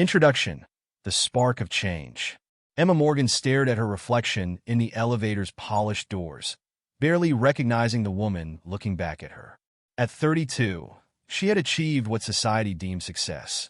Introduction: The Spark of Change. Emma Morgan stared at her reflection in the elevator's polished doors, barely recognizing the woman looking back at her. At 32, she had achieved what society deemed success: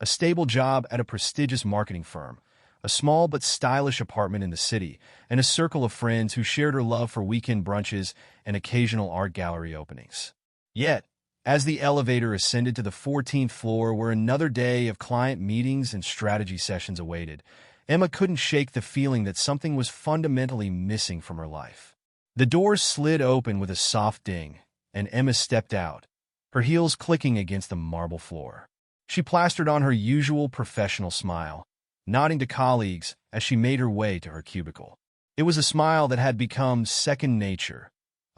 a stable job at a prestigious marketing firm, a small but stylish apartment in the city, and a circle of friends who shared her love for weekend brunches and occasional art gallery openings. Yet, as the elevator ascended to the 14th floor where another day of client meetings and strategy sessions awaited, Emma couldn't shake the feeling that something was fundamentally missing from her life. The doors slid open with a soft ding, and Emma stepped out, her heels clicking against the marble floor. She plastered on her usual professional smile, nodding to colleagues as she made her way to her cubicle. It was a smile that had become second nature,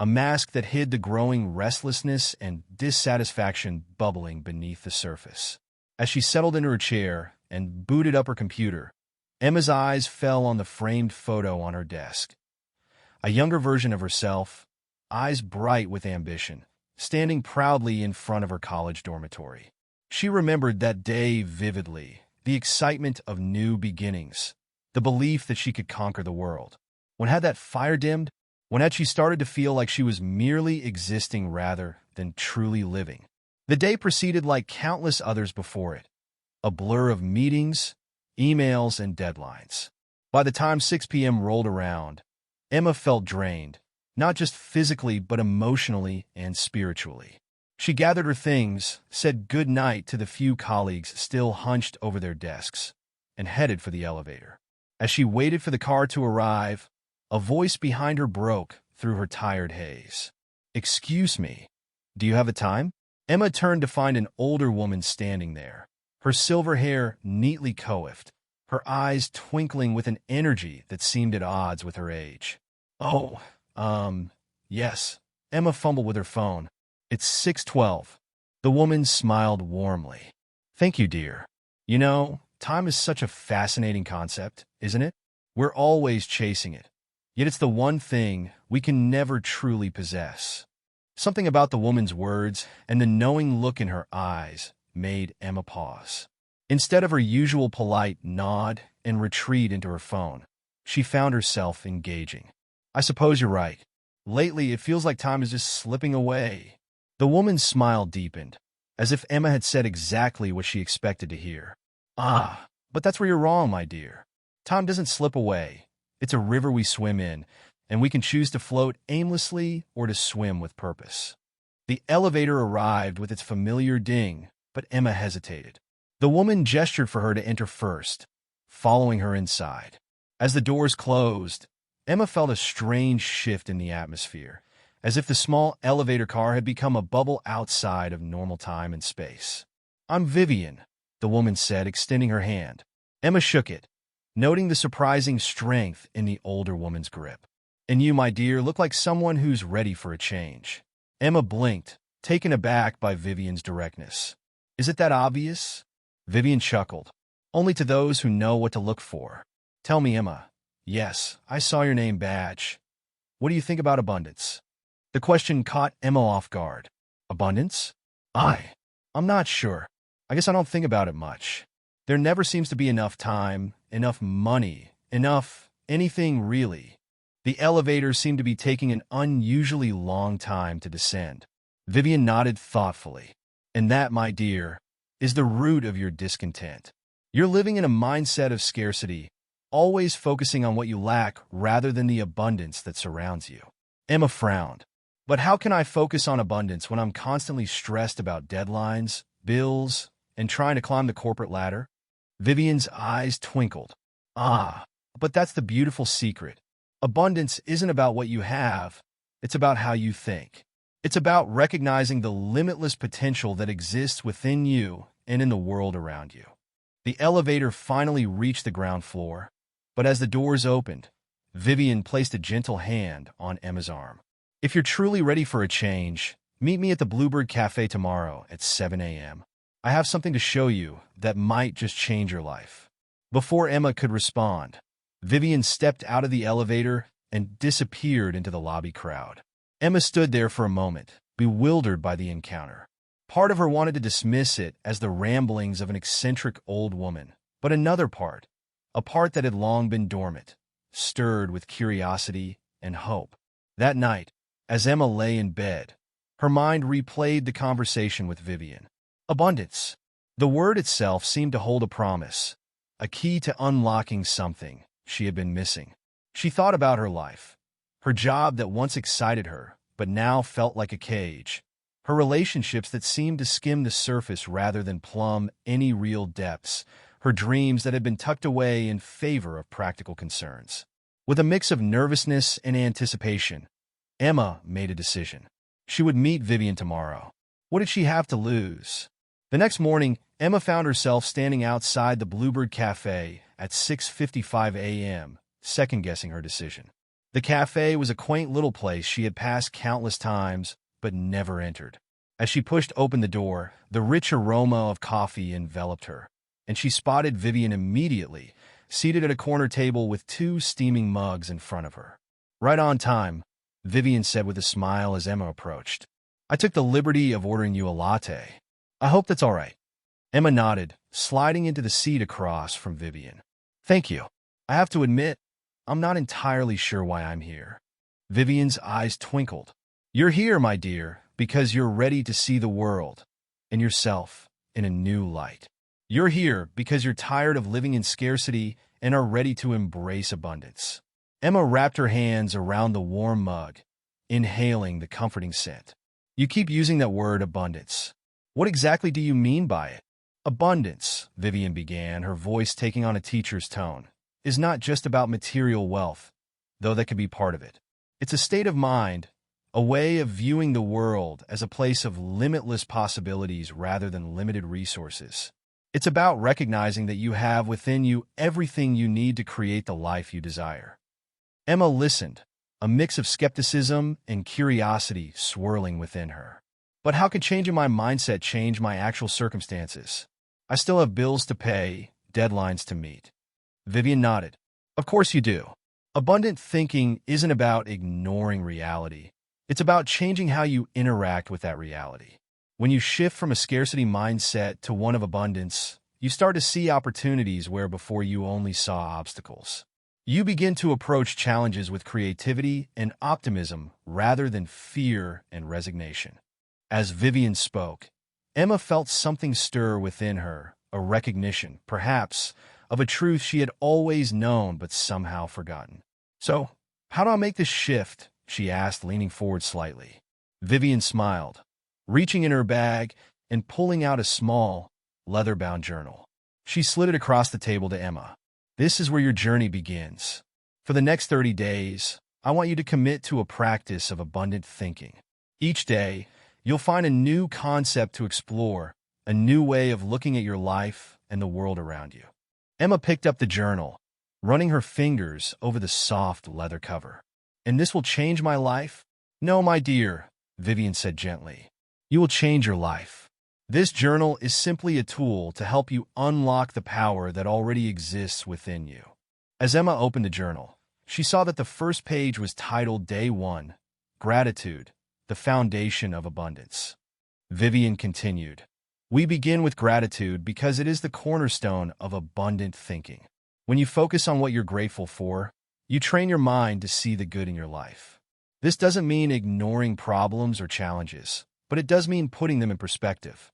a mask that hid the growing restlessness and dissatisfaction bubbling beneath the surface. As she settled into her chair and booted up her computer, Emma's eyes fell on the framed photo on her desk. A younger version of herself, eyes bright with ambition, standing proudly in front of her college dormitory. She remembered that day vividly, the excitement of new beginnings, the belief that she could conquer the world. When had that fire dimmed? When had she started to feel like she was merely existing rather than truly living? The day proceeded like countless others before it, a blur of meetings, emails, and deadlines. By the time 6 p.m. rolled around, Emma felt drained, not just physically but emotionally and spiritually. She gathered her things, said good night to the few colleagues still hunched over their desks, and headed for the elevator. As she waited for the car to arrive, a voice behind her broke through her tired haze. "Excuse me, do you have the time?" Emma turned to find an older woman standing there, her silver hair neatly coiffed, her eyes twinkling with an energy that seemed at odds with her age. "Oh, yes." Emma fumbled with her phone. "It's 6:12. The woman smiled warmly. "Thank you, dear. You know, time is such a fascinating concept, isn't it? We're always chasing it. Yet it's the one thing we can never truly possess." Something about the woman's words and the knowing look in her eyes made Emma pause. Instead of her usual polite nod and retreat into her phone, she found herself engaging. "I suppose you're right. Lately, it feels like time is just slipping away." The woman's smile deepened, as if Emma had said exactly what she expected to hear. "Ah, but that's where you're wrong, my dear. Time doesn't slip away. It's a river we swim in, and we can choose to float aimlessly or to swim with purpose." The elevator arrived with its familiar ding, but Emma hesitated. The woman gestured for her to enter first, following her inside. As the doors closed, Emma felt a strange shift in the atmosphere, as if the small elevator car had become a bubble outside of normal time and space. "I'm Vivian," the woman said, extending her hand. Emma shook it, noting the surprising strength in the older woman's grip. "And you, my dear, look like someone who's ready for a change." Emma blinked, taken aback by Vivian's directness. "Is it that obvious?" Vivian chuckled. "Only to those who know what to look for. Tell me, Emma." "Yes, I saw your name badge. What do you think about abundance?" The question caught Emma off guard. "Abundance? I'm not sure. I guess I don't think about it much. There never seems to be enough time, enough money, enough anything really." The elevator seemed to be taking an unusually long time to descend. Vivian nodded thoughtfully. "And that, my dear, is the root of your discontent. You're living in a mindset of scarcity, always focusing on what you lack rather than the abundance that surrounds you." Emma frowned. "But how can I focus on abundance when I'm constantly stressed about deadlines, bills, and trying to climb the corporate ladder?" Vivian's eyes twinkled. "Ah, but that's the beautiful secret. Abundance isn't about what you have, it's about how you think. It's about recognizing the limitless potential that exists within you and in the world around you." The elevator finally reached the ground floor, but as the doors opened, Vivian placed a gentle hand on Emma's arm. "If you're truly ready for a change, meet me at the Bluebird Cafe tomorrow at 7 a.m. I have something to show you that might just change your life." Before Emma could respond, Vivian stepped out of the elevator and disappeared into the lobby crowd. Emma stood there for a moment, bewildered by the encounter. Part of her wanted to dismiss it as the ramblings of an eccentric old woman, but another part, a part that had long been dormant, stirred with curiosity and hope. That night, as Emma lay in bed, her mind replayed the conversation with Vivian. Abundance. The word itself seemed to hold a promise, a key to unlocking something she had been missing. She thought about her life, her job that once excited her, but now felt like a cage, her relationships that seemed to skim the surface rather than plumb any real depths, her dreams that had been tucked away in favor of practical concerns. With a mix of nervousness and anticipation, Emma made a decision. She would meet Vivian tomorrow. What did she have to lose? The next morning, Emma found herself standing outside the Bluebird Cafe at 6:55 a.m., second-guessing her decision. The cafe was a quaint little place she had passed countless times, but never entered. As she pushed open the door, the rich aroma of coffee enveloped her, and she spotted Vivian immediately, seated at a corner table with 2 steaming mugs in front of her. Right on time, Vivian said with a smile as Emma approached. I took the liberty of ordering you a latte. I hope that's all right. Emma nodded, sliding into the seat across from Vivian. Thank you. I have to admit, I'm not entirely sure why I'm here. Vivian's eyes twinkled. You're here, my dear, because you're ready to see the world and yourself in a new light. You're here because you're tired of living in scarcity and are ready to embrace abundance. Emma wrapped her hands around the warm mug, inhaling the comforting scent. You keep using that word abundance. What exactly do you mean by it? Abundance, Vivian began, her voice taking on a teacher's tone, is not just about material wealth, though that could be part of it. It's a state of mind, a way of viewing the world as a place of limitless possibilities rather than limited resources. It's about recognizing that you have within you everything you need to create the life you desire. Emma listened, a mix of skepticism and curiosity swirling within her. But how could changing my mindset change my actual circumstances? I still have bills to pay, deadlines to meet. Vivian nodded. Of course you do. Abundant thinking isn't about ignoring reality. It's about changing how you interact with that reality. When you shift from a scarcity mindset to one of abundance, you start to see opportunities where before you only saw obstacles. You begin to approach challenges with creativity and optimism rather than fear and resignation. As Vivian spoke, Emma felt something stir within her, a recognition, perhaps, of a truth she had always known but somehow forgotten. So, how do I make this shift? She asked, leaning forward slightly. Vivian smiled, reaching in her bag and pulling out a small, leather-bound journal. She slid it across the table to Emma. This is where your journey begins. For the next 30 days, I want you to commit to a practice of abundant thinking. Each day, you'll find a new concept to explore, a new way of looking at your life and the world around you. Emma picked up the journal, running her fingers over the soft leather cover. And this will change my life? No, my dear, Vivian said gently. You will change your life. This journal is simply a tool to help you unlock the power that already exists within you. As Emma opened the journal, she saw that the first page was titled Day 1, Gratitude, the Foundation of Abundance. Vivian continued, We begin with gratitude because it is the cornerstone of abundant thinking. When you focus on what you're grateful for, you train your mind to see the good in your life. This doesn't mean ignoring problems or challenges, but it does mean putting them in perspective.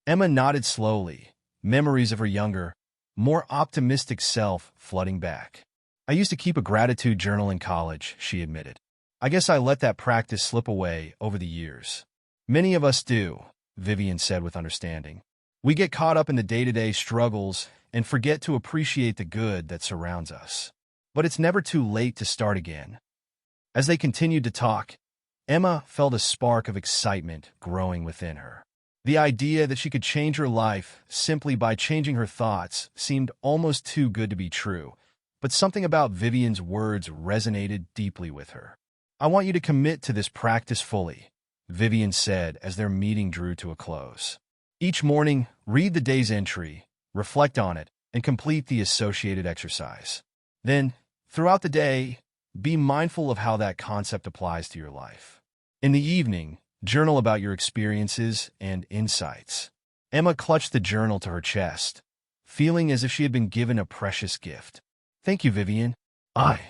Emma nodded slowly, memories of her younger, more optimistic self flooding back. I used to keep a gratitude journal in college, she admitted. I guess I let that practice slip away over the years. Many of us do, Vivian said with understanding. We get caught up in the day-to-day struggles and forget to appreciate the good that surrounds us. But it's never too late to start again. As they continued to talk, Emma felt a spark of excitement growing within her. The idea that she could change her life simply by changing her thoughts seemed almost too good to be true, but something about Vivian's words resonated deeply with her. I want you to commit to this practice fully, Vivian said as their meeting drew to a close. Each morning, read the day's entry, reflect on it, and complete the associated exercise. Then, throughout the day, be mindful of how that concept applies to your life. In the evening, Journal about your experiences and insights. Emma clutched the journal to her chest, feeling as if she had been given a precious gift. Thank you, Vivian. I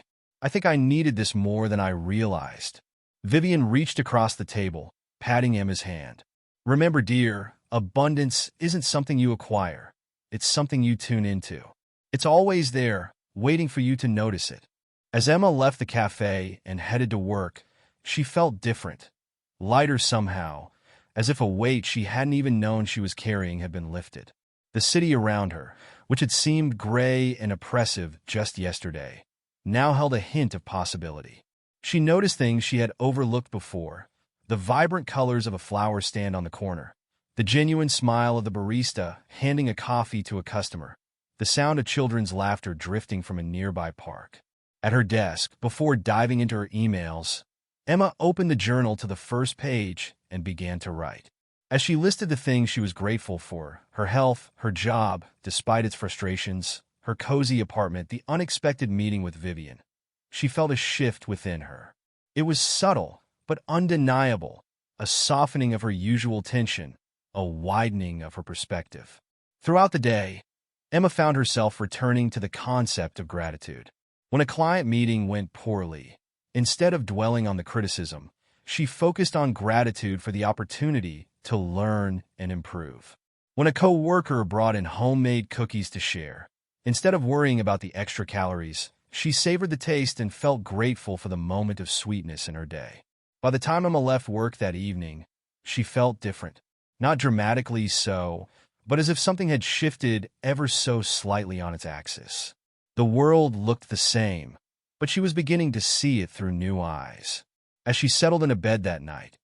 think I needed this more than I realized. Vivian reached across the table, patting Emma's hand. Remember, dear, abundance isn't something you acquire. It's something you tune into. It's always there, waiting for you to notice it. As Emma left the cafe and headed to work, she felt different, lighter somehow, as if a weight she hadn't even known she was carrying had been lifted. The city around her, which had seemed gray and oppressive just yesterday, now held a hint of possibility. She noticed things she had overlooked before: the vibrant colors of a flower stand on the corner, the genuine smile of the barista handing a coffee to a customer, the sound of children's laughter drifting from a nearby park. At her desk, before diving into her emails, Emma opened the journal to the first page and began to write. As she listed the things she was grateful for, her health, her job, despite its frustrations, her cozy apartment, the unexpected meeting with Vivian, she felt a shift within her. It was subtle, but undeniable, a softening of her usual tension, a widening of her perspective. Throughout the day, Emma found herself returning to the concept of gratitude. When a client meeting went poorly, instead of dwelling on the criticism, she focused on gratitude for the opportunity to learn and improve. When a coworker brought in homemade cookies to share, instead of worrying about the extra calories, she savored the taste and felt grateful for the moment of sweetness in her day. By the time Emma left work that evening, she felt different. Not dramatically so, but as if something had shifted ever so slightly on its axis. The world looked the same, but she was beginning to see it through new eyes. As she settled into bed that night,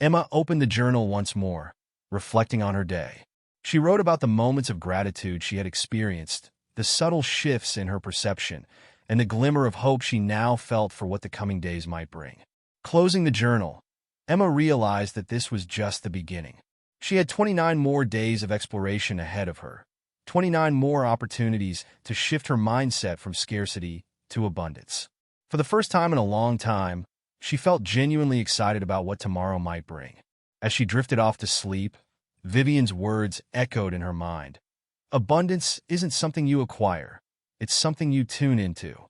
Emma opened the journal once more, reflecting on her day. She wrote about the moments of gratitude she had experienced, the subtle shifts in her perception, and the glimmer of hope she now felt for what the coming days might bring. Closing the journal, Emma realized that this was just the beginning. She had 29 more days of exploration ahead of her, 29 more opportunities to shift her mindset from scarcity to abundance. For the first time in a long time, she felt genuinely excited about what tomorrow might bring. As she drifted off to sleep, Vivian's words echoed in her mind. Abundance isn't something you acquire. It's something you tune into.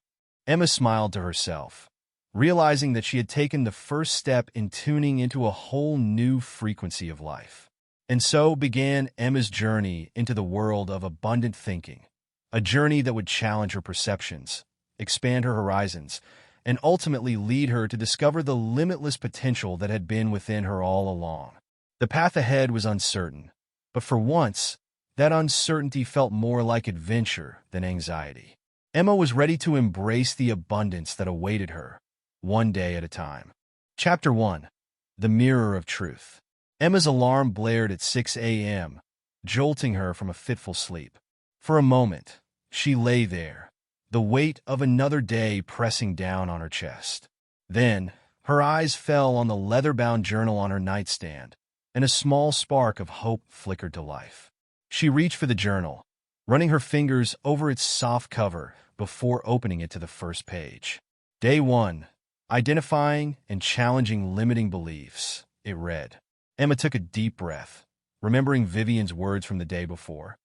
Emma smiled to herself, realizing that she had taken the first step in tuning into a whole new frequency of life. And so began Emma's journey into the world of abundant thinking, a journey that would challenge her perceptions, expand her horizons, and ultimately lead her to discover the limitless potential that had been within her all along. The path ahead was uncertain, but for once, that uncertainty felt more like adventure than anxiety. Emma was ready to embrace the abundance that awaited her, one day at a time. Chapter 1. The Mirror of Truth. Emma's alarm blared at 6 a.m., jolting her from a fitful sleep. For a moment, she lay there, the weight of another day pressing down on her chest. Then, her eyes fell on the leather-bound journal on her nightstand, and a small spark of hope flickered to life. She reached for the journal, running her fingers over its soft cover before opening it to the first page. Day 1. Identifying and Challenging Limiting Beliefs, it read. Emma took a deep breath, remembering Vivian's words from the day before.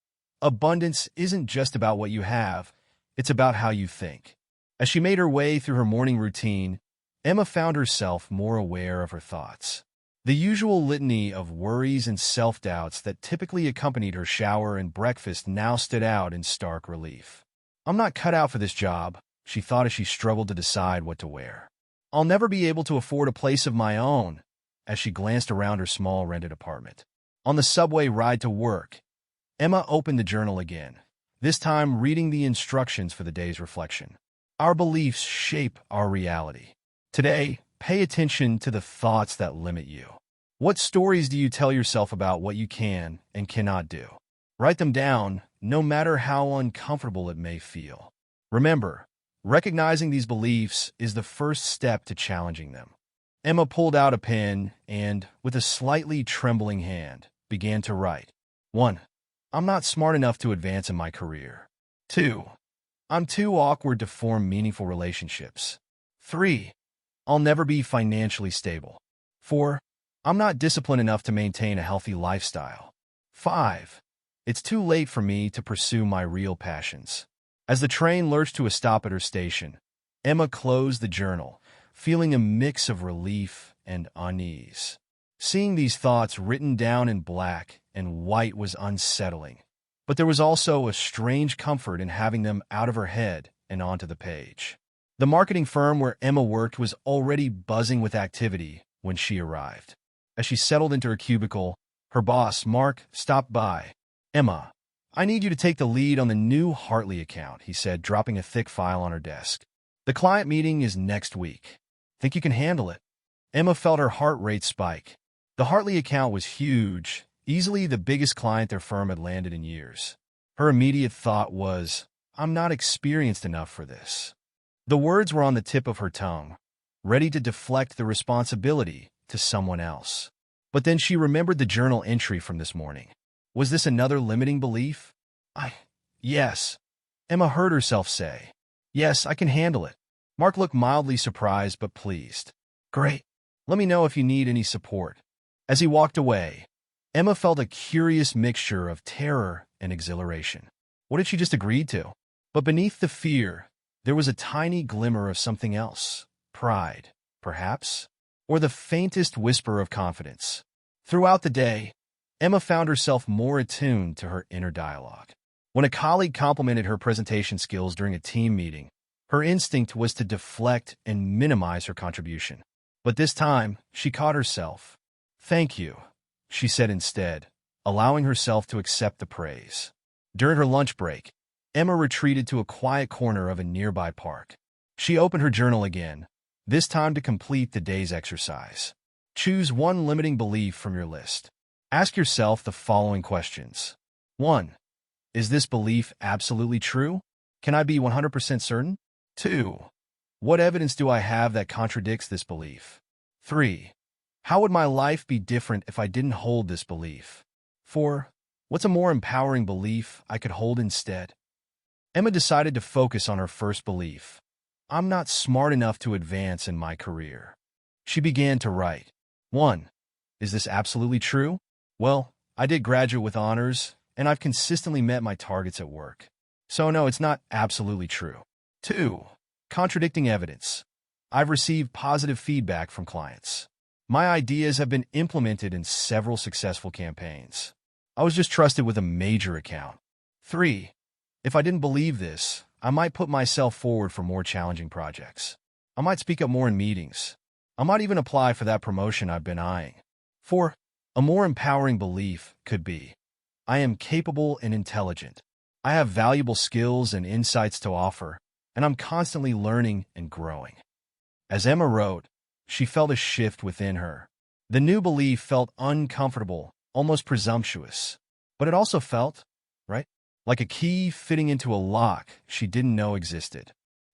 Abundance isn't just about what you have, it's about how you think. As she made her way through her morning routine, Emma found herself more aware of her thoughts. The usual litany of worries and self-doubts that typically accompanied her shower and breakfast now stood out in stark relief. I'm not cut out for this job, she thought as she struggled to decide what to wear. I'll never be able to afford a place of my own, as she glanced around her small rented apartment. On the subway ride to work, Emma opened the journal again, this time reading the instructions for the day's reflection. Our beliefs shape our reality. Today, pay attention to the thoughts that limit you. What stories do you tell yourself about what you can and cannot do? Write them down, no matter how uncomfortable it may feel. Remember, recognizing these beliefs is the first step to challenging them. Emma pulled out a pen and, with a slightly trembling hand, began to write. 1. I'm not smart enough to advance in my career. 2. I'm too awkward to form meaningful relationships. 3. I'll never be financially stable. 4. I'm not disciplined enough to maintain a healthy lifestyle. 5. It's too late for me to pursue my real passions. As the train lurched to a stop at her station, Emma closed the journal, feeling a mix of relief and unease. Seeing these thoughts written down in black and white was unsettling, but there was also a strange comfort in having them out of her head and onto the page. The marketing firm where Emma worked was already buzzing with activity when she arrived. As she settled into her cubicle, her boss, Mark, stopped by. "Emma, I need you to take the lead on the new Hartley account," he said, dropping a thick file on her desk. "The client meeting is next week. Think you can handle it?" Emma felt her heart rate spike. The Hartley account was huge, easily the biggest client their firm had landed in years. Her immediate thought was, "I'm not experienced enough for this." The words were on the tip of her tongue, ready to deflect the responsibility to someone else. But then she remembered the journal entry from this morning. Was this another limiting belief? Yes, Emma heard herself say. "Yes, I can handle it." Mark looked mildly surprised but pleased. "Great. Let me know if you need any support." As he walked away, Emma felt a curious mixture of terror and exhilaration. What had she just agreed to? But beneath the fear, there was a tiny glimmer of something else. Pride, perhaps? Or the faintest whisper of confidence. Throughout the day, Emma found herself more attuned to her inner dialogue. When a colleague complimented her presentation skills during a team meeting, her instinct was to deflect and minimize her contribution. But this time, she caught herself. "Thank you," she said instead, allowing herself to accept the praise. During her lunch break, Emma retreated to a quiet corner of a nearby park. She opened her journal again, this time to complete the day's exercise. Choose one limiting belief from your list. Ask yourself the following questions. 1. Is this belief absolutely true? Can I be 100% certain? 2. What evidence do I have that contradicts this belief? 3. How would my life be different if I didn't hold this belief? 4. What's a more empowering belief I could hold instead? Emma decided to focus on her first belief. I'm not smart enough to advance in my career. She began to write. 1. Is this absolutely true? Well, I did graduate with honors, and I've consistently met my targets at work. So no, it's not absolutely true. 2. Contradicting evidence. I've received positive feedback from clients. My ideas have been implemented in several successful campaigns. I was just trusted with a major account. 3. If I didn't believe this, I might put myself forward for more challenging projects. I might speak up more in meetings. I might even apply for that promotion I've been eyeing. 4. A more empowering belief could be, I am capable and intelligent. I have valuable skills and insights to offer, and I'm constantly learning and growing. As Emma wrote, she felt a shift within her. The new belief felt uncomfortable, almost presumptuous, but it also felt, right, like a key fitting into a lock she didn't know existed.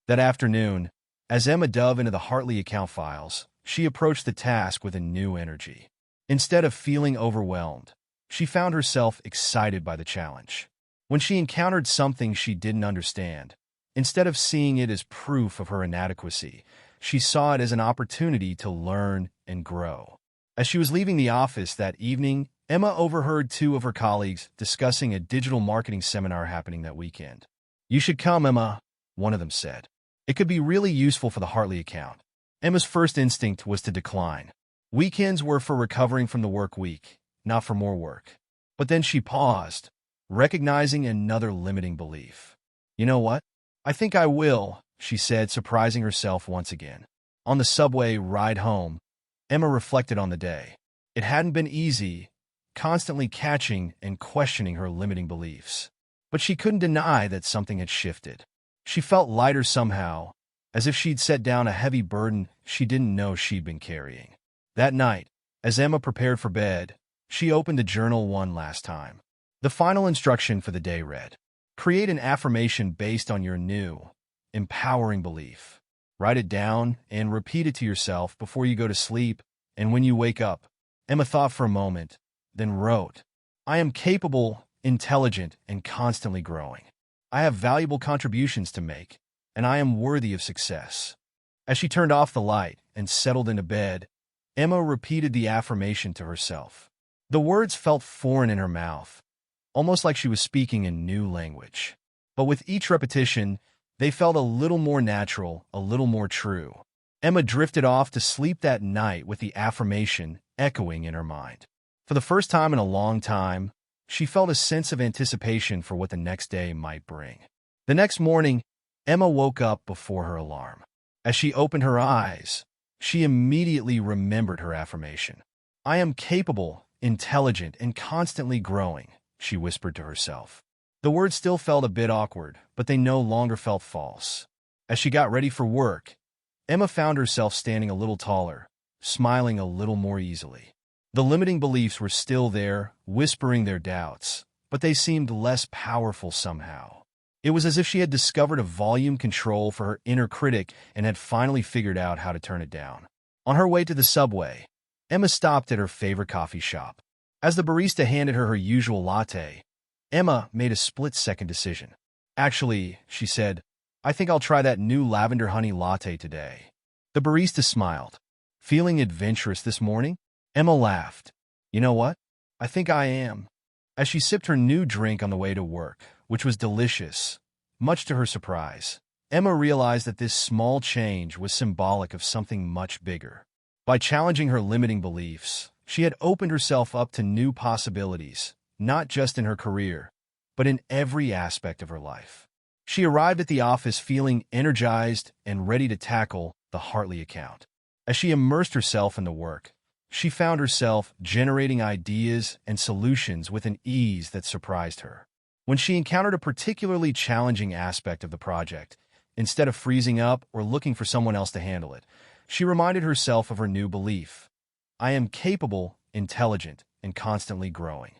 That afternoon, as Emma dove into the Hartley account files, she approached the task with a new energy. Instead of feeling overwhelmed, she found herself excited by the challenge. When she encountered something she didn't understand, instead of seeing it as proof of her inadequacy, she saw it as an opportunity to learn and grow. As she was leaving the office that evening, Emma overheard two of her colleagues discussing a digital marketing seminar happening that weekend. "You should come, Emma," one of them said. "It could be really useful for the Hartley account." Emma's first instinct was to decline. Weekends were for recovering from the work week, not for more work. But then she paused, recognizing another limiting belief. "You know what? I think I will," she said, surprising herself once again. On the subway ride home, Emma reflected on the day. It hadn't been easy, constantly catching and questioning her limiting beliefs. But she couldn't deny that something had shifted. She felt lighter somehow, as if she'd set down a heavy burden she didn't know she'd been carrying. That night, as Emma prepared for bed, she opened the journal one last time. The final instruction for the day read, create an affirmation based on your new, empowering belief. Write it down and repeat it to yourself before you go to sleep and when you wake up. Emma thought for a moment, then wrote, I am capable, intelligent, and constantly growing. I have valuable contributions to make, and I am worthy of success. As she turned off the light and settled into bed, Emma repeated the affirmation to herself. The words felt foreign in her mouth, almost like she was speaking a new language. But with each repetition, they felt a little more natural, a little more true. Emma drifted off to sleep that night with the affirmation echoing in her mind. For the first time in a long time, she felt a sense of anticipation for what the next day might bring. The next morning, Emma woke up before her alarm. As she opened her eyes, she immediately remembered her affirmation. "I am capable, intelligent, and constantly growing," she whispered to herself. The words still felt a bit awkward, but they no longer felt false. As she got ready for work, Emma found herself standing a little taller, smiling a little more easily. The limiting beliefs were still there, whispering their doubts, but they seemed less powerful somehow. It was as if she had discovered a volume control for her inner critic and had finally figured out how to turn it down. On her way to the subway, Emma stopped at her favorite coffee shop. As the barista handed her her usual latte, Emma made a split-second decision. "Actually," she said, "I think I'll try that new lavender honey latte today." The barista smiled. "Feeling adventurous this morning?" Emma laughed. "You know what? I think I am." As she sipped her new drink on the way to work, which was delicious, much to her surprise, Emma realized that this small change was symbolic of something much bigger. By challenging her limiting beliefs, she had opened herself up to new possibilities, not just in her career, but in every aspect of her life. She arrived at the office feeling energized and ready to tackle the Hartley account. As she immersed herself in the work, she found herself generating ideas and solutions with an ease that surprised her. When she encountered a particularly challenging aspect of the project, instead of freezing up or looking for someone else to handle it, she reminded herself of her new belief: "I am capable, intelligent, and constantly growing."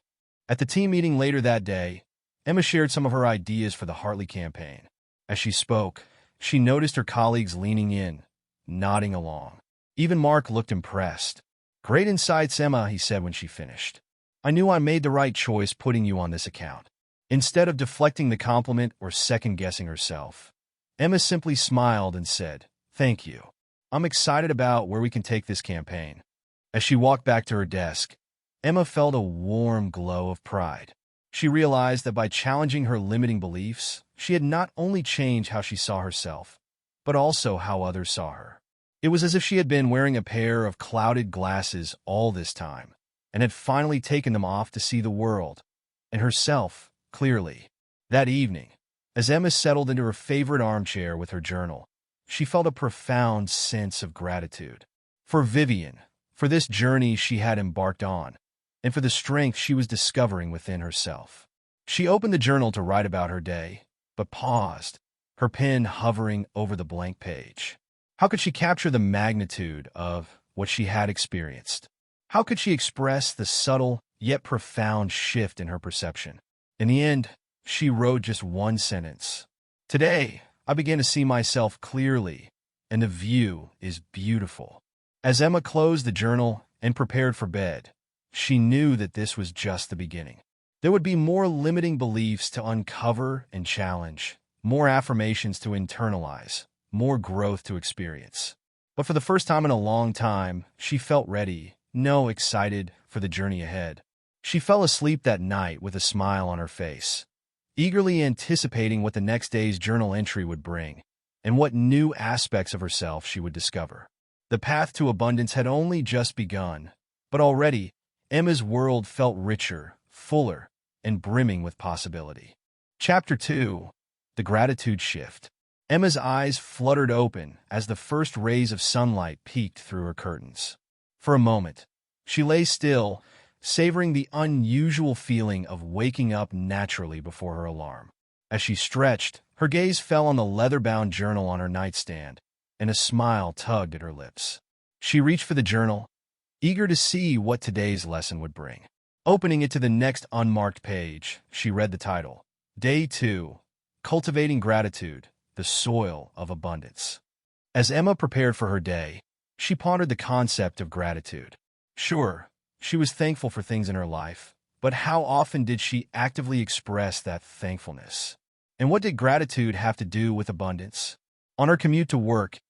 At the team meeting later that day, Emma shared some of her ideas for the Hartley campaign. As she spoke, she noticed her colleagues leaning in, nodding along. Even Mark looked impressed. "Great insights, Emma," he said when she finished. "I knew I made the right choice putting you on this account." Instead of deflecting the compliment or second-guessing herself, Emma simply smiled and said, "Thank you. I'm excited about where we can take this campaign." As she walked back to her desk, Emma felt a warm glow of pride. She realized that by challenging her limiting beliefs, she had not only changed how she saw herself, but also how others saw her. It was as if she had been wearing a pair of clouded glasses all this time, and had finally taken them off to see the world, and herself, clearly. That evening, as Emma settled into her favorite armchair with her journal, she felt a profound sense of gratitude. For Vivian, for this journey she had embarked on, and for the strength she was discovering within herself. She opened the journal to write about her day, but paused, her pen hovering over the blank page. How could she capture the magnitude of what she had experienced? How could she express the subtle yet profound shift in her perception? In the end, she wrote just one sentence. "Today, I began to see myself clearly, and the view is beautiful." As Emma closed the journal and prepared for bed, she knew that this was just the beginning. There would be more limiting beliefs to uncover and challenge, more affirmations to internalize, more growth to experience. But for the first time in a long time, she felt ready, excited for the journey ahead. She fell asleep that night with a smile on her face, eagerly anticipating what the next day's journal entry would bring, and what new aspects of herself she would discover. The path to abundance had only just begun, but already, Emma's world felt richer, fuller, and brimming with possibility. Chapter 2. The Gratitude Shift. Emma's eyes fluttered open as the first rays of sunlight peeked through her curtains. For a moment, she lay still, savoring the unusual feeling of waking up naturally before her alarm. As she stretched, her gaze fell on the leather-bound journal on her nightstand, and a smile tugged at her lips. She reached for the journal, eager to see what today's lesson would bring. Opening it to the next unmarked page, she read the title, Day 2, Cultivating Gratitude, the Soil of Abundance. As Emma prepared for her day, she pondered the concept of gratitude. Sure, she was thankful for things in her life, but how often did she actively express that thankfulness? And what did gratitude have to do with abundance? On her commute to work,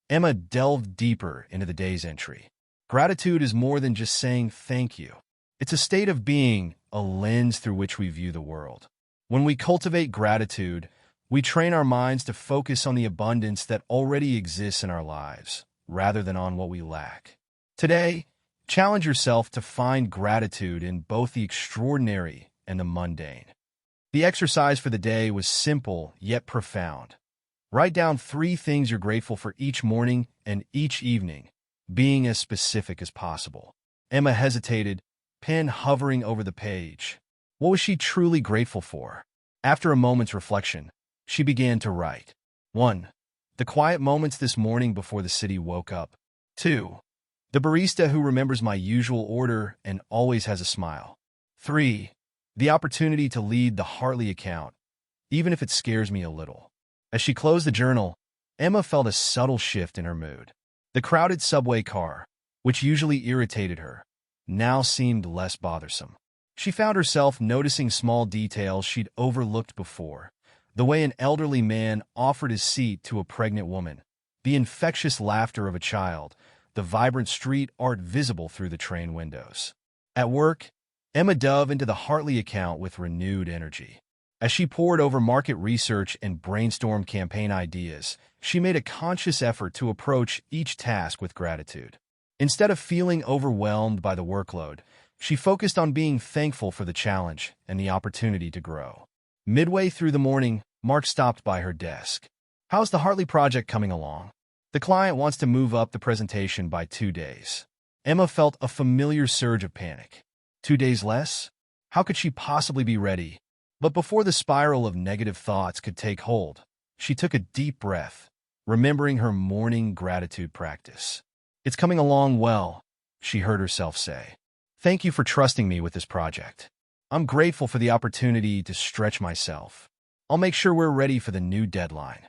Emma delved deeper into the day's entry. Gratitude is more than just saying thank you. It's a state of being, a lens through which we view the world. When we cultivate gratitude, we train our minds to focus on the abundance that already exists in our lives, rather than on what we lack. Today, challenge yourself to find gratitude in both the extraordinary and the mundane. The exercise for the day was simple yet profound. Write down 3 things you're grateful for each morning and each evening, being as specific as possible. Emma hesitated, pen hovering over the page. What was she truly grateful for? After a moment's reflection, she began to write. 1. The quiet moments this morning before the city woke up. 2. The barista who remembers my usual order and always has a smile. 3. The opportunity to lead the Hartley account, even if it scares me a little. As she closed the journal, Emma felt a subtle shift in her mood. The crowded subway car, which usually irritated her, now seemed less bothersome. She found herself noticing small details she'd overlooked before. The way an elderly man offered his seat to a pregnant woman, the infectious laughter of a child, the vibrant street art visible through the train windows. At work, Emma dove into the Hartley account with renewed energy. As she pored over market research and brainstormed campaign ideas, she made a conscious effort to approach each task with gratitude. Instead of feeling overwhelmed by the workload, she focused on being thankful for the challenge and the opportunity to grow. Midway through the morning, Mark stopped by her desk. "How's the Hartley project coming along?" "The client wants to move up the presentation by 2 days." Emma felt a familiar surge of panic. 2 days less? How could she possibly be ready? But before the spiral of negative thoughts could take hold, she took a deep breath, remembering her morning gratitude practice. "It's coming along well," she heard herself say. "Thank you for trusting me with this project. I'm grateful for the opportunity to stretch myself. I'll make sure we're ready for the new deadline."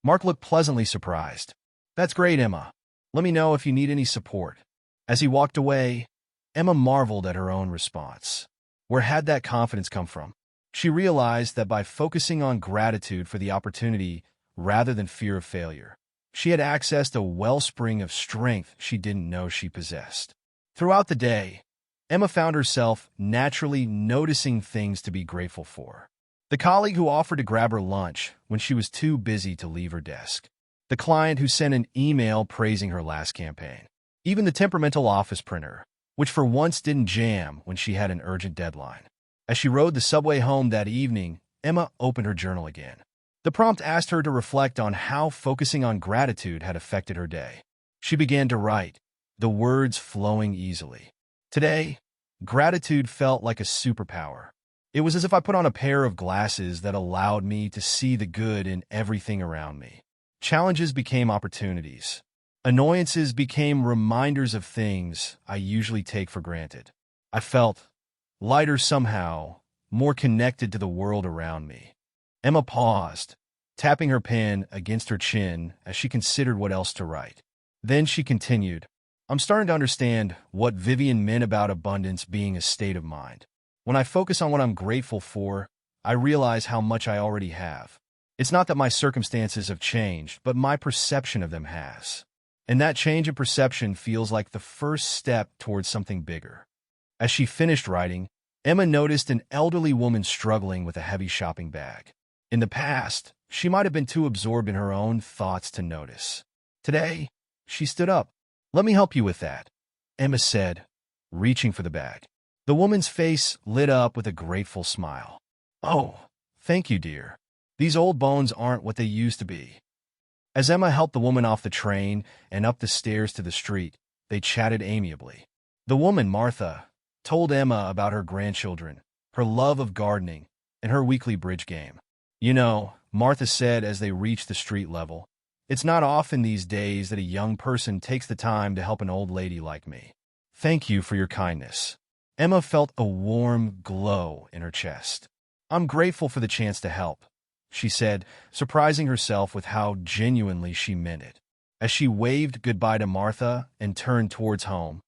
Mark looked pleasantly surprised. "That's great, Emma. Let me know if you need any support." As he walked away, Emma marveled at her own response. Where had that confidence come from? She realized that by focusing on gratitude for the opportunity rather than fear of failure, she had accessed a wellspring of strength she didn't know she possessed. Throughout the day, Emma found herself naturally noticing things to be grateful for. The colleague who offered to grab her lunch when she was too busy to leave her desk. The client who sent an email praising her last campaign. Even the temperamental office printer, which for once didn't jam when she had an urgent deadline. As she rode the subway home that evening, Emma opened her journal again. The prompt asked her to reflect on how focusing on gratitude had affected her day. She began to write, the words flowing easily. Today, gratitude felt like a superpower. It was as if I put on a pair of glasses that allowed me to see the good in everything around me. Challenges became opportunities. Annoyances became reminders of things I usually take for granted. I felt lighter somehow, more connected to the world around me. Emma paused, tapping her pen against her chin as she considered what else to write. Then she continued, "I'm starting to understand what Vivian meant about abundance being a state of mind. When I focus on what I'm grateful for, I realize how much I already have. It's not that my circumstances have changed, but my perception of them has. And that change in perception feels like the first step towards something bigger." As she finished writing, Emma noticed an elderly woman struggling with a heavy shopping bag. In the past, she might have been too absorbed in her own thoughts to notice. Today, she stood up. "Let me help you with that," Emma said, reaching for the bag. The woman's face lit up with a grateful smile. "Oh, thank you, dear. These old bones aren't what they used to be." As Emma helped the woman off the train and up the stairs to the street, they chatted amiably. The woman, Martha, told Emma about her grandchildren, her love of gardening, and her weekly bridge game. "You know," Martha said as they reached the street level, "it's not often these days that a young person takes the time to help an old lady like me. Thank you for your kindness." Emma felt a warm glow in her chest. "I'm grateful for the chance to help," she said, surprising herself with how genuinely she meant it. As she waved goodbye to Martha and turned towards home,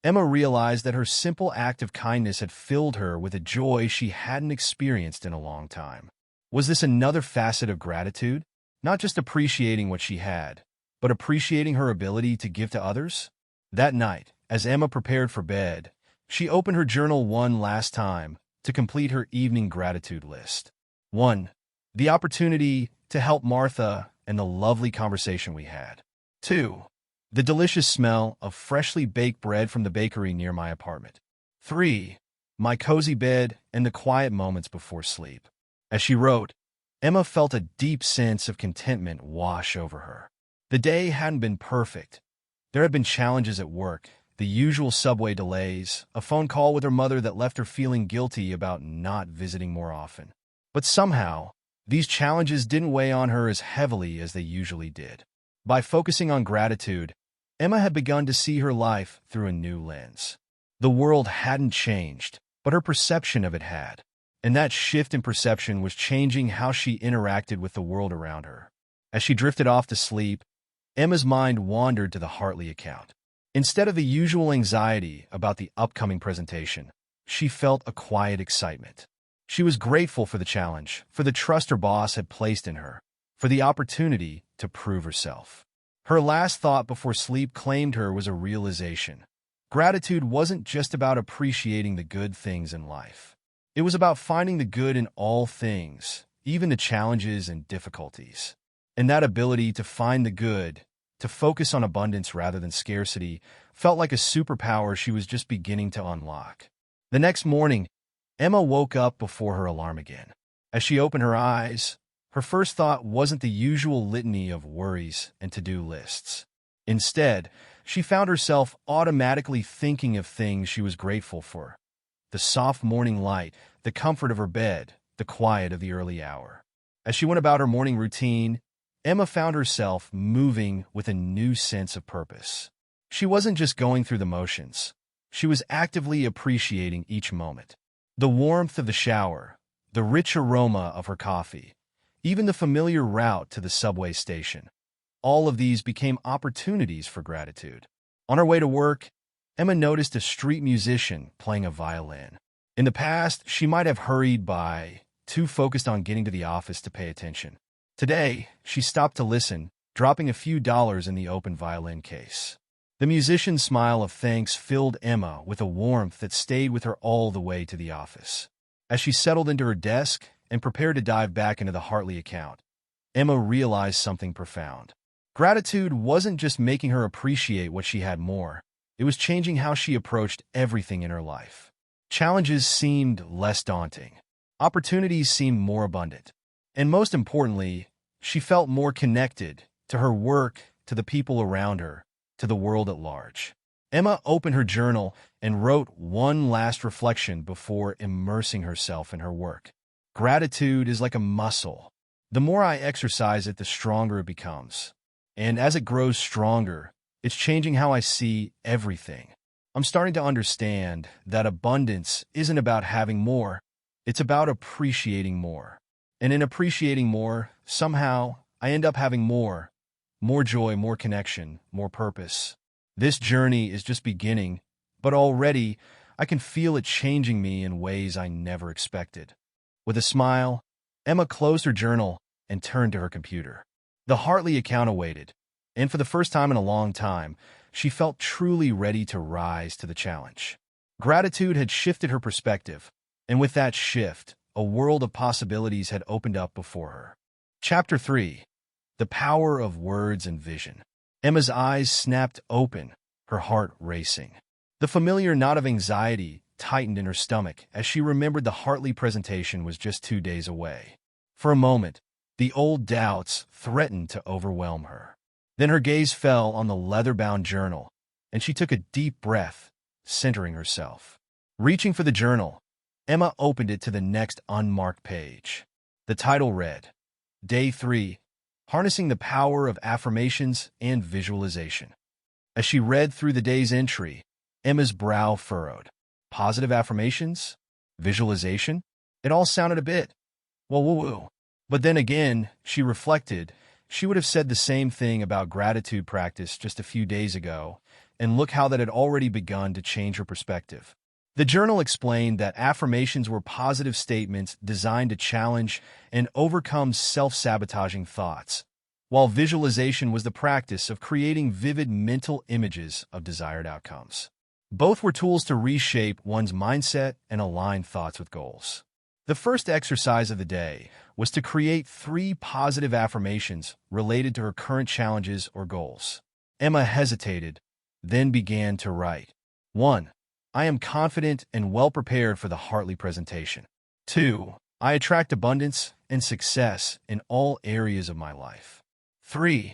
Emma realized that her simple act of kindness had filled her with a joy she hadn't experienced in a long time. Was this another facet of gratitude? Not just appreciating what she had, but appreciating her ability to give to others? That night, as Emma prepared for bed, she opened her journal one last time to complete her evening gratitude list. 1. The opportunity to help Martha and the lovely conversation we had. 2. The delicious smell of freshly baked bread from the bakery near my apartment. 3. My cozy bed and the quiet moments before sleep. As she wrote, Emma felt a deep sense of contentment wash over her. The day hadn't been perfect. There had been challenges at work, the usual subway delays, a phone call with her mother that left her feeling guilty about not visiting more often. But somehow, these challenges didn't weigh on her as heavily as they usually did. By focusing on gratitude, Emma had begun to see her life through a new lens. The world hadn't changed, but her perception of it had. And that shift in perception was changing how she interacted with the world around her. As she drifted off to sleep, Emma's mind wandered to the Hartley account. Instead of the usual anxiety about the upcoming presentation, she felt a quiet excitement. She was grateful for the challenge, for the trust her boss had placed in her, for the opportunity to prove herself. Her last thought before sleep claimed her was a realization. Gratitude wasn't just about appreciating the good things in life. It was about finding the good in all things, even the challenges and difficulties. And that ability to find the good, to focus on abundance rather than scarcity, felt like a superpower she was just beginning to unlock. The next morning, Emma woke up before her alarm again. As she opened her eyes, her first thought wasn't the usual litany of worries and to-do lists. Instead, she found herself automatically thinking of things she was grateful for. The soft morning light, the comfort of her bed, the quiet of the early hour. As she went about her morning routine, Emma found herself moving with a new sense of purpose. She wasn't just going through the motions. She was actively appreciating each moment. The warmth of the shower, the rich aroma of her coffee, even the familiar route to the subway station. All of these became opportunities for gratitude. On her way to work, Emma noticed a street musician playing a violin. In the past, she might have hurried by, too focused on getting to the office to pay attention. Today, she stopped to listen, dropping a few dollars in the open violin case. The musician's smile of thanks filled Emma with a warmth that stayed with her all the way to the office. As she settled into her desk and prepared to dive back into the Hartley account, Emma realized something profound. Gratitude wasn't just making her appreciate what she had more. It was changing how she approached everything in her life. Challenges seemed less daunting. Opportunities seemed more abundant. And most importantly, she felt more connected to her work, to the people around her, to the world at large. Emma opened her journal and wrote one last reflection before immersing herself in her work. Gratitude is like a muscle. The more I exercise it, the stronger it becomes. And as it grows stronger, it's changing how I see everything. I'm starting to understand that abundance isn't about having more. It's about appreciating more. And in appreciating more, somehow, I end up having more joy, more connection, more purpose. This journey is just beginning, but already I can feel it changing me in ways I never expected. With a smile, Emma closed her journal and turned to her computer. The Hartley account awaited, and for the first time in a long time, she felt truly ready to rise to the challenge. Gratitude had shifted her perspective, and with that shift, a world of possibilities had opened up before her. Chapter 3. The Power of Words and Vision. Emma's eyes snapped open, her heart racing. The familiar knot of anxiety tightened in her stomach as she remembered the Hartley presentation was just 2 days away. For a moment, the old doubts threatened to overwhelm her. Then her gaze fell on the leather-bound journal, and she took a deep breath, centering herself. Reaching for the journal, Emma opened it to the next unmarked page. The title read, Day 3, Harnessing the Power of Affirmations and Visualization. As she read through the day's entry, Emma's brow furrowed. Positive affirmations? Visualization? It all sounded a bit, well, woo-woo. But then again, she reflected, she would have said the same thing about gratitude practice just a few days ago, and look how that had already begun to change her perspective. The journal explained that affirmations were positive statements designed to challenge and overcome self-sabotaging thoughts, while visualization was the practice of creating vivid mental images of desired outcomes. Both were tools to reshape one's mindset and align thoughts with goals. The first exercise of the day was to create 3 positive affirmations related to her current challenges or goals. Emma hesitated, then began to write. 1. I am confident and well-prepared for the Hartley presentation. 2. I attract abundance and success in all areas of my life. 3.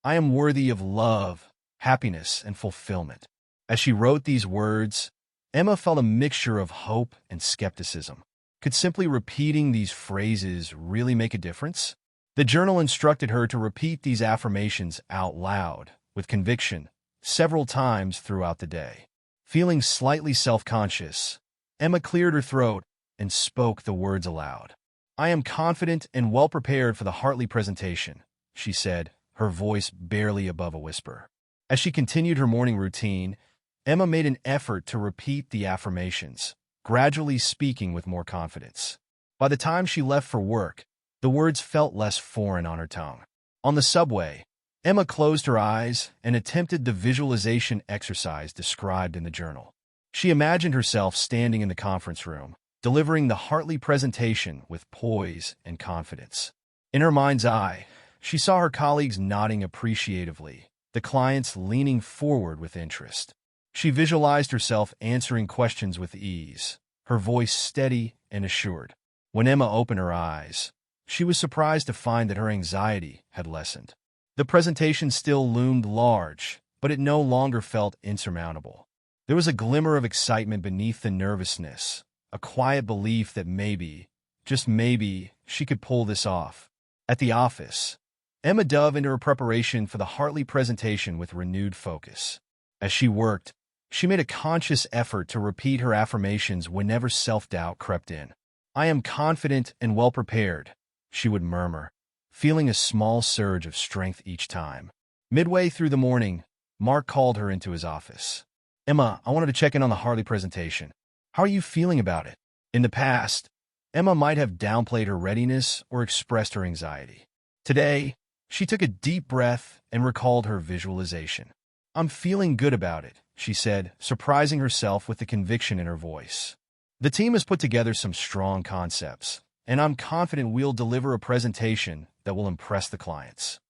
I am worthy of love, happiness, and fulfillment. As she wrote these words, Emma felt a mixture of hope and skepticism. Could simply repeating these phrases really make a difference? The journal instructed her to repeat these affirmations out loud, with conviction, several times throughout the day. Feeling slightly self-conscious, Emma cleared her throat and spoke the words aloud. I am confident and well-prepared for the Hartley presentation, she said, her voice barely above a whisper. As she continued her morning routine, Emma made an effort to repeat the affirmations, gradually speaking with more confidence. By the time she left for work, the words felt less foreign on her tongue. On the subway, Emma closed her eyes and attempted the visualization exercise described in the journal. She imagined herself standing in the conference room, delivering the Hartley presentation with poise and confidence. In her mind's eye, she saw her colleagues nodding appreciatively, the clients leaning forward with interest. She visualized herself answering questions with ease, her voice steady and assured. When Emma opened her eyes, she was surprised to find that her anxiety had lessened. The presentation still loomed large, but it no longer felt insurmountable. There was a glimmer of excitement beneath the nervousness, a quiet belief that maybe, just maybe, she could pull this off. At the office, Emma dove into her preparation for the Hartley presentation with renewed focus. As she worked, she made a conscious effort to repeat her affirmations whenever self-doubt crept in. I am confident and well-prepared, she would murmur, feeling a small surge of strength each time. Midway through the morning, Mark called her into his office. Emma, I wanted to check in on the Hartley presentation. How are you feeling about it? In the past, Emma might have downplayed her readiness or expressed her anxiety. Today, she took a deep breath and recalled her visualization. I'm feeling good about it, she said, surprising herself with the conviction in her voice. The team has put together some strong concepts, and I'm confident we'll deliver a presentation that will impress the clients.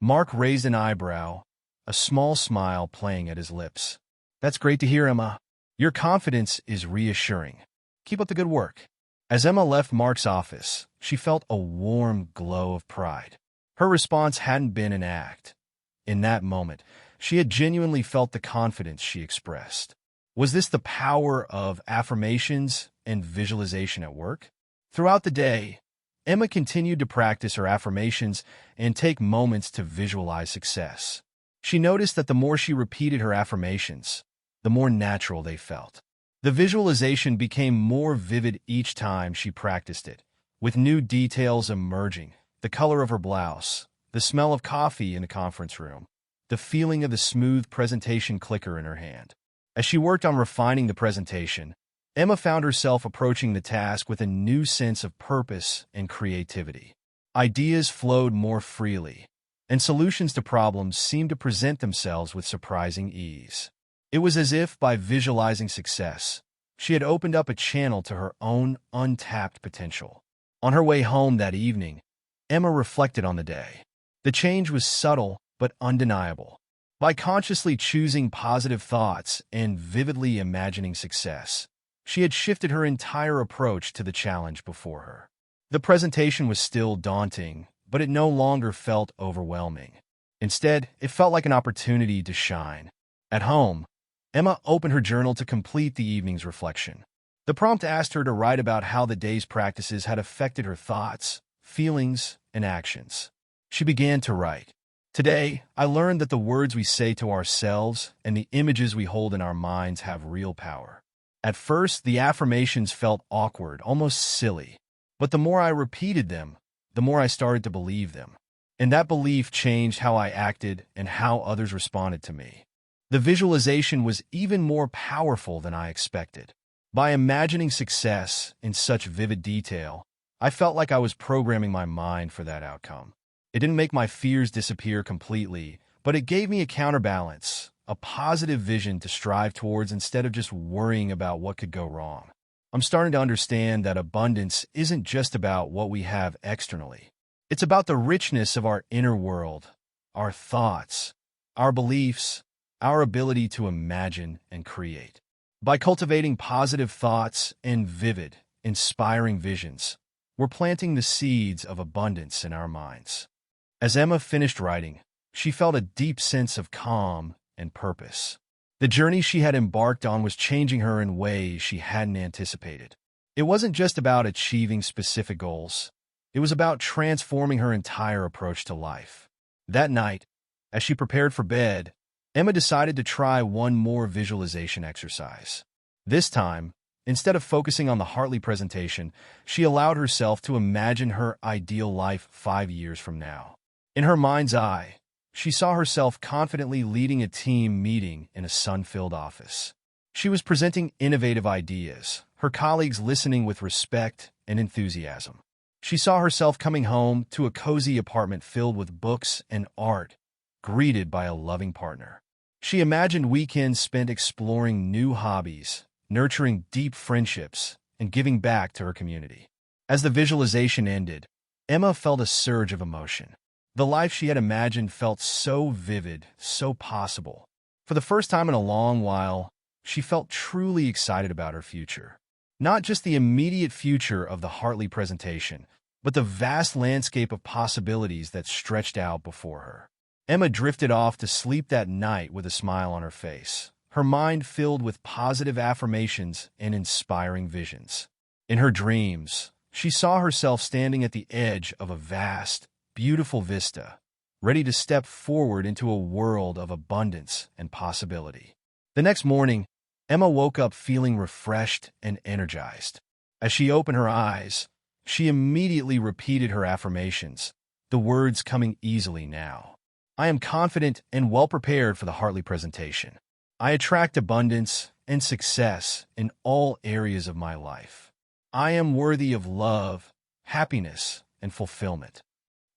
Mark raised an eyebrow, a small smile playing at his lips. That's great to hear, Emma. Your confidence is reassuring. Keep up the good work. As Emma left Mark's office, she felt a warm glow of pride. Her response hadn't been an act. In that moment, she had genuinely felt the confidence she expressed. Was this the power of affirmations and visualization at work? Throughout the day, Emma continued to practice her affirmations and take moments to visualize success. She noticed that the more she repeated her affirmations, the more natural they felt. The visualization became more vivid each time she practiced it, with new details emerging: the color of her blouse, the smell of coffee in the conference room, the feeling of the smooth presentation clicker in her hand. As she worked on refining the presentation, Emma found herself approaching the task with a new sense of purpose and creativity. Ideas flowed more freely, and solutions to problems seemed to present themselves with surprising ease. It was as if, by visualizing success, she had opened up a channel to her own untapped potential. On her way home that evening, Emma reflected on the day. The change was subtle but undeniable. By consciously choosing positive thoughts and vividly imagining success, she had shifted her entire approach to the challenge before her. The presentation was still daunting, but it no longer felt overwhelming. Instead, it felt like an opportunity to shine. At home, Emma opened her journal to complete the evening's reflection. The prompt asked her to write about how the day's practices had affected her thoughts, feelings, and actions. She began to write. Today, I learned that the words we say to ourselves and the images we hold in our minds have real power. At first, the affirmations felt awkward, almost silly. But the more I repeated them, the more I started to believe them. And that belief changed how I acted and how others responded to me. The visualization was even more powerful than I expected. By imagining success in such vivid detail, I felt like I was programming my mind for that outcome. It didn't make my fears disappear completely, but it gave me a counterbalance, a positive vision to strive towards instead of just worrying about what could go wrong. I'm starting to understand that abundance isn't just about what we have externally. It's about the richness of our inner world, our thoughts, our beliefs, our ability to imagine and create. By cultivating positive thoughts and vivid, inspiring visions, we're planting the seeds of abundance in our minds. As Emma finished writing, she felt a deep sense of calm and purpose. The journey she had embarked on was changing her in ways she hadn't anticipated. It wasn't just about achieving specific goals. It was about transforming her entire approach to life. That night, as she prepared for bed, Emma decided to try one more visualization exercise. This time, instead of focusing on the Hartley presentation, she allowed herself to imagine her ideal life 5 years from now. In her mind's eye, she saw herself confidently leading a team meeting in a sun-filled office. She was presenting innovative ideas, her colleagues listening with respect and enthusiasm. She saw herself coming home to a cozy apartment filled with books and art, greeted by a loving partner. She imagined weekends spent exploring new hobbies, nurturing deep friendships, and giving back to her community. As the visualization ended, Emma felt a surge of emotion. The life she had imagined felt so vivid, so possible. For the first time in a long while, she felt truly excited about her future. Not just the immediate future of the Hartley presentation, but the vast landscape of possibilities that stretched out before her. Emma drifted off to sleep that night with a smile on her face, her mind filled with positive affirmations and inspiring visions. In her dreams, she saw herself standing at the edge of a vast, beautiful vista, ready to step forward into a world of abundance and possibility. The next morning, Emma woke up feeling refreshed and energized. As she opened her eyes, she immediately repeated her affirmations, the words coming easily now. I am confident and well-prepared for the Hartley presentation. I attract abundance and success in all areas of my life. I am worthy of love, happiness, and fulfillment.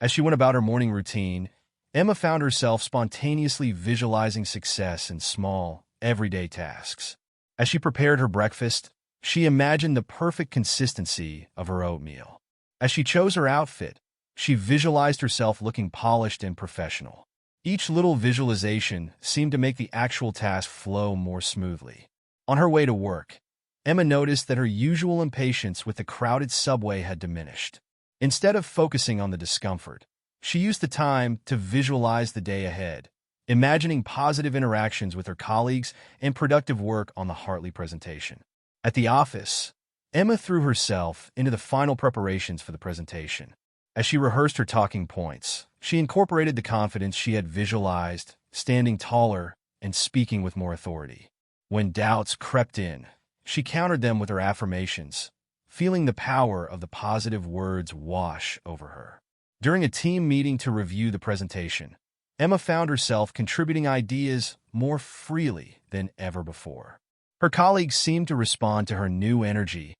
As she went about her morning routine, Emma found herself spontaneously visualizing success in small, everyday tasks. As she prepared her breakfast, she imagined the perfect consistency of her oatmeal. As she chose her outfit, she visualized herself looking polished and professional. Each little visualization seemed to make the actual task flow more smoothly. On her way to work, Emma noticed that her usual impatience with the crowded subway had diminished. Instead of focusing on the discomfort, she used the time to visualize the day ahead, imagining positive interactions with her colleagues and productive work on the Hartley presentation. At the office, Emma threw herself into the final preparations for the presentation. As she rehearsed her talking points, she incorporated the confidence she had visualized, standing taller and speaking with more authority. When doubts crept in, she countered them with her affirmations, feeling the power of the positive words wash over her. During a team meeting to review the presentation, Emma found herself contributing ideas more freely than ever before. Her colleagues seemed to respond to her new energy,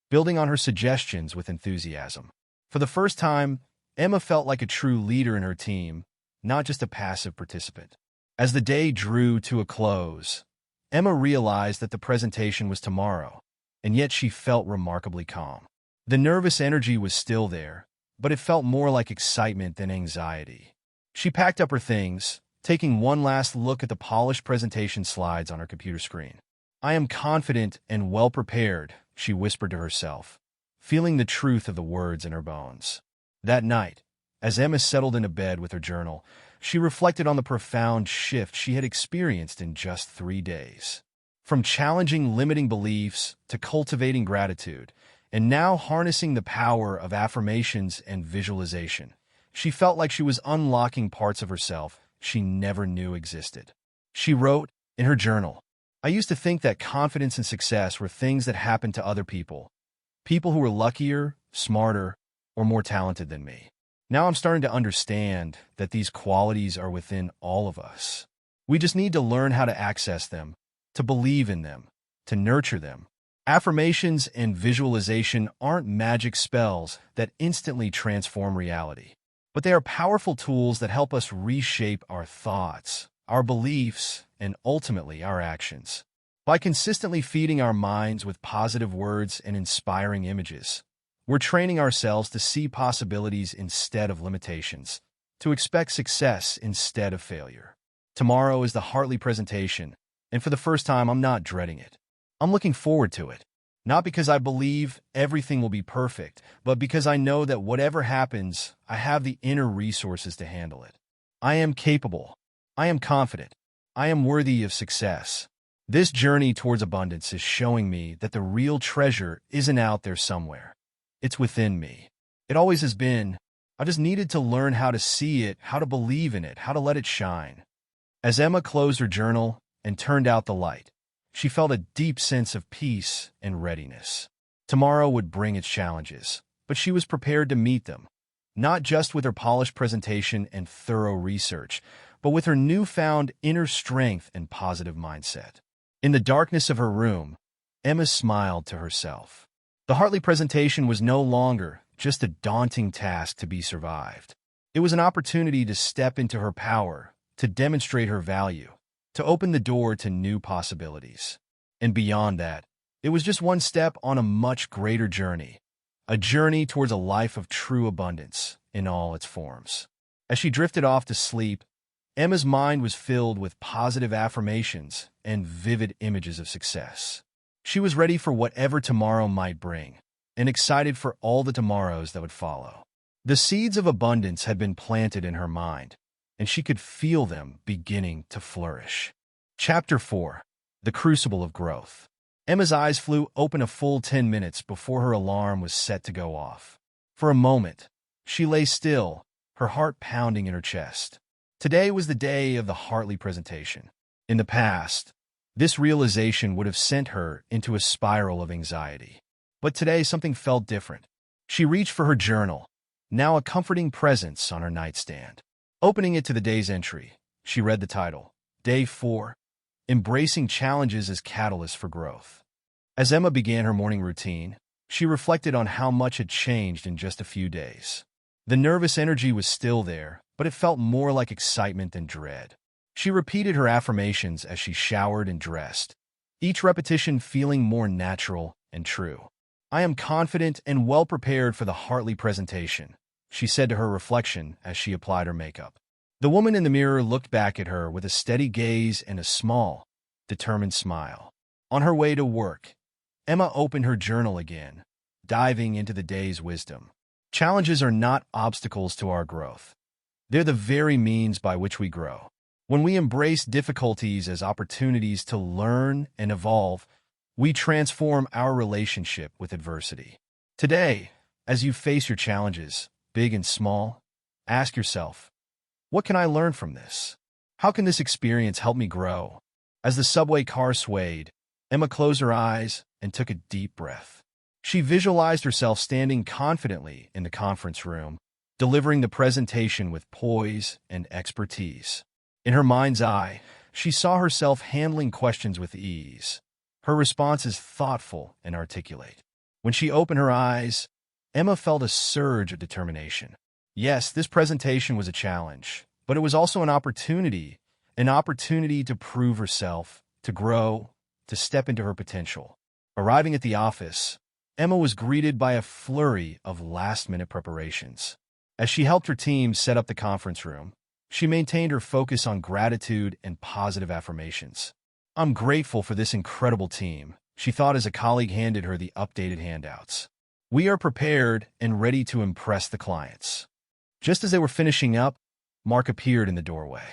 building on her suggestions with enthusiasm. For the first time, Emma felt like a true leader in her team, not just a passive participant. As the day drew to a close, Emma realized that the presentation was tomorrow, and yet she felt remarkably calm. The nervous energy was still there, but it felt more like excitement than anxiety. She packed up her things, taking one last look at the polished presentation slides on her computer screen. I am confident and well-prepared, she whispered to herself, feeling the truth of the words in her bones. That night, as Emma settled into bed with her journal, she reflected on the profound shift she had experienced in just 3 days. From challenging limiting beliefs to cultivating gratitude, and now harnessing the power of affirmations and visualization, she felt like she was unlocking parts of herself she never knew existed. She wrote in her journal, I used to think that confidence and success were things that happened to other people who were luckier, smarter, or more talented than me. Now I'm starting to understand that these qualities are within all of us. We just need to learn how to access them, to believe in them, to nurture them. Affirmations and visualization aren't magic spells that instantly transform reality, but they are powerful tools that help us reshape our thoughts, our beliefs, and ultimately our actions. By consistently feeding our minds with positive words and inspiring images, we're training ourselves to see possibilities instead of limitations, to expect success instead of failure. Tomorrow is the Hartley presentation, and for the first time, I'm not dreading it. I'm looking forward to it. Not because I believe everything will be perfect, but because I know that whatever happens, I have the inner resources to handle it. I am capable. I am confident. I am worthy of success. This journey towards abundance is showing me that the real treasure isn't out there somewhere. It's within me. It always has been. I just needed to learn how to see it, how to believe in it, how to let it shine. As Emma closed her journal and turned out the light, she felt a deep sense of peace and readiness. Tomorrow would bring its challenges, but she was prepared to meet them, not just with her polished presentation and thorough research, but with her newfound inner strength and positive mindset. In the darkness of her room, Emma smiled to herself. The Hartley presentation was no longer just a daunting task to be survived. It was an opportunity to step into her power, to demonstrate her value, to open the door to new possibilities. And beyond that, it was just one step on a much greater journey, a journey towards a life of true abundance in all its forms. As she drifted off to sleep, Emma's mind was filled with positive affirmations and vivid images of success. She was ready for whatever tomorrow might bring, and excited for all the tomorrows that would follow. The seeds of abundance had been planted in her mind, and she could feel them beginning to flourish. Chapter 4. The Crucible of Growth. Emma's eyes flew open a full 10 minutes before her alarm was set to go off. For a moment, she lay still, her heart pounding in her chest. Today was the day of the Hartley presentation. In the past, this realization would have sent her into a spiral of anxiety. But today, something felt different. She reached for her journal, now a comforting presence on her nightstand. Opening it to the day's entry, she read the title, Day 4, Embracing Challenges as Catalysts for Growth. As Emma began her morning routine, she reflected on how much had changed in just a few days. The nervous energy was still there, but it felt more like excitement than dread. She repeated her affirmations as she showered and dressed, each repetition feeling more natural and true. I am confident and well prepared for the Hartley presentation, she said to her reflection as she applied her makeup. The woman in the mirror looked back at her with a steady gaze and a small, determined smile. On her way to work, Emma opened her journal again, diving into the day's wisdom. Challenges are not obstacles to our growth. They're the very means by which we grow. When we embrace difficulties as opportunities to learn and evolve, we transform our relationship with adversity. Today, as you face your challenges, big and small, ask yourself, what can I learn from this? How can this experience help me grow? As the subway car swayed, Emma closed her eyes and took a deep breath. She visualized herself standing confidently in the conference room, delivering the presentation with poise and expertise. In her mind's eye, she saw herself handling questions with ease, her responses thoughtful and articulate. When she opened her eyes, Emma felt a surge of determination. Yes, this presentation was a challenge, but it was also an opportunity to prove herself, to grow, to step into her potential. Arriving at the office, Emma was greeted by a flurry of last-minute preparations. As she helped her team set up the conference room, she maintained her focus on gratitude and positive affirmations. I'm grateful for this incredible team, she thought as a colleague handed her the updated handouts. We are prepared and ready to impress the clients. Just as they were finishing up, Mark appeared in the doorway.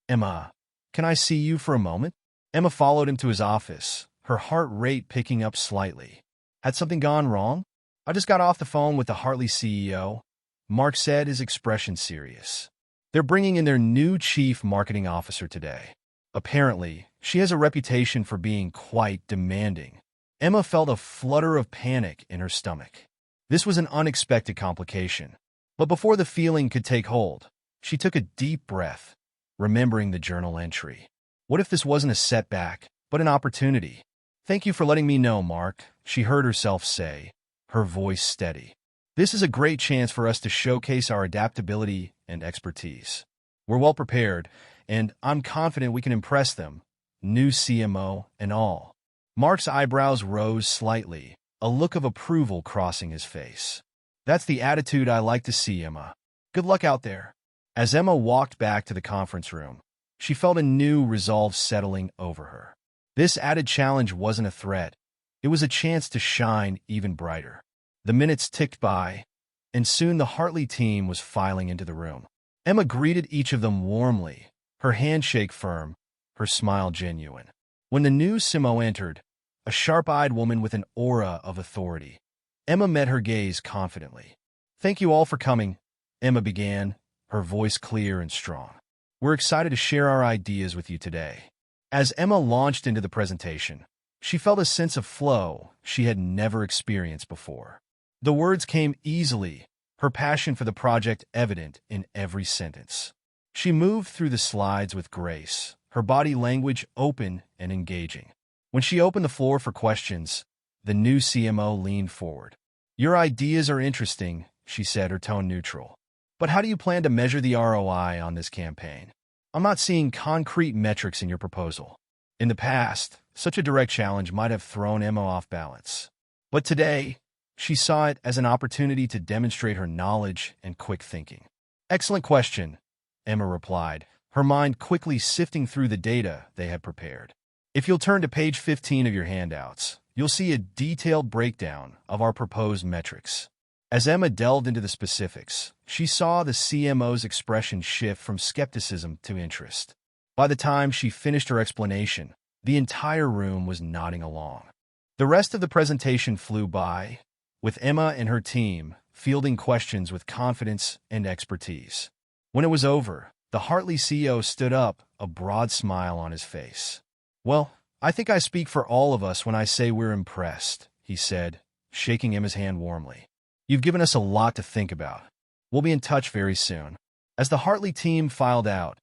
Emma, can I see you for a moment? Emma followed him to his office, her heart rate picking up slightly. Had something gone wrong? I just got off the phone with the Hartley CEO, Mark said, his expression serious. They're bringing in their new chief marketing officer today. Apparently, she has a reputation for being quite demanding. Emma felt a flutter of panic in her stomach. This was an unexpected complication. But before the feeling could take hold, she took a deep breath, remembering the journal entry. What if this wasn't a setback, but an opportunity? Thank you for letting me know, Mark, she heard herself say, her voice steady. This is a great chance for us to showcase our adaptability and expertise. We're well prepared, and I'm confident we can impress them, new CMO and all. Mark's eyebrows rose slightly, a look of approval crossing his face. That's the attitude I like to see, Emma. Good luck out there. As Emma walked back to the conference room, she felt a new resolve settling over her. This added challenge wasn't a threat. It was a chance to shine even brighter. The minutes ticked by, and soon the Hartley team was filing into the room. Emma greeted each of them warmly, her handshake firm, her smile genuine. When the new CMO entered, a sharp-eyed woman with an aura of authority, Emma met her gaze confidently. "Thank you all for coming," Emma began, her voice clear and strong. "We're excited to share our ideas with you today." As Emma launched into the presentation, she felt a sense of flow she had never experienced before. The words came easily, her passion for the project evident in every sentence. She moved through the slides with grace, her body language open and engaging. When she opened the floor for questions, the new CMO leaned forward. "Your ideas are interesting," she said, her tone neutral. "But how do you plan to measure the ROI on this campaign? I'm not seeing concrete metrics in your proposal." In the past, such a direct challenge might have thrown Emma off balance. But today, she saw it as an opportunity to demonstrate her knowledge and quick thinking. "Excellent question," Emma replied, her mind quickly sifting through the data they had prepared. "If you'll turn to page 15 of your handouts, you'll see a detailed breakdown of our proposed metrics." As Emma delved into the specifics, she saw the CMO's expression shift from skepticism to interest. By the time she finished her explanation, the entire room was nodding along. The rest of the presentation flew by, with Emma and her team fielding questions with confidence and expertise. When it was over, the Hartley CEO stood up, a broad smile on his face. "Well, I think I speak for all of us when I say we're impressed," he said, shaking Emma's hand warmly. "You've given us a lot to think about. We'll be in touch very soon." As the Hartley team filed out,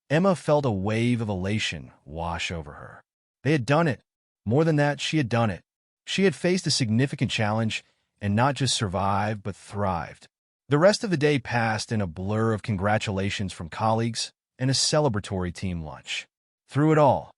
Emma felt a wave of elation wash over her. They had done it. More than that, she had done it. She had faced a significant challenge and not just survived, but thrived. The rest of the day passed in a blur of congratulations from colleagues and a celebratory team lunch. Through it all,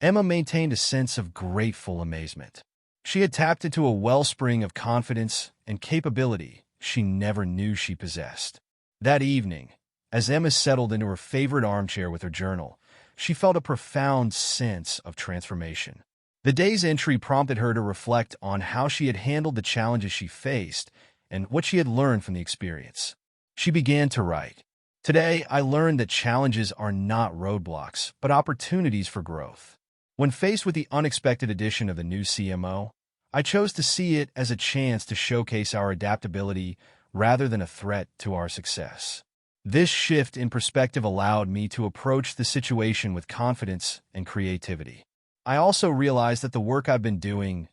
Emma maintained a sense of grateful amazement. She had tapped into a wellspring of confidence and capability she never knew she possessed. That evening, as Emma settled into her favorite armchair with her journal, she felt a profound sense of transformation. The day's entry prompted her to reflect on how she had handled the challenges she faced and what she had learned from the experience. She began to write, "Today, I learned that challenges are not roadblocks, but opportunities for growth. When faced with the unexpected addition of the new CMO, I chose to see it as a chance to showcase our adaptability rather than a threat to our success. This shift in perspective allowed me to approach the situation with confidence and creativity. I also realized that the work I've been doing,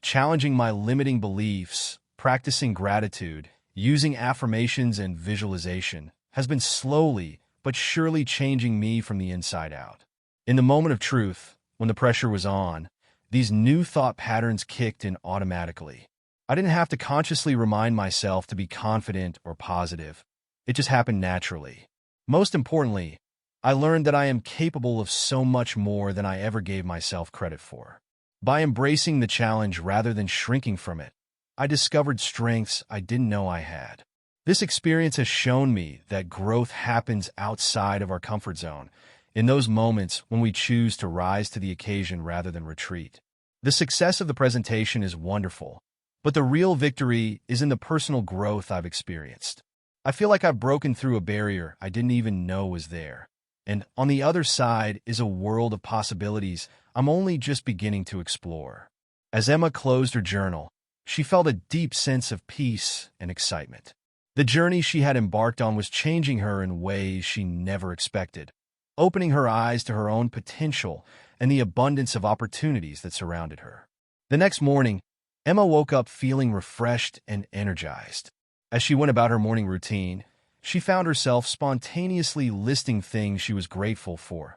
challenging my limiting beliefs, practicing gratitude, using affirmations and visualization, has been slowly but surely changing me from the inside out. In the moment of truth, when the pressure was on, these new thought patterns kicked in automatically. I didn't have to consciously remind myself to be confident or positive. It just happened naturally. Most importantly, I learned that I am capable of so much more than I ever gave myself credit for. By embracing the challenge rather than shrinking from it, I discovered strengths I didn't know I had. This experience has shown me that growth happens outside of our comfort zone, in those moments when we choose to rise to the occasion rather than retreat. The success of the presentation is wonderful, but the real victory is in the personal growth I've experienced. I feel like I've broken through a barrier I didn't even know was there, and on the other side is a world of possibilities I'm only just beginning to explore. As Emma closed her journal, she felt a deep sense of peace and excitement. The journey she had embarked on was changing her in ways she never expected, opening her eyes to her own potential and the abundance of opportunities that surrounded her. The next morning, Emma woke up feeling refreshed and energized. As she went about her morning routine, she found herself spontaneously listing things she was grateful for: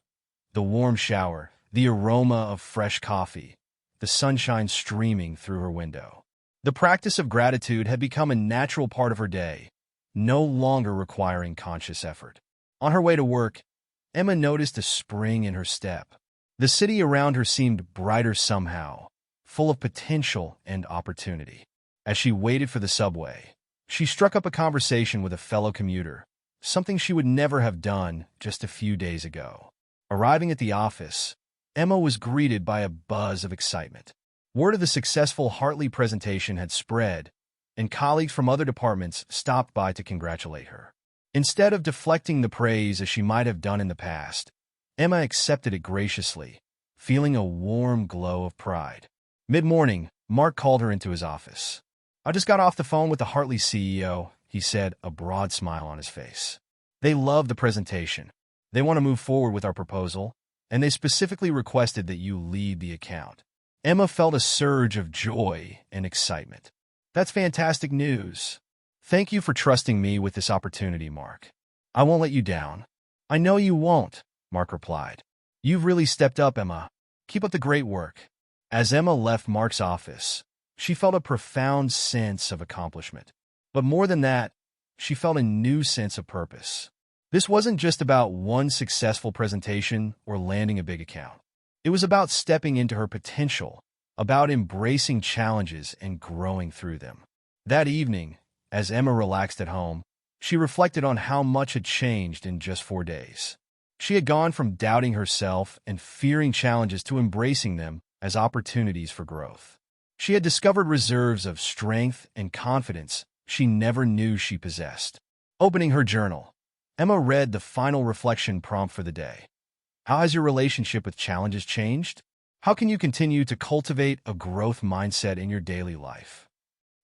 the warm shower, the aroma of fresh coffee, the sunshine streaming through her window. The practice of gratitude had become a natural part of her day, no longer requiring conscious effort. On her way to work, Emma noticed a spring in her step. The city around her seemed brighter somehow, full of potential and opportunity. As she waited for the subway, she struck up a conversation with a fellow commuter, something she would never have done just a few days ago. Arriving at the office, Emma was greeted by a buzz of excitement. Word of the successful Hartley presentation had spread, and colleagues from other departments stopped by to congratulate her. Instead of deflecting the praise as she might have done in the past, Emma accepted it graciously, feeling a warm glow of pride. Mid-morning, Mark called her into his office. "I just got off the phone with the Hartley CEO," he said, a broad smile on his face. "They love the presentation. They want to move forward with our proposal, and they specifically requested that you lead the account." Emma felt a surge of joy and excitement. "That's fantastic news. Thank you for trusting me with this opportunity, Mark. I won't let you down." "I know you won't," Mark replied. "You've really stepped up, Emma. Keep up the great work." As Emma left Mark's office, she felt a profound sense of accomplishment. But more than that, she felt a new sense of purpose. This wasn't just about one successful presentation or landing a big account. It was about stepping into her potential, about embracing challenges and growing through them. That evening, as Emma relaxed at home, she reflected on how much had changed in just 4 days. She had gone from doubting herself and fearing challenges to embracing them as opportunities for growth. She had discovered reserves of strength and confidence she never knew she possessed. Opening her journal, Emma read the final reflection prompt for the day. How has your relationship with challenges changed? How can you continue to cultivate a growth mindset in your daily life?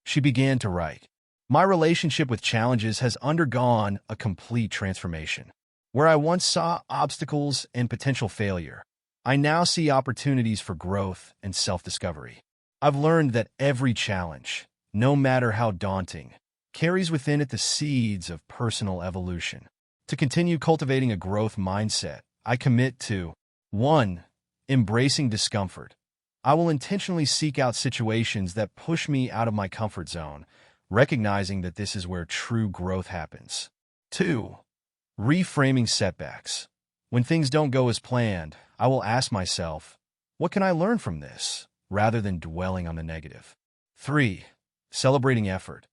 She began to write. My relationship with challenges has undergone a complete transformation. Where I once saw obstacles and potential failure, I now see opportunities for growth and self-discovery. I've learned that every challenge, no matter how daunting, carries within it the seeds of personal evolution. To continue cultivating a growth mindset, I commit to 1. Embracing discomfort. I will intentionally seek out situations that push me out of my comfort zone, recognizing that this is where true growth happens. 2. Reframing setbacks. When things don't go as planned, I will ask myself, what can I learn from this, rather than dwelling on the negative? 3. Celebrating effort.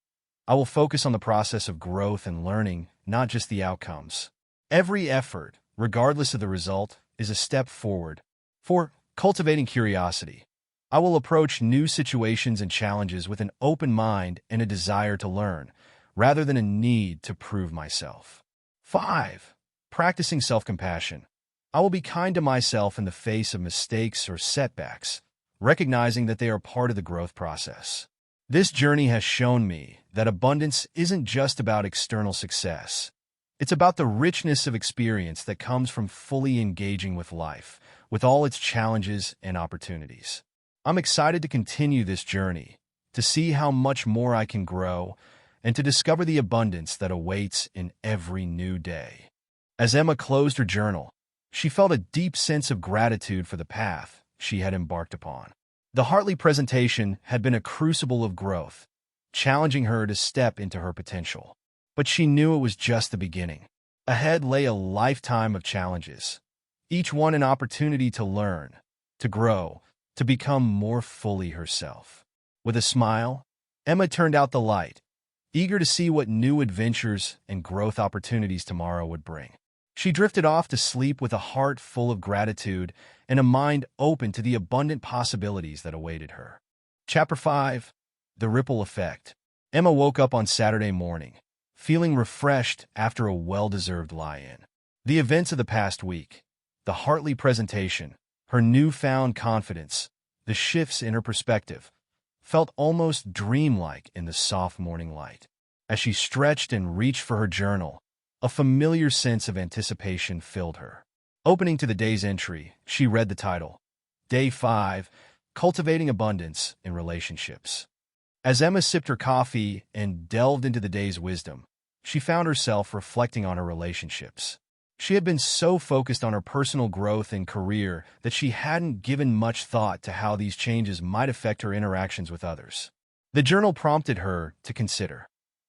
I will focus on the process of growth and learning, not just the outcomes. Every effort, regardless of the result, is a step forward. 4. Cultivating curiosity. I will approach new situations and challenges with an open mind and a desire to learn, rather than a need to prove myself. 5. Practicing self-compassion. I will be kind to myself in the face of mistakes or setbacks, recognizing that they are part of the growth process. This journey has shown me that abundance isn't just about external success. It's about the richness of experience that comes from fully engaging with life, with all its challenges and opportunities. I'm excited to continue this journey, to see how much more I can grow, and to discover the abundance that awaits in every new day. As Emma closed her journal, she felt a deep sense of gratitude for the path she had embarked upon. The Hartley presentation had been a crucible of growth, challenging her to step into her potential. But she knew it was just the beginning. Ahead lay a lifetime of challenges, each one an opportunity to learn, to grow, to become more fully herself. With a smile, Emma turned out the light, eager to see what new adventures and growth opportunities tomorrow would bring. She drifted off to sleep with a heart full of gratitude and a mind open to the abundant possibilities that awaited her. Chapter 5. The Ripple Effect. Emma woke up on Saturday morning, feeling refreshed after a well-deserved lie-in. The events of the past week, the Hartley presentation, her newfound confidence, the shifts in her perspective, felt almost dreamlike in the soft morning light. As she stretched and reached for her journal, a familiar sense of anticipation filled her. Opening to the day's entry, she read the title, Day 5, Cultivating Abundance in Relationships. As Emma sipped her coffee and delved into the day's wisdom, she found herself reflecting on her relationships. She had been so focused on her personal growth and career that she hadn't given much thought to how these changes might affect her interactions with others. The journal prompted her to consider,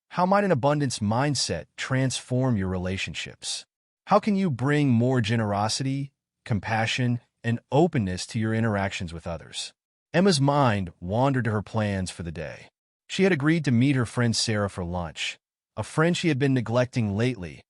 how might an abundance mindset transform your relationships? How can you bring more generosity, compassion, and openness to your interactions with others? Emma's mind wandered to her plans for the day. She had agreed to meet her friend Sarah for lunch, a friend she had been neglecting lately,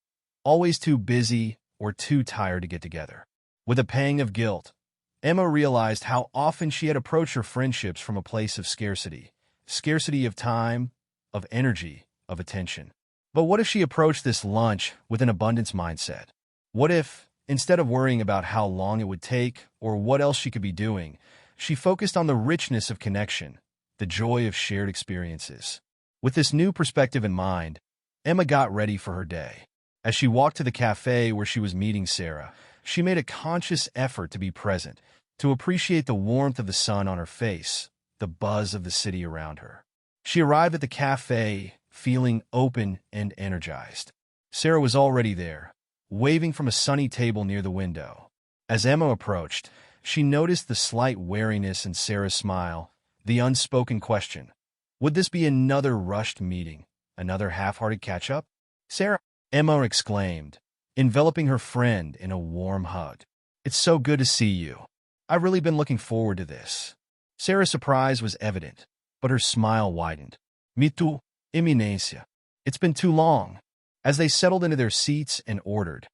always too busy or too tired to get together. With a pang of guilt, Emma realized how often she had approached her friendships from a place of scarcity of time, of energy, of attention. But what if she approached this lunch with an abundance mindset? What if, instead of worrying about how long it would take or what else she could be doing, she focused on the richness of connection, the joy of shared experiences? With this new perspective in mind, Emma got ready for her day. As she walked to the cafe where she was meeting Sarah, she made a conscious effort to be present, to appreciate the warmth of the sun on her face, the buzz of the city around her. She arrived at the cafe feeling open and energized. Sarah was already there, waving from a sunny table near the window. As Emma approached, she noticed the slight wariness in Sarah's smile, the unspoken question. Would this be another rushed meeting, another half-hearted catch-up? Sarah, Emma exclaimed, enveloping her friend in a warm hug. It's so good to see you. I've really been looking forward to this. Sarah's surprise was evident, but her smile widened. Me too, Eminencia. It's been too long. As they settled into their seats and ordered,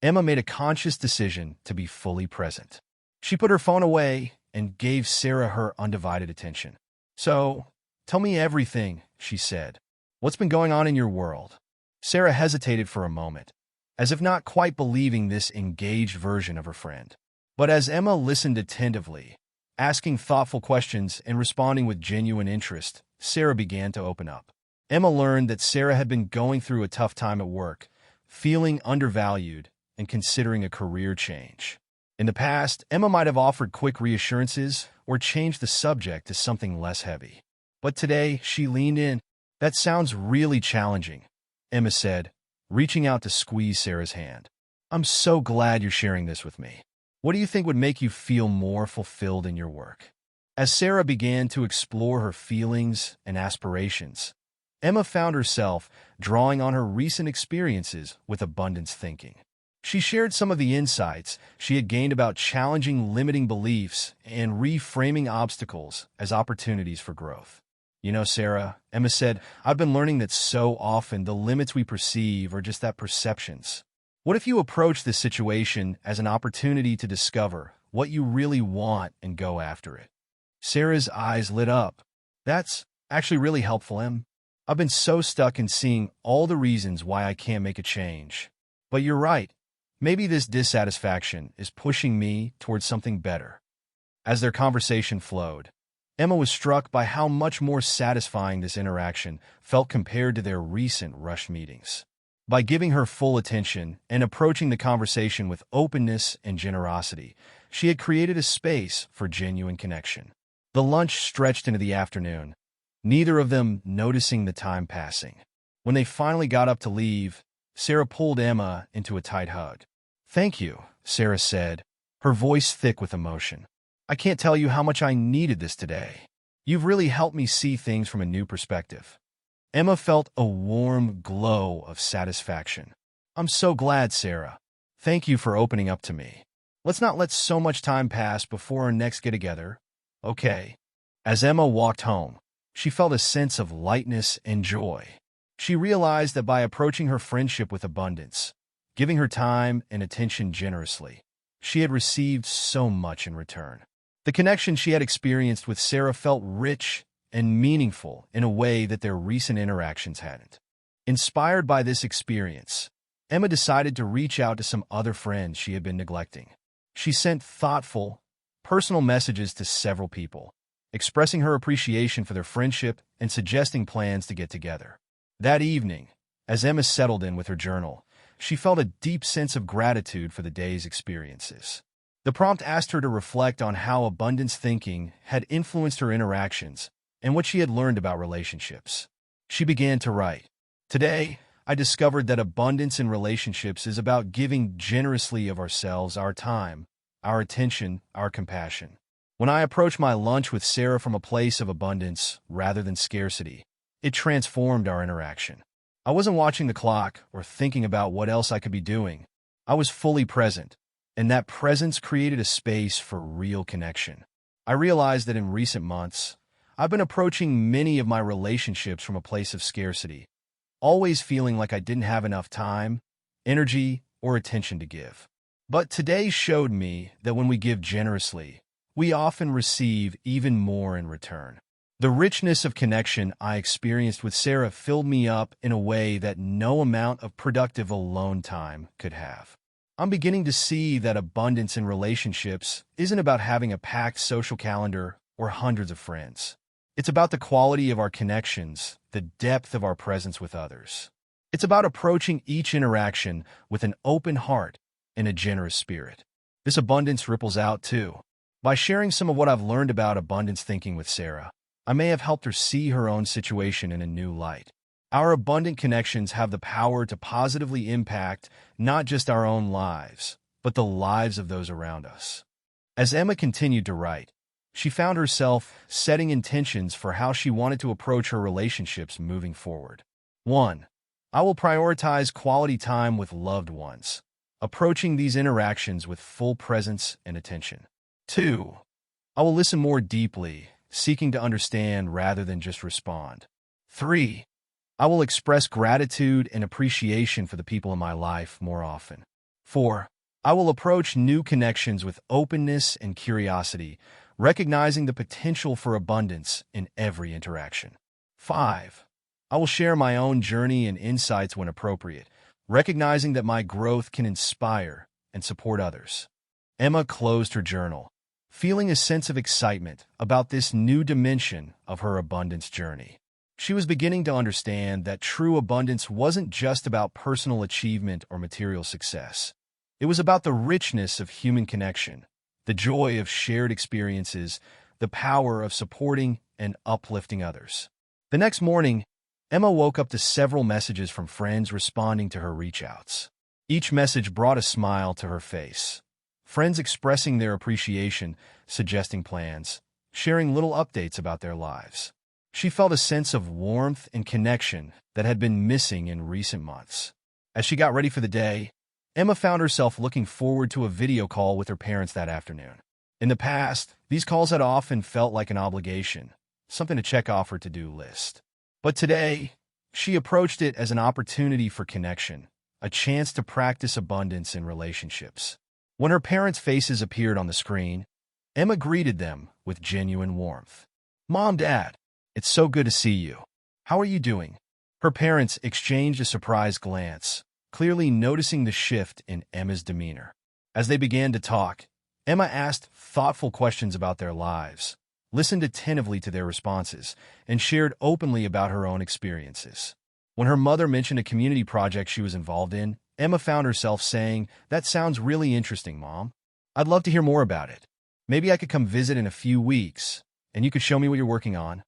Emma made a conscious decision to be fully present. She put her phone away and gave Sarah her undivided attention. So, tell me everything, she said. What's been going on in your world? Sarah hesitated for a moment, as if not quite believing this engaged version of her friend. But as Emma listened attentively, asking thoughtful questions and responding with genuine interest, Sarah began to open up. Emma learned that Sarah had been going through a tough time at work, feeling undervalued and considering a career change. In the past, Emma might have offered quick reassurances or changed the subject to something less heavy. But today, she leaned in. That sounds really challenging, Emma said, reaching out to squeeze Sarah's hand. I'm so glad you're sharing this with me. What do you think would make you feel more fulfilled in your work? As Sarah began to explore her feelings and aspirations, Emma found herself drawing on her recent experiences with abundance thinking. She shared some of the insights she had gained about challenging limiting beliefs and reframing obstacles as opportunities for growth. You know, Sarah, Emma said, I've been learning that so often the limits we perceive are just that perceptions. What if you approach this situation as an opportunity to discover what you really want and go after it? Sarah's eyes lit up. That's actually really helpful, Em. I've been so stuck in seeing all the reasons why I can't make a change. But you're right. Maybe this dissatisfaction is pushing me towards something better. As their conversation flowed, Emma was struck by how much more satisfying this interaction felt compared to their recent rushed meetings. By giving her full attention and approaching the conversation with openness and generosity, she had created a space for genuine connection. The lunch stretched into the afternoon, neither of them noticing the time passing. When they finally got up to leave, Sarah pulled Emma into a tight hug. Thank you, Sarah said, her voice thick with emotion. I can't tell you how much I needed this today. You've really helped me see things from a new perspective. Emma felt a warm glow of satisfaction. I'm so glad, Sarah. Thank you for opening up to me. Let's not let so much time pass before our next get-together. Okay. As Emma walked home, she felt a sense of lightness and joy. She realized that by approaching her friendship with abundance, giving her time and attention generously, she had received so much in return. The connection she had experienced with Sarah felt rich and meaningful in a way that their recent interactions hadn't. Inspired by this experience, Emma decided to reach out to some other friends she had been neglecting. She sent thoughtful, personal messages to several people, expressing her appreciation for their friendship and suggesting plans to get together. That evening, as Emma settled in with her journal, she felt a deep sense of gratitude for the day's experiences. The prompt asked her to reflect on how abundance thinking had influenced her interactions and what she had learned about relationships. She began to write, Today, I discovered that abundance in relationships is about giving generously of ourselves, our time, our attention, our compassion. When I approached my lunch with Sarah from a place of abundance rather than scarcity, it transformed our interaction. I wasn't watching the clock or thinking about what else I could be doing. I was fully present, and that presence created a space for real connection. I realized that in recent months, I've been approaching many of my relationships from a place of scarcity, always feeling like I didn't have enough time, energy, or attention to give. But today showed me that when we give generously, we often receive even more in return. The richness of connection I experienced with Sarah filled me up in a way that no amount of productive alone time could have. I'm beginning to see that abundance in relationships isn't about having a packed social calendar or hundreds of friends. It's about the quality of our connections, the depth of our presence with others. It's about approaching each interaction with an open heart and a generous spirit. This abundance ripples out too. By sharing some of what I've learned about abundance thinking with Sarah, I may have helped her see her own situation in a new light. Our abundant connections have the power to positively impact not just our own lives, but the lives of those around us. As Emma continued to write, she found herself setting intentions for how she wanted to approach her relationships moving forward. 1. I will prioritize quality time with loved ones, approaching these interactions with full presence and attention. 2. I will listen more deeply, seeking to understand rather than just respond. 3. I will express gratitude and appreciation for the people in my life more often. 4. I will approach new connections with openness and curiosity, recognizing the potential for abundance in every interaction. 5. I will share my own journey and insights when appropriate, recognizing that my growth can inspire and support others. Emma closed her journal, feeling a sense of excitement about this new dimension of her abundance journey. She was beginning to understand that true abundance wasn't just about personal achievement or material success. It was about the richness of human connection, the joy of shared experiences, the power of supporting and uplifting others. The next morning, Emma woke up to several messages from friends responding to her reach-outs. Each message brought a smile to her face. Friends expressing their appreciation, suggesting plans, sharing little updates about their lives. She felt a sense of warmth and connection that had been missing in recent months. As she got ready for the day, Emma found herself looking forward to a video call with her parents that afternoon. In the past, these calls had often felt like an obligation, something to check off her to-do list. But today, she approached it as an opportunity for connection, a chance to practice abundance in relationships. When her parents' faces appeared on the screen, Emma greeted them with genuine warmth. "Mom, Dad, it's so good to see you. How are you doing?" Her parents exchanged a surprised glance, clearly noticing the shift in Emma's demeanor. As they began to talk, Emma asked thoughtful questions about their lives, listened attentively to their responses, and shared openly about her own experiences. When her mother mentioned a community project she was involved in, Emma found herself saying, "That sounds really interesting, Mom. I'd love to hear more about it. Maybe I could come visit in a few weeks, and you could show me what you're working on."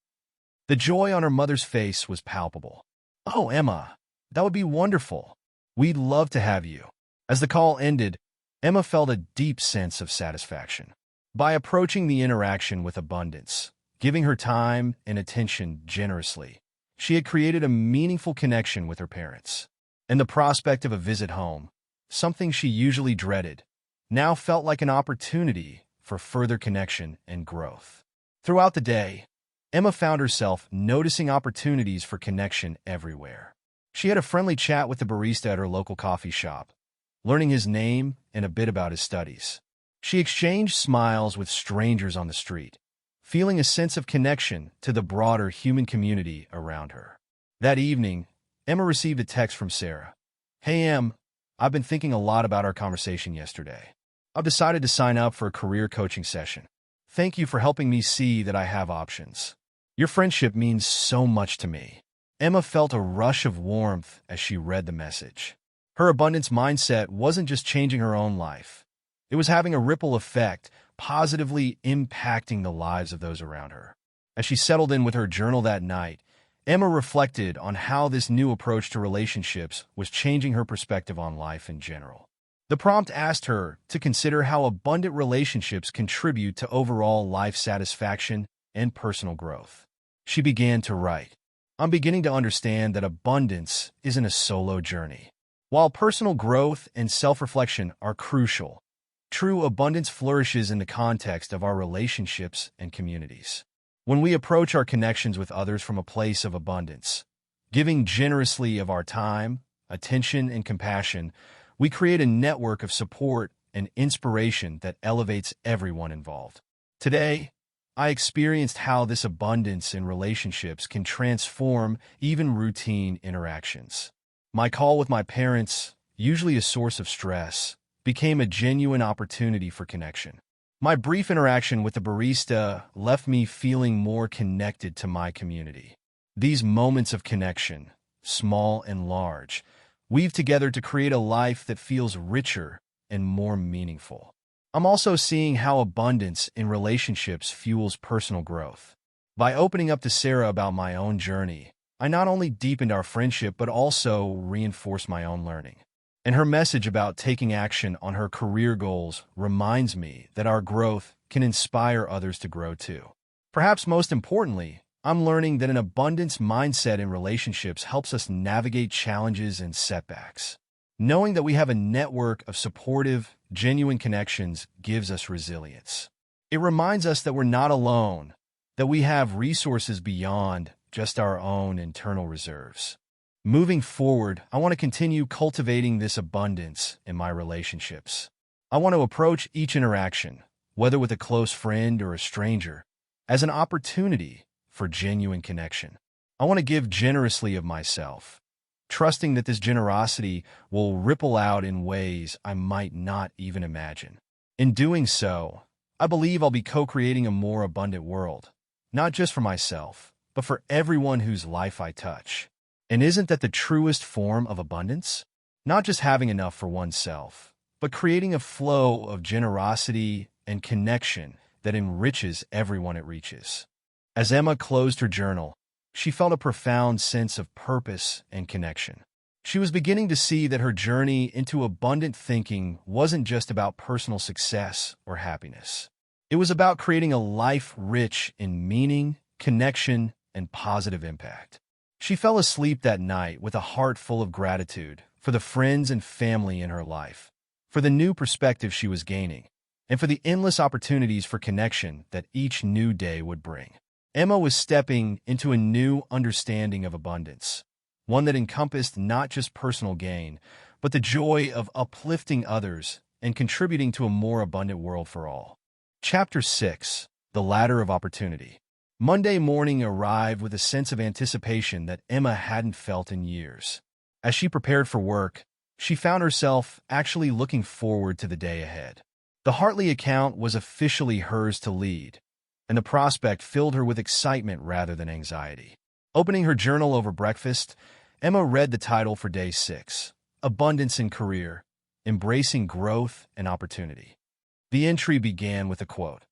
The joy on her mother's face was palpable. "Oh, Emma, that would be wonderful. We'd love to have you." As the call ended, Emma felt a deep sense of satisfaction. By approaching the interaction with abundance, giving her time and attention generously, she had created a meaningful connection with her parents. And the prospect of a visit home, something she usually dreaded, now felt like an opportunity for further connection and growth. Throughout the day, Emma found herself noticing opportunities for connection everywhere. She had a friendly chat with the barista at her local coffee shop, learning his name and a bit about his studies. She exchanged smiles with strangers on the street, feeling a sense of connection to the broader human community around her. That evening, Emma received a text from Sarah. "Hey, Em, I've been thinking a lot about our conversation yesterday. I've decided to sign up for a career coaching session. Thank you for helping me see that I have options. Your friendship means so much to me." Emma felt a rush of warmth as she read the message. Her abundance mindset wasn't just changing her own life. It was having a ripple effect, positively impacting the lives of those around her. As she settled in with her journal that night, Emma reflected on how this new approach to relationships was changing her perspective on life in general. The prompt asked her to consider how abundant relationships contribute to overall life satisfaction and personal growth. She began to write, "I'm beginning to understand that abundance isn't a solo journey. While personal growth and self-reflection are crucial, true abundance flourishes in the context of our relationships and communities. When we approach our connections with others from a place of abundance, giving generously of our time, attention, and compassion, we create a network of support and inspiration that elevates everyone involved. Today, I experienced how this abundance in relationships can transform even routine interactions. My call with my parents, usually a source of stress, became a genuine opportunity for connection. My brief interaction with the barista left me feeling more connected to my community. These moments of connection, small and large, weave together to create a life that feels richer and more meaningful. I'm also seeing how abundance in relationships fuels personal growth. By opening up to Sarah about my own journey, I not only deepened our friendship but also reinforced my own learning. And her message about taking action on her career goals reminds me that our growth can inspire others to grow too. Perhaps most importantly, I'm learning that an abundance mindset in relationships helps us navigate challenges and setbacks. Knowing that we have a network of supportive, genuine connections gives us resilience. It reminds us that we're not alone, that we have resources beyond just our own internal reserves. Moving forward, I want to continue cultivating this abundance in my relationships. I want to approach each interaction, whether with a close friend or a stranger, as an opportunity for genuine connection. I want to give generously of myself, trusting that this generosity will ripple out in ways I might not even imagine. In doing so, I believe I'll be co-creating a more abundant world, not just for myself, but for everyone whose life I touch. And isn't that the truest form of abundance? Not just having enough for oneself, but creating a flow of generosity and connection that enriches everyone it reaches. As Emma closed her journal, she felt a profound sense of purpose and connection. She was beginning to see that her journey into abundant thinking wasn't just about personal success or happiness. It was about creating a life rich in meaning, connection, and positive impact. She fell asleep that night with a heart full of gratitude for the friends and family in her life, for the new perspective she was gaining, and for the endless opportunities for connection that each new day would bring. Emma was stepping into a new understanding of abundance, one that encompassed not just personal gain, but the joy of uplifting others and contributing to a more abundant world for all. Chapter 6: The Ladder of Opportunity. Monday morning arrived with a sense of anticipation that Emma hadn't felt in years. As she prepared for work, she found herself actually looking forward to the day ahead. The Hartley account was officially hers to lead, and the prospect filled her with excitement rather than anxiety. Opening her journal over breakfast, Emma read the title for Day 6, Abundance in Career, Embracing Growth and Opportunity. The entry began with a quote,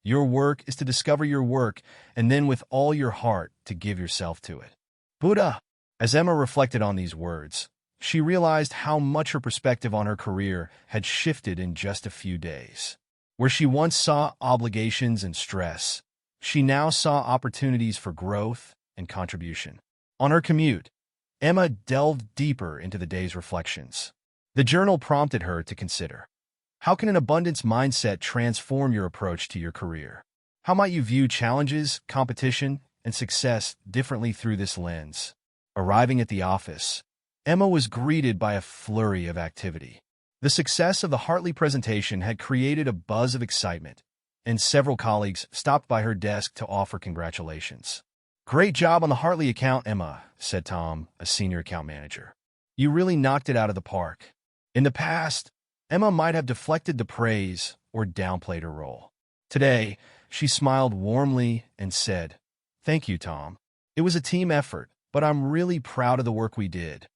"Your work is to discover your work, and then with all your heart to give yourself to it." Buddha. As Emma reflected on these words, she realized how much her perspective on her career had shifted in just a few days. Where she once saw obligations and stress, she now saw opportunities for growth and contribution. On her commute, Emma delved deeper into the day's reflections. The journal prompted her to consider, how can an abundance mindset transform your approach to your career? How might you view challenges, competition, and success differently through this lens? Arriving at the office, Emma was greeted by a flurry of activity. The success of the Hartley presentation had created a buzz of excitement, and several colleagues stopped by her desk to offer congratulations. "Great job on the Hartley account, Emma," said Tom, a senior account manager. "You really knocked it out of the park." In the past, Emma might have deflected the praise or downplayed her role. Today, she smiled warmly and said, "Thank you, Tom. It was a team effort, but I'm really proud of the work we did."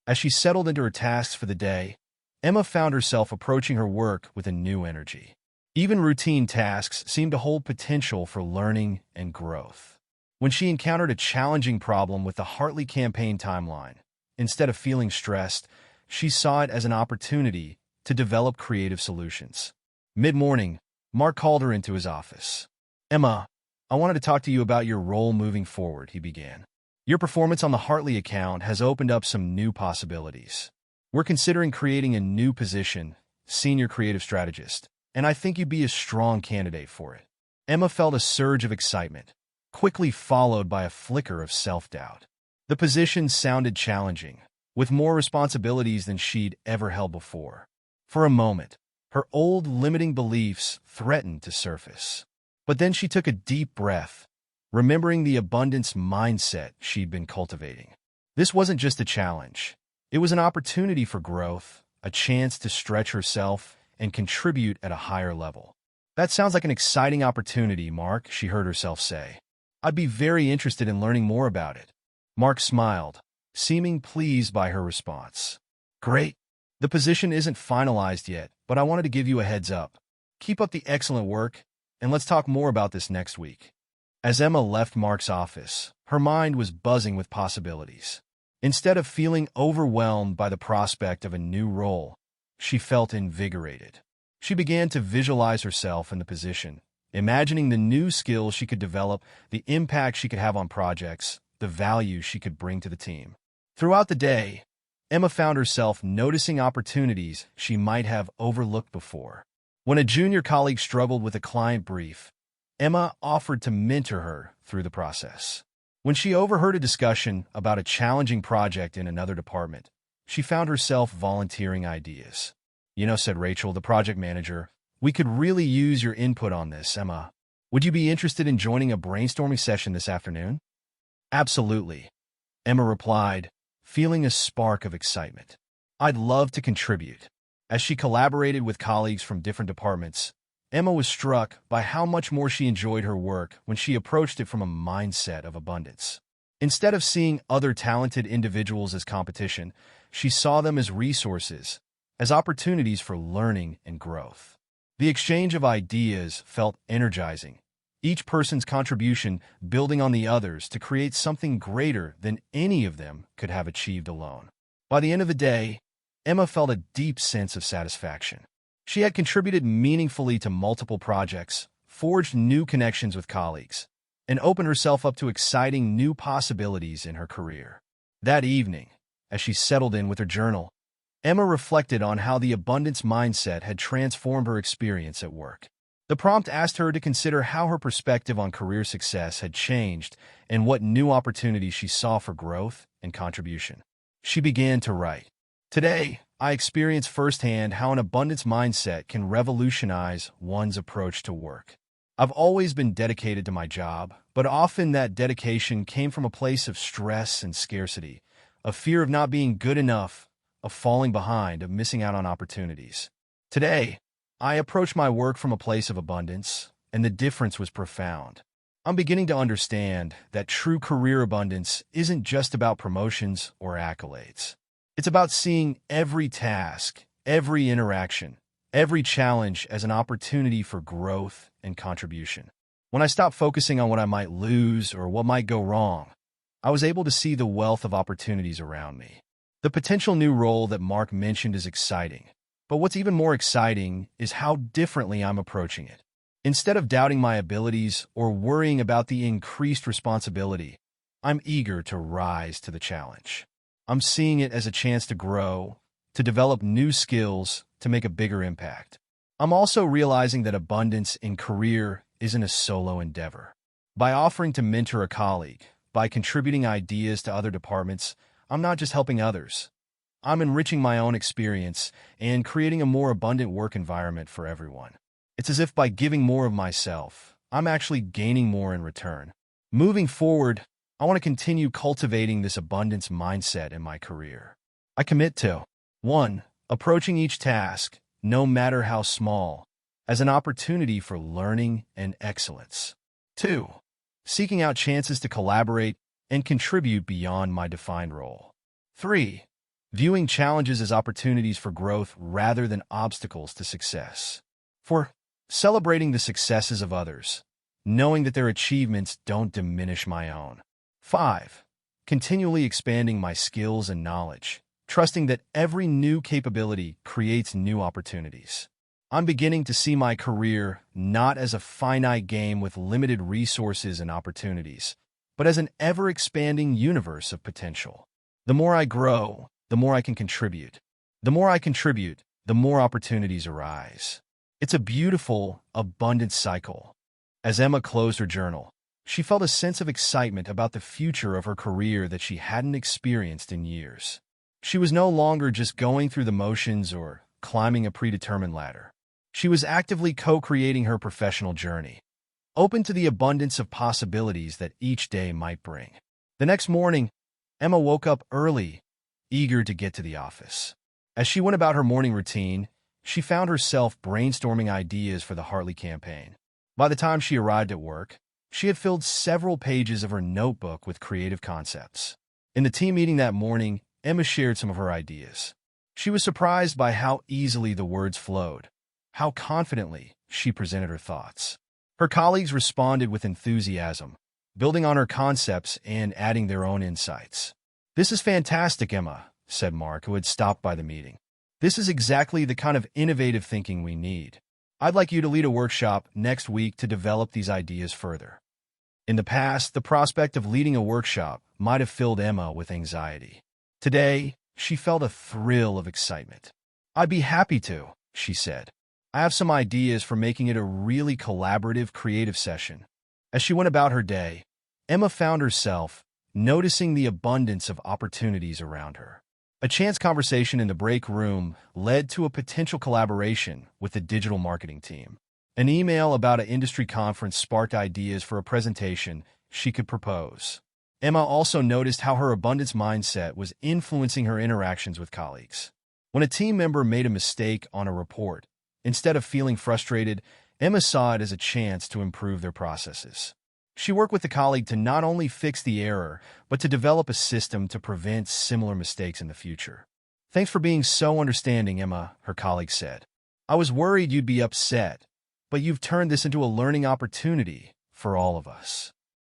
As she settled into her tasks for the day, Emma found herself approaching her work with a new energy. Even routine tasks seemed to hold potential for learning and growth. When she encountered a challenging problem with the Hartley campaign timeline, instead of feeling stressed, she saw it as an opportunity to develop creative solutions. Mid-morning, Mark called her into his office. "Emma, I wanted to talk to you about your role moving forward," he began. "Your performance on the Hartley account has opened up some new possibilities." We're considering creating a new position, senior creative strategist, and I think you'd be a strong candidate for it." Emma felt a surge of excitement, quickly followed by a flicker of self-doubt. The position sounded challenging, with more responsibilities than she'd ever held before. For a moment, her old limiting beliefs threatened to surface. But then she took a deep breath, remembering the abundance mindset she'd been cultivating. This wasn't just a challenge. It was an opportunity for growth, a chance to stretch herself and contribute at a higher level. "That sounds like an exciting opportunity, Mark," she heard herself say. "I'd be very interested in learning more about it." Mark smiled, seeming pleased by her response. "Great. The position isn't finalized yet, but I wanted to give you a heads up. Keep up the excellent work, and let's talk more about this next week." As Emma left Mark's office, her mind was buzzing with possibilities. Instead of feeling overwhelmed by the prospect of a new role, she felt invigorated. She began to visualize herself in the position, imagining the new skills she could develop, the impact she could have on projects, the value she could bring to the team. Throughout the day, Emma found herself noticing opportunities she might have overlooked before. When a junior colleague struggled with a client brief, Emma offered to mentor her through the process. When she overheard a discussion about a challenging project in another department, she found herself volunteering ideas. Said Rachel, the project manager, "we could really use your input on this, Emma. Would you be interested in joining a brainstorming session this afternoon?" "Absolutely," Emma replied, feeling a spark of excitement. "I'd love to contribute." As she collaborated with colleagues from different departments, Emma was struck by how much more she enjoyed her work when she approached it from a mindset of abundance. Instead of seeing other talented individuals as competition, she saw them as resources, as opportunities for learning and growth. The exchange of ideas felt energizing, each person's contribution building on the others to create something greater than any of them could have achieved alone. By the end of the day, Emma felt a deep sense of satisfaction. She had contributed meaningfully to multiple projects, forged new connections with colleagues, and opened herself up to exciting new possibilities in her career. That evening, as she settled in with her journal, Emma reflected on how the abundance mindset had transformed her experience at work. The prompt asked her to consider how her perspective on career success had changed and what new opportunities she saw for growth and contribution. She began to write. "Today, I experienced firsthand how an abundance mindset can revolutionize one's approach to work. I've always been dedicated to my job, but often that dedication came from a place of stress and scarcity, a fear of not being good enough, of falling behind, of missing out on opportunities. Today, I approach my work from a place of abundance, and the difference was profound. I'm beginning to understand that true career abundance isn't just about promotions or accolades. It's about seeing every task, every interaction, every challenge as an opportunity for growth and contribution. When I stopped focusing on what I might lose or what might go wrong, I was able to see the wealth of opportunities around me. The potential new role that Mark mentioned is exciting, but what's even more exciting is how differently I'm approaching it. Instead of doubting my abilities or worrying about the increased responsibility, I'm eager to rise to the challenge. I'm seeing it as a chance to grow, to develop new skills, to make a bigger impact. I'm also realizing that abundance in career isn't a solo endeavor. By offering to mentor a colleague, by contributing ideas to other departments, I'm not just helping others. I'm enriching my own experience and creating a more abundant work environment for everyone. It's as if by giving more of myself, I'm actually gaining more in return. Moving forward, I want to continue cultivating this abundance mindset in my career. I commit to 1. Approaching each task, no matter how small, as an opportunity for learning and excellence. 2. Seeking out chances to collaborate and contribute beyond my defined role. 3. Viewing challenges as opportunities for growth rather than obstacles to success. 4. Celebrating the successes of others, knowing that their achievements don't diminish my own. 5. Continually expanding my skills and knowledge, trusting that every new capability creates new opportunities. I'm beginning to see my career not as a finite game with limited resources and opportunities, but as an ever-expanding universe of potential. The more I grow, the more I can contribute. The more I contribute, the more opportunities arise. It's a beautiful, abundant cycle. As Emma closed her journal, she felt a sense of excitement about the future of her career that she hadn't experienced in years. She was no longer just going through the motions or climbing a predetermined ladder. She was actively co-creating her professional journey, open to the abundance of possibilities that each day might bring. The next morning, Emma woke up early, eager to get to the office. As she went about her morning routine, she found herself brainstorming ideas for the Hartley campaign. By the time she arrived at work, she had filled several pages of her notebook with creative concepts. In the team meeting that morning, Emma shared some of her ideas. She was surprised by how easily the words flowed, how confidently she presented her thoughts. Her colleagues responded with enthusiasm, building on her concepts and adding their own insights. "This is fantastic, Emma," said Mark, who had stopped by the meeting. "This is exactly the kind of innovative thinking we need. I'd like you to lead a workshop next week to develop these ideas further." In the past, the prospect of leading a workshop might have filled Emma with anxiety. Today, she felt a thrill of excitement. "I'd be happy to," she said. "I have some ideas for making it a really collaborative, creative session." As she went about her day, Emma found herself noticing the abundance of opportunities around her. A chance conversation in the break room led to a potential collaboration with the digital marketing team. An email about an industry conference sparked ideas for a presentation she could propose. Emma also noticed how her abundance mindset was influencing her interactions with colleagues. When a team member made a mistake on a report, instead of feeling frustrated, Emma saw it as a chance to improve their processes. She worked with the colleague to not only fix the error, but to develop a system to prevent similar mistakes in the future. "Thanks for being so understanding, Emma," her colleague said. "I was worried you'd be upset, but you've turned this into a learning opportunity for all of us."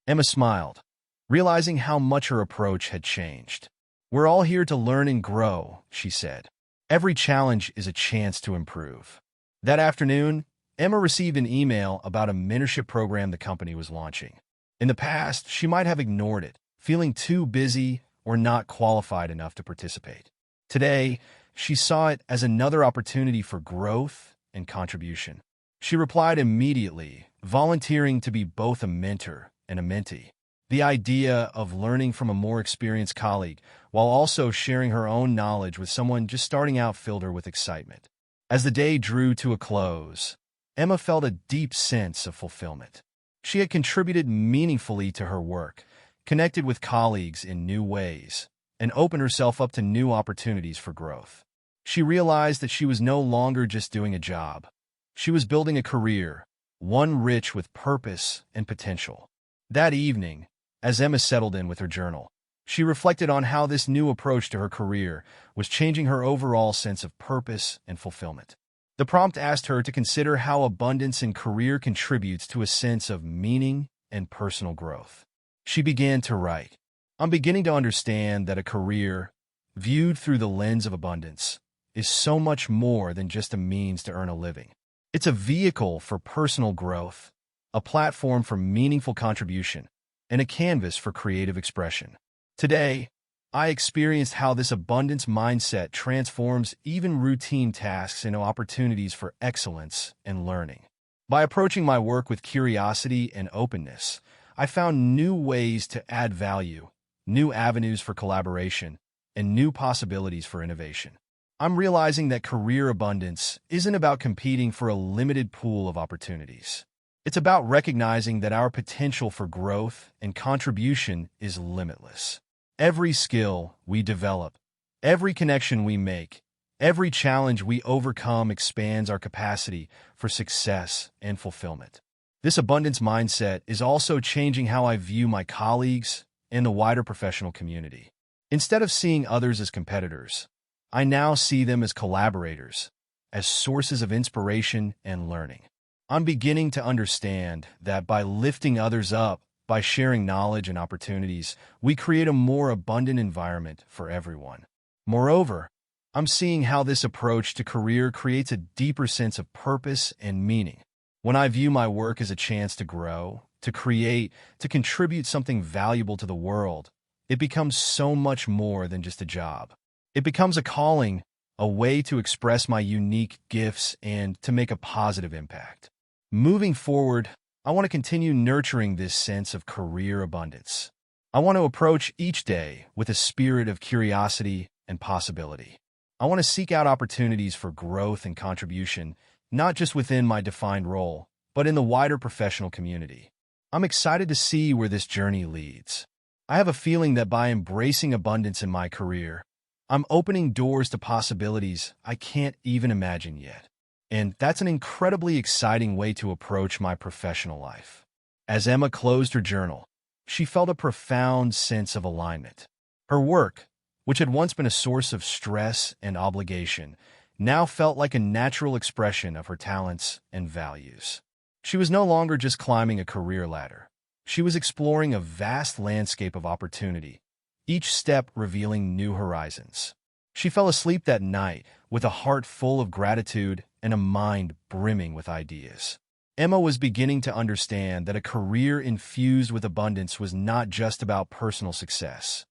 Emma smiled, realizing how much her approach had changed. "We're all here to learn and grow," she said. "Every challenge is a chance to improve." That afternoon, Emma received an email about a mentorship program the company was launching. In the past, she might have ignored it, feeling too busy or not qualified enough to participate. Today, she saw it as another opportunity for growth and contribution. She replied immediately, volunteering to be both a mentor and a mentee. The idea of learning from a more experienced colleague while also sharing her own knowledge with someone just starting out filled her with excitement. As the day drew to a close, Emma felt a deep sense of fulfillment. She had contributed meaningfully to her work, connected with colleagues in new ways, and opened herself up to new opportunities for growth. She realized that she was no longer just doing a job. She was building a career, one rich with purpose and potential. That evening, as Emma settled in with her journal, she reflected on how this new approach to her career was changing her overall sense of purpose and fulfillment. The prompt asked her to consider how abundance in career contributes to a sense of meaning and personal growth. She began to write, "I'm beginning to understand that a career, viewed through the lens of abundance, is so much more than just a means to earn a living. It's a vehicle for personal growth, a platform for meaningful contribution, and a canvas for creative expression. Today, I experienced how this abundance mindset transforms even routine tasks into opportunities for excellence and learning. By approaching my work with curiosity and openness, I found new ways to add value, new avenues for collaboration, and new possibilities for innovation. I'm realizing that career abundance isn't about competing for a limited pool of opportunities. It's about recognizing that our potential for growth and contribution is limitless. Every skill we develop, every connection we make, every challenge we overcome expands our capacity for success and fulfillment. This abundance mindset is also changing how I view my colleagues and the wider professional community. Instead of seeing others as competitors, I now see them as collaborators, as sources of inspiration and learning. I'm beginning to understand that by lifting others up, by sharing knowledge and opportunities, we create a more abundant environment for everyone. Moreover, I'm seeing how this approach to career creates a deeper sense of purpose and meaning. When I view my work as a chance to grow, to create, to contribute something valuable to the world, it becomes so much more than just a job. It becomes a calling, a way to express my unique gifts and to make a positive impact. Moving forward, I want to continue nurturing this sense of career abundance. I want to approach each day with a spirit of curiosity and possibility. I want to seek out opportunities for growth and contribution, not just within my defined role, but in the wider professional community. I'm excited to see where this journey leads. I have a feeling that by embracing abundance in my career, I'm opening doors to possibilities I can't even imagine yet. And that's an incredibly exciting way to approach my professional life. As Emma closed her journal, she felt a profound sense of alignment. Her work, which had once been a source of stress and obligation, now felt like a natural expression of her talents and values. She was no longer just climbing a career ladder. She was exploring a vast landscape of opportunity, each step revealing new horizons. She fell asleep that night with a heart full of gratitude and a mind brimming with ideas. Emma was beginning to understand that a career infused with abundance was not just about personal success.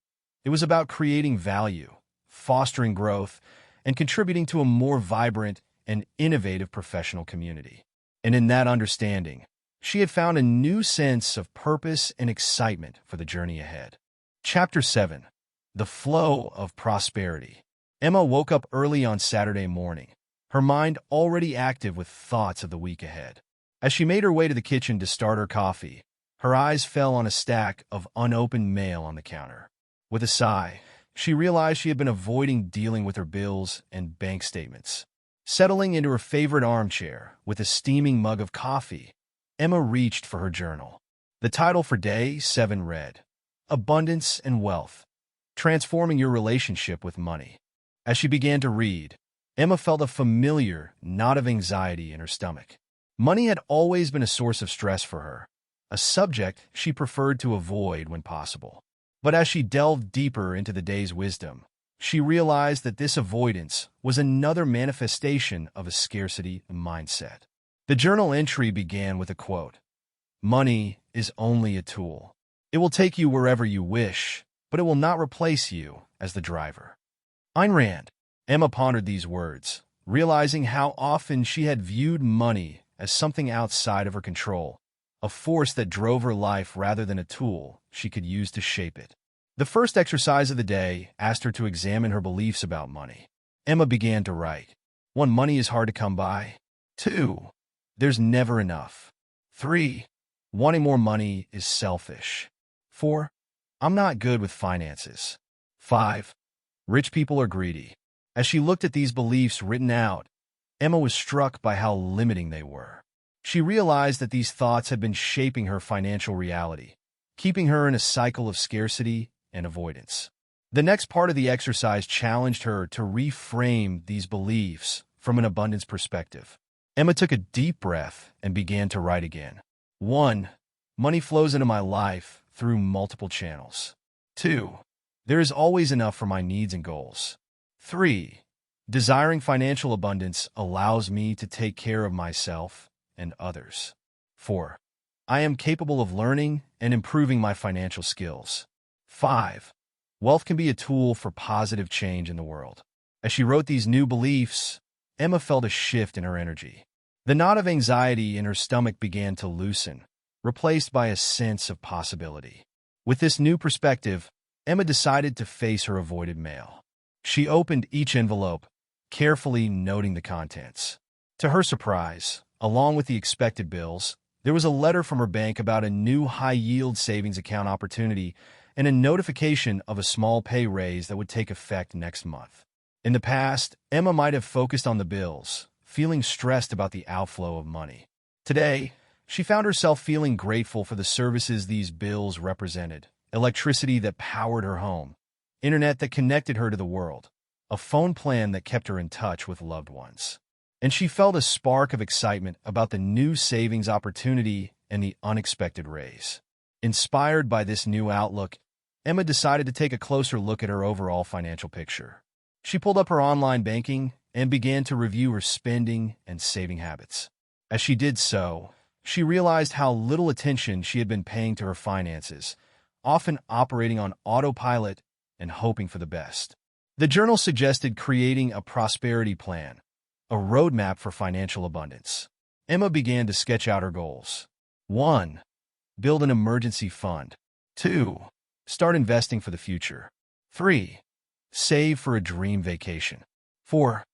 It was about creating value, fostering growth, and contributing to a more vibrant and innovative professional community. And in that understanding, she had found a new sense of purpose and excitement for the journey ahead. Chapter 7. The Flow of Prosperity. Emma woke up early on Saturday morning, her mind already active with thoughts of the week ahead. As she made her way to the kitchen to start her coffee, her eyes fell on a stack of unopened mail on the counter. With a sigh, she realized she had been avoiding dealing with her bills and bank statements. Settling into her favorite armchair with a steaming mug of coffee, Emma reached for her journal. The title for Day 7 read, Abundance and Wealth, Transforming Your Relationship with Money. As she began to read, Emma felt a familiar knot of anxiety in her stomach. Money had always been a source of stress for her, a subject she preferred to avoid when possible. But as she delved deeper into the day's wisdom, she realized that this avoidance was another manifestation of a scarcity mindset. The journal entry began with a quote, Money is only a tool. It will take you wherever you wish, but it will not replace you as the driver. Ayn Rand. Emma pondered these words, realizing how often she had viewed money as something outside of her control, a force that drove her life rather than a tool she could use to shape it. The first exercise of the day asked her to examine her beliefs about money. Emma began to write. 1. Money is hard to come by. 2. There's never enough. 3. Wanting more money is selfish. 4. I'm not good with finances. 5. Rich people are greedy. As she looked at these beliefs written out, Emma was struck by how limiting they were. She realized that these thoughts had been shaping her financial reality, keeping her in a cycle of scarcity and avoidance. The next part of the exercise challenged her to reframe these beliefs from an abundance perspective. Emma took a deep breath and began to write again. 1. Money flows into my life through multiple channels. 2. There is always enough for my needs and goals. 3. Desiring financial abundance allows me to take care of myself and others. 4. I am capable of learning and improving my financial skills. 5. Wealth can be a tool for positive change in the world. As she wrote these new beliefs, Emma felt a shift in her energy. The knot of anxiety in her stomach began to loosen, replaced by a sense of possibility. With this new perspective, Emma decided to face her avoided mail. She opened each envelope, carefully noting the contents. To her surprise, along with the expected bills, there was a letter from her bank about a new high-yield savings account opportunity and a notification of a small pay raise that would take effect next month. In the past, Emma might have focused on the bills, feeling stressed about the outflow of money. Today, she found herself feeling grateful for the services these bills represented: electricity that powered her home, internet that connected her to the world, a phone plan that kept her in touch with loved ones. And she felt a spark of excitement about the new savings opportunity and the unexpected raise. Inspired by this new outlook, Emma decided to take a closer look at her overall financial picture. She pulled up her online banking and began to review her spending and saving habits. As she did so, she realized how little attention she had been paying to her finances, often operating on autopilot and hoping for the best. The journal suggested creating a prosperity plan, a roadmap for financial abundance. Emma began to sketch out her goals. 1. Build an emergency fund. 2. Start investing for the future. 3. Save for a dream vacation. 4.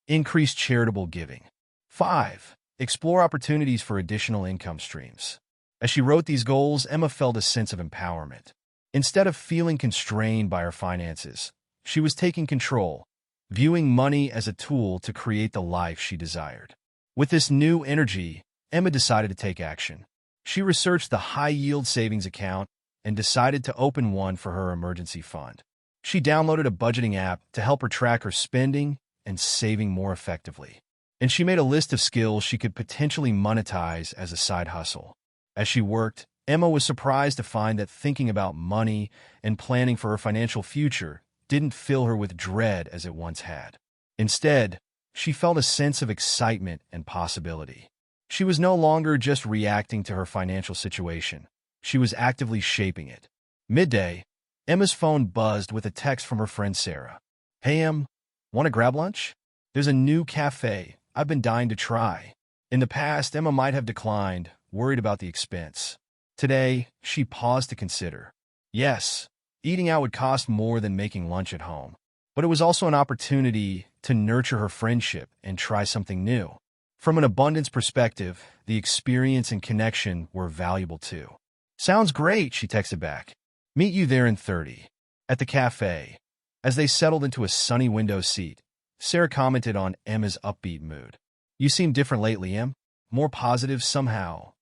Increase charitable giving. 5. Explore opportunities for additional income streams. As she wrote these goals, Emma felt a sense of empowerment. Instead of feeling constrained by her finances, she was taking control, viewing money as a tool to create the life she desired. With this new energy, Emma decided to take action. She researched the high-yield savings account and decided to open one for her emergency fund. She downloaded a budgeting app to help her track her spending and saving more effectively. And she made a list of skills she could potentially monetize as a side hustle. As she worked, Emma was surprised to find that thinking about money and planning for her financial future didn't fill her with dread as it once had. Instead, she felt a sense of excitement and possibility. She was no longer just reacting to her financial situation. She was actively shaping it. Midday, Emma's phone buzzed with a text from her friend Sarah. "Hey, Em, want to grab lunch? There's a new cafe I've been dying to try." In the past, Emma might have declined, worried about the expense. Today, she paused to consider. Yes, eating out would cost more than making lunch at home, but it was also an opportunity to nurture her friendship and try something new. From an abundance perspective, the experience and connection were valuable too. "Sounds great," she texted back. "Meet you there in 30. At the cafe. As they settled into a sunny window seat, Sarah commented on Emma's upbeat mood. "You seem different lately, Em. More positive somehow."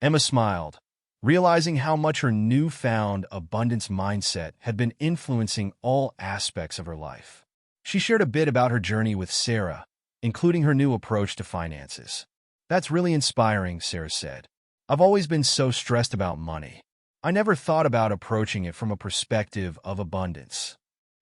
Emma smiled, realizing how much her newfound abundance mindset had been influencing all aspects of her life. She shared a bit about her journey with Sarah, including her new approach to finances. "That's really inspiring," Sarah said. "I've always been so stressed about money. I never thought about approaching it from a perspective of abundance."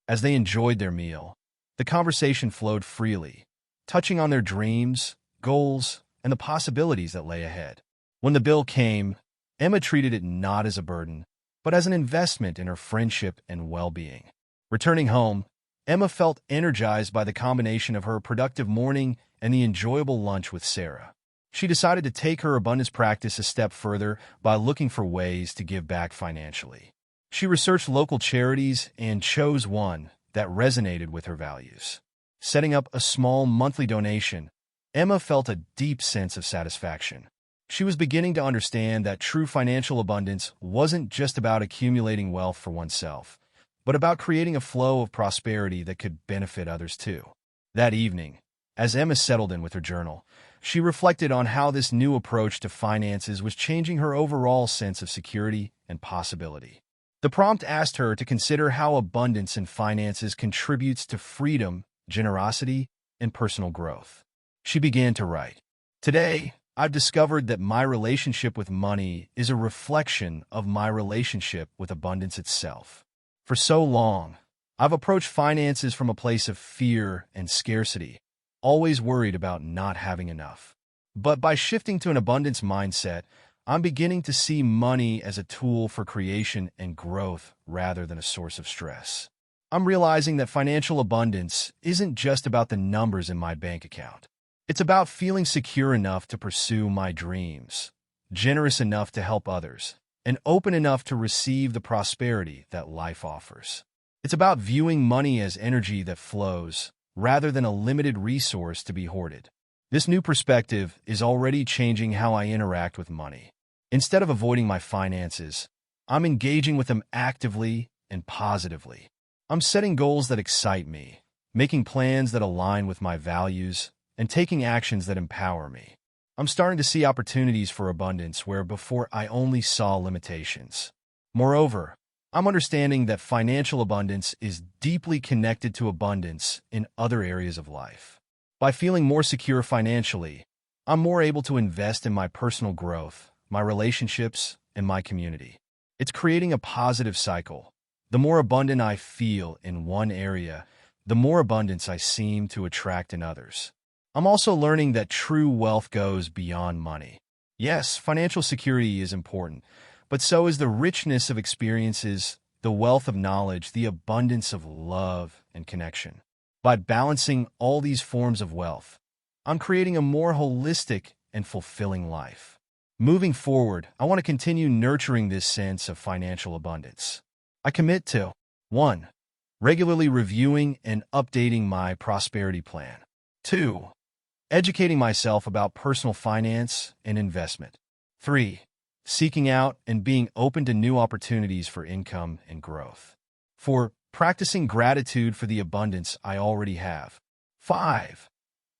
As they enjoyed their meal, the conversation flowed freely, touching on their dreams, goals, and the possibilities that lay ahead. When the bill came, Emma treated it not as a burden, but as an investment in her friendship and well-being. Returning home, Emma felt energized by the combination of her productive morning and the enjoyable lunch with Sarah. She decided to take her abundance practice a step further by looking for ways to give back financially. She researched local charities and chose one that resonated with her values. Setting up a small monthly donation, Emma felt a deep sense of satisfaction. She was beginning to understand that true financial abundance wasn't just about accumulating wealth for oneself, but about creating a flow of prosperity that could benefit others too. That evening, as Emma settled in with her journal, she reflected on how this new approach to finances was changing her overall sense of security and possibility. The prompt asked her to consider how abundance in finances contributes to freedom, generosity, and personal growth. She began to write, "Today, I've discovered that my relationship with money is a reflection of my relationship with abundance itself. For so long, I've approached finances from a place of fear and scarcity, always worried about not having enough. But by shifting to an abundance mindset, I'm beginning to see money as a tool for creation and growth rather than a source of stress. I'm realizing that financial abundance isn't just about the numbers in my bank account. It's about feeling secure enough to pursue my dreams, generous enough to help others, and open enough to receive the prosperity that life offers. It's about viewing money as energy that flows, rather than a limited resource to be hoarded. This new perspective is already changing how I interact with money. Instead of avoiding my finances, I'm engaging with them actively and positively. I'm setting goals that excite me, making plans that align with my values, and taking actions that empower me. I'm starting to see opportunities for abundance where before I only saw limitations. Moreover, I'm understanding that financial abundance is deeply connected to abundance in other areas of life. By feeling more secure financially, I'm more able to invest in my personal growth, my relationships, and my community. It's creating a positive cycle. The more abundant I feel in one area, the more abundance I seem to attract in others. I'm also learning that true wealth goes beyond money. Yes, financial security is important, but so is the richness of experiences, the wealth of knowledge, the abundance of love and connection. By balancing all these forms of wealth, I'm creating a more holistic and fulfilling life. Moving forward, I want to continue nurturing this sense of financial abundance. I commit to 1. Regularly reviewing and updating my prosperity plan. 2. Educating myself about personal finance and investment. 3. Seeking out and being open to new opportunities for income and growth. 4. Practicing gratitude for the abundance I already have. 5.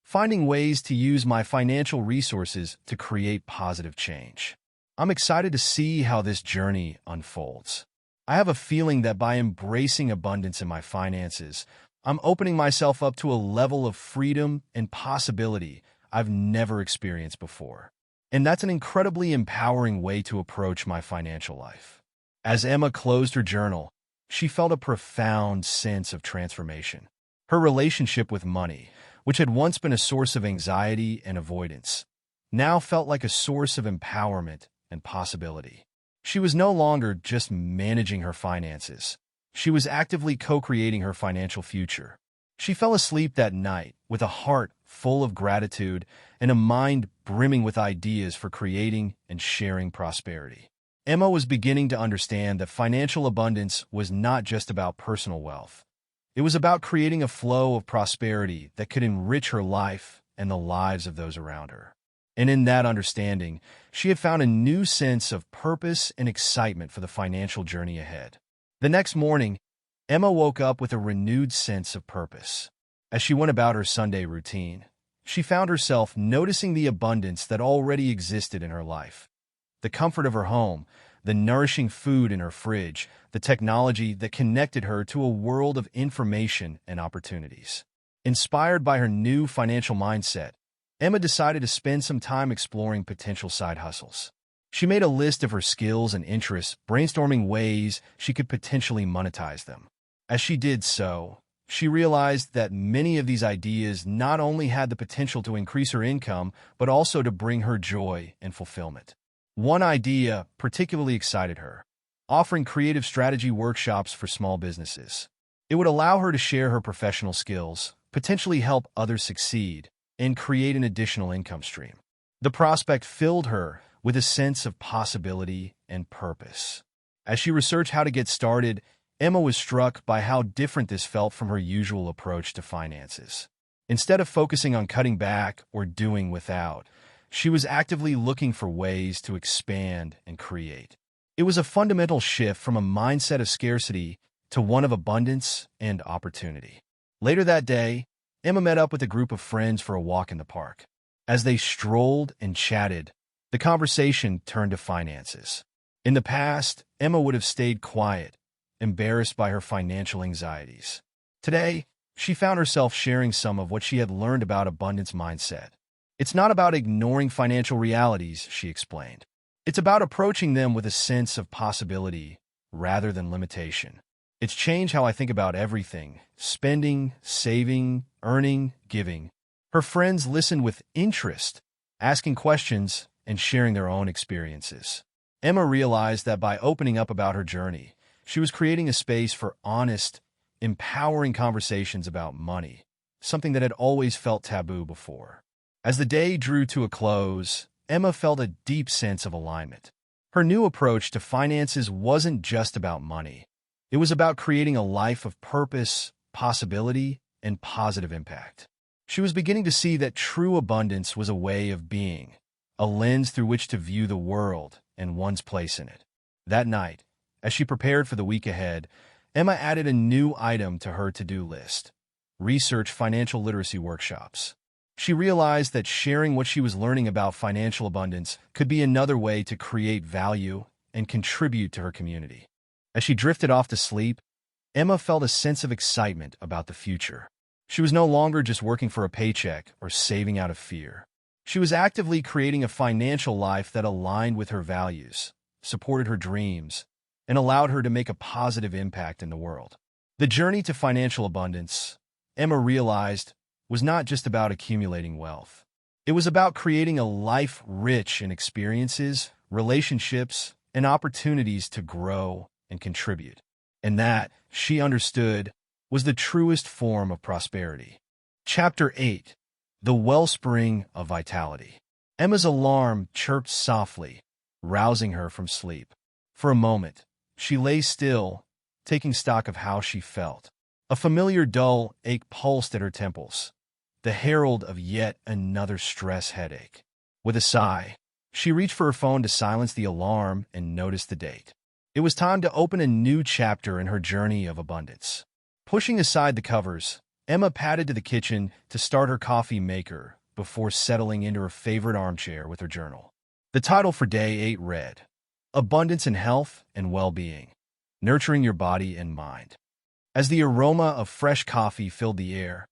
Finding ways to use my financial resources to create positive change. I'm excited to see how this journey unfolds. I have a feeling that by embracing abundance in my finances, I'm opening myself up to a level of freedom and possibility I've never experienced before. And that's an incredibly empowering way to approach my financial life. As Emma closed her journal, she felt a profound sense of transformation. Her relationship with money, which had once been a source of anxiety and avoidance, now felt like a source of empowerment and possibility. She was no longer just managing her finances. She was actively co-creating her financial future. She fell asleep that night with a heart full of gratitude and a mind brimming with ideas for creating and sharing prosperity. Emma was beginning to understand that financial abundance was not just about personal wealth. It was about creating a flow of prosperity that could enrich her life and the lives of those around her. And in that understanding, she had found a new sense of purpose and excitement for the financial journey ahead. The next morning, Emma woke up with a renewed sense of purpose. As she went about her Sunday routine, she found herself noticing the abundance that already existed in her life. The comfort of her home, the nourishing food in her fridge, the technology that connected her to a world of information and opportunities. Inspired by her new financial mindset, Emma decided to spend some time exploring potential side hustles. She made a list of her skills and interests, brainstorming ways she could potentially monetize them. As she did so, she realized that many of these ideas not only had the potential to increase her income, but also to bring her joy and fulfillment. One idea particularly excited her: offering creative strategy workshops for small businesses. It would allow her to share her professional skills, potentially help others succeed, and create an additional income stream. The prospect filled her with a sense of possibility and purpose. As she researched how to get started, Emma was struck by how different this felt from her usual approach to finances. Instead of focusing on cutting back or doing without, she was actively looking for ways to expand and create. It was a fundamental shift from a mindset of scarcity to one of abundance and opportunity. Later that day, Emma met up with a group of friends for a walk in the park. As they strolled and chatted, the conversation turned to finances. In the past, Emma would have stayed quiet, embarrassed by her financial anxieties. Today, she found herself sharing some of what she had learned about abundance mindset. It's not about ignoring financial realities, she explained. It's about approaching them with a sense of possibility rather than limitation. It's changed how I think about everything: spending, saving, earning, giving. Her friends listened with interest, asking questions and sharing their own experiences. Emma realized that by opening up about her journey, she was creating a space for honest, empowering conversations about money, something that had always felt taboo before. As the day drew to a close, Emma felt a deep sense of alignment. Her new approach to finances wasn't just about money. It was about creating a life of purpose, possibility, and positive impact. She was beginning to see that true abundance was a way of being, a lens through which to view the world and one's place in it. That night, as she prepared for the week ahead, Emma added a new item to her to-do list: research financial literacy workshops. She realized that sharing what she was learning about financial abundance could be another way to create value and contribute to her community. As she drifted off to sleep, Emma felt a sense of excitement about the future. She was no longer just working for a paycheck or saving out of fear. She was actively creating a financial life that aligned with her values, supported her dreams, and allowed her to make a positive impact in the world. The journey to financial abundance, Emma realized, was not just about accumulating wealth. It was about creating a life rich in experiences, relationships, and opportunities to grow and contribute. and that, she understood, was the truest form of prosperity. Chapter 8. The Wellspring of Vitality. Emma's alarm chirped softly, rousing her from sleep. For a moment, she lay still, taking stock of how she felt. A familiar dull ache pulsed at her temples, the herald of yet another stress headache. With a sigh, she reached for her phone to silence the alarm and noticed the date. It was time to open a new chapter in her journey of abundance. Pushing aside the covers, Emma padded to the kitchen to start her coffee maker before settling into her favorite armchair with her journal. The title for Day 8 read, Abundance in Health and Well-Being, Nurturing Your Body and Mind. As the aroma of fresh coffee filled the air,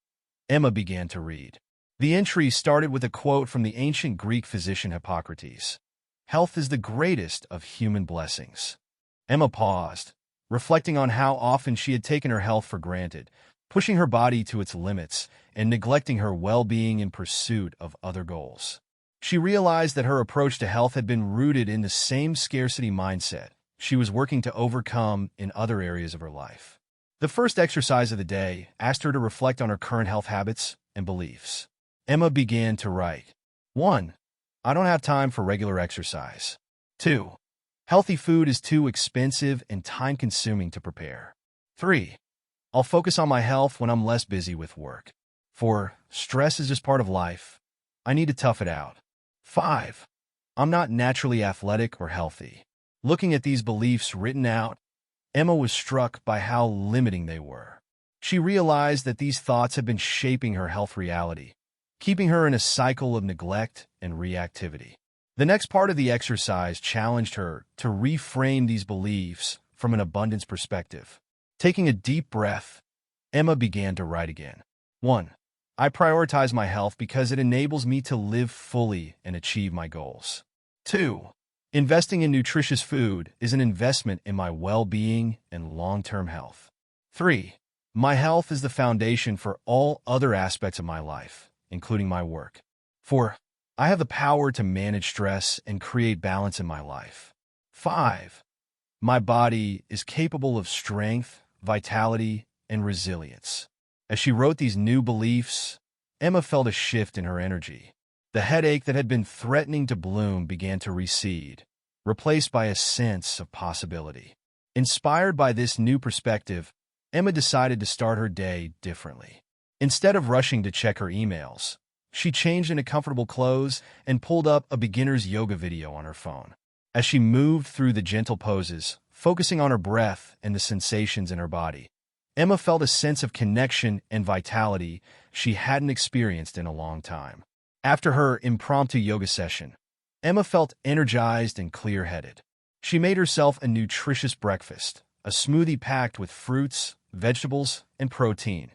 Emma began to read. The entry started with a quote from the ancient Greek physician Hippocrates. Health is the greatest of human blessings. Emma paused, reflecting on how often she had taken her health for granted, pushing her body to its limits and neglecting her well-being in pursuit of other goals. She realized that her approach to health had been rooted in the same scarcity mindset she was working to overcome in other areas of her life. The first exercise of the day asked her to reflect on her current health habits and beliefs. Emma began to write. 1. I don't have time for regular exercise. 2. Healthy food is too expensive and time-consuming to prepare. 3. I'll focus on my health when I'm less busy with work. 4. Stress is just part of life. I need to tough it out. 5. I'm not naturally athletic or healthy. Looking at these beliefs written out, Emma was struck by how limiting they were. She realized that these thoughts had been shaping her health reality, keeping her in a cycle of neglect and reactivity. The next part of the exercise challenged her to reframe these beliefs from an abundance perspective. Taking a deep breath, Emma began to write again. 1. I prioritize my health because it enables me to live fully and achieve my goals. 2. Investing in nutritious food is an investment in my well-being and long-term health. 3. My health is the foundation for all other aspects of my life, including my work. 4. I have the power to manage stress and create balance in my life. 5. My body is capable of strength, vitality, and resilience. As she wrote these new beliefs, Emma felt a shift in her energy. The headache that had been threatening to bloom began to recede, replaced by a sense of possibility. Inspired by this new perspective, Emma decided to start her day differently. Instead of rushing to check her emails, she changed into comfortable clothes and pulled up a beginner's yoga video on her phone. As she moved through the gentle poses, focusing on her breath and the sensations in her body, Emma felt a sense of connection and vitality she hadn't experienced in a long time. After her impromptu yoga session, Emma felt energized and clear-headed. She made herself a nutritious breakfast, a smoothie packed with fruits, vegetables, and protein,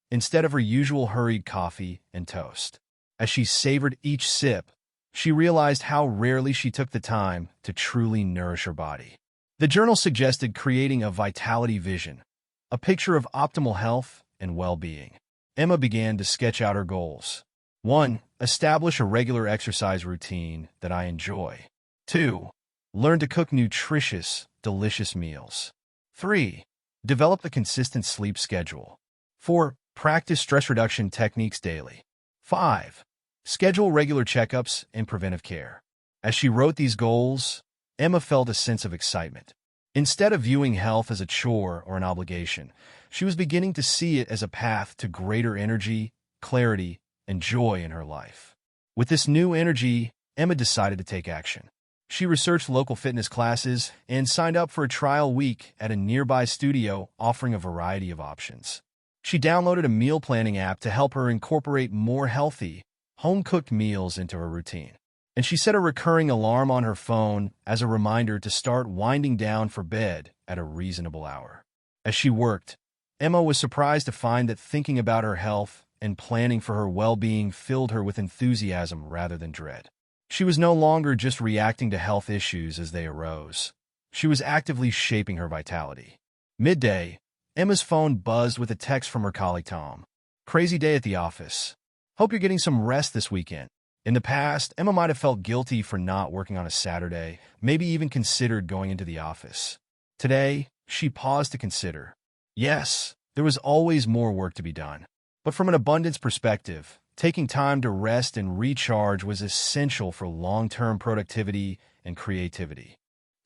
instead of her usual hurried coffee and toast. As she savored each sip, she realized how rarely she took the time to truly nourish her body. The journal suggested creating a vitality vision, a picture of optimal health and well-being. Emma began to sketch out her goals. 1. Establish a regular exercise routine that I enjoy. 2. Learn to cook nutritious, delicious meals. 3. Develop a consistent sleep schedule. 4. Practice stress reduction techniques daily. 5. Schedule regular checkups and preventive care. As she wrote these goals, Emma felt a sense of excitement. Instead of viewing health as a chore or an obligation, she was beginning to see it as a path to greater energy, clarity, and joy in her life. With this new energy, Emma decided to take action. She researched local fitness classes and signed up for a trial week at a nearby studio offering a variety of options. She downloaded a meal planning app to help her incorporate more healthy, home-cooked meals into her routine. And she set a recurring alarm on her phone as a reminder to start winding down for bed at a reasonable hour. As she worked, Emma was surprised to find that thinking about her health and planning for her well-being filled her with enthusiasm rather than dread. She was no longer just reacting to health issues as they arose. She was actively shaping her vitality. Midday, Emma's phone buzzed with a text from her colleague Tom. Crazy day at the office. Hope you're getting some rest this weekend. In the past, Emma might have felt guilty for not working on a Saturday, maybe even considered going into the office. Today, She paused to consider. Yes, there was always more work to be done. But from an abundance perspective, taking time to rest and recharge was essential for long-term productivity and creativity.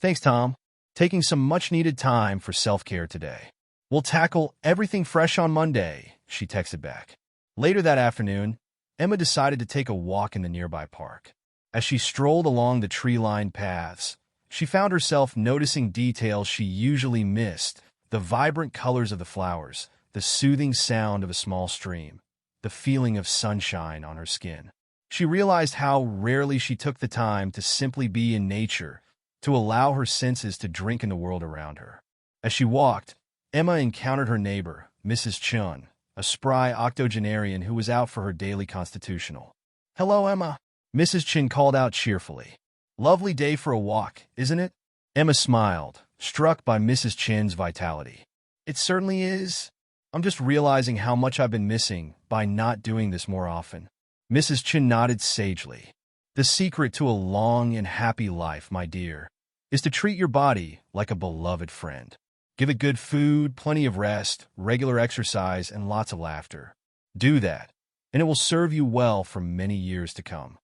Thanks, Tom. Taking some much-needed time for self-care today. We'll tackle everything fresh on Monday, she texted back. Later that afternoon, Emma decided to take a walk in the nearby park. As she strolled along the tree-lined paths, she found herself noticing details she usually missed: the vibrant colors of the flowers, the soothing sound of a small stream, the feeling of sunshine on her skin. She realized how rarely she took the time to simply be in nature, to allow her senses to drink in the world around her. As she walked, Emma encountered her neighbor, Mrs. Chun, a spry octogenarian who was out for her daily constitutional. "Hello, Emma," Mrs. Chin called out cheerfully. "Lovely day for a walk, isn't it?" Emma smiled, struck by Mrs. Chin's vitality. "It certainly is. I'm just realizing how much I've been missing by not doing this more often." Mrs. Chin nodded sagely. "The secret to a long and happy life, my dear, is to treat your body like a beloved friend. Give it good food, plenty of rest, regular exercise, and lots of laughter. Do that, and it will serve you well for many years to come."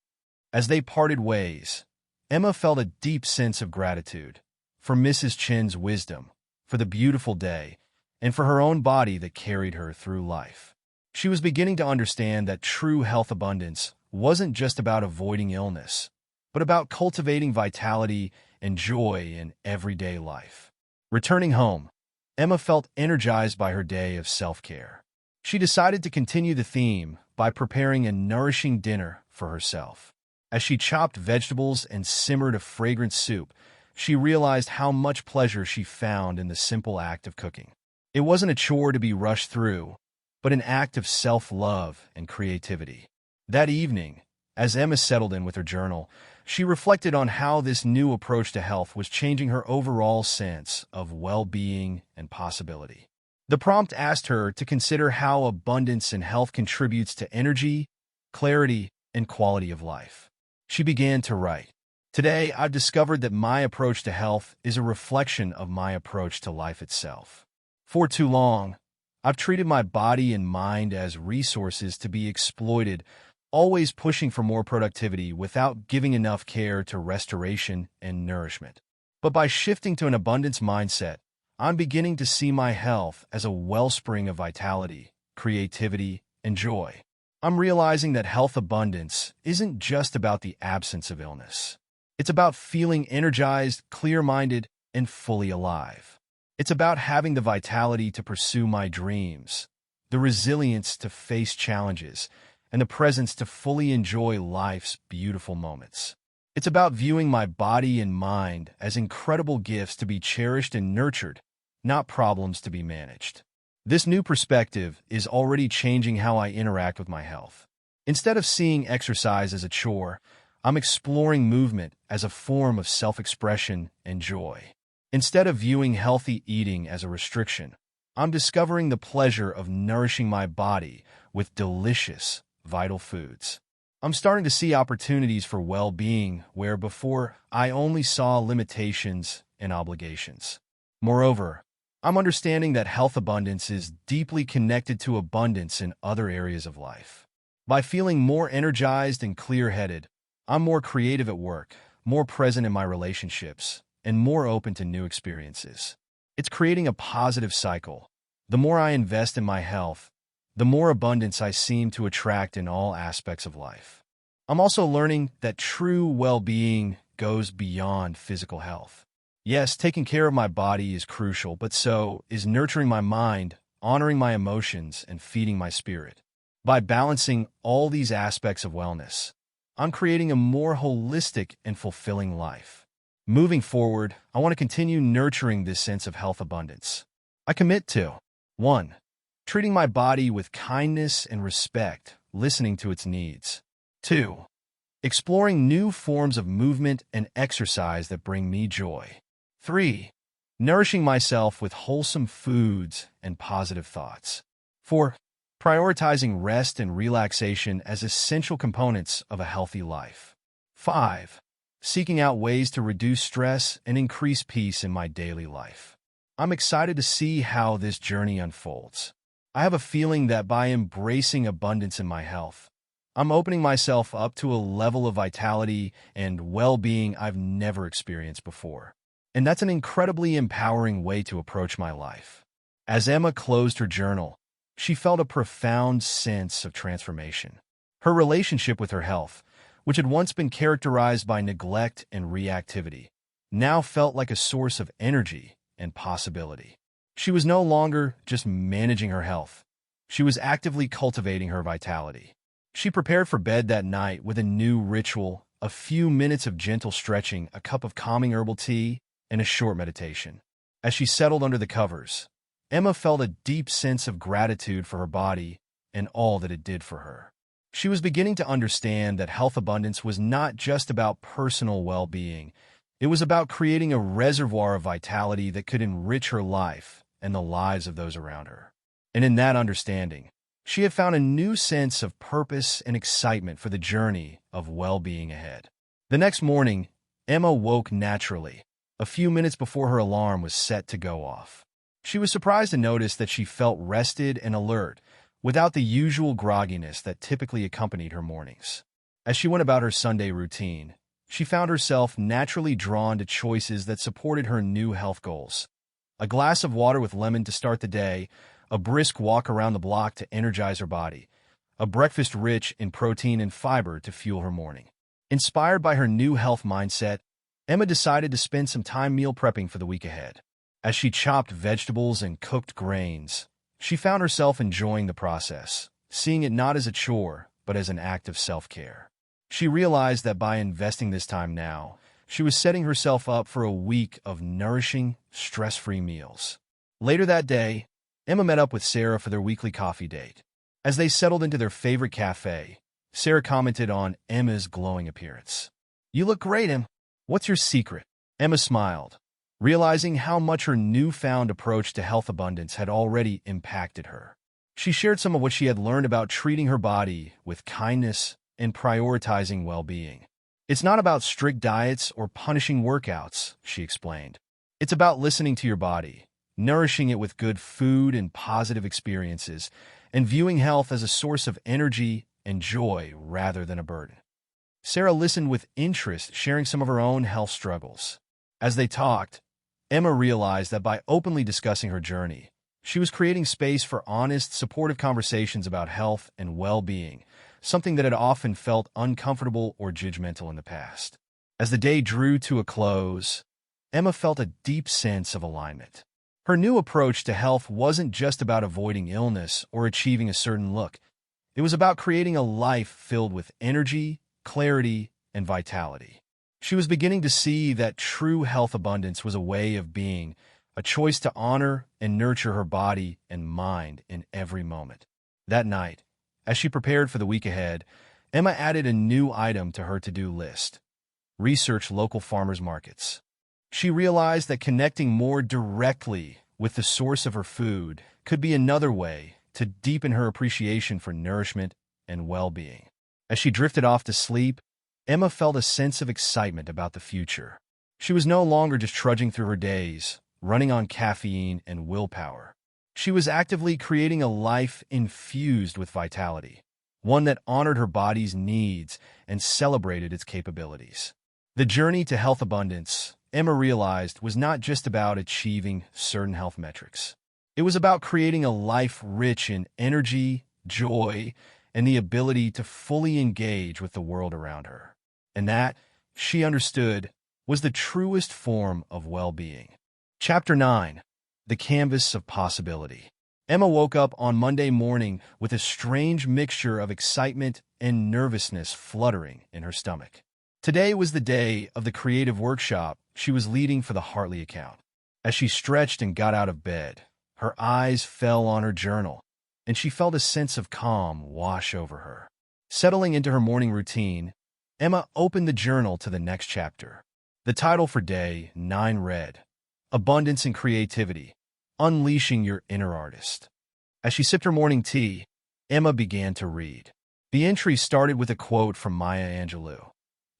As they parted ways, Emma felt a deep sense of gratitude for Mrs. Chin's wisdom, for the beautiful day, and for her own body that carried her through life. She was beginning to understand that true health abundance wasn't just about avoiding illness, but about cultivating vitality and joy in everyday life. Returning home, Emma felt energized by her day of self-care. She decided to continue the theme by preparing a nourishing dinner for herself. As she chopped vegetables and simmered a fragrant soup, she realized how much pleasure she found in the simple act of cooking. It wasn't a chore to be rushed through, but an act of self-love and creativity. That evening, as Emma settled in with her journal, she reflected on how this new approach to health was changing her overall sense of well-being and possibility. The prompt asked her to consider how abundance and health contributes to energy, clarity, and quality of life. She began to write, "Today, I've discovered that my approach to health is a reflection of my approach to life itself. For too long, I've treated my body and mind as resources to be exploited, always pushing for more productivity without giving enough care to restoration and nourishment. But by shifting to an abundance mindset, I'm beginning to see my health as a wellspring of vitality, creativity, and joy. I'm realizing that health abundance isn't just about the absence of illness. It's about feeling energized, clear-minded, and fully alive. It's about having the vitality to pursue my dreams, the resilience to face challenges, and the presence to fully enjoy life's beautiful moments. It's about viewing my body and mind as incredible gifts to be cherished and nurtured, not problems to be managed." This new perspective is already changing how I interact with my health. Instead of seeing exercise as a chore, I'm exploring movement as a form of self-expression and joy. Instead of viewing healthy eating as a restriction, I'm discovering the pleasure of nourishing my body with delicious, vital foods. I'm starting to see opportunities for well-being where before I only saw limitations and obligations. Moreover, I'm understanding that health abundance is deeply connected to abundance in other areas of life. By feeling more energized and clear-headed, I'm more creative at work, more present in my relationships, and more open to new experiences. It's creating a positive cycle. The more I invest in my health, the more abundance I seem to attract in all aspects of life. I'm also learning that true well-being goes beyond physical health. Yes, taking care of my body is crucial, but so is nurturing my mind, honoring my emotions, and feeding my spirit. By balancing all these aspects of wellness, I'm creating a more holistic and fulfilling life. Moving forward, I want to continue nurturing this sense of health abundance. I commit to 1. Treating my body with kindness and respect, listening to its needs. 2. Exploring new forms of movement and exercise that bring me joy. 3. Nourishing myself with wholesome foods and positive thoughts. 4. Prioritizing rest and relaxation as essential components of a healthy life. 5. Seeking out ways to reduce stress and increase peace in my daily life. I'm excited to see how this journey unfolds. I have a feeling that by embracing abundance in my health, I'm opening myself up to a level of vitality and well-being I've never experienced before. And that's an incredibly empowering way to approach my life. As Emma closed her journal, she felt a profound sense of transformation. Her relationship with her health, which had once been characterized by neglect and reactivity, now felt like a source of energy and possibility. She was no longer just managing her health. She was actively cultivating her vitality. She prepared for bed that night with a new ritual, a few minutes of gentle stretching, a cup of calming herbal tea, and a short meditation. As she settled under the covers, Emma felt a deep sense of gratitude for her body and all that it did for her. She was beginning to understand that health abundance was not just about personal well-being. It was about creating a reservoir of vitality that could enrich her life and the lives of those around her. And in that understanding, she had found a new sense of purpose and excitement for the journey of well-being ahead. The next morning, Emma woke naturally, a few minutes before her alarm was set to go off. She was surprised to notice that she felt rested and alert, without the usual grogginess that typically accompanied her mornings. As she went about her Sunday routine, she found herself naturally drawn to choices that supported her new health goals. A glass of water with lemon to start the day, a brisk walk around the block to energize her body, a breakfast rich in protein and fiber to fuel her morning. Inspired by her new health mindset, Emma decided to spend some time meal prepping for the week ahead. As she chopped vegetables and cooked grains, she found herself enjoying the process, seeing it not as a chore, but as an act of self-care. She realized that by investing this time now, she was setting herself up for a week of nourishing, stress-free meals. Later that day, Emma met up with Sarah for their weekly coffee date. As they settled into their favorite cafe, Sarah commented on Emma's glowing appearance. "You look great, Em. What's your secret?" Emma smiled, realizing how much her newfound approach to health abundance had already impacted her. She shared some of what she had learned about treating her body with kindness and prioritizing well-being. "It's not about strict diets or punishing workouts," she explained. "It's about listening to your body, nourishing it with good food and positive experiences, and viewing health as a source of energy and joy rather than a burden." Sarah listened with interest, sharing some of her own health struggles. As they talked, Emma realized that by openly discussing her journey, she was creating space for honest, supportive conversations about health and well-being, something that had often felt uncomfortable or judgmental in the past. As the day drew to a close, Emma felt a deep sense of alignment. Her new approach to health wasn't just about avoiding illness or achieving a certain look. It was about creating a life filled with energy, clarity, and vitality. She was beginning to see that true health abundance was a way of being, a choice to honor and nurture her body and mind in every moment. That night, as she prepared for the week ahead, Emma added a new item to her to-do list: research local farmers markets. She realized that connecting more directly with the source of her food could be another way to deepen her appreciation for nourishment and well-being. As she drifted off to sleep, Emma felt a sense of excitement about the future. She was no longer just trudging through her days, running on caffeine and willpower. She was actively creating a life infused with vitality, one that honored her body's needs and celebrated its capabilities. The journey to health abundance, Emma realized, was not just about achieving certain health metrics. It was about creating a life rich in energy, joy, and the ability to fully engage with the world around her. And that, she understood, was the truest form of well-being. Chapter 9. The Canvas of Possibility. Emma woke up on Monday morning with a strange mixture of excitement and nervousness fluttering in her stomach. Today was the day of the creative workshop she was leading for the Hartley account. As she stretched and got out of bed, her eyes fell on her journal, and she felt a sense of calm wash over her. Settling into her morning routine, Emma opened the journal to the next chapter. The title for day 9 read, Abundance and Creativity, Unleashing Your Inner Artist. As she sipped her morning tea, Emma began to read. The entry started with a quote from Maya Angelou.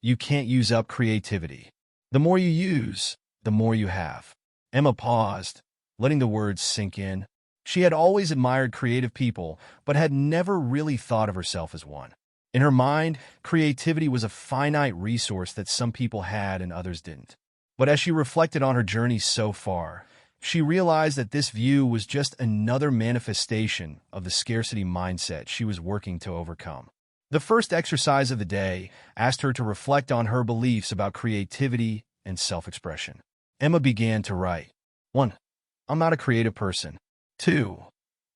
"You can't use up creativity. The more you use, the more you have." Emma paused, letting the words sink in. She had always admired creative people, but had never really thought of herself as one. In her mind, creativity was a finite resource that some people had and others didn't. But as she reflected on her journey so far, she realized that this view was just another manifestation of the scarcity mindset she was working to overcome. The first exercise of the day asked her to reflect on her beliefs about creativity and self-expression. Emma began to write. 1. I'm not a creative person. 2.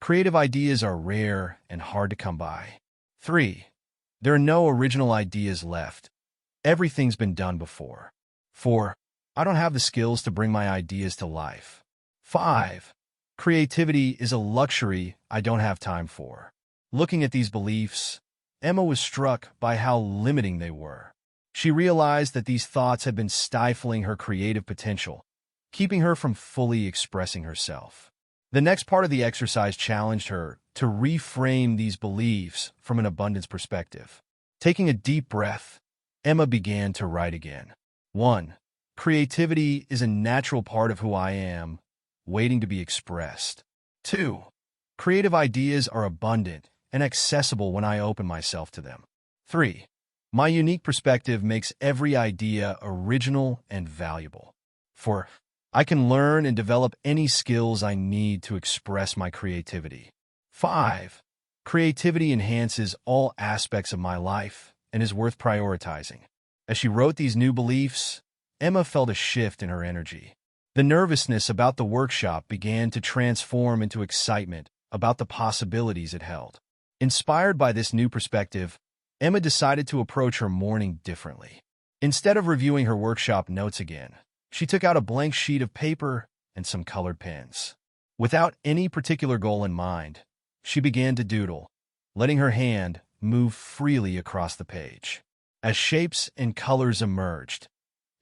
Creative ideas are rare and hard to come by. 3. There are no original ideas left. Everything's been done before. 4. I don't have the skills to bring my ideas to life. 5. Creativity is a luxury I don't have time for. Looking at these beliefs, Emma was struck by how limiting they were. She realized that these thoughts had been stifling her creative potential, keeping her from fully expressing herself. The next part of the exercise challenged her to reframe these beliefs from an abundance perspective. Taking a deep breath, Emma began to write again. 1. Creativity is a natural part of who I am, waiting to be expressed. 2. Creative ideas are abundant and accessible when I open myself to them. 3. My unique perspective makes every idea original and valuable. 4. I can learn and develop any skills I need to express my creativity. 5. Creativity enhances all aspects of my life and is worth prioritizing. As she wrote these new beliefs, Emma felt a shift in her energy. The nervousness about the workshop began to transform into excitement about the possibilities it held. Inspired by this new perspective, Emma decided to approach her morning differently. Instead of reviewing her workshop notes again, she took out a blank sheet of paper and some colored pens. Without any particular goal in mind, she began to doodle, letting her hand move freely across the page. As shapes and colors emerged,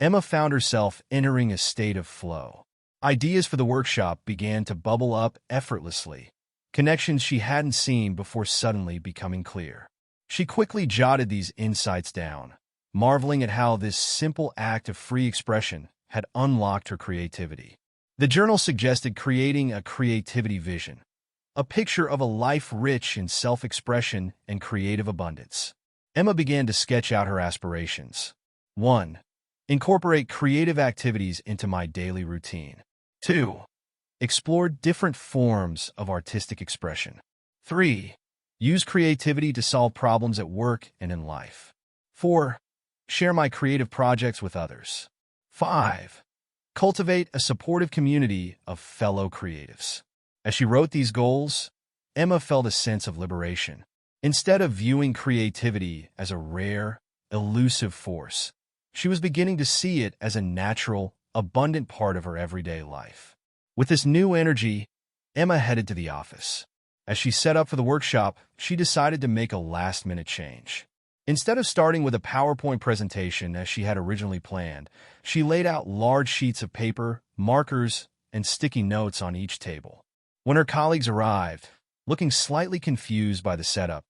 Emma found herself entering a state of flow. Ideas for the workshop began to bubble up effortlessly, connections she hadn't seen before suddenly becoming clear. She quickly jotted these insights down, marveling at how this simple act of free expression had unlocked her creativity. The journal suggested creating a creativity vision, a picture of a life rich in self-expression and creative abundance. Emma began to sketch out her aspirations. 1. Incorporate creative activities into my daily routine. 2. Explore different forms of artistic expression. 3. Use creativity to solve problems at work and in life. 4. Share my creative projects with others. 5. Cultivate a supportive community of fellow creatives. As she wrote these goals, Emma felt a sense of liberation. Instead of viewing creativity as a rare, elusive force, she was beginning to see it as a natural, abundant part of her everyday life. With this new energy, Emma headed to the office. As she set up for the workshop, she decided to make a last-minute change. Instead of starting with a PowerPoint presentation as she had originally planned, she laid out large sheets of paper, markers, and sticky notes on each table. When her colleagues arrived, looking slightly confused by the setup,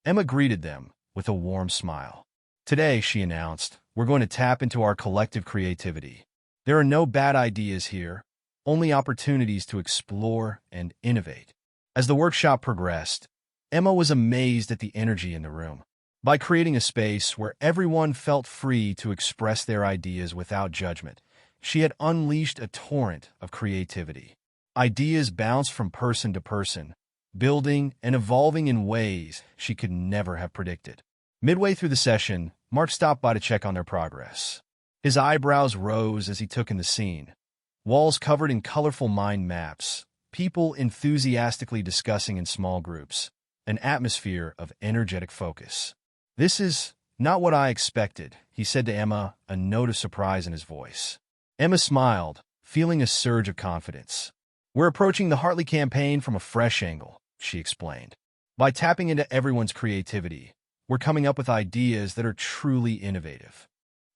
Emma greeted them with a warm smile. Today, she announced, we're going to tap into our collective creativity. There are no bad ideas here, only opportunities to explore and innovate. As the workshop progressed, Emma was amazed at the energy in the room. By creating a space where everyone felt free to express their ideas without judgment, she had unleashed a torrent of creativity. Ideas bounced from person to person, building and evolving in ways she could never have predicted. Midway through the session, Mark stopped by to check on their progress. His eyebrows rose as he took in the scene. Walls covered in colorful mind maps, people enthusiastically discussing in small groups, an atmosphere of energetic focus. This is not what I expected, he said to Emma, a note of surprise in his voice. Emma smiled, feeling a surge of confidence. We're approaching the Hartley campaign from a fresh angle, she explained. By tapping into everyone's creativity, we're coming up with ideas that are truly innovative.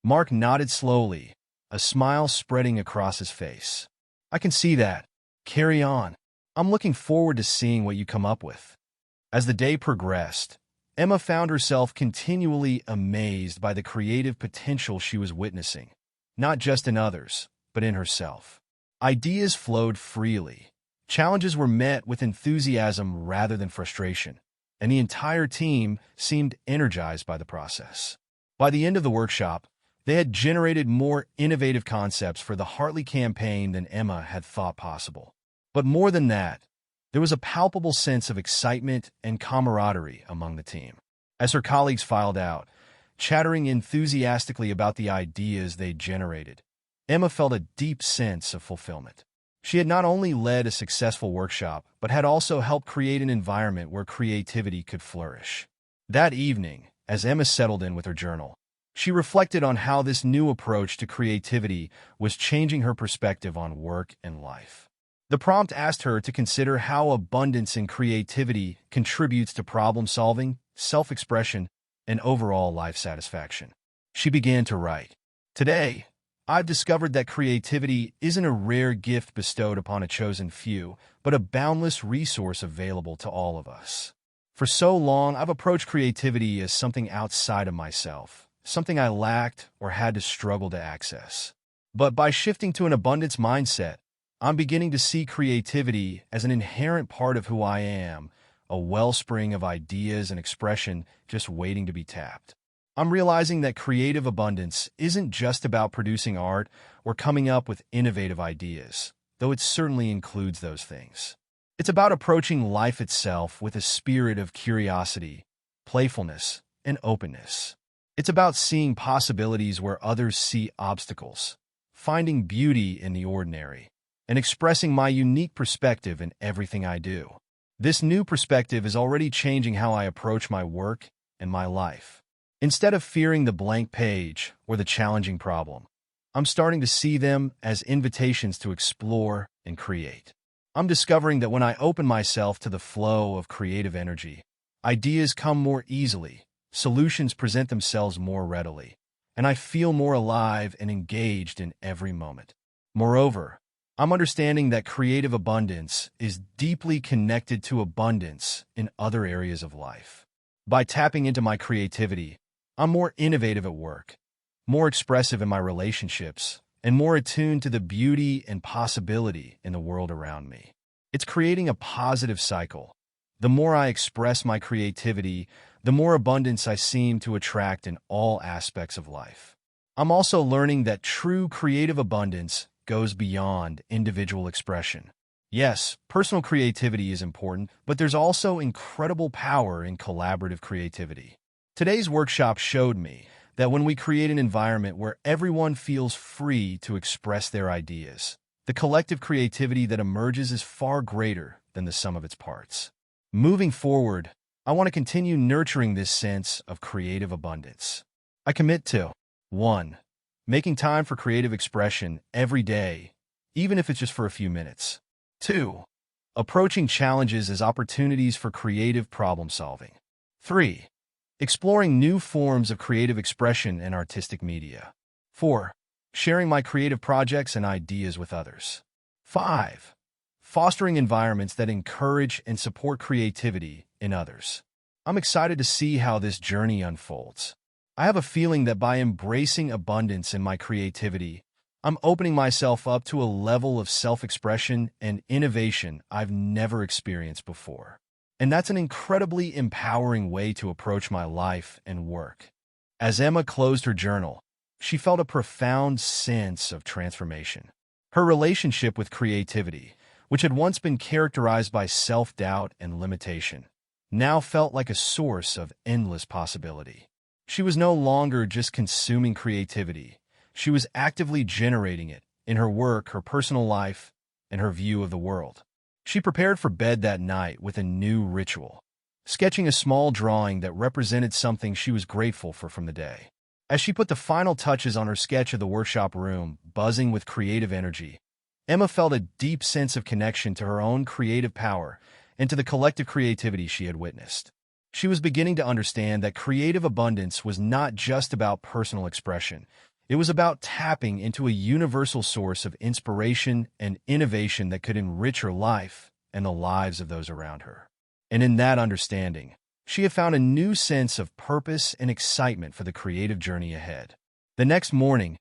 Mark nodded slowly, a smile spreading across his face. I can see that. Carry on. I'm looking forward to seeing what you come up with. As the day progressed, Emma found herself continually amazed by the creative potential she was witnessing, not just in others, but in herself. Ideas flowed freely. Challenges were met with enthusiasm rather than frustration, and the entire team seemed energized by the process. By the end of the workshop, they had generated more innovative concepts for the Hartley campaign than Emma had thought possible. But more than that, there was a palpable sense of excitement and camaraderie among the team. As her colleagues filed out, chattering enthusiastically about the ideas they generated, Emma felt a deep sense of fulfillment. She had not only led a successful workshop, but had also helped create an environment where creativity could flourish. That evening, as Emma settled in with her journal, she reflected on how this new approach to creativity was changing her perspective on work and life. The prompt asked her to consider how abundance and creativity contributes to problem-solving, self-expression, and overall life satisfaction. She began to write, "Today, I've discovered that creativity isn't a rare gift bestowed upon a chosen few, but a boundless resource available to all of us. For so long, I've approached creativity as something outside of myself, something I lacked or had to struggle to access. But by shifting to an abundance mindset, I'm beginning to see creativity as an inherent part of who I am, a wellspring of ideas and expression just waiting to be tapped. I'm realizing that creative abundance isn't just about producing art or coming up with innovative ideas, though it certainly includes those things. It's about approaching life itself with a spirit of curiosity, playfulness, and openness. It's about seeing possibilities where others see obstacles, finding beauty in the ordinary, and expressing my unique perspective in everything I do. This new perspective is already changing how I approach my work and my life. Instead of fearing the blank page or the challenging problem, I'm starting to see them as invitations to explore and create. I'm discovering that when I open myself to the flow of creative energy, ideas come more easily, solutions present themselves more readily, and I feel more alive and engaged in every moment. Moreover, I'm understanding that creative abundance is deeply connected to abundance in other areas of life. By tapping into my creativity, I'm more innovative at work, more expressive in my relationships, and more attuned to the beauty and possibility in the world around me. It's creating a positive cycle. The more I express my creativity, the more abundance I seem to attract in all aspects of life. I'm also learning that true creative abundance goes beyond individual expression. Yes, personal creativity is important, but there's also incredible power in collaborative creativity. Today's workshop showed me that when we create an environment where everyone feels free to express their ideas, the collective creativity that emerges is far greater than the sum of its parts. Moving forward, I want to continue nurturing this sense of creative abundance. I commit to 1. Making time for creative expression every day, even if it's just for a few minutes. 2. Approaching challenges as opportunities for creative problem-solving. 3. Exploring new forms of creative expression and artistic media. 4. Sharing my creative projects and ideas with others. 5. Fostering environments that encourage and support creativity in others. I'm excited to see how this journey unfolds. I have a feeling that by embracing abundance in my creativity, I'm opening myself up to a level of self-expression and innovation I've never experienced before. And that's an incredibly empowering way to approach my life and work. As Emma closed her journal, she felt a profound sense of transformation. Her relationship with creativity, which had once been characterized by self-doubt and limitation, now felt like a source of endless possibility. She was no longer just consuming creativity. She was actively generating it in her work, her personal life, and her view of the world. She prepared for bed that night with a new ritual, sketching a small drawing that represented something she was grateful for from the day. As she put the final touches on her sketch of the workshop room, buzzing with creative energy, Emma felt a deep sense of connection to her own creative power and to the collective creativity she had witnessed. She was beginning to understand that creative abundance was not just about personal expression. It was about tapping into a universal source of inspiration and innovation that could enrich her life and the lives of those around her. And in that understanding, she had found a new sense of purpose and excitement for the creative journey ahead. The next morning,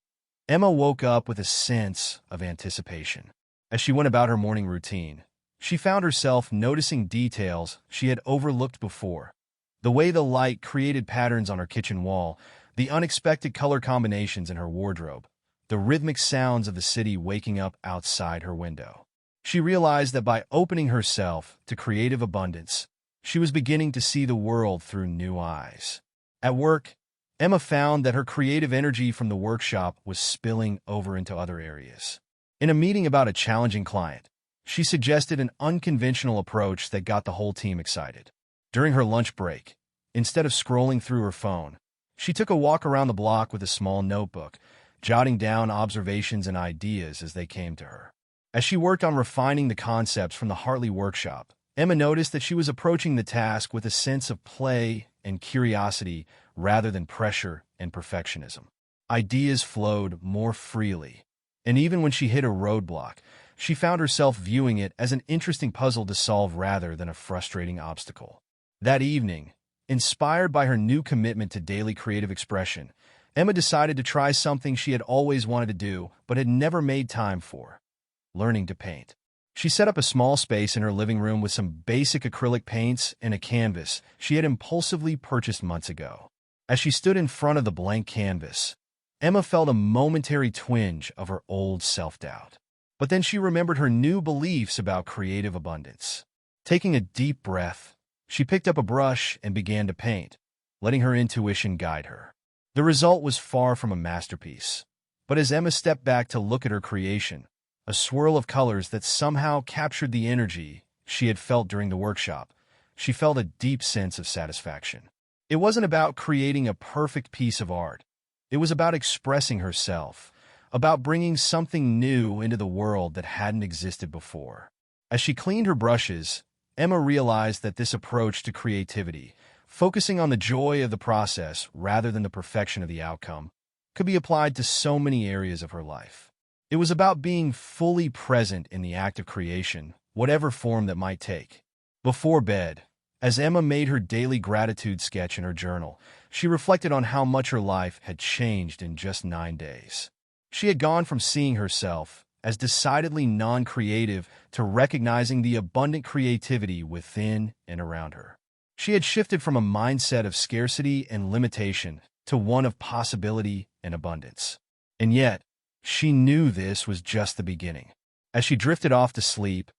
Emma woke up with a sense of anticipation. As she went about her morning routine, she found herself noticing details she had overlooked before. The way the light created patterns on her kitchen wall, the unexpected color combinations in her wardrobe, the rhythmic sounds of the city waking up outside her window. She realized that by opening herself to creative abundance, she was beginning to see the world through new eyes. At work, Emma found that her creative energy from the workshop was spilling over into other areas. In a meeting about a challenging client, she suggested an unconventional approach that got the whole team excited. During her lunch break, instead of scrolling through her phone, she took a walk around the block with a small notebook, jotting down observations and ideas as they came to her. As she worked on refining the concepts from the Hartley workshop, Emma noticed that she was approaching the task with a sense of play and curiosity rather than pressure and perfectionism. Ideas flowed more freely, and even when she hit a roadblock, she found herself viewing it as an interesting puzzle to solve rather than a frustrating obstacle. That evening, inspired by her new commitment to daily creative expression, Emma decided to try something she had always wanted to do but had never made time for: learning to paint. She set up a small space in her living room with some basic acrylic paints and a canvas she had impulsively purchased months ago. As she stood in front of the blank canvas, Emma felt a momentary twinge of her old self-doubt. But then she remembered her new beliefs about creative abundance. Taking a deep breath, she picked up a brush and began to paint, letting her intuition guide her. The result was far from a masterpiece, but as Emma stepped back to look at her creation, a swirl of colors that somehow captured the energy she had felt during the workshop, she felt a deep sense of satisfaction. It wasn't about creating a perfect piece of art. It was about expressing herself, about bringing something new into the world that hadn't existed before. As she cleaned her brushes, Emma realized that this approach to creativity, focusing on the joy of the process rather than the perfection of the outcome, could be applied to so many areas of her life. It was about being fully present in the act of creation, whatever form that might take. Before bed, as Emma made her daily gratitude sketch in her journal, she reflected on how much her life had changed in just 9 days. She had gone from seeing herself as decidedly non-creative to recognizing the abundant creativity within and around her. She had shifted from a mindset of scarcity and limitation to one of possibility and abundance. And yet, she knew this was just the beginning. As she drifted off to sleep,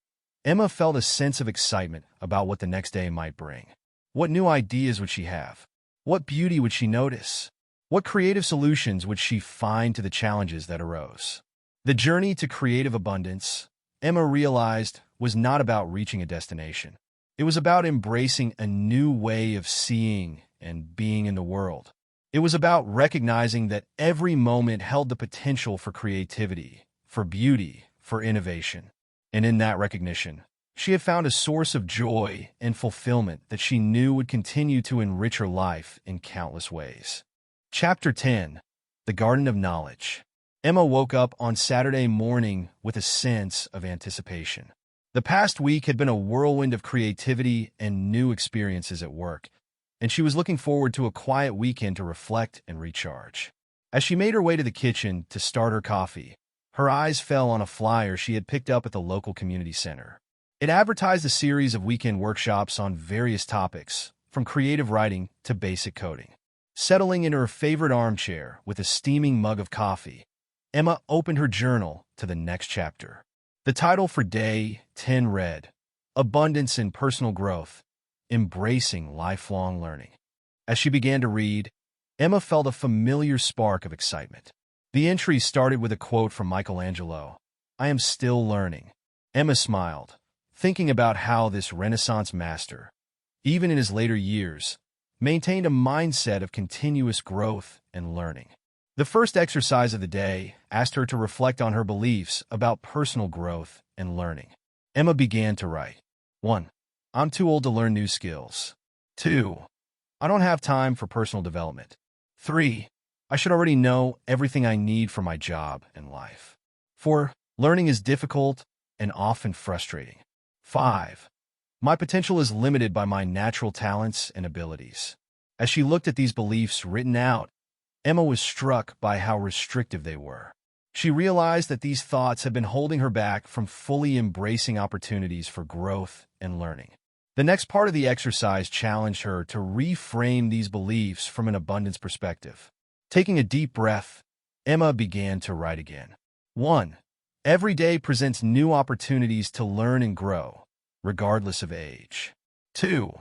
Emma felt a sense of excitement about what the next day might bring. What new ideas would she have? What beauty would she notice? What creative solutions would she find to the challenges that arose? The journey to creative abundance, Emma realized, was not about reaching a destination. It was about embracing a new way of seeing and being in the world. It was about recognizing that every moment held the potential for creativity, for beauty, for innovation. And in that recognition, she had found a source of joy and fulfillment that she knew would continue to enrich her life in countless ways. Chapter 10: The Garden of Knowledge. Emma woke up on Saturday morning with a sense of anticipation. The past week had been a whirlwind of creativity and new experiences at work, and she was looking forward to a quiet weekend to reflect and recharge. As she made her way to the kitchen to start her coffee, her eyes fell on a flyer she had picked up at the local community center. It advertised a series of weekend workshops on various topics, from creative writing to basic coding. Settling in her favorite armchair with a steaming mug of coffee, Emma opened her journal to the next chapter. The title for Day 10 read, Abundance in Personal Growth, Embracing Lifelong Learning. As she began to read, Emma felt a familiar spark of excitement. The entry started with a quote from Michelangelo, "I am still learning." Emma smiled, thinking about how this Renaissance master, even in his later years, maintained a mindset of continuous growth and learning. The first exercise of the day asked her to reflect on her beliefs about personal growth and learning. Emma began to write. 1. I'm too old to learn new skills. 2. I don't have time for personal development. 3. I should already know everything I need for my job and life. 4. Learning is difficult and often frustrating. 5. My potential is limited by my natural talents and abilities. As she looked at these beliefs written out, Emma was struck by how restrictive they were. She realized that these thoughts had been holding her back from fully embracing opportunities for growth and learning. The next part of the exercise challenged her to reframe these beliefs from an abundance perspective. Taking a deep breath, Emma began to write again. 1. Every day presents new opportunities to learn and grow, regardless of age. 2.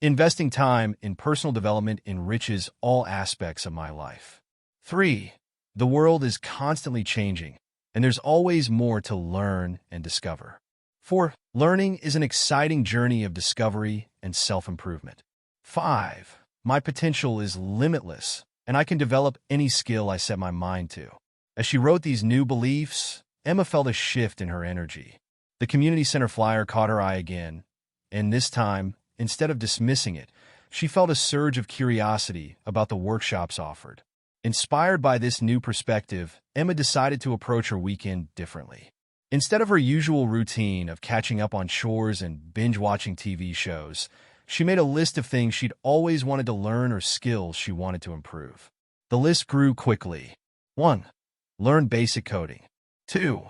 Investing time in personal development enriches all aspects of my life. 3. The world is constantly changing, and there's always more to learn and discover. 4. Learning is an exciting journey of discovery and self-improvement. 5. My potential is limitless, and I can develop any skill I set my mind to. As she wrote these new beliefs, Emma felt a shift in her energy. The community center flyer caught her eye again, and this time, instead of dismissing it, she felt a surge of curiosity about the workshops offered. Inspired by this new perspective, Emma decided to approach her weekend differently. Instead of her usual routine of catching up on chores and binge-watching TV shows, she made a list of things she'd always wanted to learn or skills she wanted to improve. The list grew quickly. 1. Learn basic coding. 2.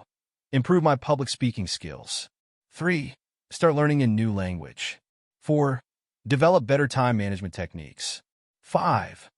Improve my public speaking skills. 3. Start learning a new language. 4. Develop better time management techniques. 5.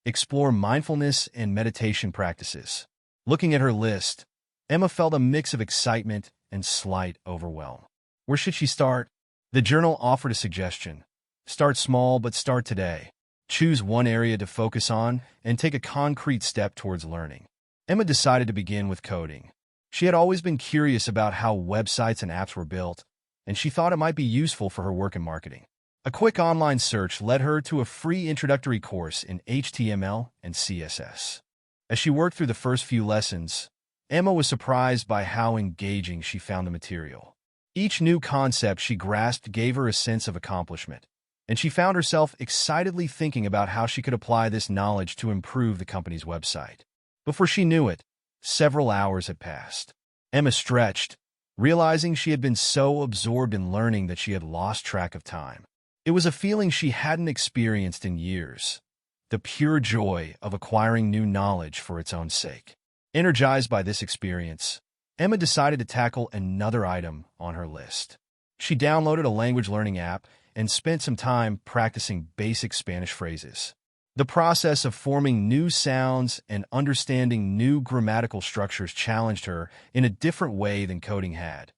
Explore mindfulness and meditation practices. Looking at her list, Emma felt a mix of excitement and slight overwhelm. Where should she start? The journal offered a suggestion. Start small, but start today. Choose one area to focus on and take a concrete step towards learning. Emma decided to begin with coding. She had always been curious about how websites and apps were built, and she thought it might be useful for her work in marketing. A quick online search led her to a free introductory course in HTML and CSS. As she worked through the first few lessons, Emma was surprised by how engaging she found the material. Each new concept she grasped gave her a sense of accomplishment, and she found herself excitedly thinking about how she could apply this knowledge to improve the company's website. Before she knew it, several hours had passed. Emma stretched, realizing she had been so absorbed in learning that she had lost track of time. It was a feeling she hadn't experienced in years, the pure joy of acquiring new knowledge for its own sake. Energized by this experience, Emma decided to tackle another item on her list. She downloaded a language learning app and spent some time practicing basic Spanish phrases. The process of forming new sounds and understanding new grammatical structures challenged her in a different way than coding had,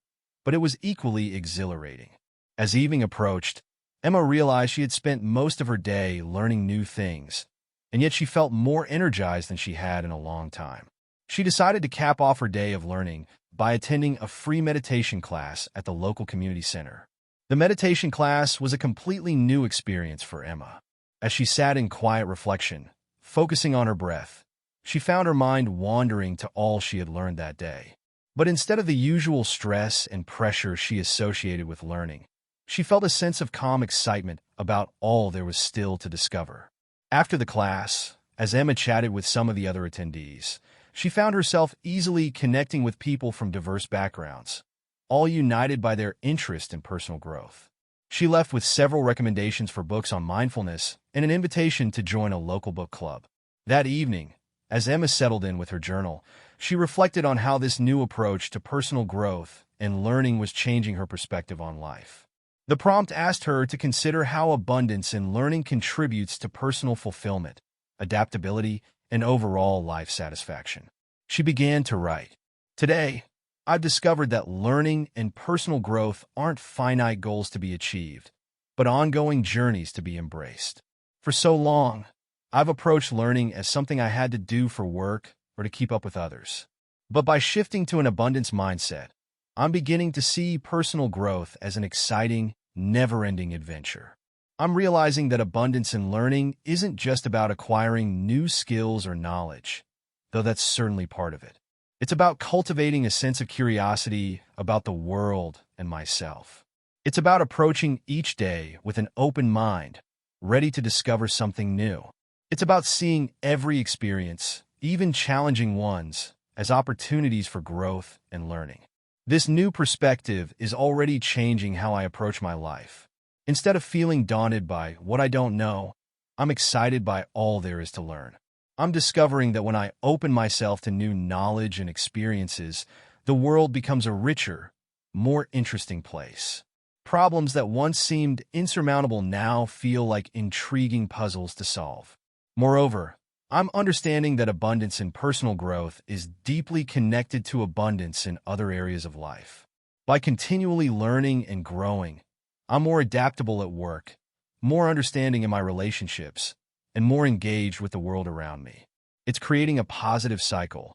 but it was equally exhilarating. As evening approached, Emma realized she had spent most of her day learning new things, and yet she felt more energized than she had in a long time. She decided to cap off her day of learning by attending a free meditation class at the local community center. The meditation class was a completely new experience for Emma. As she sat in quiet reflection, focusing on her breath, she found her mind wandering to all she had learned that day. But instead of the usual stress and pressure she associated with learning, she felt a sense of calm excitement about all there was still to discover. After the class, as Emma chatted with some of the other attendees, she found herself easily connecting with people from diverse backgrounds, all united by their interest in personal growth. She left with several recommendations for books on mindfulness and an invitation to join a local book club. That evening, as Emma settled in with her journal, she reflected on how this new approach to personal growth and learning was changing her perspective on life. The prompt asked her to consider how abundance in learning contributes to personal fulfillment, adaptability, and overall life satisfaction. She began to write. Today, I've discovered that learning and personal growth aren't finite goals to be achieved, but ongoing journeys to be embraced. For so long, I've approached learning as something I had to do for work or to keep up with others. But by shifting to an abundance mindset, I'm beginning to see personal growth as an exciting, never-ending adventure. I'm realizing that abundance in learning isn't just about acquiring new skills or knowledge, though that's certainly part of it. It's about cultivating a sense of curiosity about the world and myself. It's about approaching each day with an open mind, ready to discover something new. It's about seeing every experience, even challenging ones, as opportunities for growth and learning. This new perspective is already changing how I approach my life. Instead of feeling daunted by what I don't know, I'm excited by all there is to learn. I'm discovering that when I open myself to new knowledge and experiences, the world becomes a richer, more interesting place. Problems that once seemed insurmountable now feel like intriguing puzzles to solve. Moreover, I'm understanding that abundance in personal growth is deeply connected to abundance in other areas of life. By continually learning and growing, I'm more adaptable at work, more understanding in my relationships, and more engaged with the world around me. It's creating a positive cycle.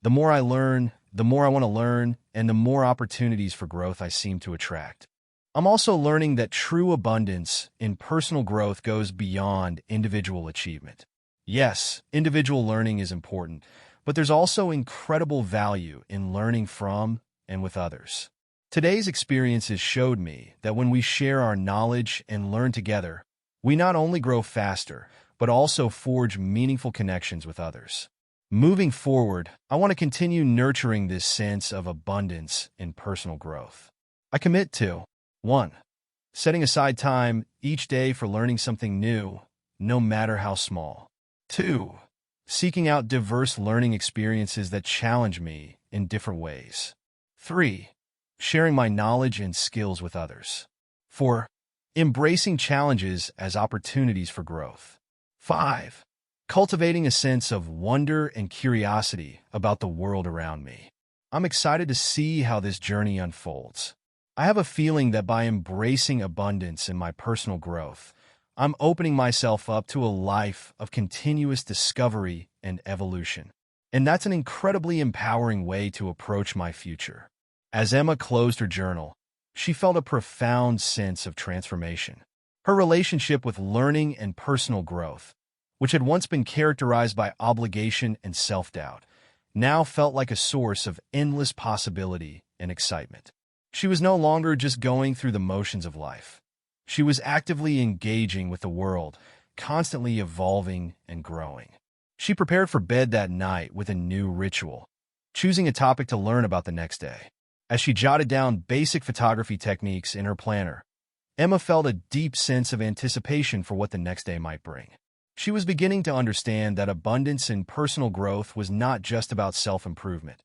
The more I learn, the more I want to learn, and the more opportunities for growth I seem to attract. I'm also learning that true abundance in personal growth goes beyond individual achievement. Yes, individual learning is important, but there's also incredible value in learning from and with others. Today's experiences showed me that when we share our knowledge and learn together, we not only grow faster, but also forge meaningful connections with others. Moving forward, I want to continue nurturing this sense of abundance in personal growth. I commit to 1. Setting aside time each day for learning something new, no matter how small. 2. Seeking out diverse learning experiences that challenge me in different ways. 3. Sharing my knowledge and skills with others. 4. Embracing challenges as opportunities for growth. 5. Cultivating a sense of wonder and curiosity about the world around me. I'm excited to see how this journey unfolds. I have a feeling that by embracing abundance in my personal growth, I'm opening myself up to a life of continuous discovery and evolution. And that's an incredibly empowering way to approach my future. As Emma closed her journal, she felt a profound sense of transformation. Her relationship with learning and personal growth, which had once been characterized by obligation and self-doubt, now felt like a source of endless possibility and excitement. She was no longer just going through the motions of life. She was actively engaging with the world, constantly evolving and growing. She prepared for bed that night with a new ritual, choosing a topic to learn about the next day. As she jotted down basic photography techniques in her planner, Emma felt a deep sense of anticipation for what the next day might bring. She was beginning to understand that abundance in personal growth was not just about self-improvement.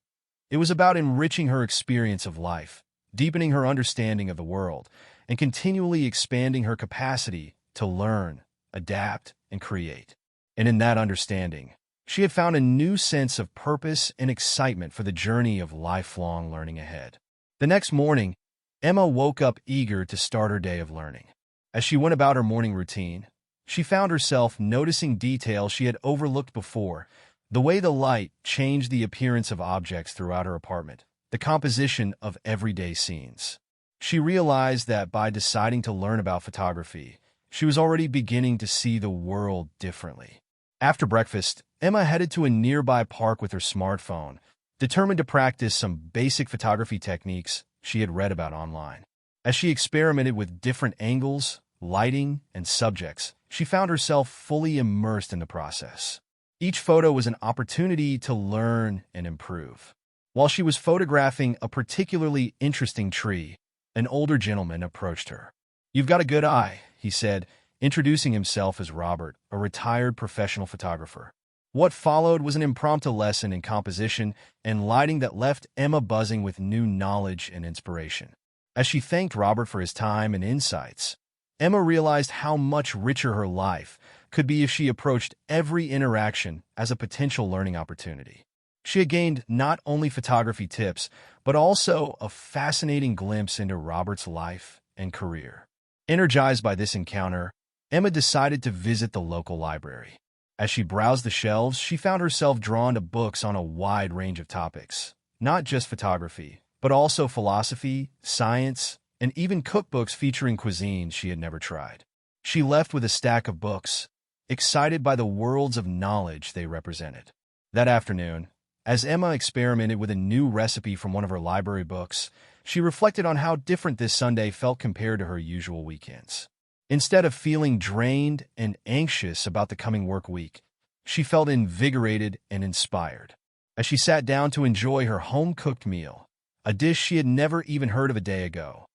It was about enriching her experience of life, deepening her understanding of the world, and continually expanding her capacity to learn, adapt, and create. And in that understanding, she had found a new sense of purpose and excitement for the journey of lifelong learning ahead. The next morning, Emma woke up eager to start her day of learning. As she went about her morning routine, she found herself noticing details she had overlooked before, the way the light changed the appearance of objects throughout her apartment, the composition of everyday scenes. She realized that by deciding to learn about photography, she was already beginning to see the world differently. After breakfast, Emma headed to a nearby park with her smartphone, determined to practice some basic photography techniques she had read about online. As she experimented with different angles, lighting, and subjects, she found herself fully immersed in the process. Each photo was an opportunity to learn and improve. While she was photographing a particularly interesting tree, an older gentleman approached her. "You've got a good eye," he said, introducing himself as Robert, a retired professional photographer. What followed was an impromptu lesson in composition and lighting that left Emma buzzing with new knowledge and inspiration. As she thanked Robert for his time and insights, Emma realized how much richer her life could be if she approached every interaction as a potential learning opportunity. She had gained not only photography tips, but also a fascinating glimpse into Robert's life and career. Energized by this encounter, Emma decided to visit the local library. As she browsed the shelves, she found herself drawn to books on a wide range of topics, not just photography, but also philosophy, science, and even cookbooks featuring cuisines she had never tried. She left with a stack of books, excited by the worlds of knowledge they represented. That afternoon, as Emma experimented with a new recipe from one of her library books, she reflected on how different this Sunday felt compared to her usual weekends. Instead of feeling drained and anxious about the coming work week, she felt invigorated and inspired. As she sat down to enjoy her home-cooked meal, a dish she had never even heard of a day ago,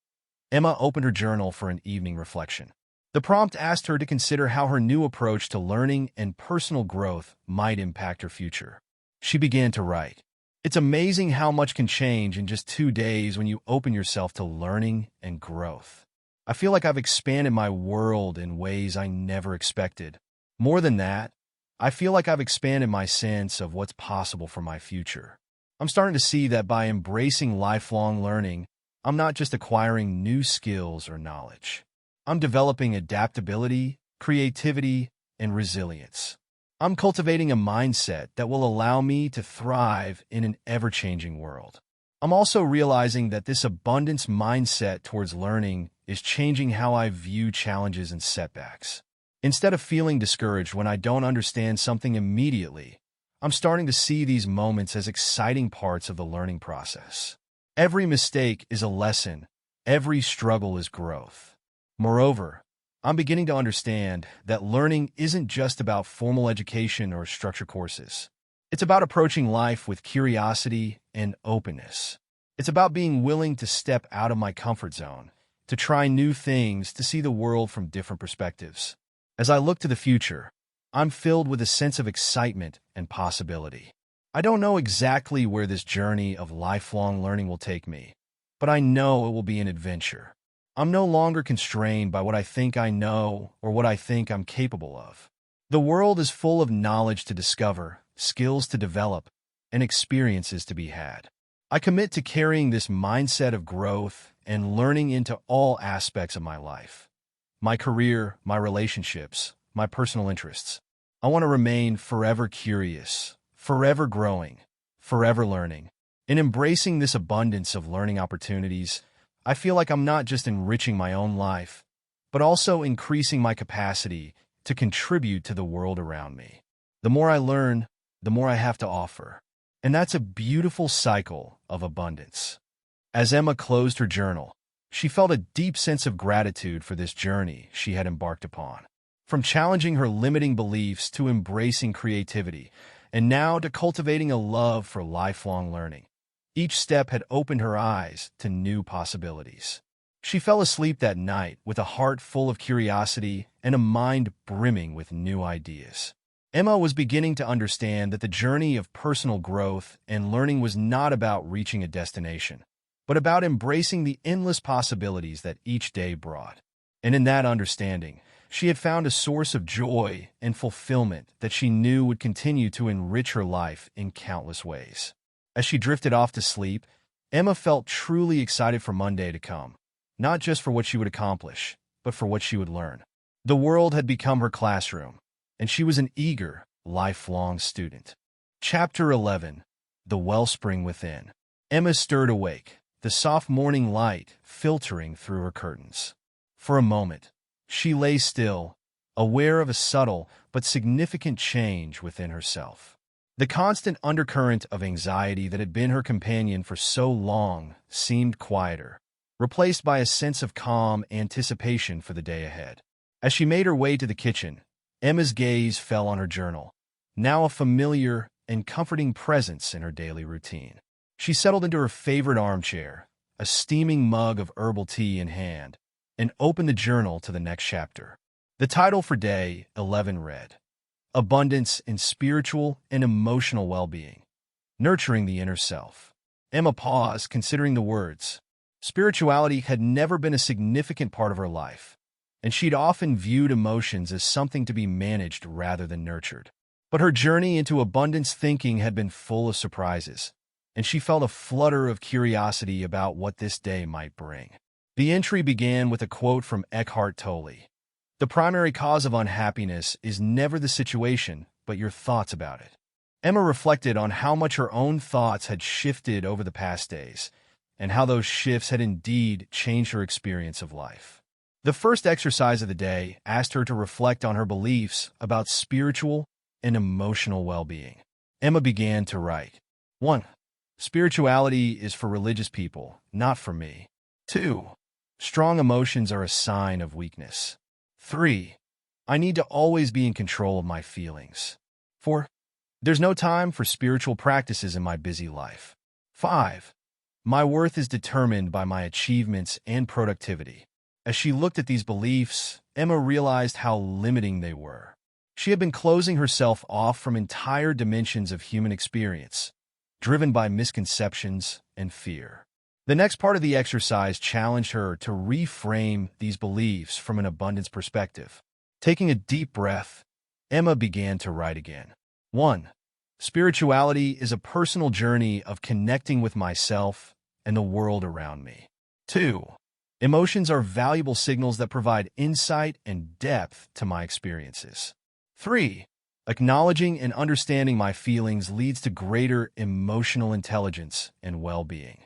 Emma opened her journal for an evening reflection. The prompt asked her to consider how her new approach to learning and personal growth might impact her future. She began to write. It's amazing how much can change in just 2 days when you open yourself to learning and growth. I feel like I've expanded my world in ways I never expected. More than that, I feel like I've expanded my sense of what's possible for my future. I'm starting to see that by embracing lifelong learning, I'm not just acquiring new skills or knowledge. I'm developing adaptability, creativity, and resilience. I'm cultivating a mindset that will allow me to thrive in an ever-changing world. I'm also realizing that this abundance mindset towards learning is changing how I view challenges and setbacks. Instead of feeling discouraged when I don't understand something immediately, I'm starting to see these moments as exciting parts of the learning process. Every mistake is a lesson. Every struggle is growth. Moreover, I'm beginning to understand that learning isn't just about formal education or structured courses. It's about approaching life with curiosity and openness. It's about being willing to step out of my comfort zone, to try new things, to see the world from different perspectives. As I look to the future, I'm filled with a sense of excitement and possibility. I don't know exactly where this journey of lifelong learning will take me, but I know it will be an adventure. I'm no longer constrained by what I think I know or what I think I'm capable of. The world is full of knowledge to discover, skills to develop, and experiences to be had. I commit to carrying this mindset of growth and learning into all aspects of my life. My career, my relationships, my personal interests. I want to remain forever curious, forever growing, forever learning. In embracing this abundance of learning opportunities, I feel like I'm not just enriching my own life, but also increasing my capacity to contribute to the world around me. The more I learn, the more I have to offer. And that's a beautiful cycle of abundance. As Emma closed her journal, she felt a deep sense of gratitude for this journey she had embarked upon. From challenging her limiting beliefs to embracing creativity, and now to cultivating a love for lifelong learning. Each step had opened her eyes to new possibilities. She fell asleep that night with a heart full of curiosity and a mind brimming with new ideas. Emma was beginning to understand that the journey of personal growth and learning was not about reaching a destination, but about embracing the endless possibilities that each day brought. And in that understanding, she had found a source of joy and fulfillment that she knew would continue to enrich her life in countless ways. As she drifted off to sleep, Emma felt truly excited for Monday to come, not just for what she would accomplish, but for what she would learn. The world had become her classroom, and she was an eager, lifelong student. Chapter 11. The Wellspring Within. Emma stirred awake, the soft morning light filtering through her curtains. For a moment, she lay still, aware of a subtle but significant change within herself. The constant undercurrent of anxiety that had been her companion for so long seemed quieter, replaced by a sense of calm anticipation for the day ahead. As she made her way to the kitchen, Emma's gaze fell on her journal, now a familiar and comforting presence in her daily routine. She settled into her favorite armchair, a steaming mug of herbal tea in hand, and opened the journal to the next chapter. The title for day 11 read, Abundance in Spiritual and Emotional Well-Being, Nurturing the Inner Self. Emma paused, considering the words. Spirituality had never been a significant part of her life, and she'd often viewed emotions as something to be managed rather than nurtured. But her journey into abundance thinking had been full of surprises, and she felt a flutter of curiosity about what this day might bring. The entry began with a quote from Eckhart Tolle. The primary cause of unhappiness is never the situation, but your thoughts about it. Emma reflected on how much her own thoughts had shifted over the past days, and how those shifts had indeed changed her experience of life. The first exercise of the day asked her to reflect on her beliefs about spiritual and emotional well-being. Emma began to write. 1. Spirituality is for religious people, not for me. 2. Strong emotions are a sign of weakness. 3. I need to always be in control of my feelings. 4. There's no time for spiritual practices in my busy life. 5. My worth is determined by my achievements and productivity. As she looked at these beliefs, Emma realized how limiting they were. She had been closing herself off from entire dimensions of human experience, driven by misconceptions and fear. The next part of the exercise challenged her to reframe these beliefs from an abundance perspective. Taking a deep breath, Emma began to write again. 1. Spirituality is a personal journey of connecting with myself and the world around me. 2. Emotions are valuable signals that provide insight and depth to my experiences. 3. Acknowledging and understanding my feelings leads to greater emotional intelligence and well-being.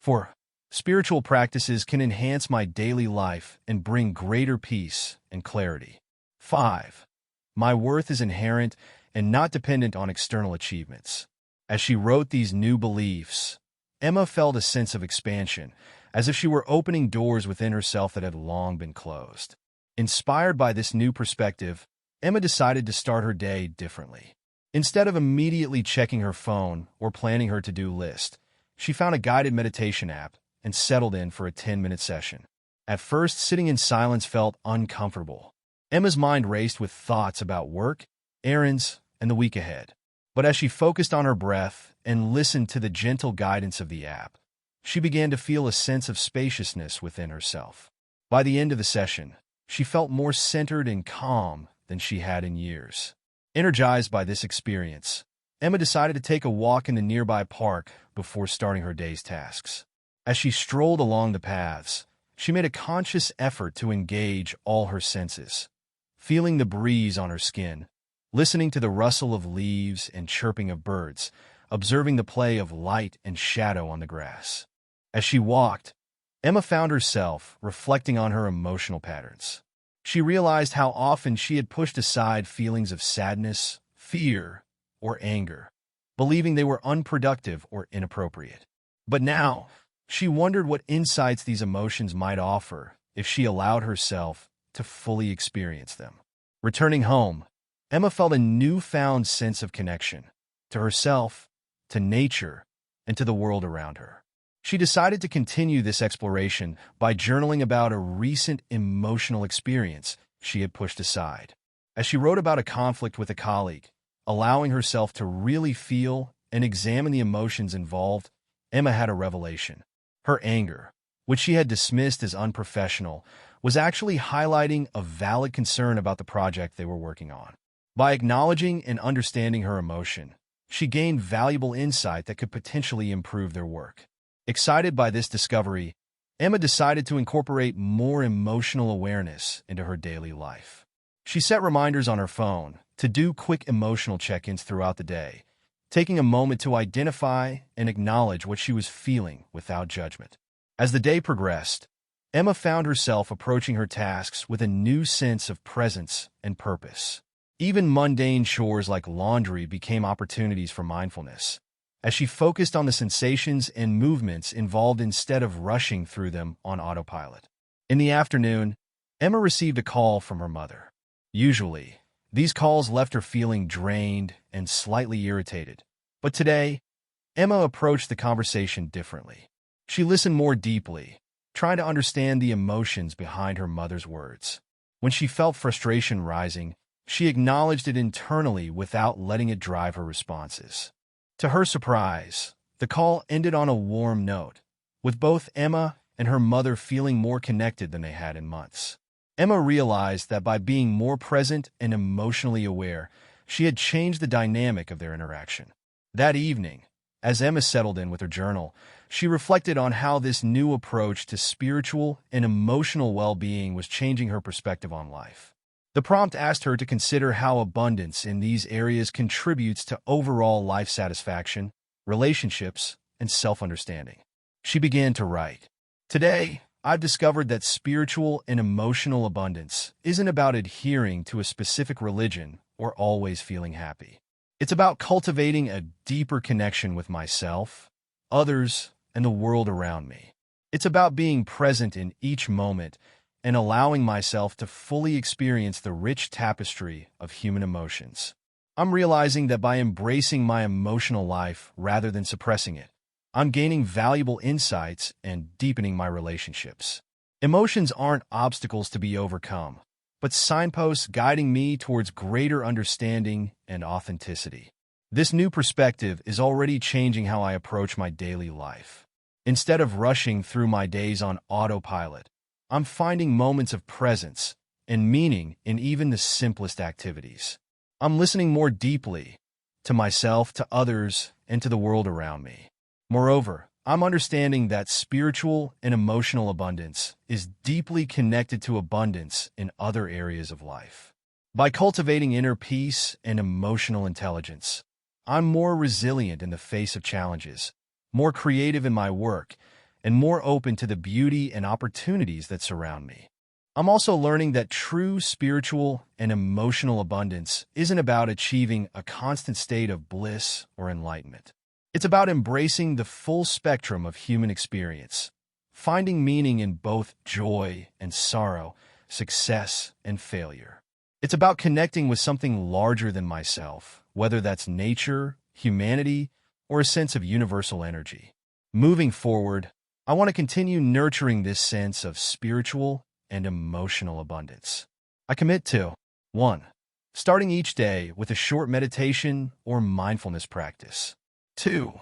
4. Spiritual practices can enhance my daily life and bring greater peace and clarity. 5. My worth is inherent and not dependent on external achievements. As she wrote these new beliefs, Emma felt a sense of expansion, as if she were opening doors within herself that had long been closed. Inspired by this new perspective, Emma decided to start her day differently. Instead of immediately checking her phone or planning her to-do list, she found a guided meditation app and settled in for a 10-minute session. At first, sitting in silence felt uncomfortable. Emma's mind raced with thoughts about work, errands, and the week ahead. But as she focused on her breath and listened to the gentle guidance of the app, she began to feel a sense of spaciousness within herself. By the end of the session, she felt more centered and calm than she had in years. Energized by this experience, Emma decided to take a walk in the nearby park before starting her day's tasks. As she strolled along the paths, she made a conscious effort to engage all her senses, feeling the breeze on her skin, listening to the rustle of leaves and chirping of birds, observing the play of light and shadow on the grass. As she walked, Emma found herself reflecting on her emotional patterns. She realized how often she had pushed aside feelings of sadness, fear, or anger, believing they were unproductive or inappropriate. But now, she wondered what insights these emotions might offer if she allowed herself to fully experience them. Returning home, Emma felt a newfound sense of connection to herself, to nature, and to the world around her. She decided to continue this exploration by journaling about a recent emotional experience she had pushed aside. As she wrote about a conflict with a colleague, allowing herself to really feel and examine the emotions involved, Emma had a revelation. Her anger, which she had dismissed as unprofessional, was actually highlighting a valid concern about the project they were working on. By acknowledging and understanding her emotion, she gained valuable insight that could potentially improve their work. Excited by this discovery, Emma decided to incorporate more emotional awareness into her daily life. She set reminders on her phone to do quick emotional check-ins throughout the day, taking a moment to identify and acknowledge what she was feeling without judgment. As the day progressed, Emma found herself approaching her tasks with a new sense of presence and purpose. Even mundane chores like laundry became opportunities for mindfulness, as she focused on the sensations and movements involved instead of rushing through them on autopilot. In the afternoon, Emma received a call from her mother. Usually, these calls left her feeling drained and slightly irritated. But today, Emma approached the conversation differently. She listened more deeply, trying to understand the emotions behind her mother's words. When she felt frustration rising, she acknowledged it internally without letting it drive her responses. To her surprise, the call ended on a warm note, with both Emma and her mother feeling more connected than they had in months. Emma realized that by being more present and emotionally aware, she had changed the dynamic of their interaction. That evening, as Emma settled in with her journal, she reflected on how this new approach to spiritual and emotional well-being was changing her perspective on life. The prompt asked her to consider how abundance in these areas contributes to overall life satisfaction, relationships, and self-understanding. She began to write, "Today, I've discovered that spiritual and emotional abundance isn't about adhering to a specific religion or always feeling happy. It's about cultivating a deeper connection with myself, others, and the world around me. It's about being present in each moment and allowing myself to fully experience the rich tapestry of human emotions. I'm realizing that by embracing my emotional life rather than suppressing it, I'm gaining valuable insights and deepening my relationships." Emotions aren't obstacles to be overcome, but signposts guiding me towards greater understanding and authenticity. This new perspective is already changing how I approach my daily life. Instead of rushing through my days on autopilot, I'm finding moments of presence and meaning in even the simplest activities. I'm listening more deeply to myself, to others, and to the world around me. Moreover, I'm understanding that spiritual and emotional abundance is deeply connected to abundance in other areas of life. By cultivating inner peace and emotional intelligence, I'm more resilient in the face of challenges, more creative in my work, and more open to the beauty and opportunities that surround me. I'm also learning that true spiritual and emotional abundance isn't about achieving a constant state of bliss or enlightenment. It's about embracing the full spectrum of human experience, finding meaning in both joy and sorrow, success and failure. It's about connecting with something larger than myself, whether that's nature, humanity, or a sense of universal energy. Moving forward, I want to continue nurturing this sense of spiritual and emotional abundance. I commit to 1. Starting each day with a short meditation or mindfulness practice. 2.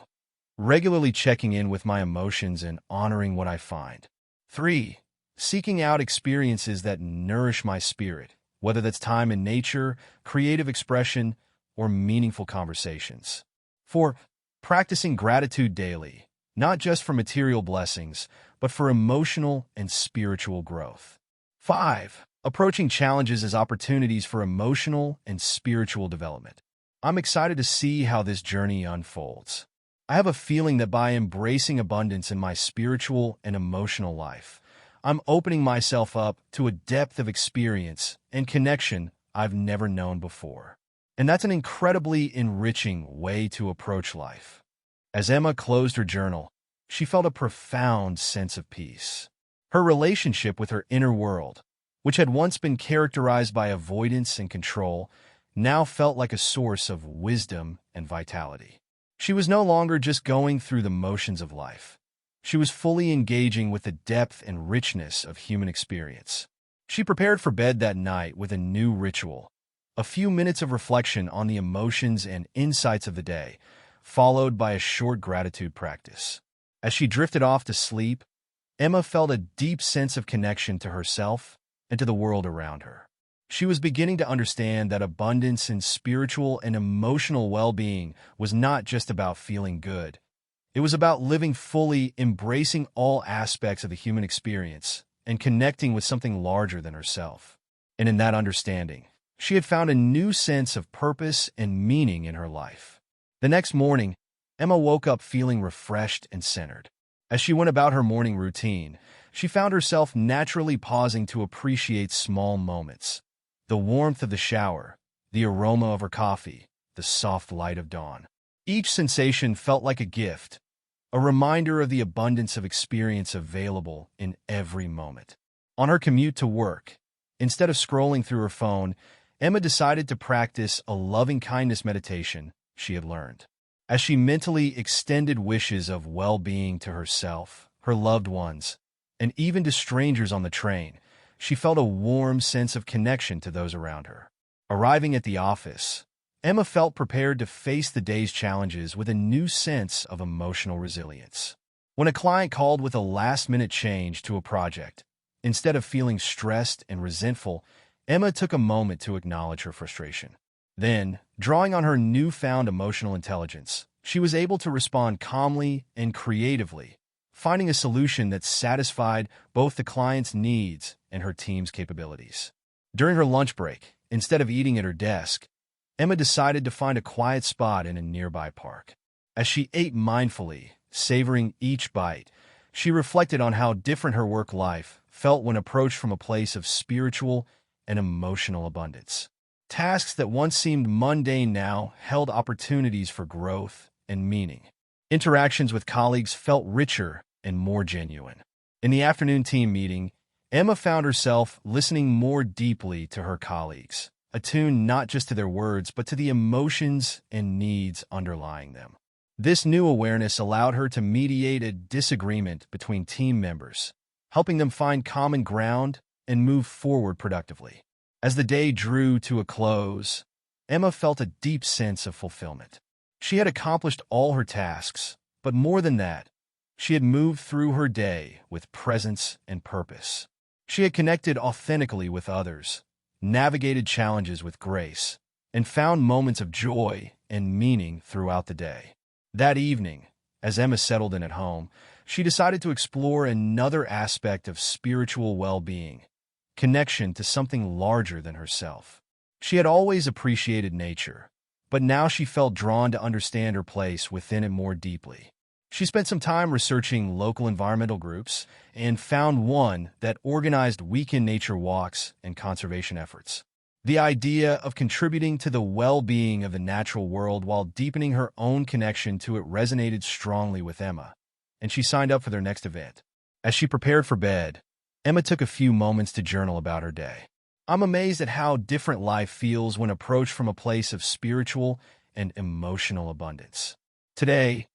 Regularly checking in with my emotions and honoring what I find. 3. Seeking out experiences that nourish my spirit, whether that's time in nature, creative expression, or meaningful conversations. 4. Practicing gratitude daily, not just for material blessings, but for emotional and spiritual growth. 5. Approaching challenges as opportunities for emotional and spiritual development. I'm excited to see how this journey unfolds. I have a feeling that by embracing abundance in my spiritual and emotional life, I'm opening myself up to a depth of experience and connection I've never known before. And that's an incredibly enriching way to approach life. As Emma closed her journal, she felt a profound sense of peace. Her relationship with her inner world, which had once been characterized by avoidance and control, now felt like a source of wisdom and vitality. She was no longer just going through the motions of life. She was fully engaging with the depth and richness of human experience. She prepared for bed that night with a new ritual, a few minutes of reflection on the emotions and insights of the day, followed by a short gratitude practice. As she drifted off to sleep, Emma felt a deep sense of connection to herself and to the world around her. She was beginning to understand that abundance in spiritual and emotional well-being was not just about feeling good. It was about living fully, embracing all aspects of the human experience, and connecting with something larger than herself. And in that understanding, she had found a new sense of purpose and meaning in her life. The next morning, Emma woke up feeling refreshed and centered. As she went about her morning routine, she found herself naturally pausing to appreciate small moments. The warmth of the shower, the aroma of her coffee, the soft light of dawn. Each sensation felt like a gift, a reminder of the abundance of experience available in every moment. On her commute to work, instead of scrolling through her phone, Emma decided to practice a loving-kindness meditation she had learned. As she mentally extended wishes of well-being to herself, her loved ones, and even to strangers on the train, she felt a warm sense of connection to those around her. Arriving at the office, Emma felt prepared to face the day's challenges with a new sense of emotional resilience. When a client called with a last-minute change to a project, instead of feeling stressed and resentful, Emma took a moment to acknowledge her frustration. Then, drawing on her newfound emotional intelligence, she was able to respond calmly and creatively, finding a solution that satisfied both the client's needs and her team's capabilities. During her lunch break, instead of eating at her desk, Emma decided to find a quiet spot in a nearby park. As she ate mindfully, savoring each bite, she reflected on how different her work life felt when approached from a place of spiritual and emotional abundance. Tasks that once seemed mundane now held opportunities for growth and meaning. Interactions with colleagues felt richer and more genuine. In the afternoon team meeting, Emma found herself listening more deeply to her colleagues, attuned not just to their words but to the emotions and needs underlying them. This new awareness allowed her to mediate a disagreement between team members, helping them find common ground and move forward productively. As the day drew to a close, Emma felt a deep sense of fulfillment. She had accomplished all her tasks, but more than that, she had moved through her day with presence and purpose. She had connected authentically with others, navigated challenges with grace, and found moments of joy and meaning throughout the day. That evening, as Emma settled in at home, she decided to explore another aspect of spiritual well-being, connection to something larger than herself. She had always appreciated nature, but now she felt drawn to understand her place within it more deeply. She spent some time researching local environmental groups and found one that organized weekend nature walks and conservation efforts. The idea of contributing to the well-being of the natural world while deepening her own connection to it resonated strongly with Emma, and she signed up for their next event. As she prepared for bed, Emma took a few moments to journal about her day. "I'm amazed at how different life feels when approached from a place of spiritual and emotional abundance. Today,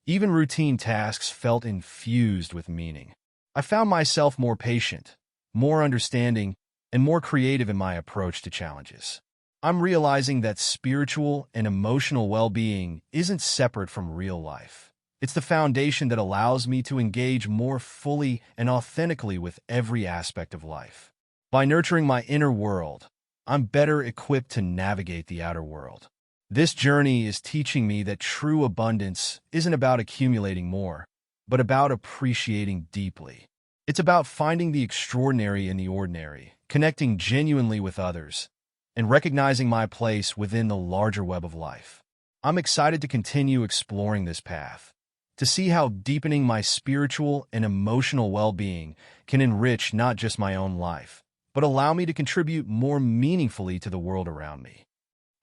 even routine tasks felt infused with meaning. I found myself more patient, more understanding, and more creative in my approach to challenges. I'm realizing that spiritual and emotional well-being isn't separate from real life. It's the foundation that allows me to engage more fully and authentically with every aspect of life. By nurturing my inner world, I'm better equipped to navigate the outer world. This journey is teaching me that true abundance isn't about accumulating more, but about appreciating deeply. It's about finding the extraordinary in the ordinary, connecting genuinely with others, and recognizing my place within the larger web of life. I'm excited to continue exploring this path, to see how deepening my spiritual and emotional well-being can enrich not just my own life, but allow me to contribute more meaningfully to the world around me."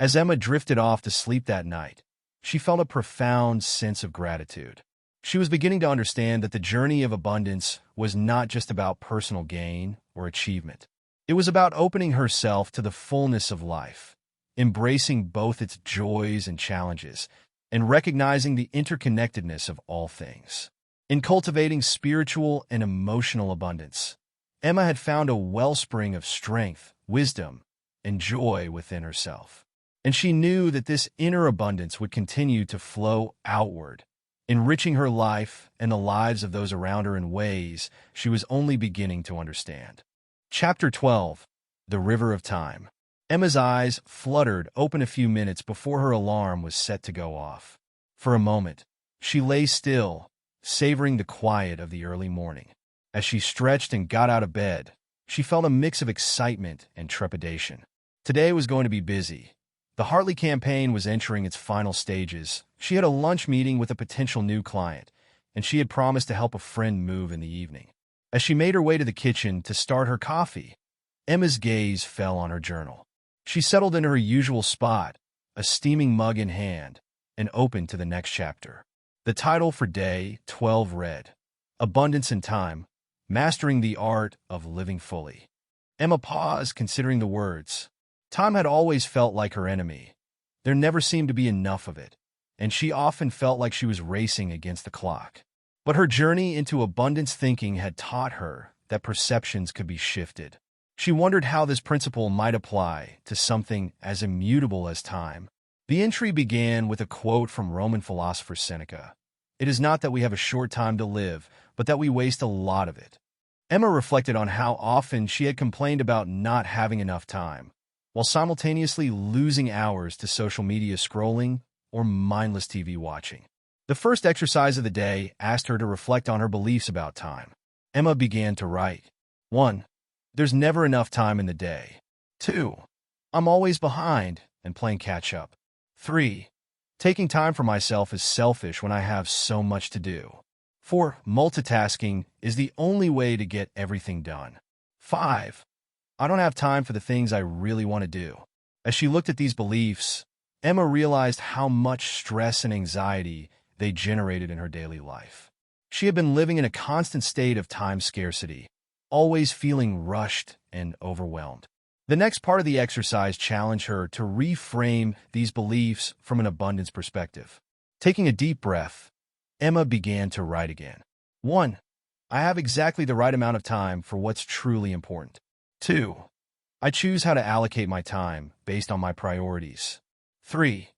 As Emma drifted off to sleep that night, she felt a profound sense of gratitude. She was beginning to understand that the journey of abundance was not just about personal gain or achievement. It was about opening herself to the fullness of life, embracing both its joys and challenges, and recognizing the interconnectedness of all things. In cultivating spiritual and emotional abundance, Emma had found a wellspring of strength, wisdom, and joy within herself. And she knew that this inner abundance would continue to flow outward, enriching her life and the lives of those around her in ways she was only beginning to understand. Chapter 12. The River of Time. Emma's eyes fluttered open a few minutes before her alarm was set to go off. For a moment, she lay still, savoring the quiet of the early morning. As she stretched and got out of bed, she felt a mix of excitement and trepidation. Today was going to be busy. The Hartley campaign was entering its final stages. She had a lunch meeting with a potential new client, and she had promised to help a friend move in the evening. As she made her way to the kitchen to start her coffee, Emma's gaze fell on her journal. She settled into her usual spot, a steaming mug in hand, and opened to the next chapter. The title for Day 12 read, "Abundance in Time, Mastering the Art of Living Fully." Emma paused, considering the words. Time had always felt like her enemy. There never seemed to be enough of it, and she often felt like she was racing against the clock. But her journey into abundance thinking had taught her that perceptions could be shifted. She wondered how this principle might apply to something as immutable as time. The entry began with a quote from Roman philosopher Seneca. "It is not that we have a short time to live, but that we waste a lot of it." Emma reflected on how often she had complained about not having enough time, while simultaneously losing hours to social media scrolling or mindless TV watching. The first exercise of the day asked her to reflect on her beliefs about time. Emma began to write. 1. There's never enough time in the day. 2. I'm always behind and playing catch-up. 3. Taking time for myself is selfish when I have so much to do. 4. Multitasking is the only way to get everything done. 5. I don't have time for the things I really want to do. As she looked at these beliefs, Emma realized how much stress and anxiety they generated in her daily life. She had been living in a constant state of time scarcity, always feeling rushed and overwhelmed. The next part of the exercise challenged her to reframe these beliefs from an abundance perspective. Taking a deep breath, Emma began to write again. 1. I have exactly the right amount of time for what's truly important. 2. I choose how to allocate my time based on my priorities. 3.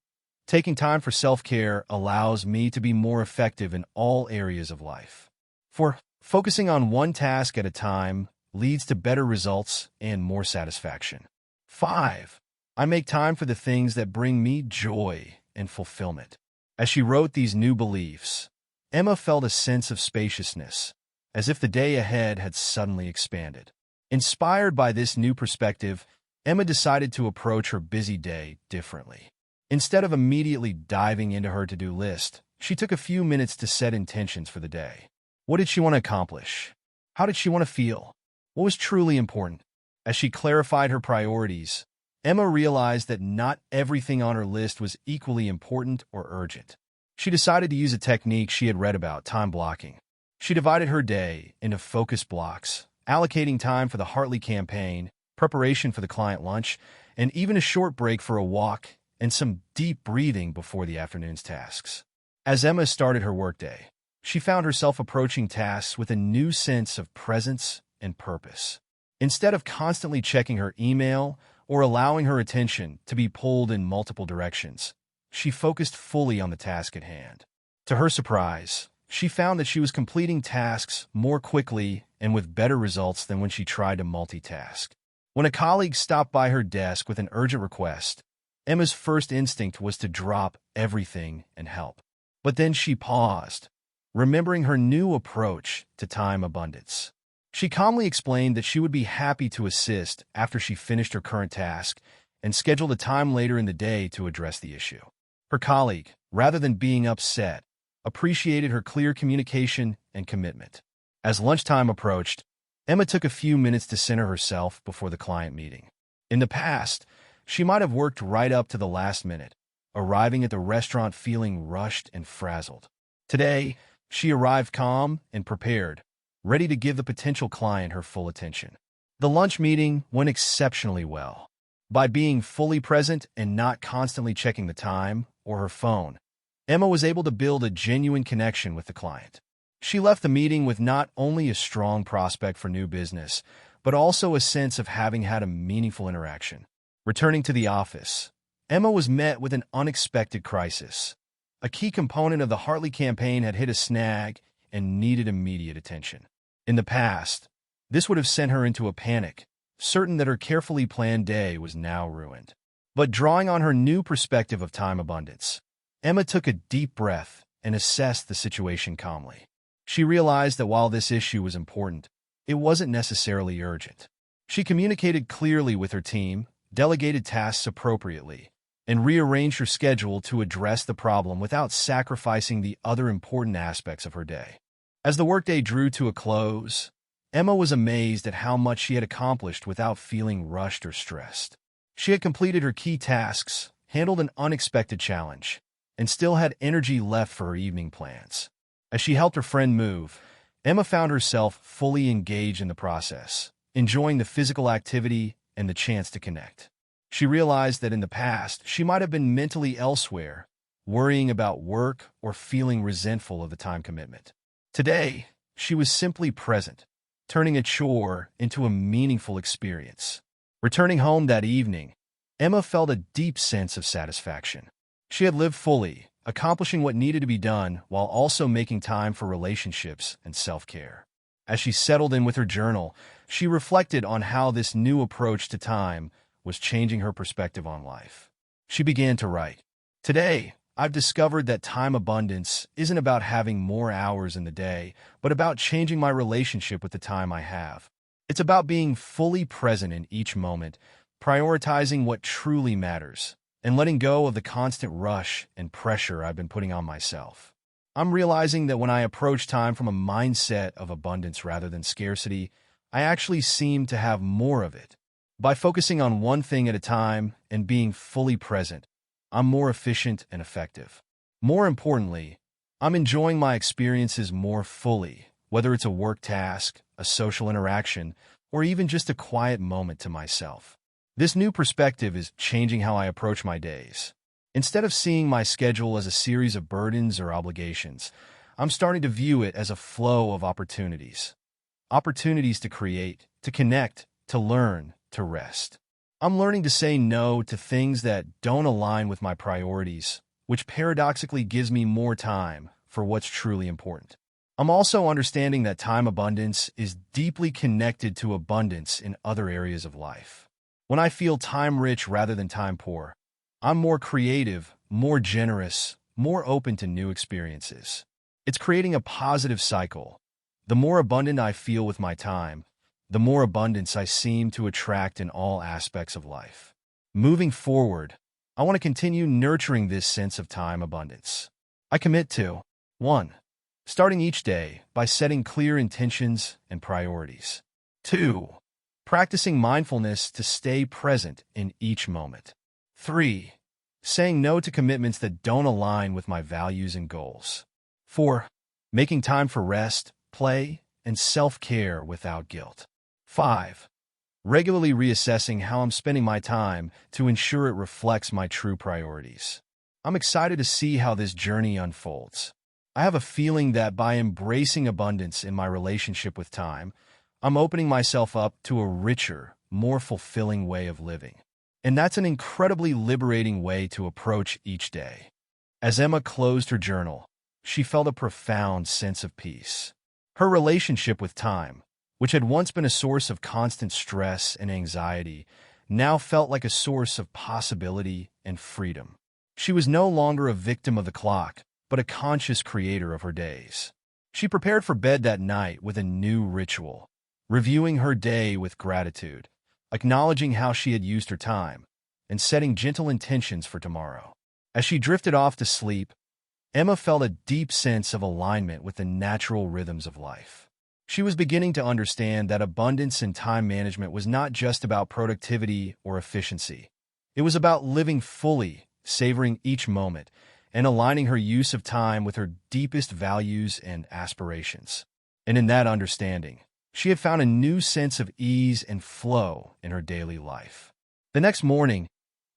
Taking time for self-care allows me to be more effective in all areas of life. 4. Focusing on one task at a time leads to better results and more satisfaction. 5. I make time for the things that bring me joy and fulfillment. As she wrote these new beliefs, Emma felt a sense of spaciousness, as if the day ahead had suddenly expanded. Inspired by this new perspective, Emma decided to approach her busy day differently. Instead of immediately diving into her to-do list, she took a few minutes to set intentions for the day. What did she want to accomplish? How did she want to feel? What was truly important? As she clarified her priorities, Emma realized that not everything on her list was equally important or urgent. She decided to use a technique she had read about, time blocking. She divided her day into focus blocks, allocating time for the Hartley campaign, preparation for the client lunch, and even a short break for a walk and some deep breathing before the afternoon's tasks. As Emma started her workday, she found herself approaching tasks with a new sense of presence and purpose. Instead of constantly checking her email or allowing her attention to be pulled in multiple directions, she focused fully on the task at hand. To her surprise, she found that she was completing tasks more quickly and with better results than when she tried to multitask. When a colleague stopped by her desk with an urgent request, Emma's first instinct was to drop everything and help. But then she paused, remembering her new approach to time abundance. She calmly explained that she would be happy to assist after she finished her current task and scheduled a time later in the day to address the issue. Her colleague, rather than being upset, appreciated her clear communication and commitment. As lunchtime approached, Emma took a few minutes to center herself before the client meeting. In the past, she might have worked right up to the last minute, arriving at the restaurant feeling rushed and frazzled. Today, she arrived calm and prepared, ready to give the potential client her full attention. The lunch meeting went exceptionally well. By being fully present and not constantly checking the time or her phone, Emma was able to build a genuine connection with the client. She left the meeting with not only a strong prospect for new business, but also a sense of having had a meaningful interaction. Returning to the office, Emma was met with an unexpected crisis. A key component of the Hartley campaign had hit a snag and needed immediate attention. In the past, this would have sent her into a panic, certain that her carefully planned day was now ruined. But drawing on her new perspective of time abundance, Emma took a deep breath and assessed the situation calmly. She realized that while this issue was important, it wasn't necessarily urgent. She communicated clearly with her team, delegated tasks appropriately, and rearranged her schedule to address the problem without sacrificing the other important aspects of her day. As the workday drew to a close, Emma was amazed at how much she had accomplished without feeling rushed or stressed. She had completed her key tasks, handled an unexpected challenge, and still had energy left for her evening plans. As she helped her friend move, Emma found herself fully engaged in the process, enjoying the physical activity and the chance to connect. She realized that in the past, she might have been mentally elsewhere, worrying about work or feeling resentful of the time commitment. Today, she was simply present, turning a chore into a meaningful experience. Returning home that evening, Emma felt a deep sense of satisfaction. She had lived fully, accomplishing what needed to be done while also making time for relationships and self-care. As she settled in with her journal, she reflected on how this new approach to time was changing her perspective on life. She began to write, "Today, I've discovered that time abundance isn't about having more hours in the day, but about changing my relationship with the time I have. It's about being fully present in each moment, prioritizing what truly matters, and letting go of the constant rush and pressure I've been putting on myself. I'm realizing that when I approach time from a mindset of abundance rather than scarcity, I actually seem to have more of it. By focusing on one thing at a time and being fully present, I'm more efficient and effective. More importantly, I'm enjoying my experiences more fully, whether it's a work task, a social interaction, or even just a quiet moment to myself. This new perspective is changing how I approach my days. Instead of seeing my schedule as a series of burdens or obligations, I'm starting to view it as a flow of opportunities. Opportunities to create, to connect, to learn, to rest. I'm learning to say no to things that don't align with my priorities, which paradoxically gives me more time for what's truly important. I'm also understanding that time abundance is deeply connected to abundance in other areas of life. When I feel time rich rather than time poor, I'm more creative, more generous, more open to new experiences. It's creating a positive cycle. The more abundant I feel with my time, the more abundance I seem to attract in all aspects of life. Moving forward, I want to continue nurturing this sense of time abundance. I commit to 1. Starting each day by setting clear intentions and priorities. 2. Practicing mindfulness to stay present in each moment. 3. Saying no to commitments that don't align with my values and goals. 4. Making time for rest, play, and self-care without guilt. 5. Regularly reassessing how I'm spending my time to ensure it reflects my true priorities. I'm excited to see how this journey unfolds. I have a feeling that by embracing abundance in my relationship with time, I'm opening myself up to a richer, more fulfilling way of living. And that's an incredibly liberating way to approach each day. As Emma closed her journal, she felt a profound sense of peace. Her relationship with time, which had once been a source of constant stress and anxiety, now felt like a source of possibility and freedom. She was no longer a victim of the clock, but a conscious creator of her days. She prepared for bed that night with a new ritual, reviewing her day with gratitude, acknowledging how she had used her time, and setting gentle intentions for tomorrow. As she drifted off to sleep, Emma felt a deep sense of alignment with the natural rhythms of life. She was beginning to understand that abundance and time management was not just about productivity or efficiency. It was about living fully, savoring each moment, and aligning her use of time with her deepest values and aspirations. And in that understanding, she had found a new sense of ease and flow in her daily life. The next morning,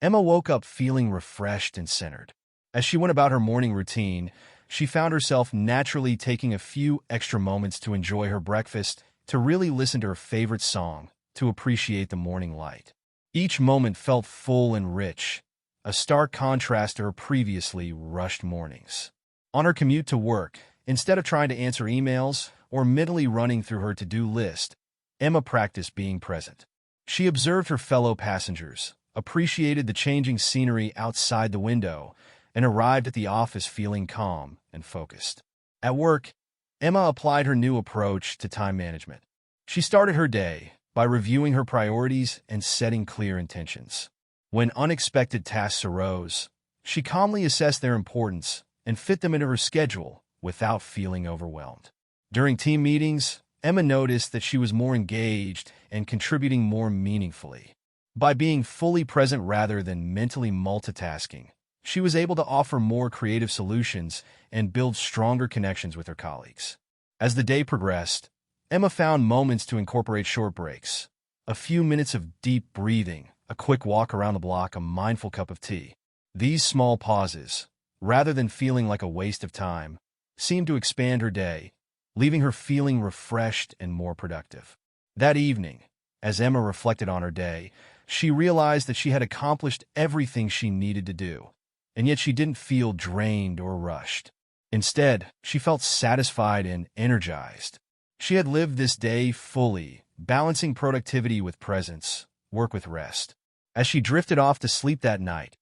Emma woke up feeling refreshed and centered. As she went about her morning routine, she found herself naturally taking a few extra moments to enjoy her breakfast, to really listen to her favorite song, to appreciate the morning light. Each moment felt full and rich, a stark contrast to her previously rushed mornings. On her commute to work, instead of trying to answer emails or mentally running through her to-do list, Emma practiced being present. She observed her fellow passengers, appreciated the changing scenery outside the window, and arrived at the office feeling calm and focused. At work, Emma applied her new approach to time management. She started her day by reviewing her priorities and setting clear intentions. When unexpected tasks arose, she calmly assessed their importance and fit them into her schedule without feeling overwhelmed. During team meetings, Emma noticed that she was more engaged and contributing more meaningfully. By being fully present rather than mentally multitasking, she was able to offer more creative solutions and build stronger connections with her colleagues. As the day progressed, Emma found moments to incorporate short breaks, a few minutes of deep breathing, a quick walk around the block, a mindful cup of tea. These small pauses, rather than feeling like a waste of time, seemed to expand her day, leaving her feeling refreshed and more productive. That evening, as Emma reflected on her day, she realized that she had accomplished everything she needed to do, and yet she didn't feel drained or rushed. Instead, she felt satisfied and energized. She had lived this day fully, balancing productivity with presence, work with rest. As she drifted off to sleep that night,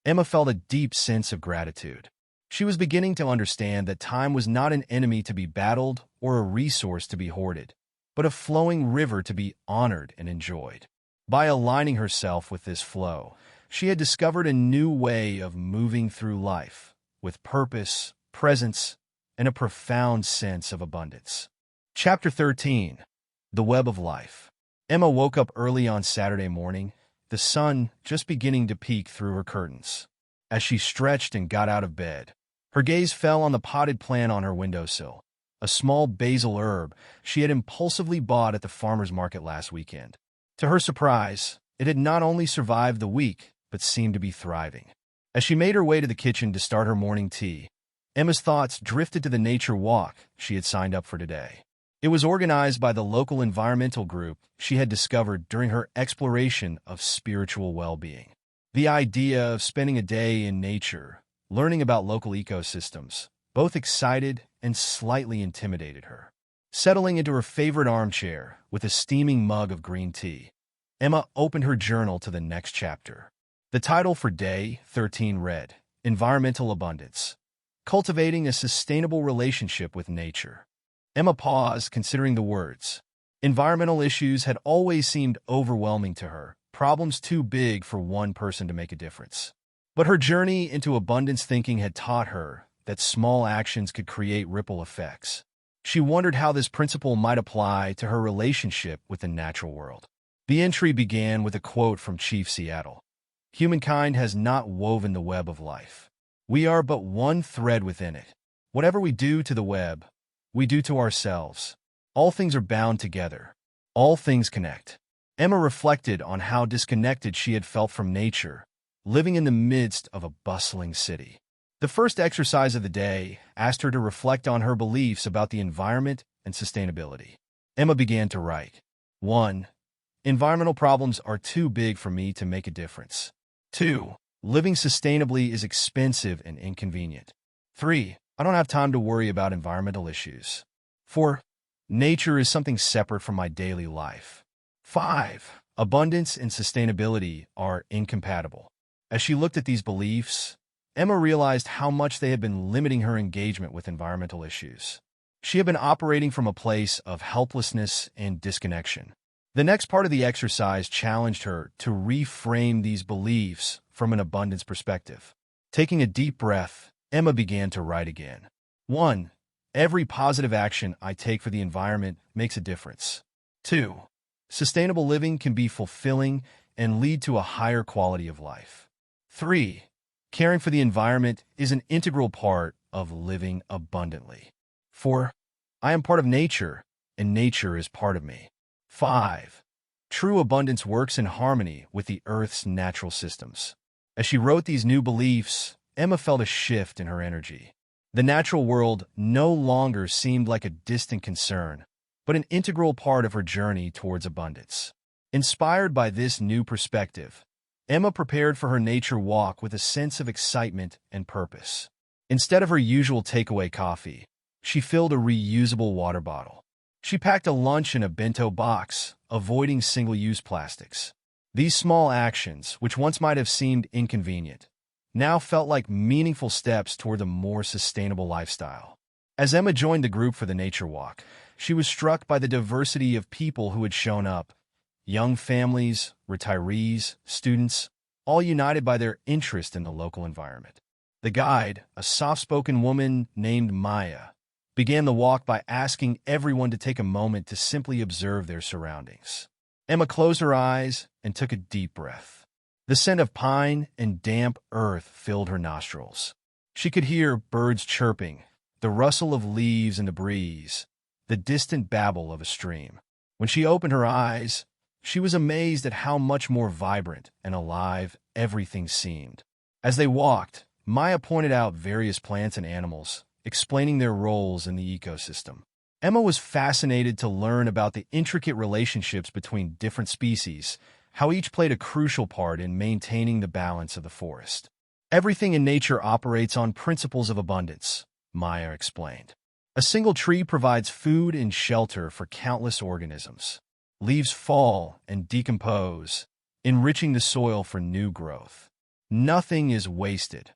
Emma felt a deep sense of gratitude. She was beginning to understand that time was not an enemy to be battled or a resource to be hoarded, but a flowing river to be honored and enjoyed. By aligning herself with this flow, she had discovered a new way of moving through life, with purpose, presence, and a profound sense of abundance. Chapter 13. The Web of Life. Emma woke up early on Saturday morning, the sun just beginning to peek through her curtains. As she stretched and got out of bed, her gaze fell on the potted plant on her windowsill, a small basil herb she had impulsively bought at the farmer's market last weekend. To her surprise, it had not only survived the week, but seemed to be thriving. As she made her way to the kitchen to start her morning tea, Emma's thoughts drifted to the nature walk she had signed up for today. It was organized by the local environmental group she had discovered during her exploration of spiritual well-being. The idea of spending a day in nature, learning about local ecosystems, both excited and slightly intimidated her. Settling into her favorite armchair with a steaming mug of green tea, Emma opened her journal to the next chapter. The title for Day 13 read, Environmental Abundance, Cultivating a Sustainable Relationship with Nature. Emma paused, considering the words. Environmental issues had always seemed overwhelming to her, problems too big for one person to make a difference. But her journey into abundance thinking had taught her that small actions could create ripple effects. She wondered how this principle might apply to her relationship with the natural world. The entry began with a quote from Chief Seattle. Humankind has not woven the web of life. We are but one thread within it. Whatever we do to the web, we do to ourselves. All things are bound together. All things connect. Emma reflected on how disconnected she had felt from nature, living in the midst of a bustling city. The first exercise of the day asked her to reflect on her beliefs about the environment and sustainability. Emma began to write. 1. Environmental problems are too big for me to make a difference. 2. Living sustainably is expensive and inconvenient. 3. I don't have time to worry about environmental issues. 4. Nature is something separate from my daily life. 5. Abundance and sustainability are incompatible. As she looked at these beliefs, Emma realized how much they had been limiting her engagement with environmental issues. She had been operating from a place of helplessness and disconnection. The next part of the exercise challenged her to reframe these beliefs from an abundance perspective. Taking a deep breath, Emma began to write again. 1. Every positive action I take for the environment makes a difference. 2. Sustainable living can be fulfilling and lead to a higher quality of life. 3. Caring for the environment is an integral part of living abundantly. 4. I am part of nature, and nature is part of me. 5. True abundance works in harmony with the Earth's natural systems. As she wrote these new beliefs, Emma felt a shift in her energy. The natural world no longer seemed like a distant concern, but an integral part of her journey towards abundance. Inspired by this new perspective, Emma prepared for her nature walk with a sense of excitement and purpose. Instead of her usual takeaway coffee, she filled a reusable water bottle. She packed a lunch in a bento box, avoiding single-use plastics. These small actions, which once might have seemed inconvenient, now felt like meaningful steps toward a more sustainable lifestyle. As Emma joined the group for the nature walk, she was struck by the diversity of people who had shown up. Young families, retirees, students, all united by their interest in the local environment. The guide, a soft-spoken woman named Maya, began the walk by asking everyone to take a moment to simply observe their surroundings. Emma closed her eyes and took a deep breath. The scent of pine and damp earth filled her nostrils. She could hear birds chirping, the rustle of leaves in the breeze, the distant babble of a stream. When she opened her eyes, she was amazed at how much more vibrant and alive everything seemed. As they walked, Maya pointed out various plants and animals, explaining their roles in the ecosystem. Emma was fascinated to learn about the intricate relationships between different species, how each played a crucial part in maintaining the balance of the forest. Everything in nature operates on principles of abundance, Maya explained. A single tree provides food and shelter for countless organisms. Leaves fall and decompose, enriching the soil for new growth. Nothing is wasted.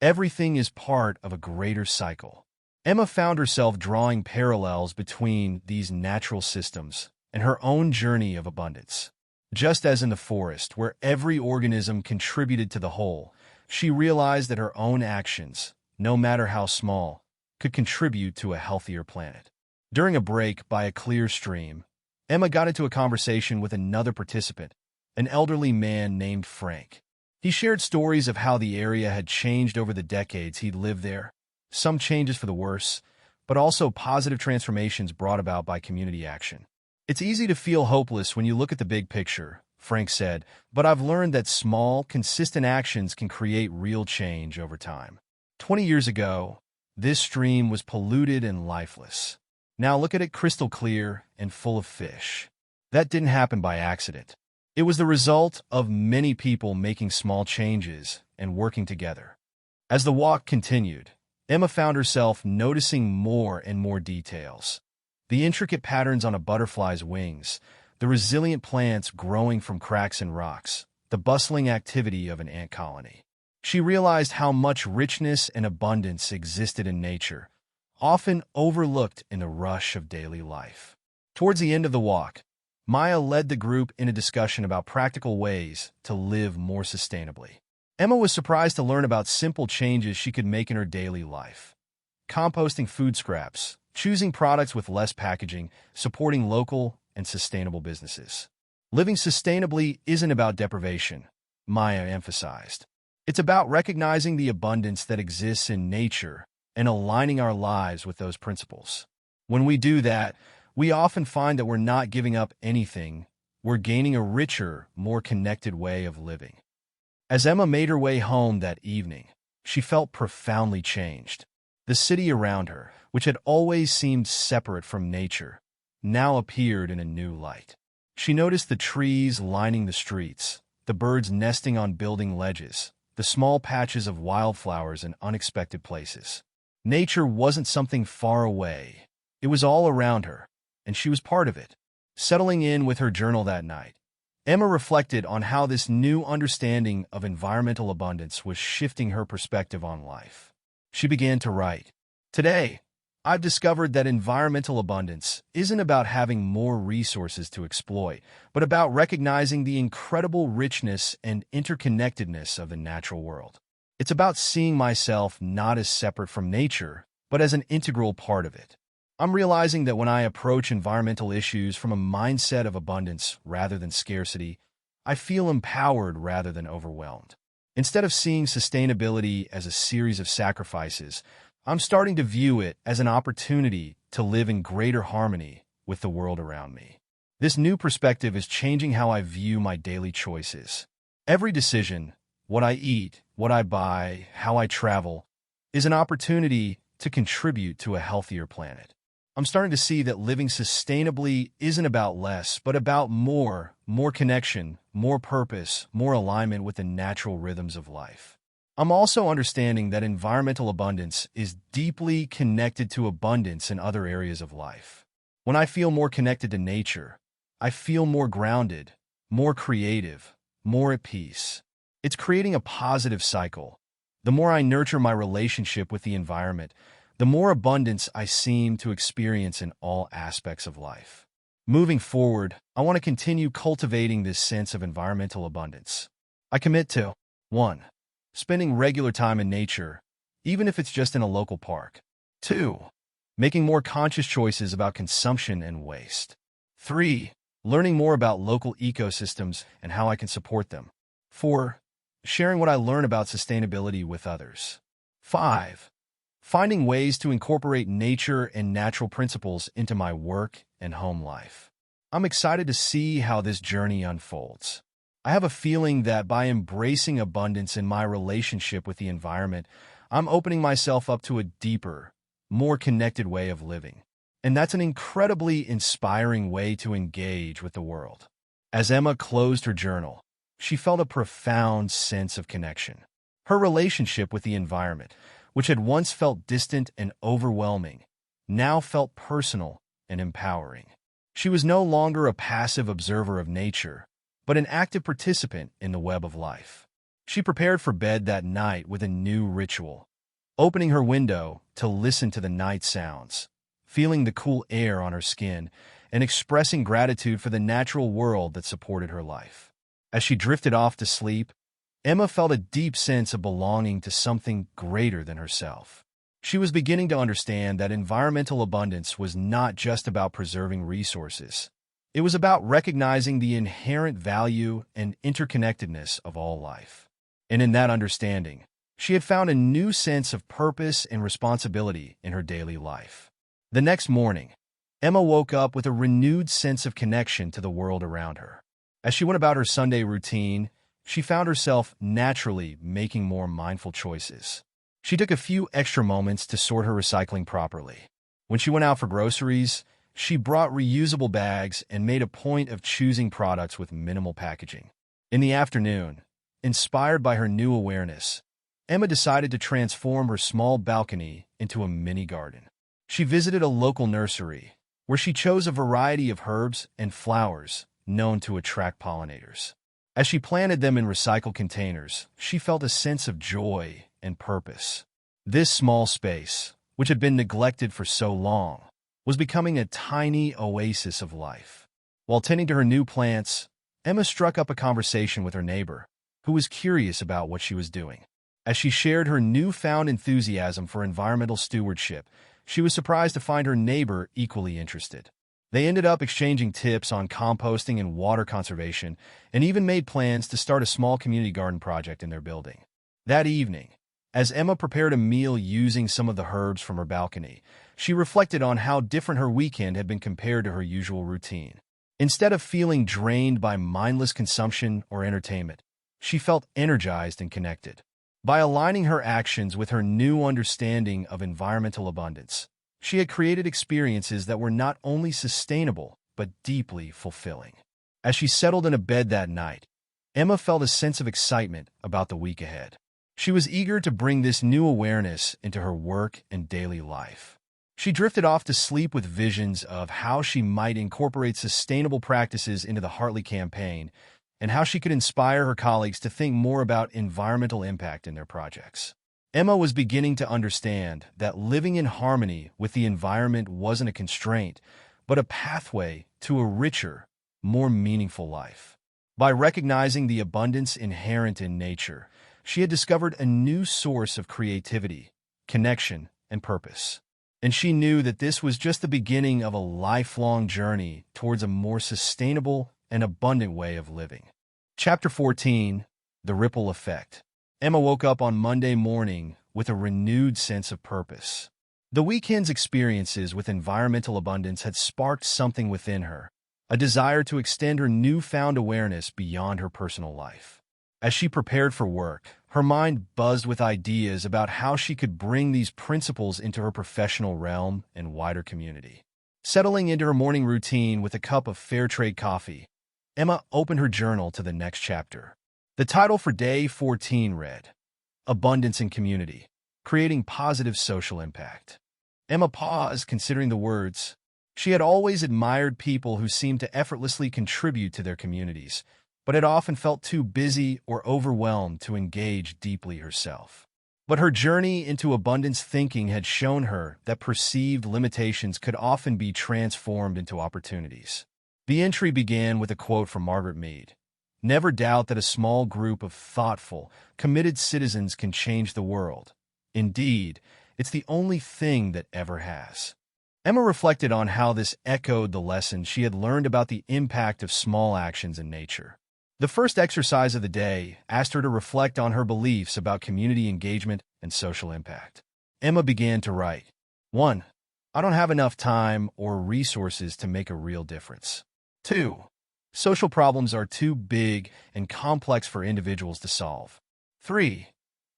Everything is part of a greater cycle. Emma found herself drawing parallels between these natural systems and her own journey of abundance. Just as in the forest, where every organism contributed to the whole, she realized that her own actions, no matter how small, could contribute to a healthier planet. During a break by a clear stream, Emma got into a conversation with another participant, an elderly man named Frank. He shared stories of how the area had changed over the decades he'd lived there, some changes for the worse, but also positive transformations brought about by community action. It's easy to feel hopeless when you look at the big picture, Frank said, but I've learned that small, consistent actions can create real change over time. 20 years ago, This stream was polluted and lifeless. Now look at it, crystal clear and full of fish. That didn't happen by accident. It was the result of many people making small changes and working together. As the walk continued, Emma found herself noticing more and more details. The intricate patterns on a butterfly's wings, the resilient plants growing from cracks in rocks, the bustling activity of an ant colony. She realized how much richness and abundance existed in nature, often overlooked in the rush of daily life. Towards the end of the walk, Maya led the group in a discussion about practical ways to live more sustainably. Emma was surprised to learn about simple changes she could make in her daily life. Composting food scraps, choosing products with less packaging, supporting local and sustainable businesses. Living sustainably isn't about deprivation, Maya emphasized. It's about recognizing the abundance that exists in nature and aligning our lives with those principles. When we do that, we often find that we're not giving up anything, we're gaining a richer, more connected way of living. As Emma made her way home that evening, she felt profoundly changed. The city around her, which had always seemed separate from nature, now appeared in a new light. She noticed the trees lining the streets, the birds nesting on building ledges, the small patches of wildflowers in unexpected places. Nature wasn't something far away. It was all around her, and she was part of it. Settling in with her journal that night, Emma reflected on how this new understanding of environmental abundance was shifting her perspective on life. She began to write, "Today, I've discovered that environmental abundance isn't about having more resources to exploit, but about recognizing the incredible richness and interconnectedness of the natural world. It's about seeing myself not as separate from nature, but as an integral part of it. I'm realizing that when I approach environmental issues from a mindset of abundance rather than scarcity, I feel empowered rather than overwhelmed. Instead of seeing sustainability as a series of sacrifices, I'm starting to view it as an opportunity to live in greater harmony with the world around me. This new perspective is changing how I view my daily choices. Every decision, what I eat, what I buy, how I travel, is an opportunity to contribute to a healthier planet. I'm starting to see that living sustainably isn't about less, but about more connection, more purpose, more alignment with the natural rhythms of life. I'm also understanding that environmental abundance is deeply connected to abundance in other areas of life. When I feel more connected to nature, I feel more grounded, more creative, more at peace. It's creating a positive cycle. The more I nurture my relationship with the environment, the more abundance I seem to experience in all aspects of life. Moving forward, I want to continue cultivating this sense of environmental abundance. I commit to 1. Spending regular time in nature, even if it's just in a local park. 2. Making more conscious choices about consumption and waste. 3. Learning more about local ecosystems and how I can support them. 4. Sharing what I learn about sustainability with others. 5. Finding ways to incorporate nature and natural principles into my work and home life. I'm excited to see how this journey unfolds. I have a feeling that by embracing abundance in my relationship with the environment, I'm opening myself up to a deeper, more connected way of living. And that's an incredibly inspiring way to engage with the world. As Emma closed her journal, she felt a profound sense of connection. Her relationship with the environment, which had once felt distant and overwhelming, now felt personal and empowering. She was no longer a passive observer of nature, but an active participant in the web of life. She prepared for bed that night with a new ritual, opening her window to listen to the night sounds, feeling the cool air on her skin, and expressing gratitude for the natural world that supported her life. As she drifted off to sleep, Emma felt a deep sense of belonging to something greater than herself. She was beginning to understand that environmental abundance was not just about preserving resources. It was about recognizing the inherent value and interconnectedness of all life. And in that understanding, she had found a new sense of purpose and responsibility in her daily life. The next morning, Emma woke up with a renewed sense of connection to the world around her. As she went about her Sunday routine, she found herself naturally making more mindful choices. She took a few extra moments to sort her recycling properly. When she went out for groceries, she brought reusable bags and made a point of choosing products with minimal packaging. In the afternoon, inspired by her new awareness, Emma decided to transform her small balcony into a mini garden. She visited a local nursery, where she chose a variety of herbs and flowers known to attract pollinators. As she planted them in recycled containers, she felt a sense of joy and purpose. This small space, which had been neglected for so long, was becoming a tiny oasis of life. While tending to her new plants, Emma struck up a conversation with her neighbor, who was curious about what she was doing. As she shared her newfound enthusiasm for environmental stewardship, she was surprised to find her neighbor equally interested. They ended up exchanging tips on composting and water conservation, and even made plans to start a small community garden project in their building. That evening, as Emma prepared a meal using some of the herbs from her balcony, she reflected on how different her weekend had been compared to her usual routine. Instead of feeling drained by mindless consumption or entertainment, she felt energized and connected. By aligning her actions with her new understanding of environmental abundance, she had created experiences that were not only sustainable, but deeply fulfilling. As she settled in a bed that night, Emma felt a sense of excitement about the week ahead. She was eager to bring this new awareness into her work and daily life. She drifted off to sleep with visions of how she might incorporate sustainable practices into the Heartly campaign, and how she could inspire her colleagues to think more about environmental impact in their projects. Emma was beginning to understand that living in harmony with the environment wasn't a constraint, but a pathway to a richer, more meaningful life. By recognizing the abundance inherent in nature, she had discovered a new source of creativity, connection, and purpose. And she knew that this was just the beginning of a lifelong journey towards a more sustainable and abundant way of living. Chapter 14, The Ripple Effect. Emma woke up on Monday morning with a renewed sense of purpose. The weekend's experiences with environmental abundance had sparked something within her, a desire to extend her newfound awareness beyond her personal life. As she prepared for work, her mind buzzed with ideas about how she could bring these principles into her professional realm and wider community. Settling into her morning routine with a cup of fair trade coffee, Emma opened her journal to the next chapter. The title for Day 14 read, Abundance in Community, Creating Positive Social Impact. Emma paused, considering the words. She had always admired people who seemed to effortlessly contribute to their communities, but had often felt too busy or overwhelmed to engage deeply herself. But her journey into abundance thinking had shown her that perceived limitations could often be transformed into opportunities. The entry began with a quote from Margaret Mead. Never doubt that a small group of thoughtful, committed citizens can change the world. Indeed, it's the only thing that ever has. Emma reflected on how this echoed the lessons she had learned about the impact of small actions in nature. The first exercise of the day asked her to reflect on her beliefs about community engagement and social impact. Emma began to write. 1. I don't have enough time or resources to make a real difference. 2. Social problems are too big and complex for individuals to solve. 3.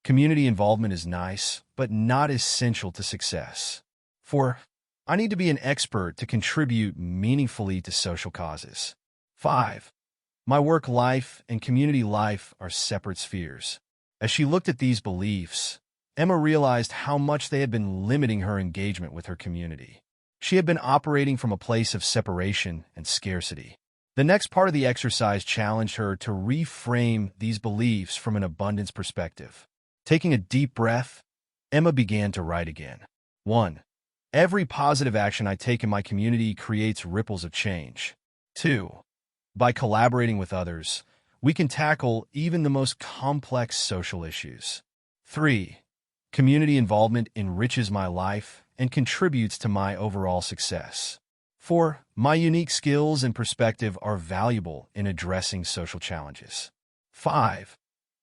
Community involvement is nice, but not essential to success. 4. I need to be an expert to contribute meaningfully to social causes. 5. My work life and community life are separate spheres. As she looked at these beliefs, Emma realized how much they had been limiting her engagement with her community. She had been operating from a place of separation and scarcity. The next part of the exercise challenged her to reframe these beliefs from an abundance perspective. Taking a deep breath, Emma began to write again. 1. Every positive action I take in my community creates ripples of change. 2. By collaborating with others, we can tackle even the most complex social issues. 3. Community involvement enriches my life and contributes to my overall success. 4. My unique skills and perspective are valuable in addressing social challenges. 5.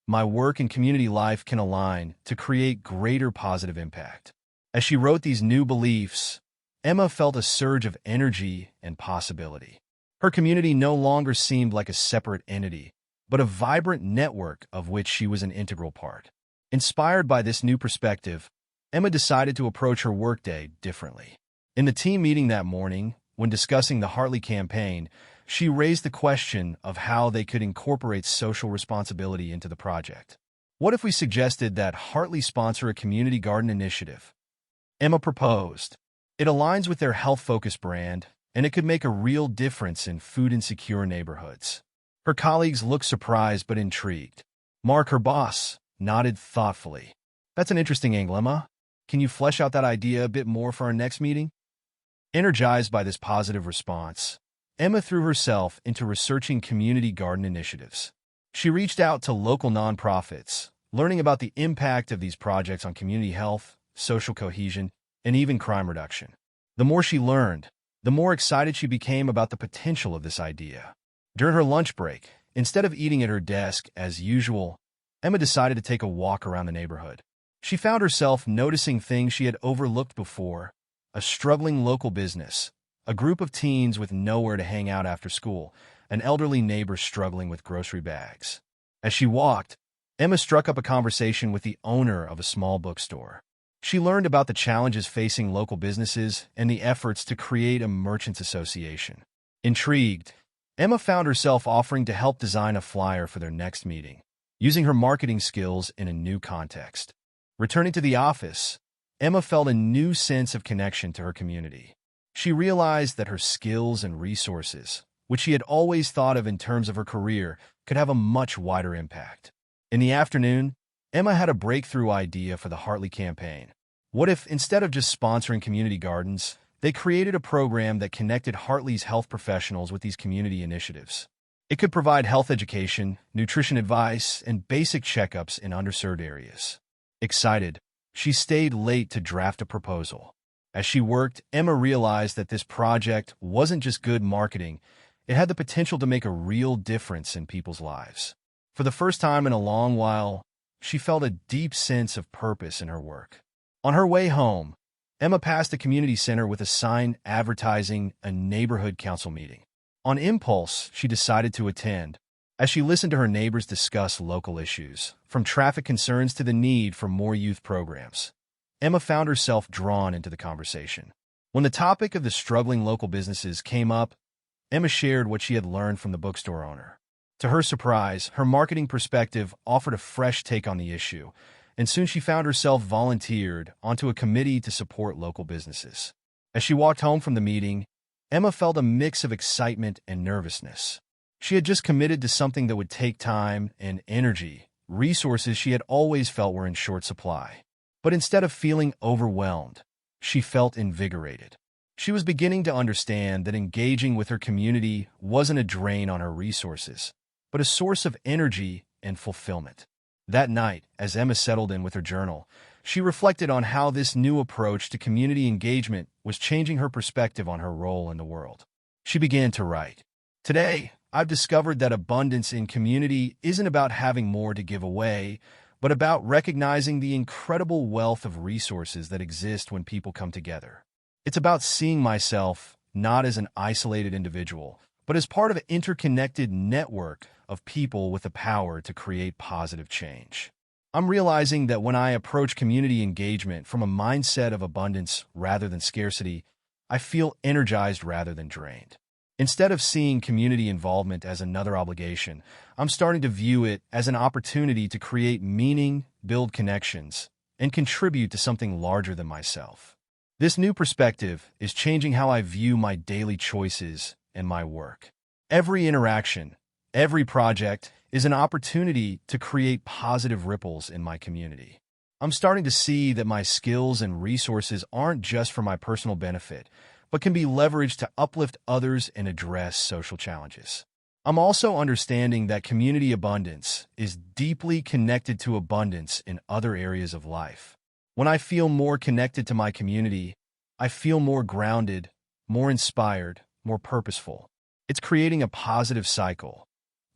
My work and community life can align to create greater positive impact. As she wrote these new beliefs, Emma felt a surge of energy and possibility. Her community no longer seemed like a separate entity, but a vibrant network of which she was an integral part. Inspired by this new perspective, Emma decided to approach her workday differently. In the team meeting that morning, when discussing the Hartley campaign, she raised the question of how they could incorporate social responsibility into the project. What if we suggested that Hartley sponsor a community garden initiative? Emma proposed. It aligns with their health-focused brand, and it could make a real difference in food-insecure neighborhoods. Her colleagues looked surprised but intrigued. Mark, her boss, nodded thoughtfully. That's an interesting angle, Emma. Can you flesh out that idea a bit more for our next meeting? Energized by this positive response, Emma threw herself into researching community garden initiatives. She reached out to local nonprofits, learning about the impact of these projects on community health, social cohesion, and even crime reduction. The more she learned, the more excited she became about the potential of this idea. During her lunch break, instead of eating at her desk as usual, Emma decided to take a walk around the neighborhood. She found herself noticing things she had overlooked before: a struggling local business, a group of teens with nowhere to hang out after school, an elderly neighbor struggling with grocery bags. As she walked, Emma struck up a conversation with the owner of a small bookstore. She learned about the challenges facing local businesses and the efforts to create a merchants association. Intrigued, Emma found herself offering to help design a flyer for their next meeting, using her marketing skills in a new context. Returning to the office, Emma felt a new sense of connection to her community. She realized that her skills and resources, which she had always thought of in terms of her career, could have a much wider impact. In the afternoon, Emma had a breakthrough idea for the Hartley campaign. What if, instead of just sponsoring community gardens, they created a program that connected Hartley's health professionals with these community initiatives? It could provide health education, nutrition advice, and basic checkups in underserved areas. Excited, she stayed late to draft a proposal. As she worked, Emma realized that this project wasn't just good marketing, it had the potential to make a real difference in people's lives. For the first time in a long while, she felt a deep sense of purpose in her work. On her way home, Emma passed a community center with a sign advertising a neighborhood council meeting. On impulse, she decided to attend. As she listened to her neighbors discuss local issues, from traffic concerns to the need for more youth programs, Emma found herself drawn into the conversation. When the topic of the struggling local businesses came up, Emma shared what she had learned from the bookstore owner. To her surprise, her marketing perspective offered a fresh take on the issue, and soon she found herself volunteered onto a committee to support local businesses. As she walked home from the meeting, Emma felt a mix of excitement and nervousness. She had just committed to something that would take time and energy, resources she had always felt were in short supply. But instead of feeling overwhelmed, she felt invigorated. She was beginning to understand that engaging with her community wasn't a drain on her resources, but a source of energy and fulfillment. That night, as Emma settled in with her journal, she reflected on how this new approach to community engagement was changing her perspective on her role in the world. She began to write. Today, I've discovered that abundance in community isn't about having more to give away, but about recognizing the incredible wealth of resources that exist when people come together. It's about seeing myself not as an isolated individual, but as part of an interconnected network of people with the power to create positive change. I'm realizing that when I approach community engagement from a mindset of abundance rather than scarcity, I feel energized rather than drained. Instead of seeing community involvement as another obligation, I'm starting to view it as an opportunity to create meaning, build connections, and contribute to something larger than myself. This new perspective is changing how I view my daily choices and my work. Every interaction, every project is an opportunity to create positive ripples in my community. I'm starting to see that my skills and resources aren't just for my personal benefit, but can be leveraged to uplift others and address social challenges. I'm also understanding that community abundance is deeply connected to abundance in other areas of life. When I feel more connected to my community, I feel more grounded, more inspired, more purposeful. It's creating a positive cycle.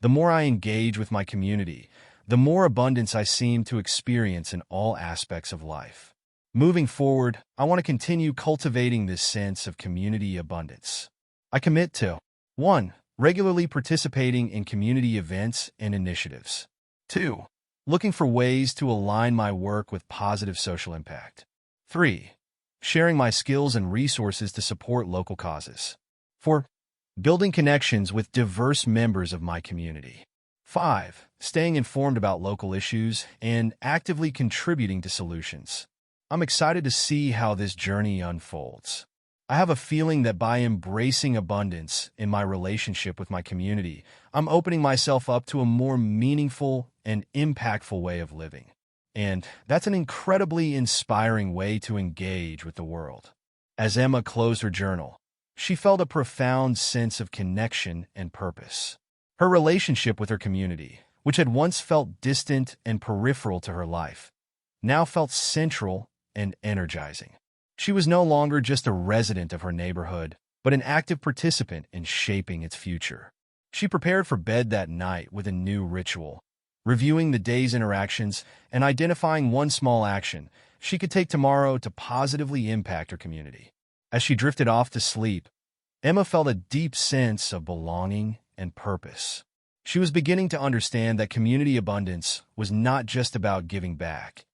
The more I engage with my community, the more abundance I seem to experience in all aspects of life. Moving forward, I want to continue cultivating this sense of community abundance. I commit to 1. Regularly participating in community events and initiatives. 2. looking for ways to align my work with positive social impact. 3. Sharing my skills and resources to support local causes. 4. Building connections with diverse members of my community. 5. Staying informed about local issues and actively contributing to solutions. I'm excited to see how this journey unfolds. I have a feeling that by embracing abundance in my relationship with my community, I'm opening myself up to a more meaningful and impactful way of living. And that's an incredibly inspiring way to engage with the world. As Emma closed her journal, she felt a profound sense of connection and purpose. Her relationship with her community, which had once felt distant and peripheral to her life, now felt central and energizing. She was no longer just a resident of her neighborhood, but an active participant in shaping its future. She prepared for bed that night with a new ritual, reviewing the day's interactions and identifying one small action she could take tomorrow to positively impact her community. As she drifted off to sleep, Emma felt a deep sense of belonging and purpose. She was beginning to understand that community abundance was not just about giving back.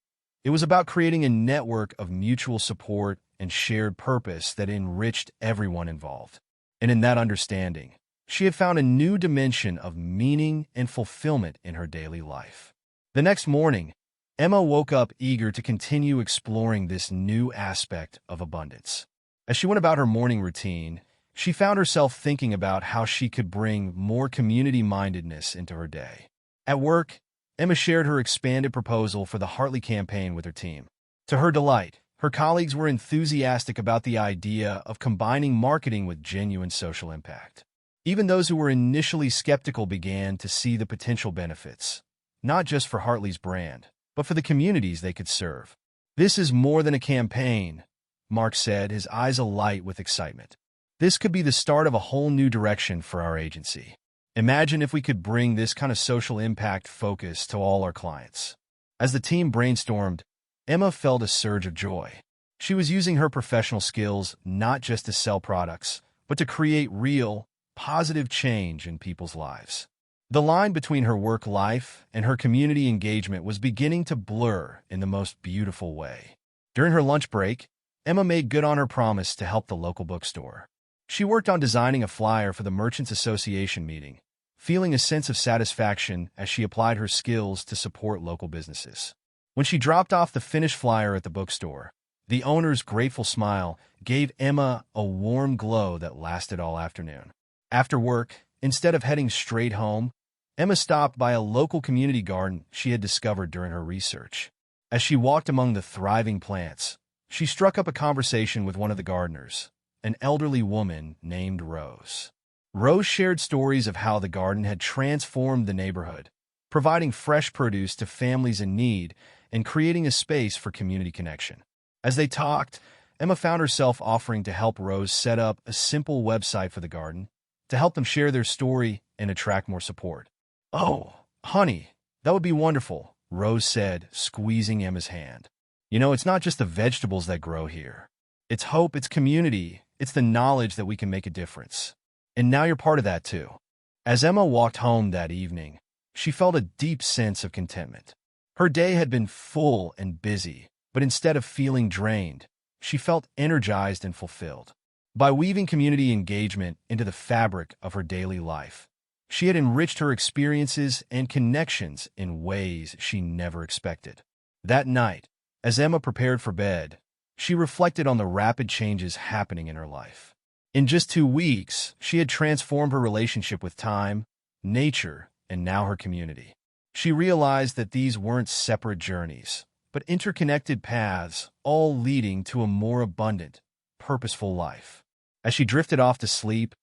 It was about creating a network of mutual support and shared purpose that enriched everyone involved. And in that understanding, she had found a new dimension of meaning and fulfillment in her daily life. The next morning, Emma woke up eager to continue exploring this new aspect of abundance. As she went about her morning routine, she found herself thinking about how she could bring more community-mindedness into her day. At work, Emma shared her expanded proposal for the Heartly campaign with her team. To her delight, her colleagues were enthusiastic about the idea of combining marketing with genuine social impact. Even those who were initially skeptical began to see the potential benefits, not just for Heartly's brand, but for the communities they could serve. "This is more than a campaign," Mark said, his eyes alight with excitement. "This could be the start of a whole new direction for our agency. Imagine if we could bring this kind of social impact focus to all our clients." As the team brainstormed, Emma felt a surge of joy. She was using her professional skills not just to sell products, but to create real, positive change in people's lives. The line between her work life and her community engagement was beginning to blur in the most beautiful way. During her lunch break, Emma made good on her promise to help the local bookstore. She worked on designing a flyer for the Merchants Association meeting, feeling a sense of satisfaction as she applied her skills to support local businesses. When she dropped off the finished flyer at the bookstore, the owner's grateful smile gave Emma a warm glow that lasted all afternoon. After work, instead of heading straight home, Emma stopped by a local community garden she had discovered during her research. As she walked among the thriving plants, she struck up a conversation with one of the gardeners, an elderly woman named Rose. Rose shared stories of how the garden had transformed the neighborhood, providing fresh produce to families in need and creating a space for community connection. As they talked, Emma found herself offering to help Rose set up a simple website for the garden to help them share their story and attract more support. "Oh, honey, that would be wonderful," Rose said, squeezing Emma's hand. "You know, it's not just the vegetables that grow here. It's hope, it's community, it's the knowledge that we can make a difference. And now you're part of that too." As Emma walked home that evening, she felt a deep sense of contentment. Her day had been full and busy, but instead of feeling drained, she felt energized and fulfilled. By weaving community engagement into the fabric of her daily life, she had enriched her experiences and connections in ways she never expected. That night, as Emma prepared for bed, she reflected on the rapid changes happening in her life. In just 2 weeks, she had transformed her relationship with time, nature, and now her community. She realized that these weren't separate journeys, but interconnected paths, all leading to a more abundant, purposeful life. As she drifted off to sleep,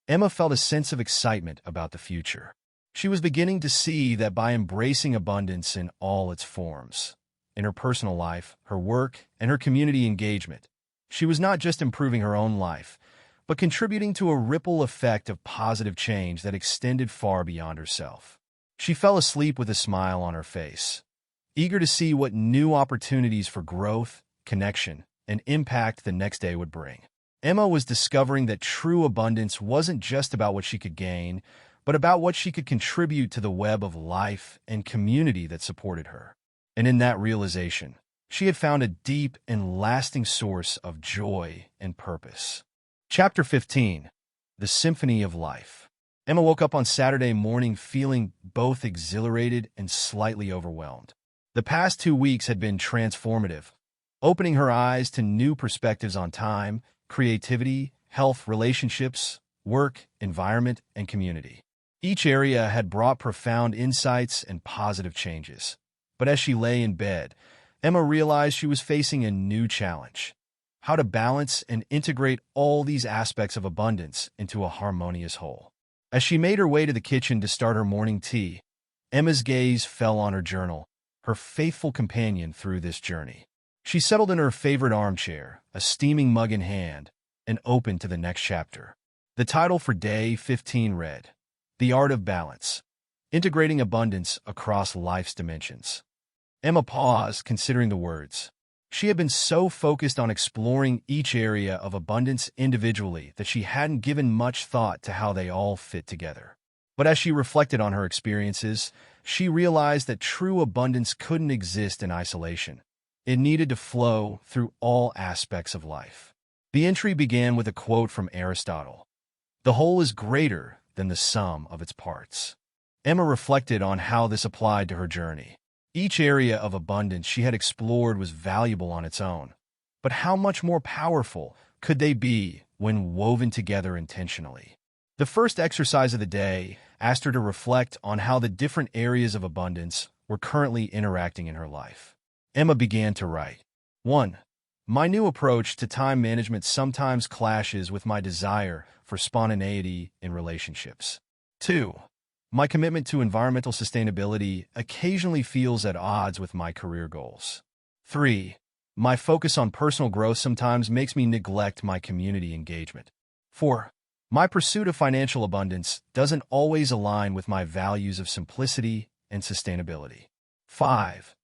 Emma felt a sense of excitement about the future. She was beginning to see that by embracing abundance in all its forms, in her personal life, her work, and her community engagement, she was not just improving her own life, but contributing to a ripple effect of positive change that extended far beyond herself. She fell asleep with a smile on her face, eager to see what new opportunities for growth, connection, and impact the next day would bring. Emma was discovering that true abundance wasn't just about what she could gain, but about what she could contribute to the web of life and community that supported her. And in that realization, she had found a deep and lasting source of joy and purpose. Chapter 15. The Symphony of Life. Emma woke up on Saturday morning feeling both exhilarated and slightly overwhelmed. The past 2 weeks had been transformative, opening her eyes to new perspectives on time, creativity, health, relationships, work, environment, and community. Each area had brought profound insights and positive changes. But as she lay in bed, Emma realized she was facing a new challenge: how to balance and integrate all these aspects of abundance into a harmonious whole. As she made her way to the kitchen to start her morning tea, Emma's gaze fell on her journal, her faithful companion through this journey. She settled in her favorite armchair, a steaming mug in hand, and opened to the next chapter. The title for Day 15 read, The Art of Balance, Integrating Abundance Across Life's Dimensions. Emma paused, considering the words. She had been so focused on exploring each area of abundance individually that she hadn't given much thought to how they all fit together. But as she reflected on her experiences, she realized that true abundance couldn't exist in isolation. It needed to flow through all aspects of life. The entry began with a quote from Aristotle: "The whole is greater than the sum of its parts." Emma reflected on how this applied to her journey. Each area of abundance she had explored was valuable on its own, but how much more powerful could they be when woven together intentionally? The first exercise of the day asked her to reflect on how the different areas of abundance were currently interacting in her life. Emma began to write. 1. My new approach to time management sometimes clashes with my desire for spontaneity in relationships. 2. My commitment to environmental sustainability occasionally feels at odds with my career goals. 3. My focus on personal growth sometimes makes me neglect my community engagement. 4. My pursuit of financial abundance doesn't always align with my values of simplicity and sustainability. 5.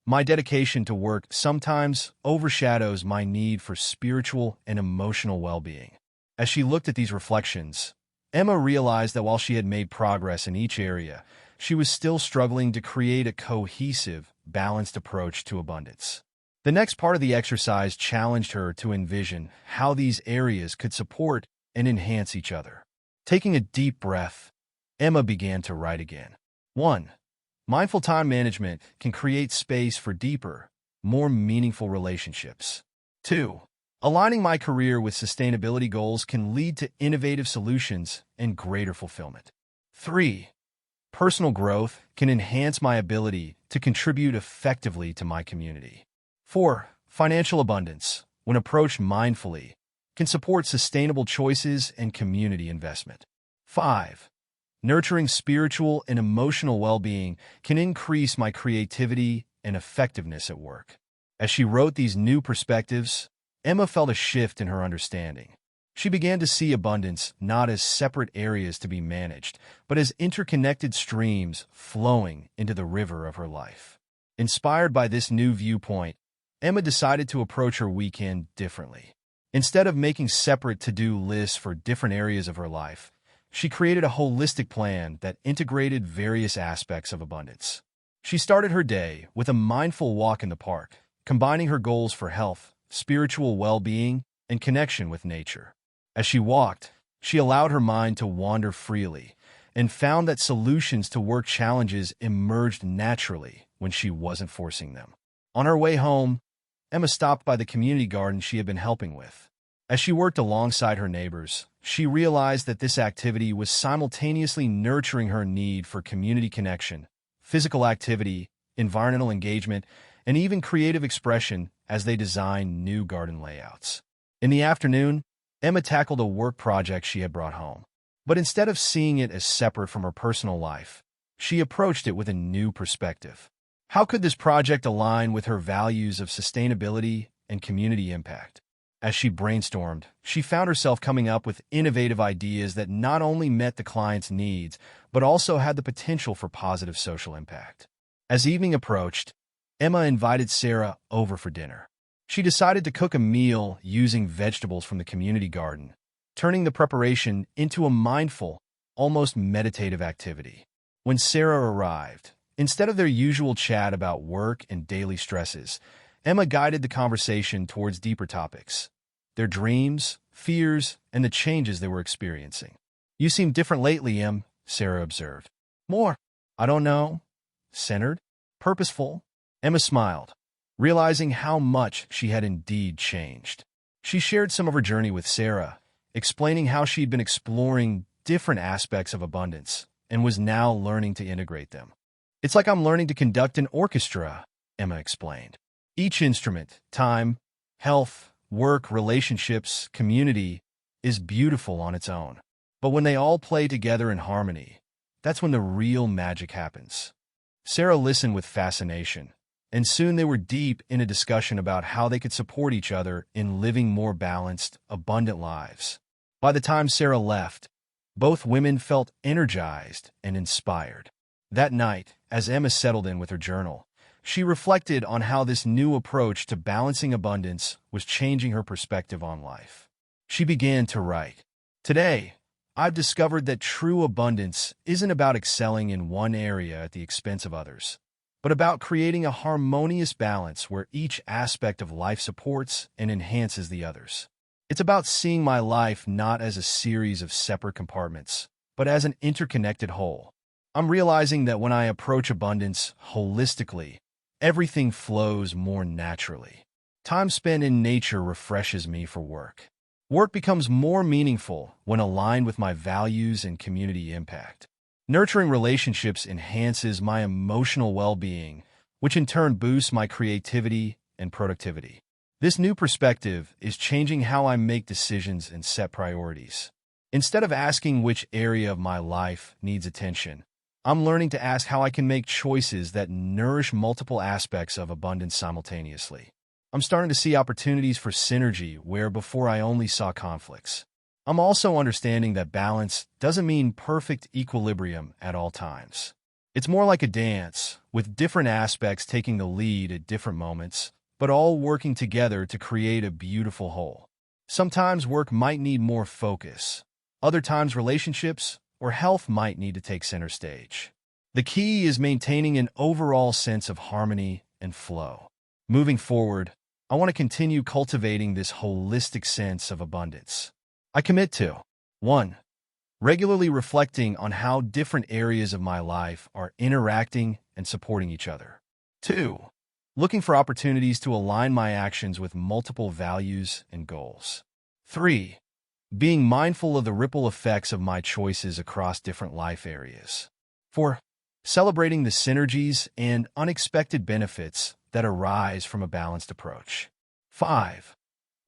My dedication to work sometimes overshadows my need for spiritual and emotional well-being. As she looked at these reflections, Emma realized that while she had made progress in each area, she was still struggling to create a cohesive, balanced approach to abundance. The next part of the exercise challenged her to envision how these areas could support and enhance each other. Taking a deep breath, Emma began to write again. 1. Mindful time management can create space for deeper, more meaningful relationships. 2. Aligning my career with sustainability goals can lead to innovative solutions and greater fulfillment. 3. Personal growth can enhance my ability to contribute effectively to my community. 4. Financial abundance, when approached mindfully, can support sustainable choices and community investment. 5. Nurturing spiritual and emotional well-being can increase my creativity and effectiveness at work. As she wrote these new perspectives, Emma felt a shift in her understanding. She began to see abundance not as separate areas to be managed, but as interconnected streams flowing into the river of her life. Inspired by this new viewpoint, Emma decided to approach her weekend differently. Instead of making separate to-do lists for different areas of her life, she created a holistic plan that integrated various aspects of abundance. She started her day with a mindful walk in the park, combining her goals for health, spiritual well-being, and connection with nature. As she walked, she allowed her mind to wander freely and found that solutions to work challenges emerged naturally when she wasn't forcing them. On her way home, Emma stopped by the community garden she had been helping with. As she worked alongside her neighbors, she realized that this activity was simultaneously nurturing her need for community connection, physical activity, environmental engagement, and even creative expression as they designed new garden layouts. In the afternoon, Emma tackled a work project she had brought home. But instead of seeing it as separate from her personal life, she approached it with a new perspective. How could this project align with her values of sustainability and community impact? As she brainstormed, she found herself coming up with innovative ideas that not only met the client's needs, but also had the potential for positive social impact. As evening approached, Emma invited Sarah over for dinner. She decided to cook a meal using vegetables from the community garden, turning the preparation into a mindful, almost meditative activity. When Sarah arrived, instead of their usual chat about work and daily stresses, Emma guided the conversation towards deeper topics: their dreams, fears, and the changes they were experiencing. "You seem different lately, Em," Sarah observed. "More, I don't know, centered, purposeful." Emma smiled, realizing how much she had indeed changed. She shared some of her journey with Sarah, explaining how she'd been exploring different aspects of abundance and was now learning to integrate them. "It's like I'm learning to conduct an orchestra," Emma explained. "Each instrument, time, health, work, relationships, community, is beautiful on its own. But when they all play together in harmony, that's when the real magic happens." Sarah listened with fascination, and soon they were deep in a discussion about how they could support each other in living more balanced, abundant lives. By the time Sarah left, both women felt energized and inspired. That night, as Emma settled in with her journal, she reflected on how this new approach to balancing abundance was changing her perspective on life. She began to write, "Today, I've discovered that true abundance isn't about excelling in one area at the expense of others, but about creating a harmonious balance where each aspect of life supports and enhances the others. It's about seeing my life not as a series of separate compartments, but as an interconnected whole. I'm realizing that when I approach abundance holistically, everything flows more naturally. Time spent in nature refreshes me for work. Work becomes more meaningful when aligned with my values and community impact. Nurturing relationships enhances my emotional well-being, which in turn boosts my creativity and productivity. This new perspective is changing how I make decisions and set priorities. Instead of asking which area of my life needs attention, I'm learning to ask how I can make choices that nourish multiple aspects of abundance simultaneously. I'm starting to see opportunities for synergy where before I only saw conflicts. I'm also understanding that balance doesn't mean perfect equilibrium at all times. It's more like a dance, with different aspects taking the lead at different moments, but all working together to create a beautiful whole. Sometimes work might need more focus. Other times relationships or health might need to take center stage. The key is maintaining an overall sense of harmony and flow. Moving forward, I want to continue cultivating this holistic sense of abundance. I commit to 1. Regularly reflecting on how different areas of my life are interacting and supporting each other. 2. Looking for opportunities to align my actions with multiple values and goals. 3. Being mindful of the ripple effects of my choices across different life areas. 4. Celebrating the synergies and unexpected benefits that arise from a balanced approach. 5.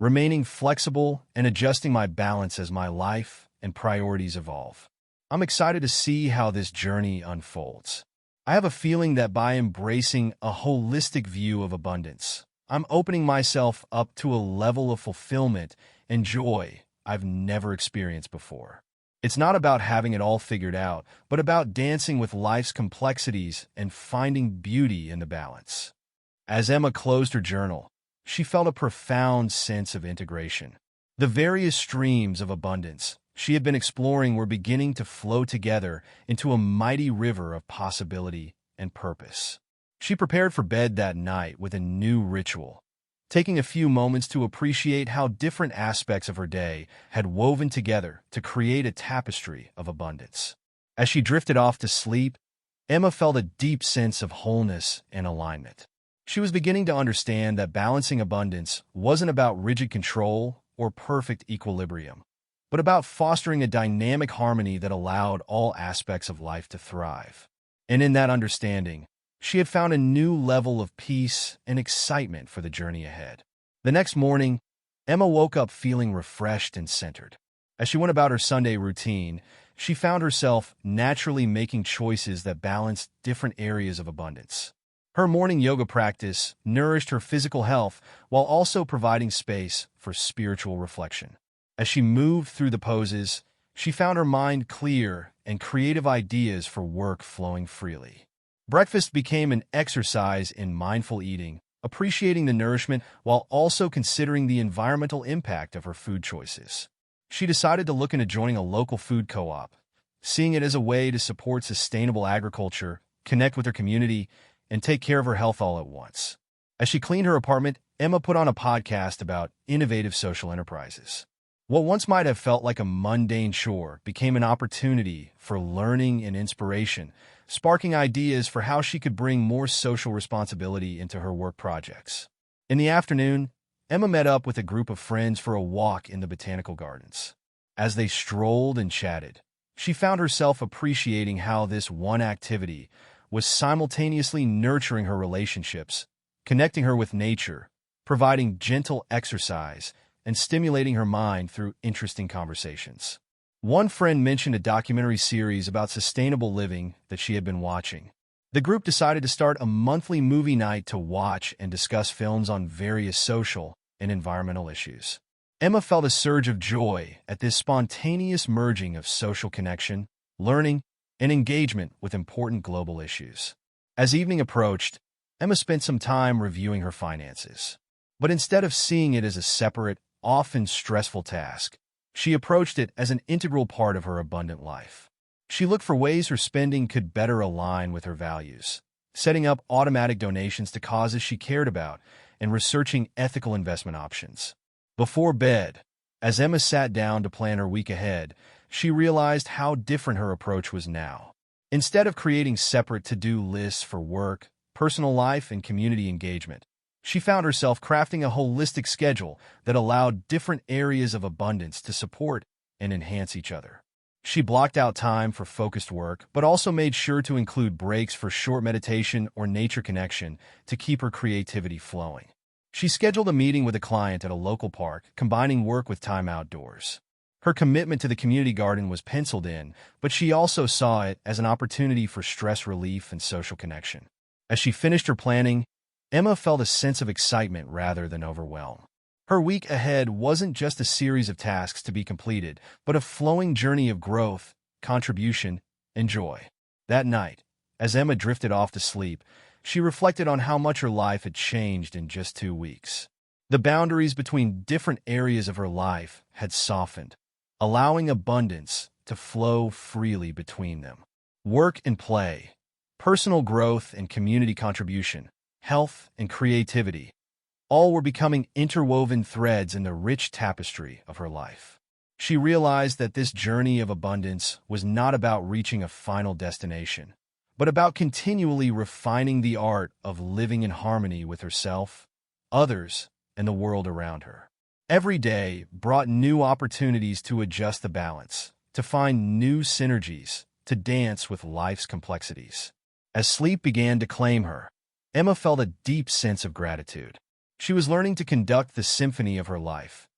Remaining flexible and adjusting my balance as my life and priorities evolve. I'm excited to see how this journey unfolds. I have a feeling that by embracing a holistic view of abundance, I'm opening myself up to a level of fulfillment and joy I've never experienced before. It's not about having it all figured out, but about dancing with life's complexities and finding beauty in the balance. As Emma closed her journal, she felt a profound sense of integration. The various streams of abundance she had been exploring were beginning to flow together into a mighty river of possibility and purpose. She prepared for bed that night with a new ritual, taking a few moments to appreciate how different aspects of her day had woven together to create a tapestry of abundance. As she drifted off to sleep, Emma felt a deep sense of wholeness and alignment. She was beginning to understand that balancing abundance wasn't about rigid control or perfect equilibrium, but about fostering a dynamic harmony that allowed all aspects of life to thrive. And in that understanding, she had found a new level of peace and excitement for the journey ahead. The next morning, Emma woke up feeling refreshed and centered. As she went about her Sunday routine, she found herself naturally making choices that balanced different areas of abundance. Her morning yoga practice nourished her physical health while also providing space for spiritual reflection. As she moved through the poses, she found her mind clear and creative ideas for work flowing freely. Breakfast became an exercise in mindful eating, appreciating the nourishment while also considering the environmental impact of her food choices. She decided to look into joining a local food co-op, seeing it as a way to support sustainable agriculture, connect with her community, and take care of her health all at once. As she cleaned her apartment, Emma put on a podcast about innovative social enterprises. What once might have felt like a mundane chore became an opportunity for learning and inspiration, sparking ideas for how she could bring more social responsibility into her work projects. In the afternoon, Emma met up with a group of friends for a walk in the botanical gardens. As they strolled and chatted, she found herself appreciating how this one activity was simultaneously nurturing her relationships, connecting her with nature, providing gentle exercise, and stimulating her mind through interesting conversations. One friend mentioned a documentary series about sustainable living that she had been watching. The group decided to start a monthly movie night to watch and discuss films on various social and environmental issues. Emma felt a surge of joy at this spontaneous merging of social connection, learning, and engagement with important global issues. As evening approached, Emma spent some time reviewing her finances. But instead of seeing it as a separate, often stressful task, she approached it as an integral part of her abundant life. She looked for ways her spending could better align with her values, setting up automatic donations to causes she cared about and researching ethical investment options. Before bed, as Emma sat down to plan her week ahead, she realized how different her approach was now. Instead of creating separate to-do lists for work, personal life, and community engagement, she found herself crafting a holistic schedule that allowed different areas of abundance to support and enhance each other. She blocked out time for focused work, but also made sure to include breaks for short meditation or nature connection to keep her creativity flowing. She scheduled a meeting with a client at a local park, combining work with time outdoors. Her commitment to the community garden was penciled in, but she also saw it as an opportunity for stress relief and social connection. As she finished her planning, Emma felt a sense of excitement rather than overwhelm. Her week ahead wasn't just a series of tasks to be completed, but a flowing journey of growth, contribution, and joy. That night, as Emma drifted off to sleep, she reflected on how much her life had changed in just 2 weeks. The boundaries between different areas of her life had softened, allowing abundance to flow freely between them. Work and play, personal growth and community contribution, health and creativity, all were becoming interwoven threads in the rich tapestry of her life. She realized that this journey of abundance was not about reaching a final destination, but about continually refining the art of living in harmony with herself, others, and the world around her. Every day brought new opportunities to adjust the balance, to find new synergies, to dance with life's complexities. As sleep began to claim her, Emma felt a deep sense of gratitude. She was learning to conduct the symphony of her life,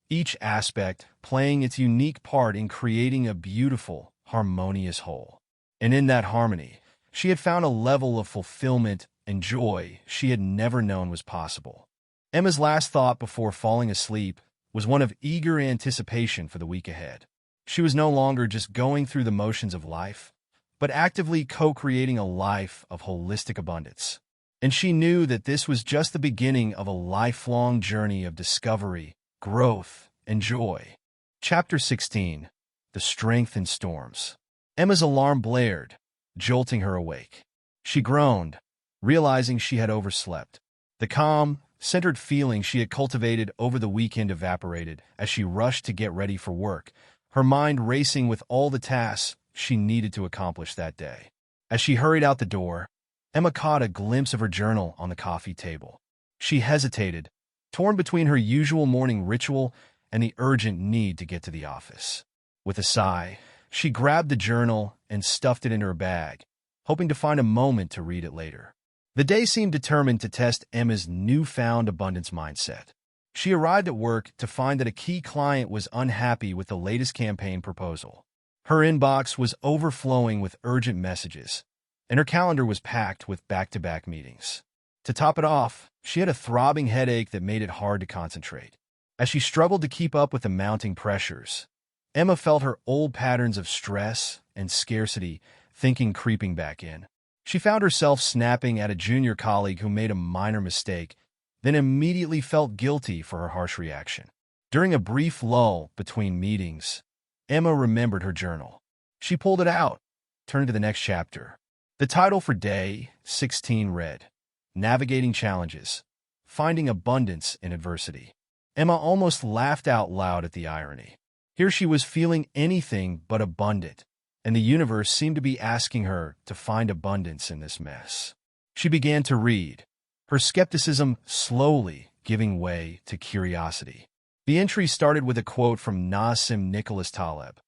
each aspect playing its unique part in creating a beautiful, harmonious whole. And in that harmony, she had found a level of fulfillment and joy she had never known was possible. Emma's last thought before falling asleep was one of eager anticipation for the week ahead. She was no longer just going through the motions of life, but actively co-creating a life of holistic abundance. And she knew that this was just the beginning of a lifelong journey of discovery, growth, and joy. Chapter 16. The Strength in Storms. Emma's alarm blared, jolting her awake. She groaned, realizing she had overslept. The calm, centered feeling she had cultivated over the weekend evaporated as she rushed to get ready for work, her mind racing with all the tasks she needed to accomplish that day. As she hurried out the door, Emma caught a glimpse of her journal on the coffee table. She hesitated, torn between her usual morning ritual and the urgent need to get to the office. With a sigh, she grabbed the journal and stuffed it into her bag, hoping to find a moment to read it later. The day seemed determined to test Emma's newfound abundance mindset. She arrived at work to find that a key client was unhappy with the latest campaign proposal. Her inbox was overflowing with urgent messages, and her calendar was packed with back-to-back meetings. To top it off, she had a throbbing headache that made it hard to concentrate. As she struggled to keep up with the mounting pressures, Emma felt her old patterns of stress and scarcity thinking creeping back in. She found herself snapping at a junior colleague who made a minor mistake, then immediately felt guilty for her harsh reaction. During a brief lull between meetings, Emma remembered her journal. She pulled it out, turned to the next chapter. The title for day 16 read, Navigating Challenges, Finding Abundance in Adversity. Emma almost laughed out loud at the irony. Here she was feeling anything but abundant, and the universe seemed to be asking her to find abundance in this mess. She began to read, her skepticism slowly giving way to curiosity. The entry started with a quote from Nassim Nicholas Taleb.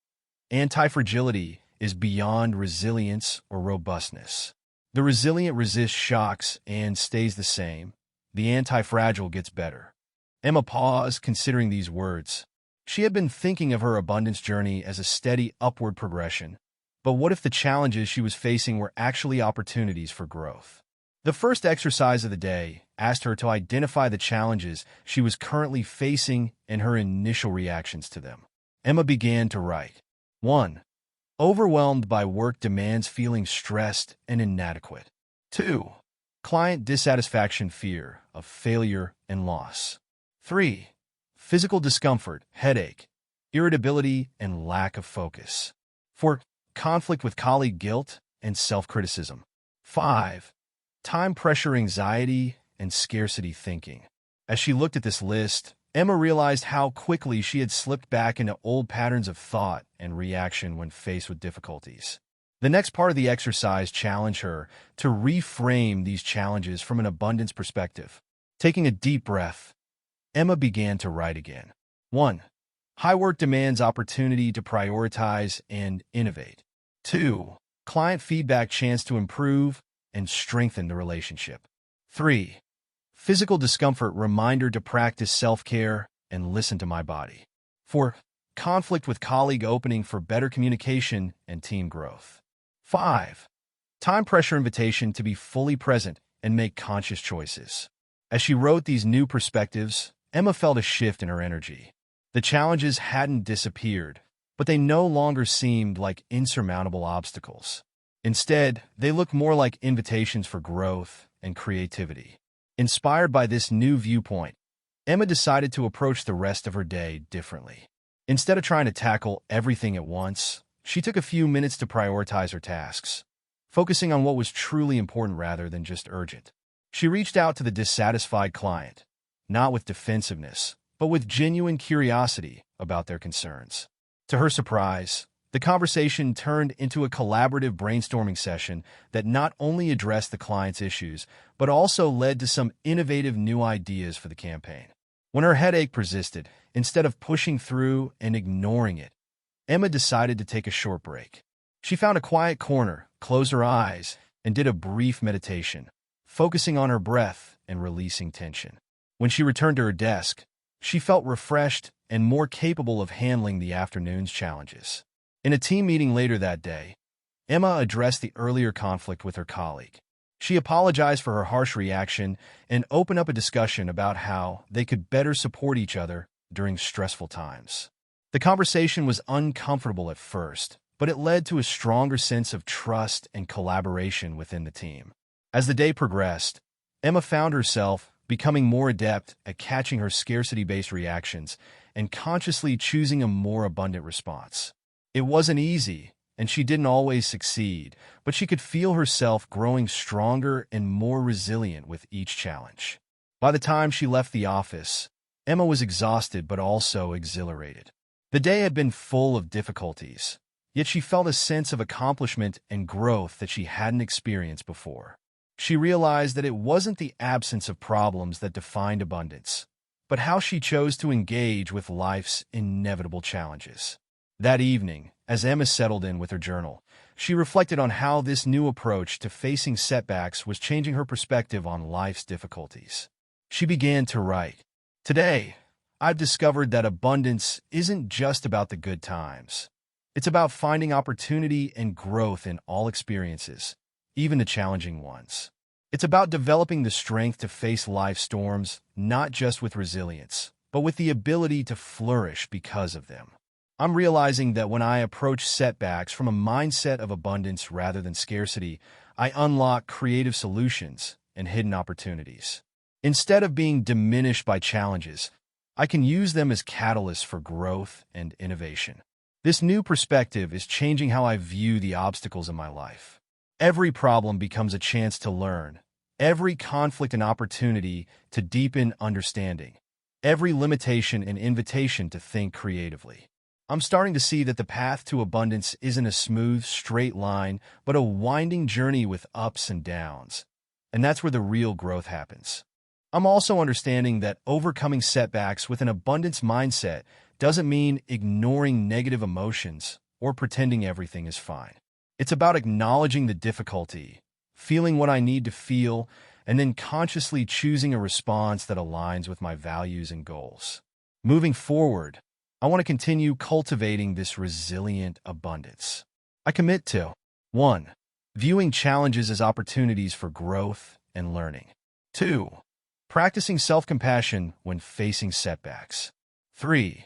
Anti-fragility is beyond resilience or robustness. The resilient resists shocks and stays the same. The anti-fragile gets better. Emma paused, considering these words. She had been thinking of her abundance journey as a steady upward progression. But what if the challenges she was facing were actually opportunities for growth? The first exercise of the day asked her to identify the challenges she was currently facing and her initial reactions to them. Emma began to write. 1. Overwhelmed by work demands, feeling stressed and inadequate. 2. Client dissatisfaction, fear of failure and loss. 3. Physical discomfort, headache, irritability, and lack of focus. 4. Conflict with colleague, guilt and self-criticism. 5. Time pressure, anxiety, and scarcity thinking. As she looked at this list, Emma realized how quickly she had slipped back into old patterns of thought and reaction when faced with difficulties. The next part of the exercise challenged her to reframe these challenges from an abundance perspective. Taking a deep breath, Emma began to write again. 1. High work demands opportunity to prioritize and innovate. 2. Client feedback, chance to improve and strengthen the relationship. 3. Physical discomfort, reminder to practice self-care and listen to my body. 4. Conflict with colleague, opening for better communication and team growth. 5. Time pressure, invitation to be fully present and make conscious choices. As she wrote these new perspectives, Emma felt a shift in her energy. The challenges hadn't disappeared, but they no longer seemed like insurmountable obstacles. Instead, they looked more like invitations for growth and creativity. Inspired by this new viewpoint, Emma decided to approach the rest of her day differently. Instead of trying to tackle everything at once, she took a few minutes to prioritize her tasks, focusing on what was truly important rather than just urgent. She reached out to the dissatisfied client, not with defensiveness, but with genuine curiosity about their concerns. To her surprise, the conversation turned into a collaborative brainstorming session that not only addressed the client's issues, but also led to some innovative new ideas for the campaign. When her headache persisted, instead of pushing through and ignoring it, Emma decided to take a short break. She found a quiet corner, closed her eyes, and did a brief meditation, focusing on her breath and releasing tension. When she returned to her desk, she felt refreshed and more capable of handling the afternoon's challenges. In a team meeting later that day, Emma addressed the earlier conflict with her colleague. She apologized for her harsh reaction and opened up a discussion about how they could better support each other during stressful times. The conversation was uncomfortable at first, but it led to a stronger sense of trust and collaboration within the team. As the day progressed, Emma found herself becoming more adept at catching her scarcity-based reactions and consciously choosing a more abundant response. It wasn't easy, and she didn't always succeed, but she could feel herself growing stronger and more resilient with each challenge. By the time she left the office, Emma was exhausted but also exhilarated. The day had been full of difficulties, yet she felt a sense of accomplishment and growth that she hadn't experienced before. She realized that it wasn't the absence of problems that defined abundance, but how she chose to engage with life's inevitable challenges. That evening, as Emma settled in with her journal, she reflected on how this new approach to facing setbacks was changing her perspective on life's difficulties. She began to write, "Today, I've discovered that abundance isn't just about the good times. It's about finding opportunity and growth in all experiences, even the challenging ones. It's about developing the strength to face life's storms, not just with resilience, but with the ability to flourish because of them. I'm realizing that when I approach setbacks from a mindset of abundance rather than scarcity, I unlock creative solutions and hidden opportunities. Instead of being diminished by challenges, I can use them as catalysts for growth and innovation." This new perspective is changing how I view the obstacles in my life. Every problem becomes a chance to learn. Every conflict an opportunity to deepen understanding. Every limitation an invitation to think creatively. I'm starting to see that the path to abundance isn't a smooth, straight line, but a winding journey with ups and downs. And that's where the real growth happens. I'm also understanding that overcoming setbacks with an abundance mindset doesn't mean ignoring negative emotions or pretending everything is fine. It's about acknowledging the difficulty, feeling what I need to feel, and then consciously choosing a response that aligns with my values and goals. Moving forward, I want to continue cultivating this resilient abundance. I commit to 1. Viewing challenges as opportunities for growth and learning. 2. Practicing self-compassion when facing setbacks. 3.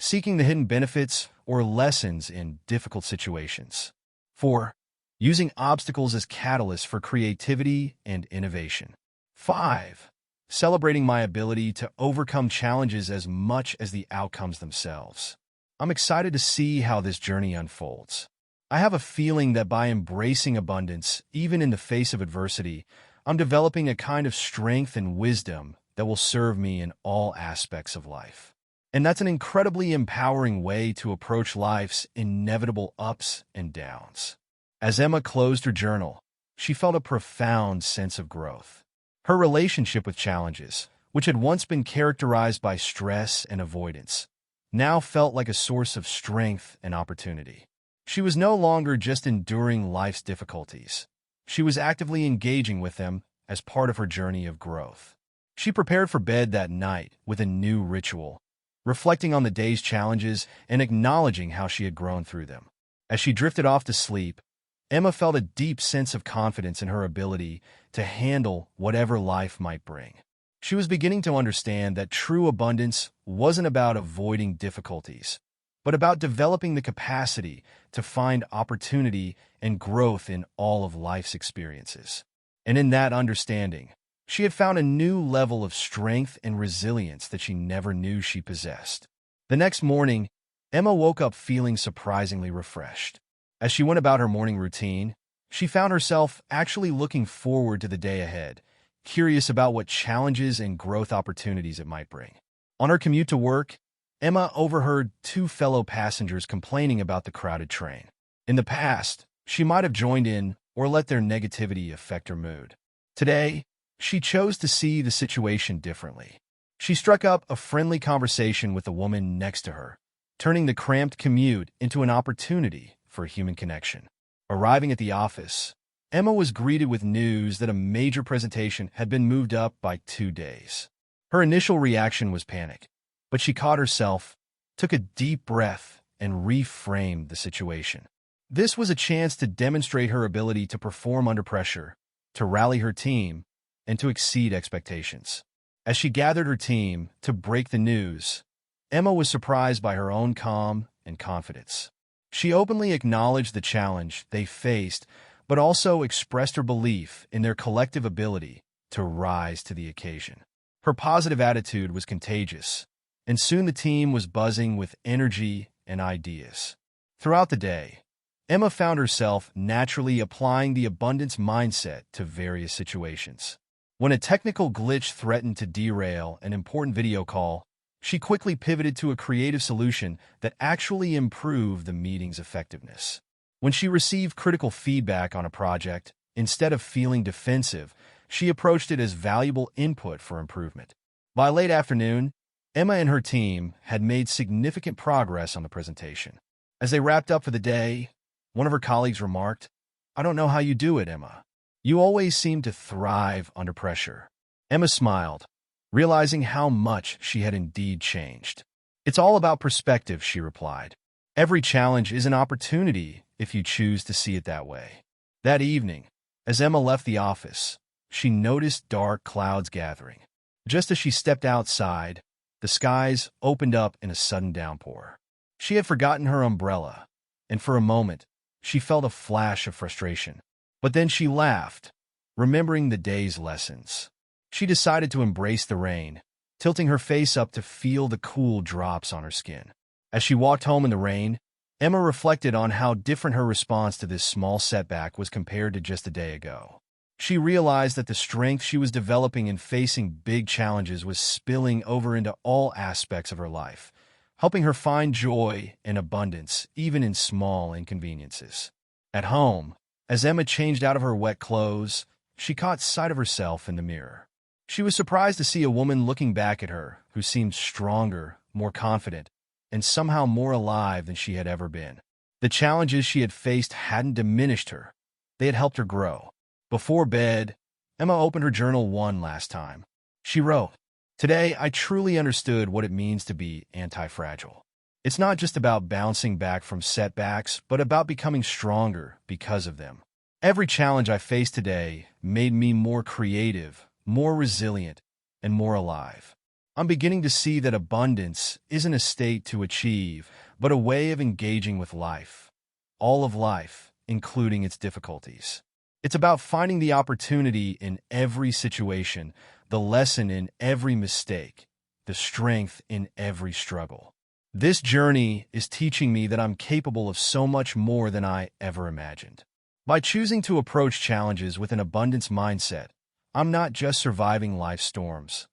Seeking the hidden benefits or lessons in difficult situations. 4. Using obstacles as catalysts for creativity and innovation. 5. Celebrating my ability to overcome challenges as much as the outcomes themselves. I'm excited to see how this journey unfolds. I have a feeling that by embracing abundance, even in the face of adversity, I'm developing a kind of strength and wisdom that will serve me in all aspects of life. And that's an incredibly empowering way to approach life's inevitable ups and downs. As Emma closed her journal, she felt a profound sense of growth. Her relationship with challenges, which had once been characterized by stress and avoidance, now felt like a source of strength and opportunity. She was no longer just enduring life's difficulties. She was actively engaging with them as part of her journey of growth. She prepared for bed that night with a new ritual, reflecting on the day's challenges and acknowledging how she had grown through them. As she drifted off to sleep, Emma felt a deep sense of confidence in her ability to handle whatever life might bring. She was beginning to understand that true abundance wasn't about avoiding difficulties, but about developing the capacity to find opportunity and growth in all of life's experiences. And in that understanding, she had found a new level of strength and resilience that she never knew she possessed. The next morning, Emma woke up feeling surprisingly refreshed. As she went about her morning routine, she found herself actually looking forward to the day ahead, curious about what challenges and growth opportunities it might bring. On her commute to work, Emma overheard 2 fellow passengers complaining about the crowded train. In the past, she might have joined in or let their negativity affect her mood. Today, she chose to see the situation differently. She struck up a friendly conversation with the woman next to her, turning the cramped commute into an opportunity for human connection. Arriving at the office, Emma was greeted with news that a major presentation had been moved up by 2 days. Her initial reaction was panic, but she caught herself, took a deep breath, and reframed the situation. This was a chance to demonstrate her ability to perform under pressure, to rally her team, and to exceed expectations. As she gathered her team to break the news, Emma was surprised by her own calm and confidence. She openly acknowledged the challenge they faced, but also expressed her belief in their collective ability to rise to the occasion. Her positive attitude was contagious, and soon the team was buzzing with energy and ideas. Throughout the day, Emma found herself naturally applying the abundance mindset to various situations. When a technical glitch threatened to derail an important video call, she quickly pivoted to a creative solution that actually improved the meeting's effectiveness. When she received critical feedback on a project, instead of feeling defensive, she approached it as valuable input for improvement. By late afternoon, Emma and her team had made significant progress on the presentation. As they wrapped up for the day, one of her colleagues remarked, "I don't know how you do it, Emma. You always seem to thrive under pressure." Emma smiled, realizing how much she had indeed changed. "It's all about perspective," she replied. "Every challenge is an opportunity if you choose to see it that way." That evening, as Emma left the office, she noticed dark clouds gathering. Just as she stepped outside, the skies opened up in a sudden downpour. She had forgotten her umbrella, and for a moment, she felt a flash of frustration. But then she laughed, remembering the day's lessons. She decided to embrace the rain, tilting her face up to feel the cool drops on her skin. As she walked home in the rain, Emma reflected on how different her response to this small setback was compared to just a day ago. She realized that the strength she was developing in facing big challenges was spilling over into all aspects of her life, helping her find joy and abundance even in small inconveniences. At home, as Emma changed out of her wet clothes, she caught sight of herself in the mirror. She was surprised to see a woman looking back at her who seemed stronger, more confident, and somehow more alive than she had ever been. The challenges she had faced hadn't diminished her. They had helped her grow. Before bed, Emma opened her journal one last time. She wrote, "Today, I truly understood what it means to be anti-fragile. It's not just about bouncing back from setbacks, but about becoming stronger because of them. Every challenge I faced today made me more creative, more resilient, and more alive. I'm beginning to see that abundance isn't a state to achieve, but a way of engaging with life. All of life, including its difficulties. It's about finding the opportunity in every situation, the lesson in every mistake, the strength in every struggle. This journey is teaching me that I'm capable of so much more than I ever imagined. By choosing to approach challenges with an abundance mindset, I'm not just surviving life's storms.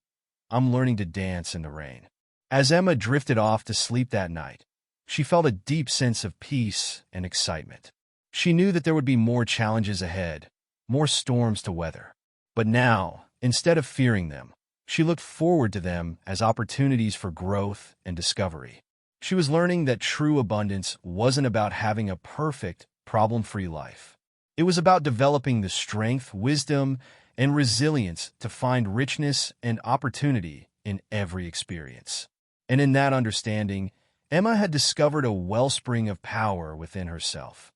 I'm learning to dance in the rain." As Emma drifted off to sleep that night, she felt a deep sense of peace and excitement. She knew that there would be more challenges ahead, more storms to weather. But now, instead of fearing them, she looked forward to them as opportunities for growth and discovery. She was learning that true abundance wasn't about having a perfect, problem-free life. It was about developing the strength, wisdom, and resilience to find richness and opportunity in every experience. And in that understanding, Emma had discovered a wellspring of power within herself,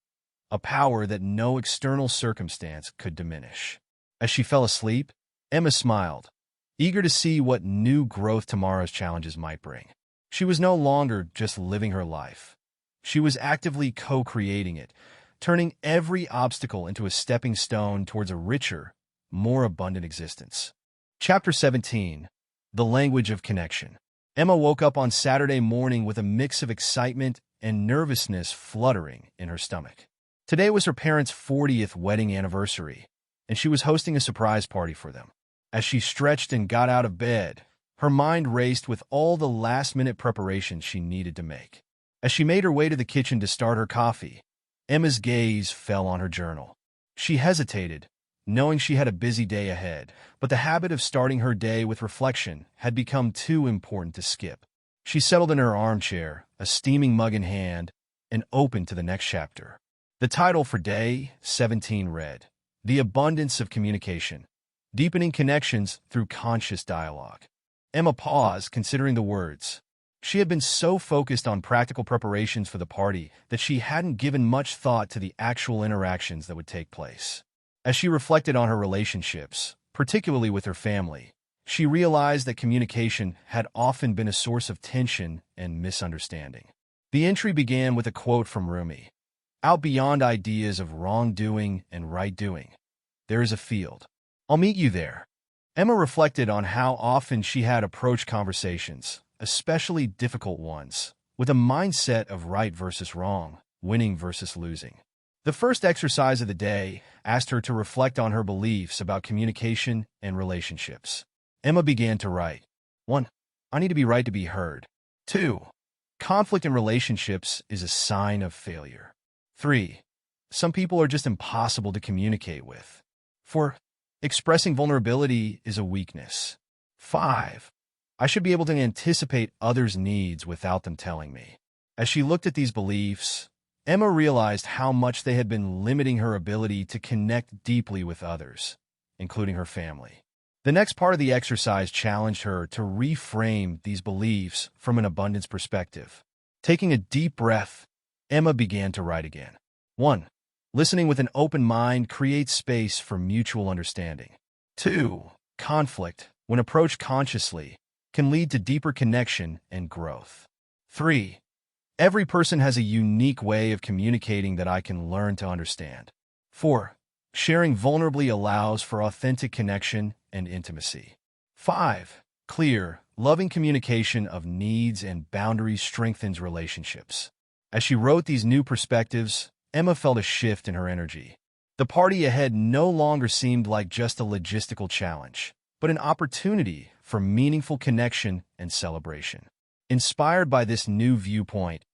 a power that no external circumstance could diminish. As she fell asleep, Emma smiled, eager to see what new growth tomorrow's challenges might bring. She was no longer just living her life. She was actively co-creating it, turning every obstacle into a stepping stone towards a richer, more abundant existence. Chapter 17. The Language of Connection. Emma woke up on Saturday morning with a mix of excitement and nervousness fluttering in her stomach. Today was her parents' 40th wedding anniversary, and she was hosting a surprise party for them. As she stretched and got out of bed, her mind raced with all the last-minute preparations she needed to make. As she made her way to the kitchen to start her coffee, Emma's gaze fell on her journal. She hesitated, knowing she had a busy day ahead, but the habit of starting her day with reflection had become too important to skip. She settled in her armchair, a steaming mug in hand, and opened to the next chapter. The title for Day 17 read, "The Abundance of Communication, Deepening Connections Through Conscious Dialogue." Emma paused, considering the words. She had been so focused on practical preparations for the party that she hadn't given much thought to the actual interactions that would take place. As she reflected on her relationships, particularly with her family, she realized that communication had often been a source of tension and misunderstanding. The entry began with a quote from Rumi, "Out beyond ideas of wrongdoing and right-doing, there is a field. I'll meet you there." Emma reflected on how often she had approached conversations, especially difficult ones, with a mindset of right versus wrong, winning versus losing. The first exercise of the day asked her to reflect on her beliefs about communication and relationships. Emma began to write. 1. I need to be right to be heard. 2. Conflict in relationships is a sign of failure. 3. Some people are just impossible to communicate with. 4. Expressing vulnerability is a weakness. 5. I should be able to anticipate others' needs without them telling me. As she looked at these beliefs, Emma realized how much they had been limiting her ability to connect deeply with others, including her family. The next part of the exercise challenged her to reframe these beliefs from an abundance perspective. Taking a deep breath, Emma began to write again. 1. Listening with an open mind creates space for mutual understanding. 2. Conflict, when approached consciously, can lead to deeper connection and growth. 3. Every person has a unique way of communicating that I can learn to understand. 4. Sharing vulnerably allows for authentic connection and intimacy. 5. Clear, loving communication of needs and boundaries strengthens relationships. As she wrote these new perspectives, Emma felt a shift in her energy. The party ahead no longer seemed like just a logistical challenge, but an opportunity for meaningful connection and celebration. Inspired by this new viewpoint,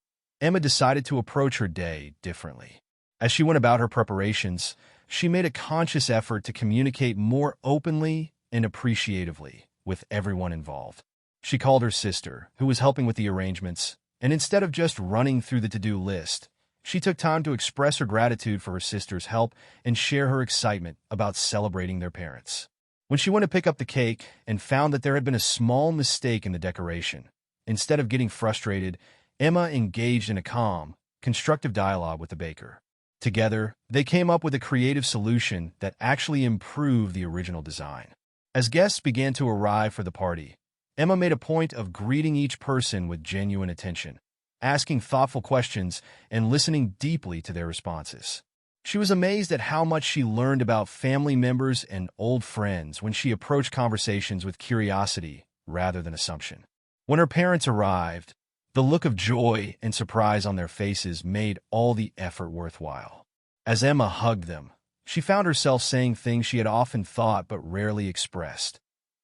Emma decided to approach her day differently. As she went about her preparations, she made a conscious effort to communicate more openly and appreciatively with everyone involved. She called her sister, who was helping with the arrangements, and instead of just running through the to-do list, she took time to express her gratitude for her sister's help and share her excitement about celebrating their parents. When she went to pick up the cake and found that there had been a small mistake in the decoration, instead of getting frustrated, Emma engaged in a calm, constructive dialogue with the baker. Together, they came up with a creative solution that actually improved the original design. As guests began to arrive for the party, Emma made a point of greeting each person with genuine attention, asking thoughtful questions and listening deeply to their responses. She was amazed at how much she learned about family members and old friends when she approached conversations with curiosity rather than assumption. When her parents arrived, the look of joy and surprise on their faces made all the effort worthwhile. As Emma hugged them, she found herself saying things she had often thought but rarely expressed.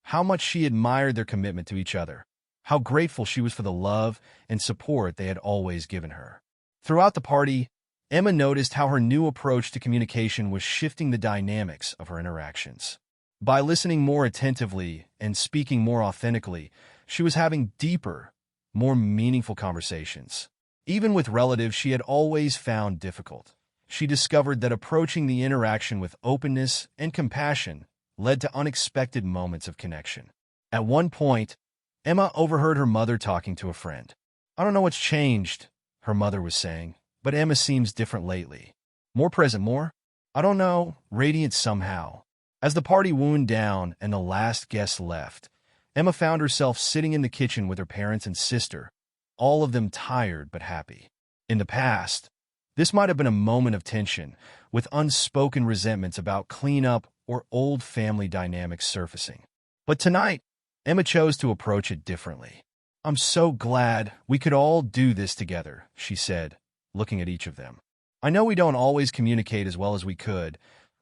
How much she admired their commitment to each other, how grateful she was for the love and support they had always given her. Throughout the party, Emma noticed how her new approach to communication was shifting the dynamics of her interactions. By listening more attentively and speaking more authentically, she was having deeper, more meaningful conversations. Even with relatives she had always found difficult, she discovered that approaching the interaction with openness and compassion led to unexpected moments of connection. At one point, Emma overheard her mother talking to a friend. "I don't know what's changed," her mother was saying, "but Emma seems different lately. More present, more, I don't know, radiant somehow." As the party wound down and the last guest left, Emma found herself sitting in the kitchen with her parents and sister, all of them tired but happy. In the past, this might have been a moment of tension, with unspoken resentments about cleanup or old family dynamics surfacing. But tonight, Emma chose to approach it differently. "I'm so glad we could all do this together," she said, looking at each of them. "I know we don't always communicate as well as we could,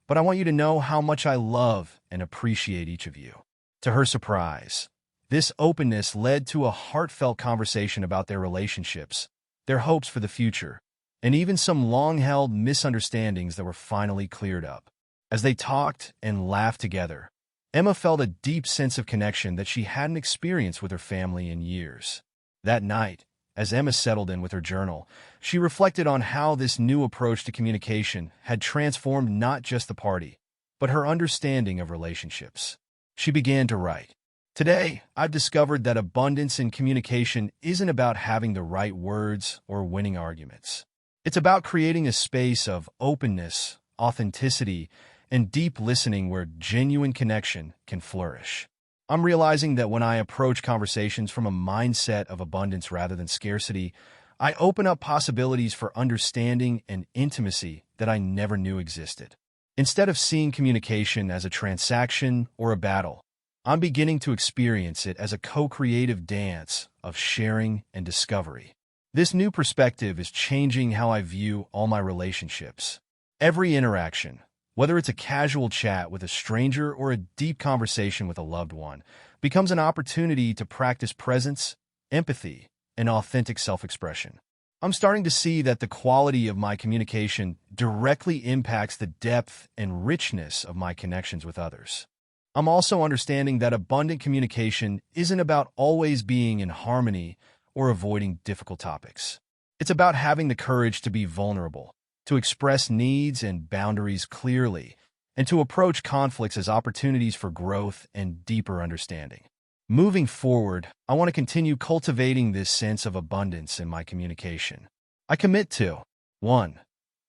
but I want you to know how much I love and appreciate each of you." To her surprise, this openness led to a heartfelt conversation about their relationships, their hopes for the future, and even some long-held misunderstandings that were finally cleared up. As they talked and laughed together, Emma felt a deep sense of connection that she hadn't experienced with her family in years. That night, as Emma settled in with her journal, she reflected on how this new approach to communication had transformed not just the party, but her understanding of relationships. She began to write, "Today, I've discovered that abundance in communication isn't about having the right words or winning arguments. It's about creating a space of openness, authenticity, and deep listening where genuine connection can flourish. I'm realizing that when I approach conversations from a mindset of abundance rather than scarcity, I open up possibilities for understanding and intimacy that I never knew existed. Instead of seeing communication as a transaction or a battle, I'm beginning to experience it as a co-creative dance of sharing and discovery. This new perspective is changing how I view all my relationships. Every interaction, whether it's a casual chat with a stranger or a deep conversation with a loved one, becomes an opportunity to practice presence, empathy, and authentic self-expression. I'm starting to see that the quality of my communication directly impacts the depth and richness of my connections with others. I'm also understanding that abundant communication isn't about always being in harmony or avoiding difficult topics. It's about having the courage to be vulnerable, to express needs and boundaries clearly, and to approach conflicts as opportunities for growth and deeper understanding. Moving forward, I want to continue cultivating this sense of abundance in my communication. I commit to 1.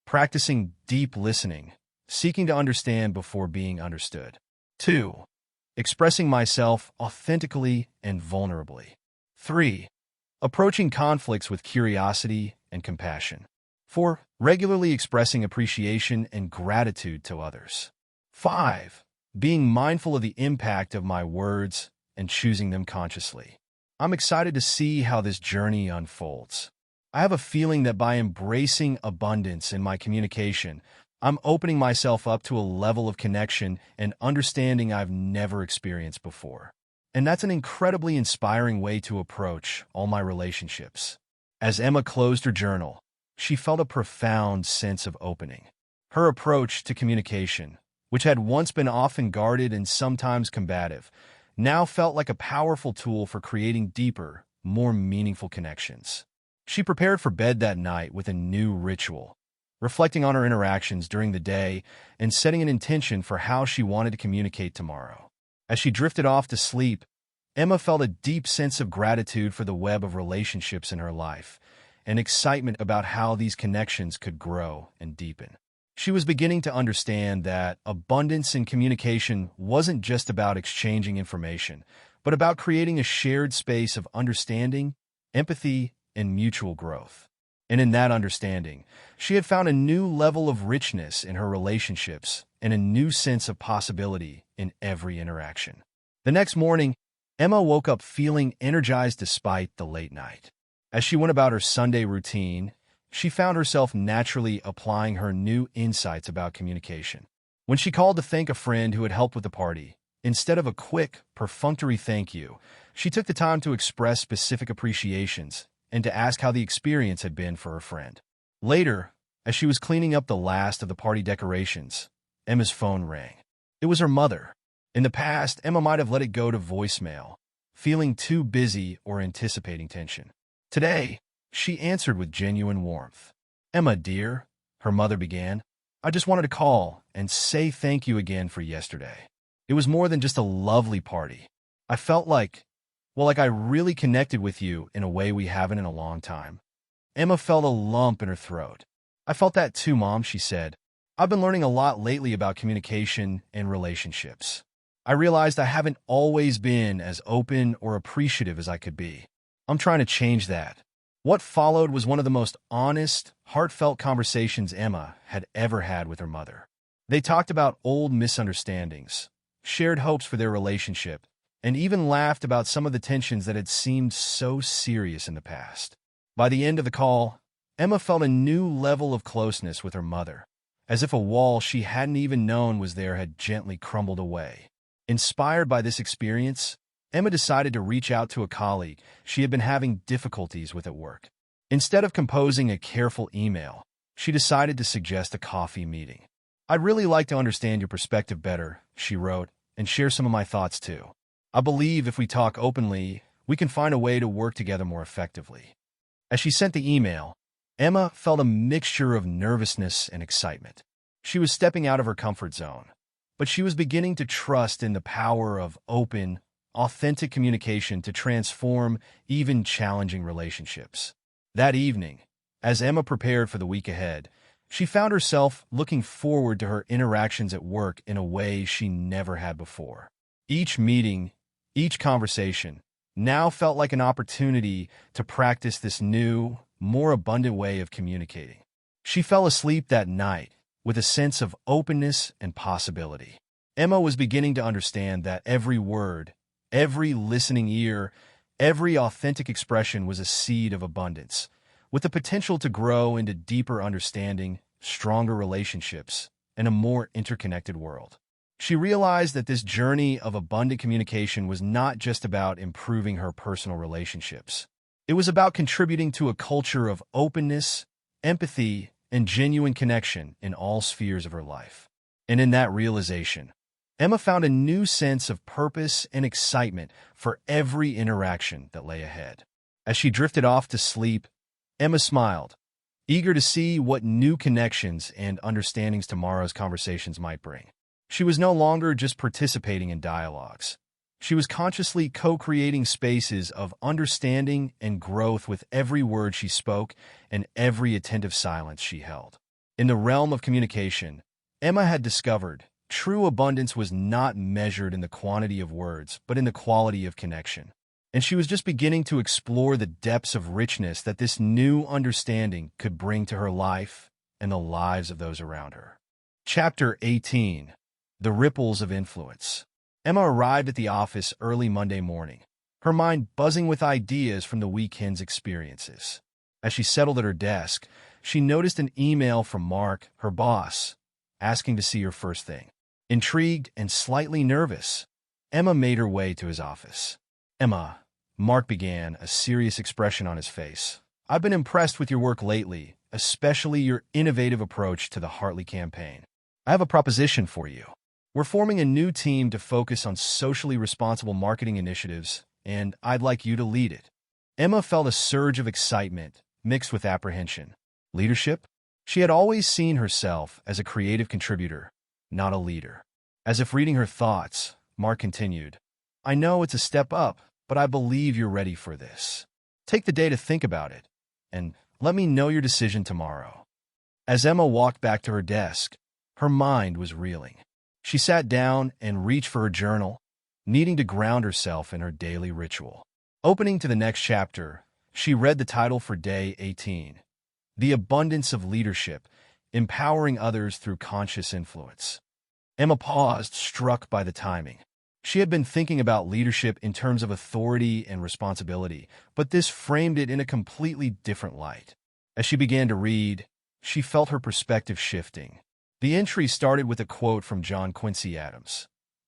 Practicing deep listening, seeking to understand before being understood. 2. Expressing myself authentically and vulnerably. 3. Approaching conflicts with curiosity and compassion. 4. Regularly expressing appreciation and gratitude to others. 5. Being mindful of the impact of my words and choosing them consciously. I'm excited to see how this journey unfolds. I have a feeling that by embracing abundance in my communication, I'm opening myself up to a level of connection and understanding I've never experienced before. And that's an incredibly inspiring way to approach all my relationships. As Emma closed her journal, she felt a profound sense of opening. Her approach to communication, which had once been often guarded and sometimes combative, now felt like a powerful tool for creating deeper, more meaningful connections. She prepared for bed that night with a new ritual, reflecting on her interactions during the day and setting an intention for how she wanted to communicate tomorrow. As she drifted off to sleep, Emma felt a deep sense of gratitude for the web of relationships in her life and excitement about how these connections could grow and deepen. She was beginning to understand that abundance in communication wasn't just about exchanging information, but about creating a shared space of understanding, empathy, and mutual growth. And in that understanding, she had found a new level of richness in her relationships and a new sense of possibility in every interaction. The next morning, Emma woke up feeling energized despite the late night. As she went about her Sunday routine, she found herself naturally applying her new insights about communication. When she called to thank a friend who had helped with the party, instead of a quick, perfunctory thank you, she took the time to express specific appreciations and to ask how the experience had been for her friend. Later, as she was cleaning up the last of the party decorations, Emma's phone rang. It was her mother. In the past, Emma might have let it go to voicemail, feeling too busy or anticipating tension. Today, she answered with genuine warmth. "Emma, dear," her mother began, "I just wanted to call and say thank you again for yesterday. It was more than just a lovely party. I felt like I really connected with you in a way we haven't in a long time." Emma felt a lump in her throat. "I felt that too, Mom," she said. "I've been learning a lot lately about communication and relationships. I realized I haven't always been as open or appreciative as I could be. I'm trying to change that." What followed was one of the most honest, heartfelt conversations Emma had ever had with her mother. They talked about old misunderstandings, shared hopes for their relationship, and even laughed about some of the tensions that had seemed so serious in the past. By the end of the call, Emma felt a new level of closeness with her mother, as if a wall she hadn't even known was there had gently crumbled away. Inspired by this experience, Emma decided to reach out to a colleague she had been having difficulties with at work. Instead of composing a careful email, she decided to suggest a coffee meeting. "I'd really like to understand your perspective better," she wrote, "and share some of my thoughts too. I believe if we talk openly, we can find a way to work together more effectively." As she sent the email, Emma felt a mixture of nervousness and excitement. She was stepping out of her comfort zone, but she was beginning to trust in the power of open, authentic communication to transform even challenging relationships. That evening, as Emma prepared for the week ahead, she found herself looking forward to her interactions at work in a way she never had before. Each meeting, each conversation, now felt like an opportunity to practice this new, more abundant way of communicating. She fell asleep that night with a sense of openness and possibility. Emma was beginning to understand that every word, every listening ear, every authentic expression was a seed of abundance, with the potential to grow into deeper understanding, stronger relationships, and a more interconnected world. She realized that this journey of abundant communication was not just about improving her personal relationships. It was about contributing to a culture of openness, empathy, and genuine connection in all spheres of her life. And in that realization, Emma found a new sense of purpose and excitement for every interaction that lay ahead. As she drifted off to sleep, Emma smiled, eager to see what new connections and understandings tomorrow's conversations might bring. She was no longer just participating in dialogues. She was consciously co-creating spaces of understanding and growth with every word she spoke and every attentive silence she held. In the realm of communication, Emma had discovered true abundance was not measured in the quantity of words, but in the quality of connection. And she was just beginning to explore the depths of richness that this new understanding could bring to her life and the lives of those around her. Chapter 18. The Ripples of Influence. Emma arrived at the office early Monday morning, her mind buzzing with ideas from the weekend's experiences. As she settled at her desk, she noticed an email from Mark, her boss, asking to see her first thing. Intrigued and slightly nervous, Emma made her way to his office. "Emma," Mark began, a serious expression on his face. "I've been impressed with your work lately, especially your innovative approach to the Hartley campaign. I have a proposition for you. We're forming a new team to focus on socially responsible marketing initiatives, and I'd like you to lead it." Emma felt a surge of excitement, mixed with apprehension. Leadership? She had always seen herself as a creative contributor, not a leader. As if reading her thoughts, Mark continued, "I know it's a step up, but I believe you're ready for this. Take the day to think about it, and let me know your decision tomorrow." As Emma walked back to her desk, her mind was reeling. She sat down and reached for her journal, needing to ground herself in her daily ritual. Opening to the next chapter, she read the title for day 18, The Abundance of Leadership, Empowering Others Through Conscious Influence. Emma paused, struck by the timing. She had been thinking about leadership in terms of authority and responsibility, but this framed it in a completely different light. As she began to read, she felt her perspective shifting. The entry started with a quote from John Quincy Adams.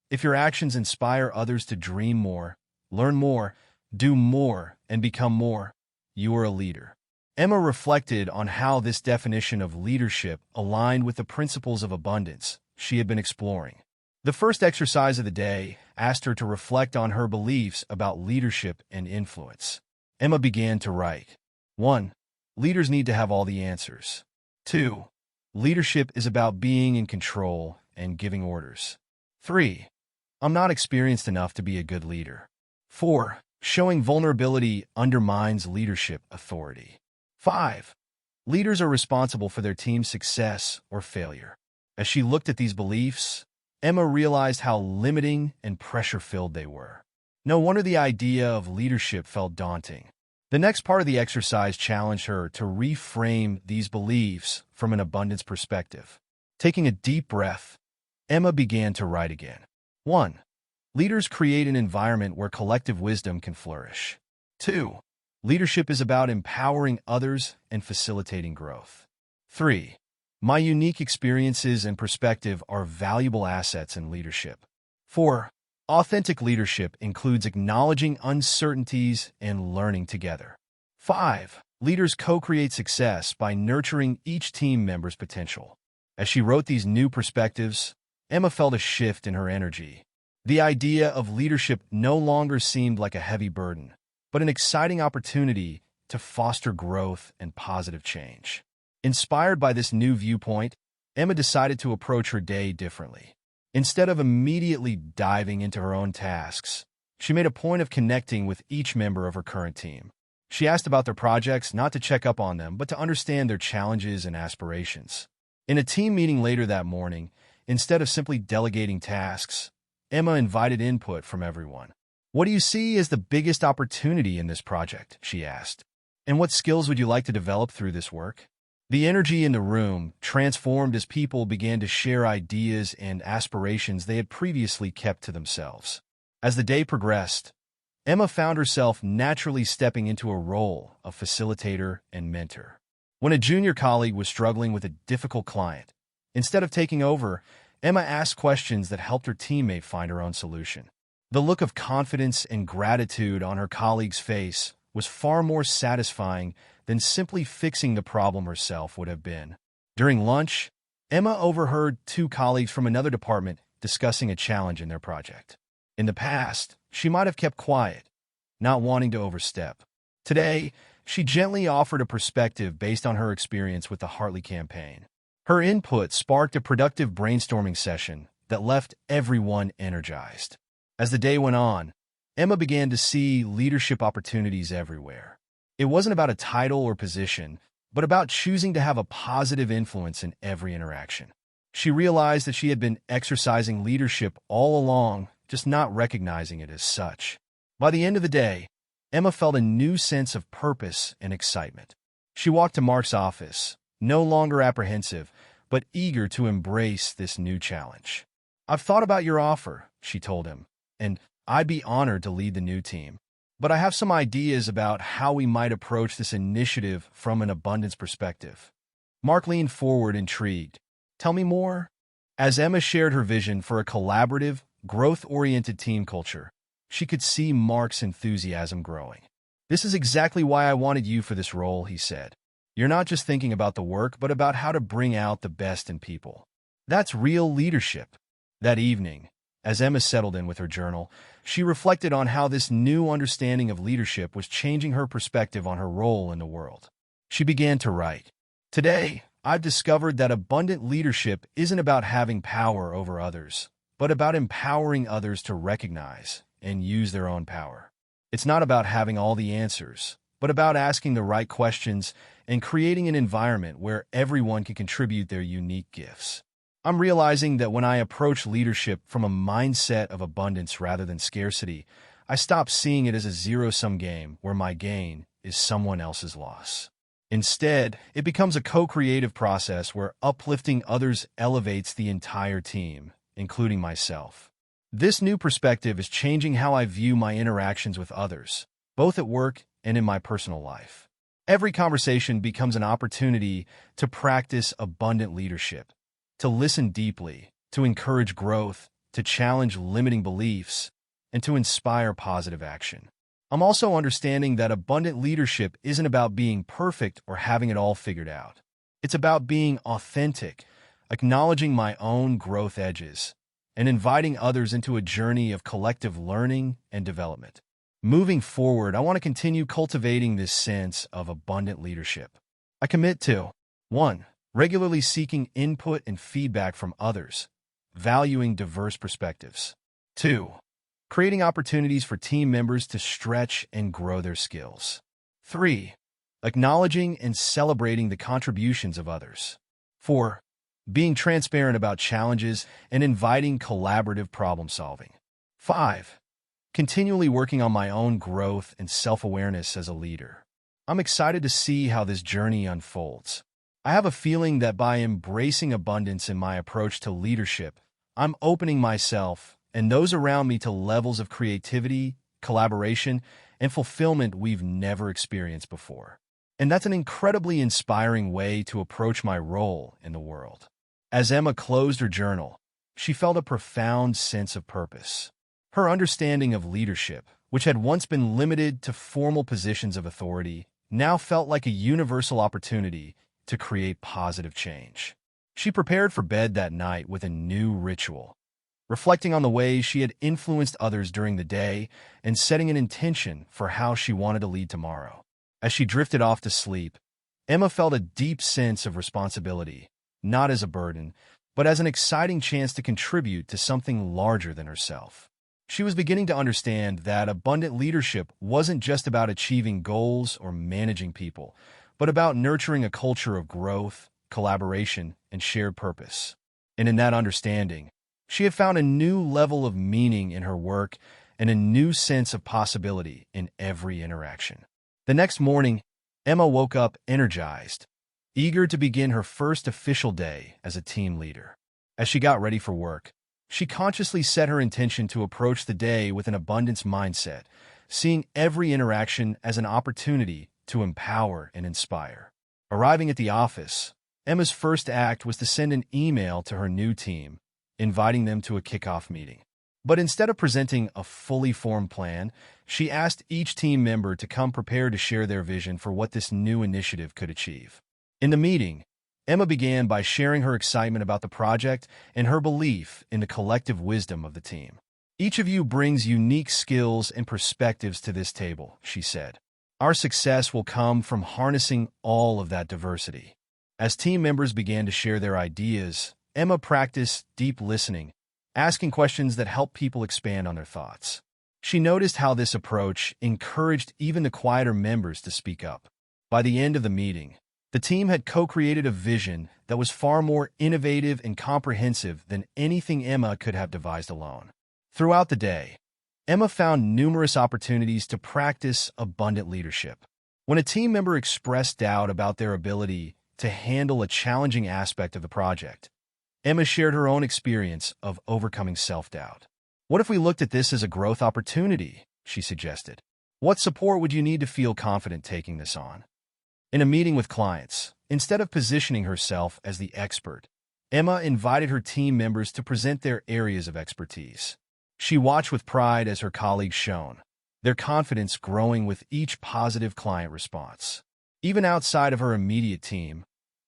"If your actions inspire others to dream more, learn more, do more, and become more, you are a leader." Emma reflected on how this definition of leadership aligned with the principles of abundance she had been exploring. The first exercise of the day asked her to reflect on her beliefs about leadership and influence. Emma began to write. 1. Leaders need to have all the answers. 2. Leadership is about being in control and giving orders. 3. I'm not experienced enough to be a good leader. 4. Showing vulnerability undermines leadership authority. 5. Leaders are responsible for their team's success or failure. As she looked at these beliefs, Emma realized how limiting and pressure-filled they were. No wonder the idea of leadership felt daunting. The next part of the exercise challenged her to reframe these beliefs from an abundance perspective. Taking a deep breath, Emma began to write again. 1. Leaders create an environment where collective wisdom can flourish. 2. Leadership is about empowering others and facilitating growth. 3. My unique experiences and perspective are valuable assets in leadership. 4. Authentic leadership includes acknowledging uncertainties and learning together. 5. Leaders co-create success by nurturing each team member's potential. As she wrote these new perspectives, Emma felt a shift in her energy. The idea of leadership no longer seemed like a heavy burden, but an exciting opportunity to foster growth and positive change. Inspired by this new viewpoint, Emma decided to approach her day differently. Instead of immediately diving into her own tasks, she made a point of connecting with each member of her current team. She asked about their projects, not to check up on them, but to understand their challenges and aspirations. In a team meeting later that morning, instead of simply delegating tasks, Emma invited input from everyone. "What do you see as the biggest opportunity in this project?" she asked. "And what skills would you like to develop through this work?" The energy in the room transformed as people began to share ideas and aspirations they had previously kept to themselves. As the day progressed, Emma found herself naturally stepping into a role of facilitator and mentor. When a junior colleague was struggling with a difficult client, instead of taking over, Emma asked questions that helped her teammate find her own solution. The look of confidence and gratitude on her colleague's face was far more satisfying than simply fixing the problem herself would have been. During lunch, Emma overheard two colleagues from another department discussing a challenge in their project. In the past, she might have kept quiet, not wanting to overstep. Today, she gently offered a perspective based on her experience with the Hartley campaign. Her input sparked a productive brainstorming session that left everyone energized. As the day went on, Emma began to see leadership opportunities everywhere. It wasn't about a title or position, but about choosing to have a positive influence in every interaction. She realized that she had been exercising leadership all along, just not recognizing it as such. By the end of the day, Emma felt a new sense of purpose and excitement. She walked to Mark's office, no longer apprehensive, but eager to embrace this new challenge. "I've thought about your offer," she told him, "and I'd be honored to lead the new team. but I have some ideas about how we might approach this initiative from an abundance perspective. Mark leaned forward, intrigued. Tell me more? As Emma shared her vision for a collaborative, growth-oriented team culture, she could see Mark's enthusiasm growing. This is exactly why I wanted you for this role, he said. You're not just thinking about the work, but about how to bring out the best in people. That's real leadership. That evening, as Emma settled in with her journal, she reflected on how this new understanding of leadership was changing her perspective on her role in the world. She began to write, "Today, I've discovered that abundant leadership isn't about having power over others, but about empowering others to recognize and use their own power. It's not about having all the answers, but about asking the right questions and creating an environment where everyone can contribute their unique gifts. I'm realizing that when I approach leadership from a mindset of abundance rather than scarcity, I stop seeing it as a zero-sum game where my gain is someone else's loss. Instead, it becomes a co-creative process where uplifting others elevates the entire team, including myself. This new perspective is changing how I view my interactions with others, both at work and in my personal life. Every conversation becomes an opportunity to practice abundant leadership, to listen deeply, to encourage growth, to challenge limiting beliefs, and to inspire positive action. I'm also understanding that abundant leadership isn't about being perfect or having it all figured out. It's about being authentic, acknowledging my own growth edges, and inviting others into a journey of collective learning and development. Moving forward, I want to continue cultivating this sense of abundant leadership. I commit to 1. Regularly seeking input and feedback from others, valuing diverse perspectives. 2. Creating opportunities for team members to stretch and grow their skills. 3. Acknowledging and celebrating the contributions of others. 4. Being transparent about challenges and inviting collaborative problem solving. 5. Continually working on my own growth and self-awareness as a leader. I'm excited to see how this journey unfolds. I have a feeling that by embracing abundance in my approach to leadership, I'm opening myself and those around me to levels of creativity, collaboration, and fulfillment we've never experienced before. And that's an incredibly inspiring way to approach my role in the world. As Emma closed her journal, she felt a profound sense of purpose. Her understanding of leadership, which had once been limited to formal positions of authority, now felt like a universal opportunity to create positive change. She prepared for bed that night with a new ritual, reflecting on the ways she had influenced others during the day and setting an intention for how she wanted to lead tomorrow. As she drifted off to sleep, Emma felt a deep sense of responsibility, not as a burden, but as an exciting chance to contribute to something larger than herself. She was beginning to understand that abundant leadership wasn't just about achieving goals or managing people, but about nurturing a culture of growth, collaboration, and shared purpose. And in that understanding, she had found a new level of meaning in her work and a new sense of possibility in every interaction. The next morning, Emma woke up energized, eager to begin her first official day as a team leader. As she got ready for work, she consciously set her intention to approach the day with an abundance mindset, seeing every interaction as an opportunity to empower and inspire. Arriving at the office, Emma's first act was to send an email to her new team, inviting them to a kickoff meeting. But instead of presenting a fully formed plan, she asked each team member to come prepared to share their vision for what this new initiative could achieve. In the meeting, Emma began by sharing her excitement about the project and her belief in the collective wisdom of the team. "Each of you brings unique skills and perspectives to this table," she said. "Our success will come from harnessing all of that diversity." As team members began to share their ideas, Emma practiced deep listening, asking questions that helped people expand on their thoughts. She noticed how this approach encouraged even the quieter members to speak up. By the end of the meeting, the team had co-created a vision that was far more innovative and comprehensive than anything Emma could have devised alone. Throughout the day, Emma found numerous opportunities to practice abundant leadership. When a team member expressed doubt about their ability to handle a challenging aspect of the project, Emma shared her own experience of overcoming self-doubt. "What if we looked at this as a growth opportunity?" she suggested. What support would you need to feel confident taking this on? In a meeting with clients, instead of positioning herself as the expert, Emma invited her team members to present their areas of expertise. She watched with pride as her colleagues shone, their confidence growing with each positive client response. Even outside of her immediate team,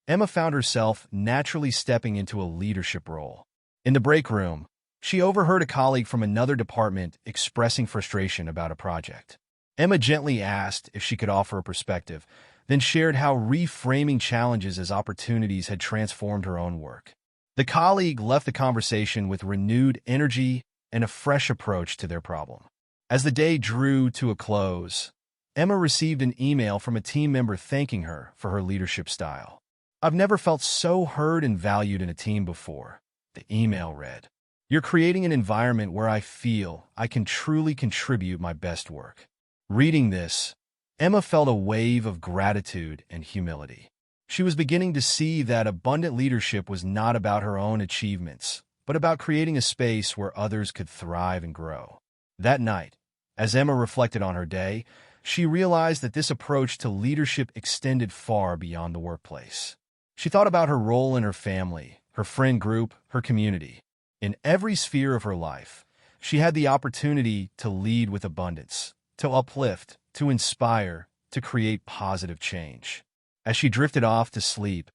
Emma found herself naturally stepping into a leadership role. In the break room, she overheard a colleague from another department expressing frustration about a project. Emma gently asked if she could offer a perspective, then shared how reframing challenges as opportunities had transformed her own work. The colleague left the conversation with renewed energy and a fresh approach to their problem. As the day drew to a close, Emma received an email from a team member thanking her for her leadership style. "I've never felt so heard and valued in a team before," the email read. "You're creating an environment where I feel I can truly contribute my best work." Reading this, Emma felt a wave of gratitude and humility. She was beginning to see that abundant leadership was not about her own achievements, but about creating a space where others could thrive and grow. That night, as Emma reflected on her day, she realized that this approach to leadership extended far beyond the workplace. She thought about her role in her family, her friend group, her community. In every sphere of her life, she had the opportunity to lead with abundance, to uplift, to inspire, to create positive change. As she drifted off to sleep,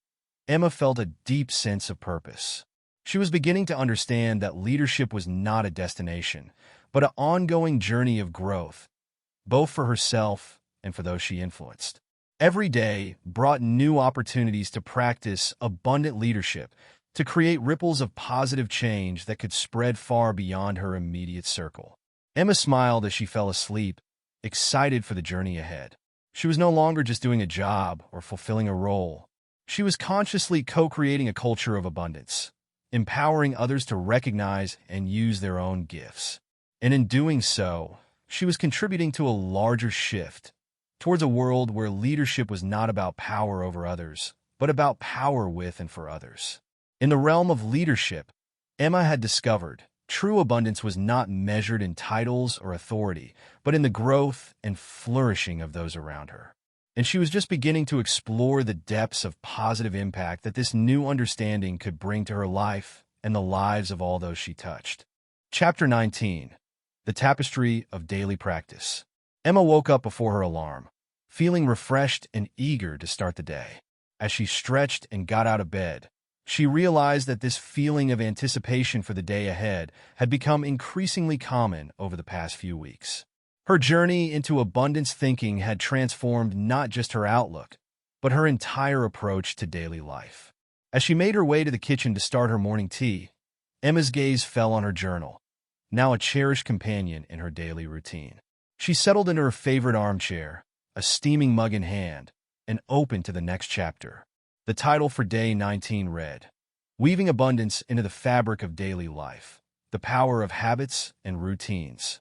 Emma felt a deep sense of purpose. She was beginning to understand that leadership was not a destination, but an ongoing journey of growth, both for herself and for those she influenced. Every day brought new opportunities to practice abundant leadership, to create ripples of positive change that could spread far beyond her immediate circle. Emma smiled as she fell asleep, excited for the journey ahead. She was no longer just doing a job or fulfilling a role. She was consciously co-creating a culture of abundance, empowering others to recognize and use their own gifts. And in doing so, she was contributing to a larger shift towards a world where leadership was not about power over others, but about power with and for others. In the realm of leadership, Emma had discovered true abundance was not measured in titles or authority, but in the growth and flourishing of those around her. And she was just beginning to explore the depths of positive impact that this new understanding could bring to her life and the lives of all those she touched. Chapter 19. The Tapestry of Daily Practice. Emma woke up before her alarm, feeling refreshed and eager to start the day. As she stretched and got out of bed, she realized that this feeling of anticipation for the day ahead had become increasingly common over the past few weeks. Her journey into abundance thinking had transformed not just her outlook, but her entire approach to daily life. As she made her way to the kitchen to start her morning tea, Emma's gaze fell on her journal, now a cherished companion in her daily routine. She settled into her favorite armchair, a steaming mug in hand, and opened to the next chapter. The title for day 19 read, "Weaving Abundance into the Fabric of Daily Life, the Power of Habits and Routines."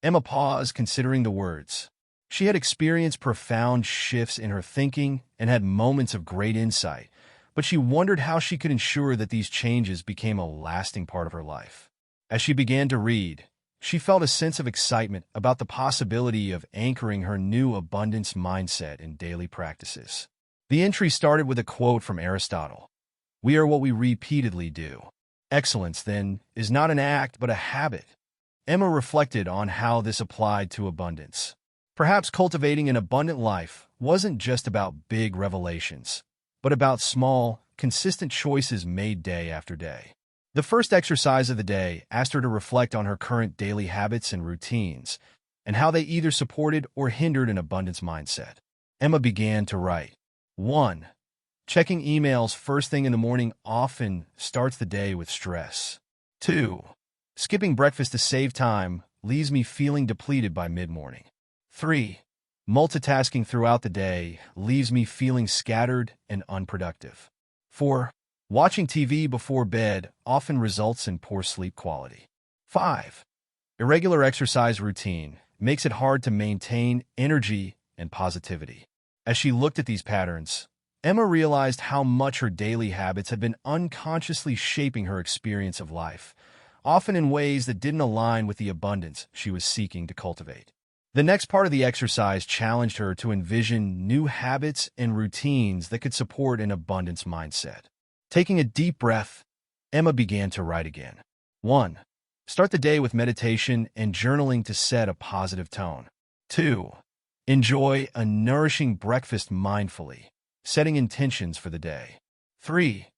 Emma paused, considering the words. She had experienced profound shifts in her thinking and had moments of great insight, but she wondered how she could ensure that these changes became a lasting part of her life. As she began to read, she felt a sense of excitement about the possibility of anchoring her new abundance mindset in daily practices. The entry started with a quote from Aristotle. "We are what we repeatedly do." Excellence, then, is not an act but a habit. Emma reflected on how this applied to abundance. Perhaps cultivating an abundant life wasn't just about big revelations, but about small, consistent choices made day after day. The first exercise of the day asked her to reflect on her current daily habits and routines, and how they either supported or hindered an abundance mindset. Emma began to write. 1. Checking emails first thing in the morning often starts the day with stress. 2. Skipping breakfast to save time leaves me feeling depleted by mid-morning. 3. Multitasking throughout the day leaves me feeling scattered and unproductive. 4. Watching TV before bed often results in poor sleep quality. 5. Irregular exercise routine makes it hard to maintain energy and positivity. As she looked at these patterns, Emma realized how much her daily habits had been unconsciously shaping her experience of life, often in ways that didn't align with the abundance she was seeking to cultivate. The next part of the exercise challenged her to envision new habits and routines that could support an abundance mindset. Taking a deep breath, Emma began to write again. 1. Start the day with meditation and journaling to set a positive tone. 2. Enjoy a nourishing breakfast mindfully, setting intentions for the day. 3.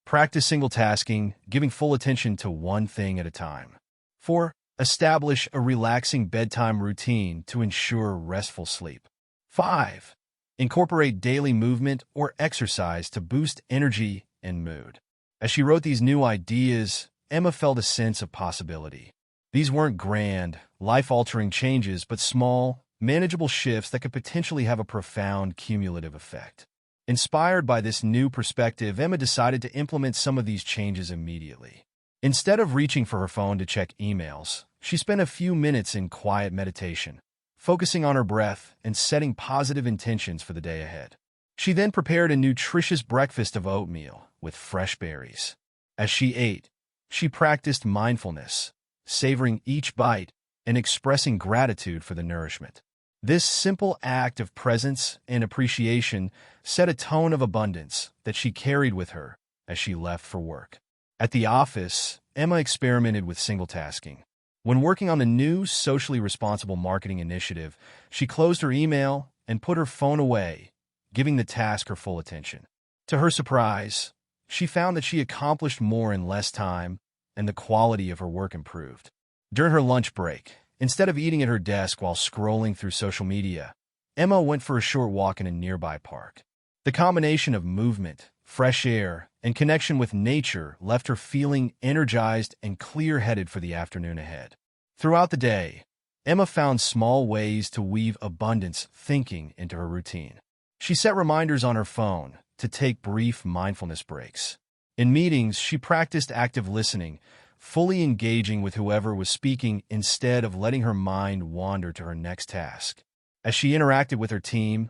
Practice single tasking, giving full attention to one thing at a time. 4. Establish a relaxing bedtime routine to ensure restful sleep. 5. Incorporate daily movement or exercise to boost energy and mood. As she wrote these new ideas, Emma felt a sense of possibility. These weren't grand, life-altering changes, but small, manageable shifts that could potentially have a profound cumulative effect. Inspired by this new perspective, Emma decided to implement some of these changes immediately. Instead of reaching for her phone to check emails, she spent a few minutes in quiet meditation, focusing on her breath and setting positive intentions for the day ahead. She then prepared a nutritious breakfast of oatmeal with fresh berries. As she ate, she practiced mindfulness, savoring each bite and expressing gratitude for the nourishment. This simple act of presence and appreciation set a tone of abundance that she carried with her as she left for work. At the office, Emma experimented with single tasking. When working on the new socially responsible marketing initiative, she closed her email and put her phone away, giving the task her full attention. To her surprise, she found that she accomplished more in less time, and the quality of her work improved. During her lunch break, instead of eating at her desk while scrolling through social media, Emma went for a short walk in a nearby park. The combination of movement, fresh air, and connection with nature left her feeling energized and clear-headed for the afternoon ahead. Throughout the day, Emma found small ways to weave abundance thinking into her routine. She set reminders on her phone to take brief mindfulness breaks. In meetings, she practiced active listening, fully engaging with whoever was speaking instead of letting her mind wander to her next task. As she interacted with her team,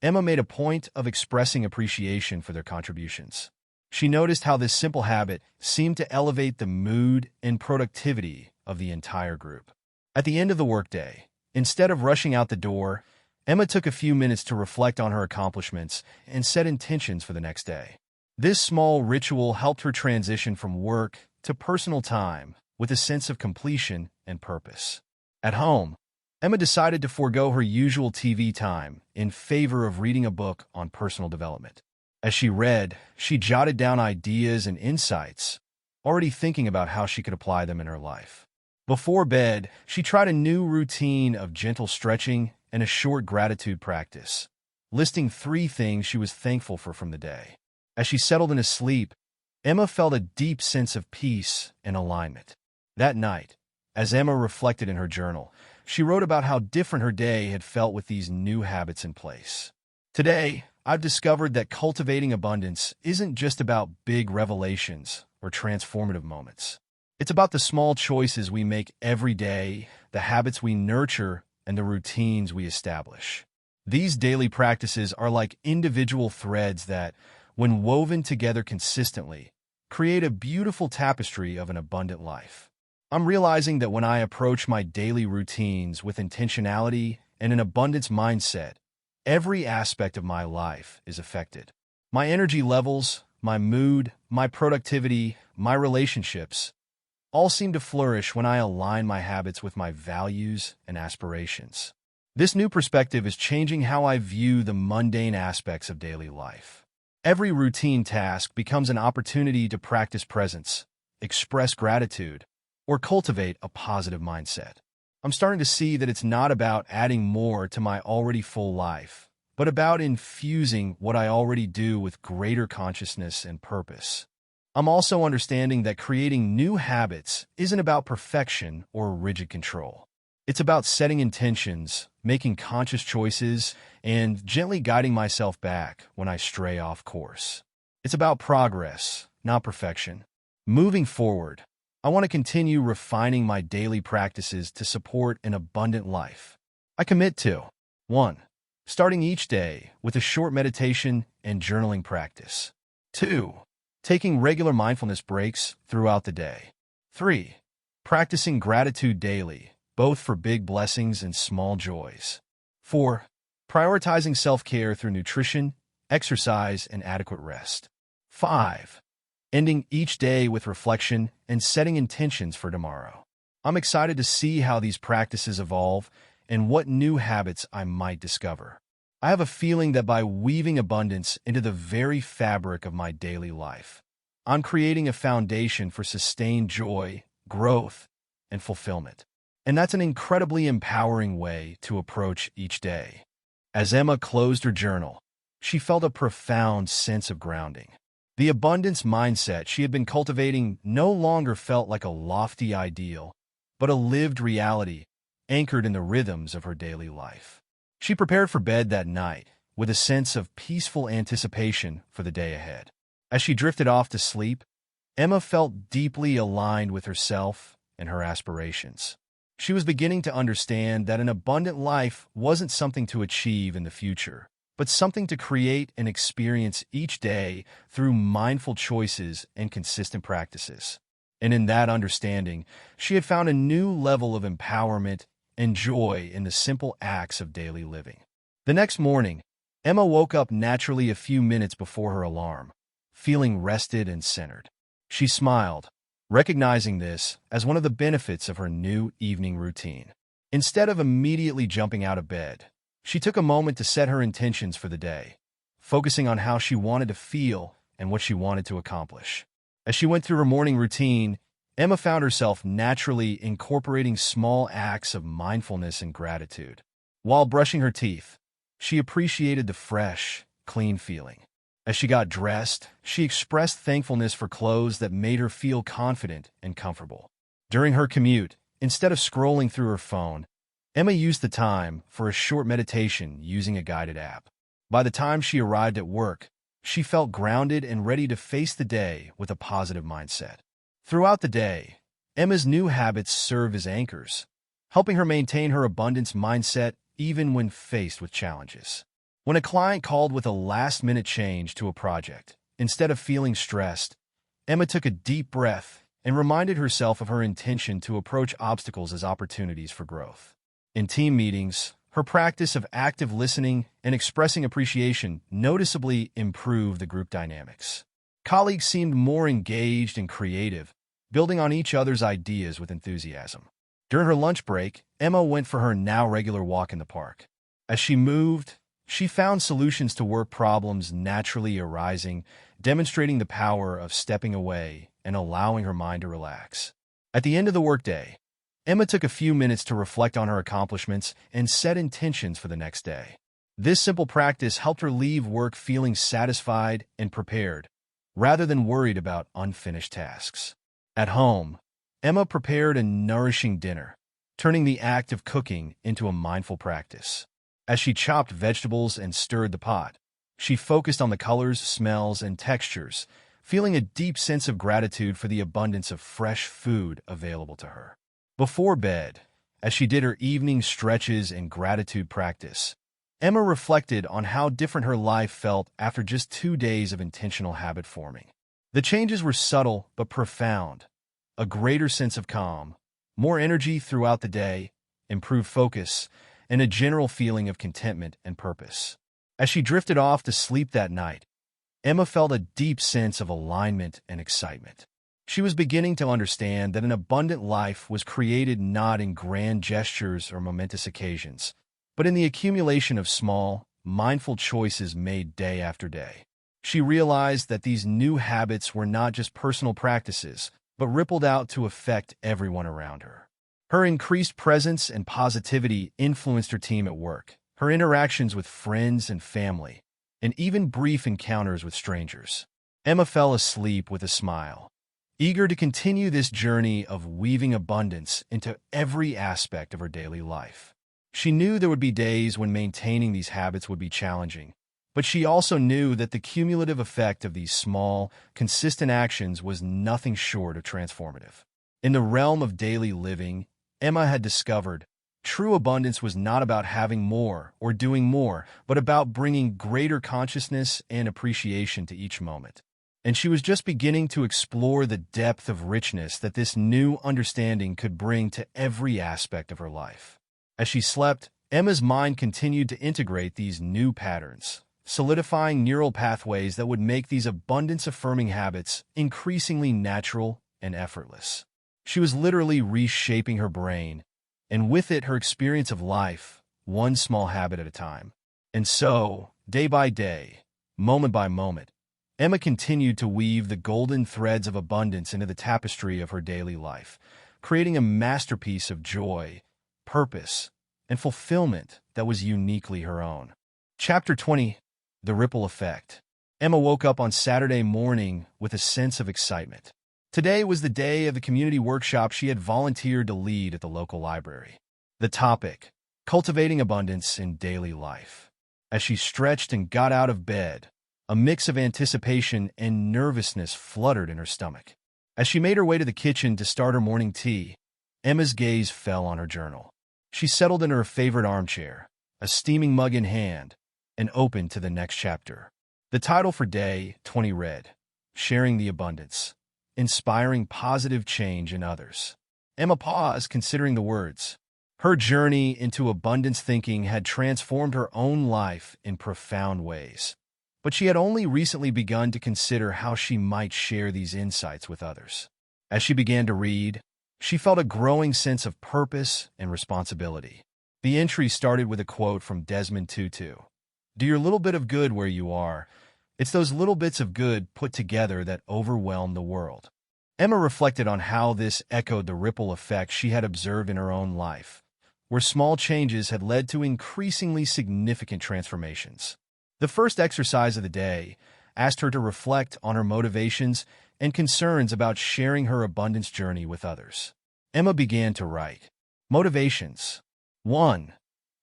Emma made a point of expressing appreciation for their contributions. She noticed how this simple habit seemed to elevate the mood and productivity of the entire group. At the end of the workday, instead of rushing out the door, Emma took a few minutes to reflect on her accomplishments and set intentions for the next day. This small ritual helped her transition from work to personal time with a sense of completion and purpose. At home, Emma decided to forego her usual TV time in favor of reading a book on personal development. As she read, she jotted down ideas and insights, already thinking about how she could apply them in her life. Before bed, she tried a new routine of gentle stretching and a short gratitude practice, listing 3 things she was thankful for from the day. As she settled into sleep, Emma felt a deep sense of peace and alignment. That night, as Emma reflected in her journal, she wrote about how different her day had felt with these new habits in place. Today, I've discovered that cultivating abundance isn't just about big revelations or transformative moments. It's about the small choices we make every day, the habits we nurture, and the routines we establish. These daily practices are like individual threads that, when woven together consistently, create a beautiful tapestry of an abundant life. I'm realizing that when I approach my daily routines with intentionality and an abundance mindset, every aspect of my life is affected. My energy levels, my mood, my productivity, my relationships, all seem to flourish when I align my habits with my values and aspirations. This new perspective is changing how I view the mundane aspects of daily life. Every routine task becomes an opportunity to practice presence, express gratitude, or cultivate a positive mindset. I'm starting to see that it's not about adding more to my already full life, but about infusing what I already do with greater consciousness and purpose. I'm also understanding that creating new habits isn't about perfection or rigid control. It's about setting intentions, making conscious choices, and gently guiding myself back when I stray off course. It's about progress, not perfection. Moving forward, I want to continue refining my daily practices to support an abundant life. I commit to 1. Starting each day with a short meditation and journaling practice. 2. Taking regular mindfulness breaks throughout the day. 3. Practicing gratitude daily, both for big blessings and small joys. 4. Prioritizing self-care through nutrition, exercise, and adequate rest. 5. Ending each day with reflection and setting intentions for tomorrow. I'm excited to see how these practices evolve and what new habits I might discover. I have a feeling that by weaving abundance into the very fabric of my daily life, I'm creating a foundation for sustained joy, growth, and fulfillment. And that's an incredibly empowering way to approach each day. As Emma closed her journal, she felt a profound sense of grounding. The abundance mindset she had been cultivating no longer felt like a lofty ideal, but a lived reality anchored in the rhythms of her daily life. She prepared for bed that night with a sense of peaceful anticipation for the day ahead. As she drifted off to sleep, Emma felt deeply aligned with herself and her aspirations. She was beginning to understand that an abundant life wasn't something to achieve in the future, but something to create and experience each day through mindful choices and consistent practices. And in that understanding, she had found a new level of empowerment and joy in the simple acts of daily living. The next morning, Emma woke up naturally a few minutes before her alarm, feeling rested and centered. She smiled, recognizing this as one of the benefits of her new evening routine. Instead of immediately jumping out of bed, she took a moment to set her intentions for the day, focusing on how she wanted to feel and what she wanted to accomplish. As she went through her morning routine, Emma found herself naturally incorporating small acts of mindfulness and gratitude. While brushing her teeth, she appreciated the fresh, clean feeling. As she got dressed, she expressed thankfulness for clothes that made her feel confident and comfortable. During her commute, instead of scrolling through her phone, Emma used the time for a short meditation using a guided app. By the time she arrived at work, she felt grounded and ready to face the day with a positive mindset. Throughout the day, Emma's new habits serve as anchors, helping her maintain her abundance mindset even when faced with challenges. When a client called with a last-minute change to a project, instead of feeling stressed, Emma took a deep breath and reminded herself of her intention to approach obstacles as opportunities for growth. In team meetings, her practice of active listening and expressing appreciation noticeably improved the group dynamics. Colleagues seemed more engaged and creative, building on each other's ideas with enthusiasm. During her lunch break, Emma went for her now regular walk in the park. As she moved, she found solutions to work problems naturally arising, demonstrating the power of stepping away and allowing her mind to relax. At the end of the workday, Emma took a few minutes to reflect on her accomplishments and set intentions for the next day. This simple practice helped her leave work feeling satisfied and prepared, rather than worried about unfinished tasks. At home, Emma prepared a nourishing dinner, turning the act of cooking into a mindful practice. As she chopped vegetables and stirred the pot, she focused on the colors, smells, and textures, feeling a deep sense of gratitude for the abundance of fresh food available to her. Before bed, as she did her evening stretches and gratitude practice, Emma reflected on how different her life felt after just 2 days of intentional habit forming. The changes were subtle but profound: a greater sense of calm, more energy throughout the day, improved focus, and a general feeling of contentment and purpose. As she drifted off to sleep that night, Emma felt a deep sense of alignment and excitement. She was beginning to understand that an abundant life was created not in grand gestures or momentous occasions, but in the accumulation of small, mindful choices made day after day. She realized that these new habits were not just personal practices, but rippled out to affect everyone around her. Her increased presence and positivity influenced her team at work, her interactions with friends and family, and even brief encounters with strangers. Emma fell asleep with a smile, eager to continue this journey of weaving abundance into every aspect of her daily life. She knew there would be days when maintaining these habits would be challenging, but she also knew that the cumulative effect of these small, consistent actions was nothing short of transformative. In the realm of daily living, Emma had discovered true abundance was not about having more or doing more, but about bringing greater consciousness and appreciation to each moment. and she was just beginning to explore the depth of richness that this new understanding could bring to every aspect of her life. As she slept, Emma's mind continued to integrate these new patterns, solidifying neural pathways that would make these abundance-affirming habits increasingly natural and effortless. She was literally reshaping her brain, and with it her experience of life, one small habit at a time. And so, day by day, moment by moment, Emma continued to weave the golden threads of abundance into the tapestry of her daily life, creating a masterpiece of joy, purpose, and fulfillment that was uniquely her own. Chapter 20: The Ripple Effect. Emma woke up on Saturday morning with a sense of excitement. Today was the day of the community workshop she had volunteered to lead at the local library. The topic: cultivating abundance in daily life. As she stretched and got out of bed, a mix of anticipation and nervousness fluttered in her stomach. As she made her way to the kitchen to start her morning tea, Emma's gaze fell on her journal. She settled in her favorite armchair, a steaming mug in hand, and opened to the next chapter. The title for day 20 read, Sharing the Abundance, Inspiring Positive Change in Others. Emma paused, considering the words. Her journey into abundance thinking had transformed her own life in profound ways, but she had only recently begun to consider how she might share these insights with others. As she began to read, she felt a growing sense of purpose and responsibility. The entry started with a quote from Desmond Tutu. Do your little bit of good where you are. It's those little bits of good put together that overwhelm the world. Emma reflected on how this echoed the ripple effect she had observed in her own life, where small changes had led to increasingly significant transformations. The first exercise of the day asked her to reflect on her motivations and concerns about sharing her abundance journey with others. Emma began to write. Motivations. 1.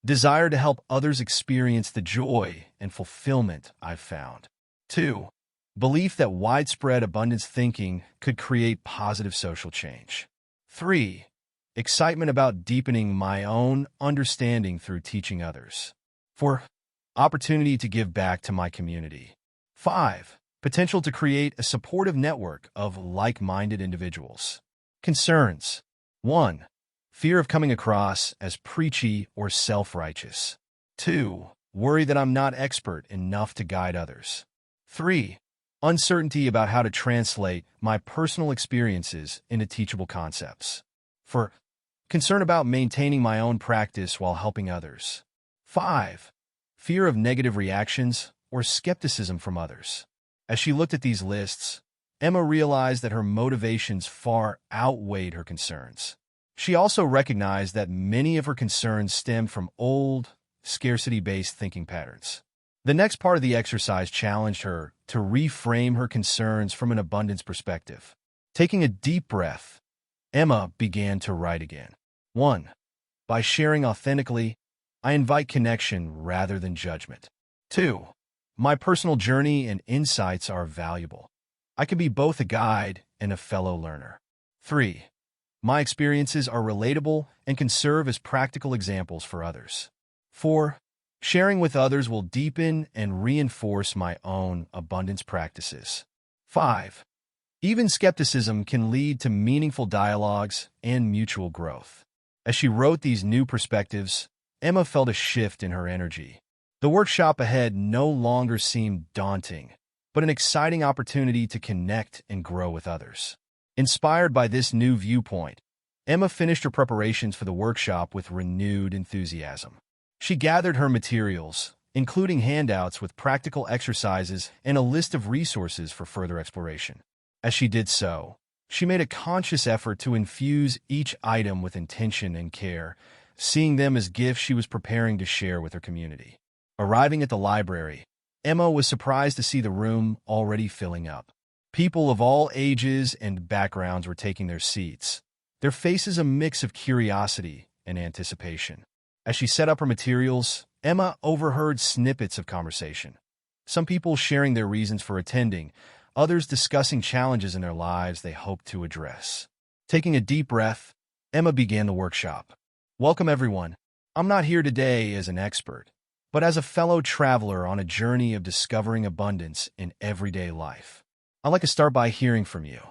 Desire to help others experience the joy and fulfillment I've found. 2. Belief that widespread abundance thinking could create positive social change. 3. Excitement about deepening my own understanding through teaching others. 4. Opportunity to give back to my community. 5. Potential to create a supportive network of like-minded individuals. Concerns. 1. Fear of coming across as preachy or self-righteous. 2. Worry that I'm not expert enough to guide others. 3. Uncertainty about how to translate my personal experiences into teachable concepts. 4. Concern about maintaining my own practice while helping others. 5. Fear of negative reactions or skepticism from others. As she looked at these lists, Emma realized that her motivations far outweighed her concerns. She also recognized that many of her concerns stemmed from old, scarcity-based thinking patterns. The next part of the exercise challenged her to reframe her concerns from an abundance perspective. Taking a deep breath, Emma began to write again. 1. By sharing authentically, I invite connection rather than judgment. 2. My personal journey and insights are valuable. I can be both a guide and a fellow learner. 3. My experiences are relatable and can serve as practical examples for others. 4. Sharing with others will deepen and reinforce my own abundance practices. 5. Even skepticism can lead to meaningful dialogues and mutual growth. As she wrote these new perspectives, Emma felt a shift in her energy. The workshop ahead no longer seemed daunting, but an exciting opportunity to connect and grow with others. Inspired by this new viewpoint, Emma finished her preparations for the workshop with renewed enthusiasm. She gathered her materials, including handouts with practical exercises and a list of resources for further exploration. As she did so, she made a conscious effort to infuse each item with intention and care, seeing them as gifts she was preparing to share with her community. Arriving at the library, Emma was surprised to see the room already filling up. People of all ages and backgrounds were taking their seats, their faces a mix of curiosity and anticipation. As she set up her materials, Emma overheard snippets of conversation. Some people sharing their reasons for attending, others discussing challenges in their lives they hoped to address. Taking a deep breath, Emma began the workshop. Welcome, everyone. I'm not here today as an expert, but as a fellow traveler on a journey of discovering abundance in everyday life. I'd like to start by hearing from you.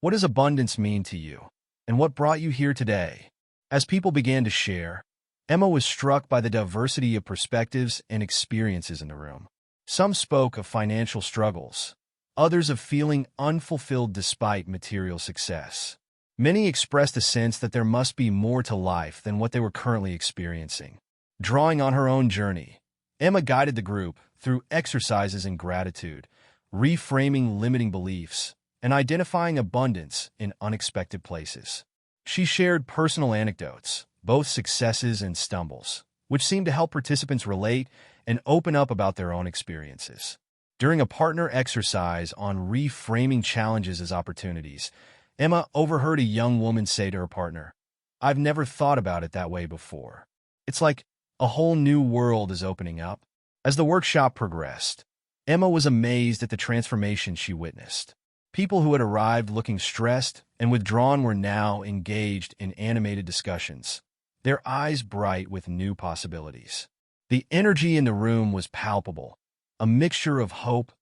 What does abundance mean to you? And what brought you here today? As people began to share, Emma was struck by the diversity of perspectives and experiences in the room. Some spoke of financial struggles, others of feeling unfulfilled despite material success. Many expressed a sense that there must be more to life than what they were currently experiencing. Drawing on her own journey, Emma guided the group through exercises in gratitude, reframing limiting beliefs, and identifying abundance in unexpected places. She shared personal anecdotes, both successes and stumbles, which seemed to help participants relate and open up about their own experiences. During a partner exercise on reframing challenges as opportunities, Emma overheard a young woman say to her partner, "I've never thought about it that way before. It's like a whole new world is opening up." As the workshop progressed, Emma was amazed at the transformation she witnessed. People who had arrived looking stressed and withdrawn were now engaged in animated discussions, their eyes bright with new possibilities. The energy in the room was palpable, a mixture of hope,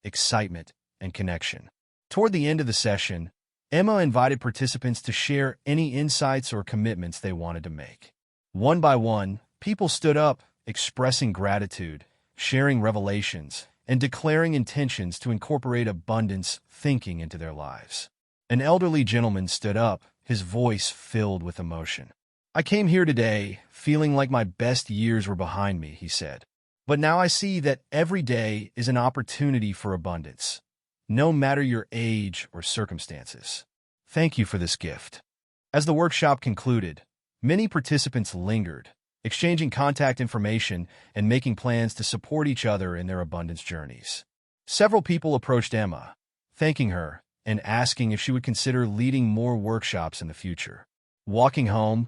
excitement, and connection. Toward the end of the session, Emma invited participants to share any insights or commitments they wanted to make. One by one, people stood up, expressing gratitude, sharing revelations, and declaring intentions to incorporate abundance thinking into their lives. An elderly gentleman stood up, his voice filled with emotion. "I came here today feeling like my best years were behind me," he said. "But now I see that every day is an opportunity for abundance, no matter your age or circumstances. Thank you for this gift." As the workshop concluded, many participants lingered, exchanging contact information and making plans to support each other in their abundance journeys. Several people approached Emma, thanking her and asking if she would consider leading more workshops in the future. Walking home,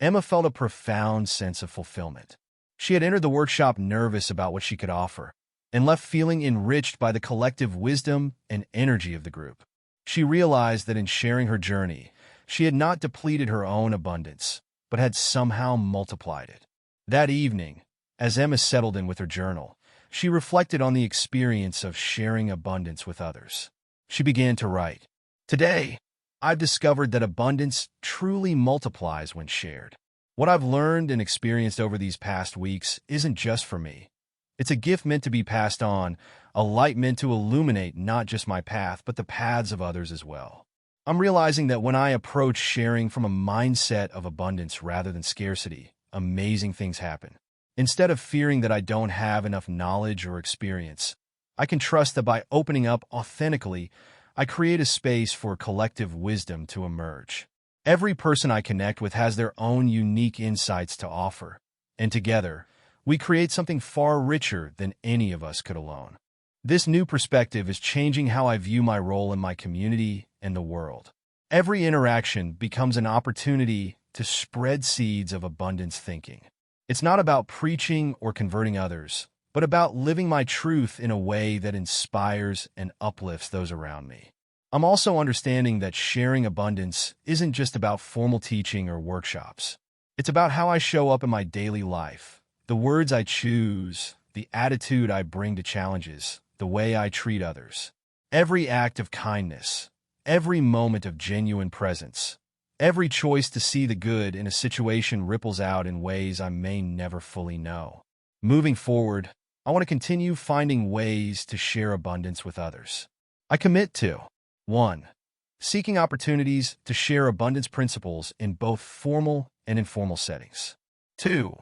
Emma felt a profound sense of fulfillment. She had entered the workshop nervous about what she could offer, and left feeling enriched by the collective wisdom and energy of the group. She realized that in sharing her journey, she had not depleted her own abundance, but had somehow multiplied it. That evening, as Emma settled in with her journal, she reflected on the experience of sharing abundance with others. She began to write, "Today, I've discovered that abundance truly multiplies when shared. What I've learned and experienced over these past weeks isn't just for me. It's a gift meant to be passed on, a light meant to illuminate not just my path, but the paths of others as well. I'm realizing that when I approach sharing from a mindset of abundance rather than scarcity, amazing things happen. Instead of fearing that I don't have enough knowledge or experience, I can trust that by opening up authentically, I create a space for collective wisdom to emerge. Every person I connect with has their own unique insights to offer, and together, we create something far richer than any of us could alone. This new perspective is changing how I view my role in my community and the world. Every interaction becomes an opportunity to spread seeds of abundance thinking. It's not about preaching or converting others, but about living my truth in a way that inspires and uplifts those around me. I'm also understanding that sharing abundance isn't just about formal teaching or workshops. It's about how I show up in my daily life, the words I choose, the attitude I bring to challenges, the way I treat others. Every act of kindness, every moment of genuine presence, every choice to see the good in a situation ripples out in ways I may never fully know. Moving forward, I want to continue finding ways to share abundance with others. I commit to 1. Seeking opportunities to share abundance principles in both formal and informal settings. 2.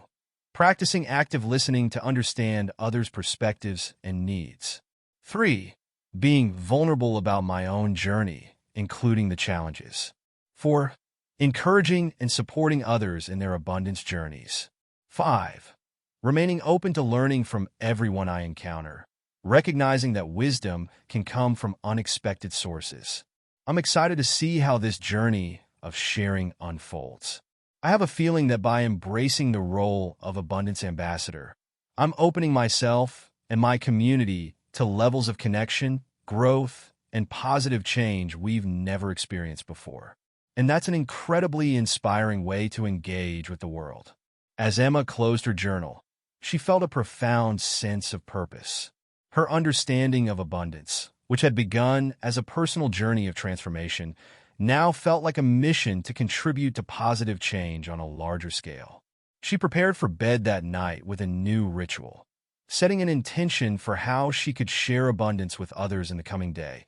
Practicing active listening to understand others' perspectives and needs. 3. Being vulnerable about my own journey, including the challenges. 4. Encouraging and supporting others in their abundance journeys. 5. Remaining open to learning from everyone I encounter, recognizing that wisdom can come from unexpected sources. I'm excited to see how this journey of sharing unfolds. I have a feeling that by embracing the role of abundance ambassador, I'm opening myself and my community to levels of connection, growth, and positive change we've never experienced before. And that's an incredibly inspiring way to engage with the world. As Emma closed her journal, she felt a profound sense of purpose. Her understanding of abundance, which had begun as a personal journey of transformation, now felt like a mission to contribute to positive change on a larger scale. She prepared for bed that night with a new ritual, setting an intention for how she could share abundance with others in the coming day,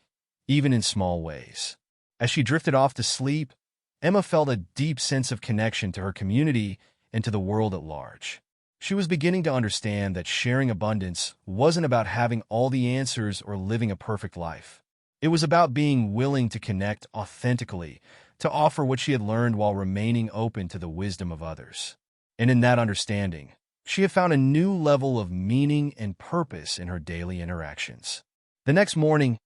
even in small ways. As she drifted off to sleep, Emma felt a deep sense of connection to her community and to the world at large. She was beginning to understand that sharing abundance wasn't about having all the answers or living a perfect life. It was about being willing to connect authentically, to offer what she had learned while remaining open to the wisdom of others. And in that understanding, she had found a new level of meaning and purpose in her daily interactions. The next morning,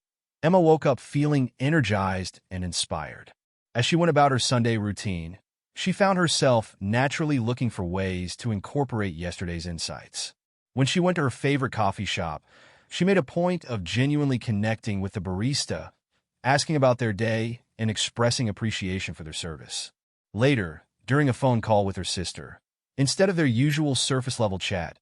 Emma woke up feeling energized and inspired. As she went about her Sunday routine, she found herself naturally looking for ways to incorporate yesterday's insights. When she went to her favorite coffee shop, she made a point of genuinely connecting with the barista, asking about their day and expressing appreciation for their service. Later, during a phone call with her sister, instead of their usual surface-level chat,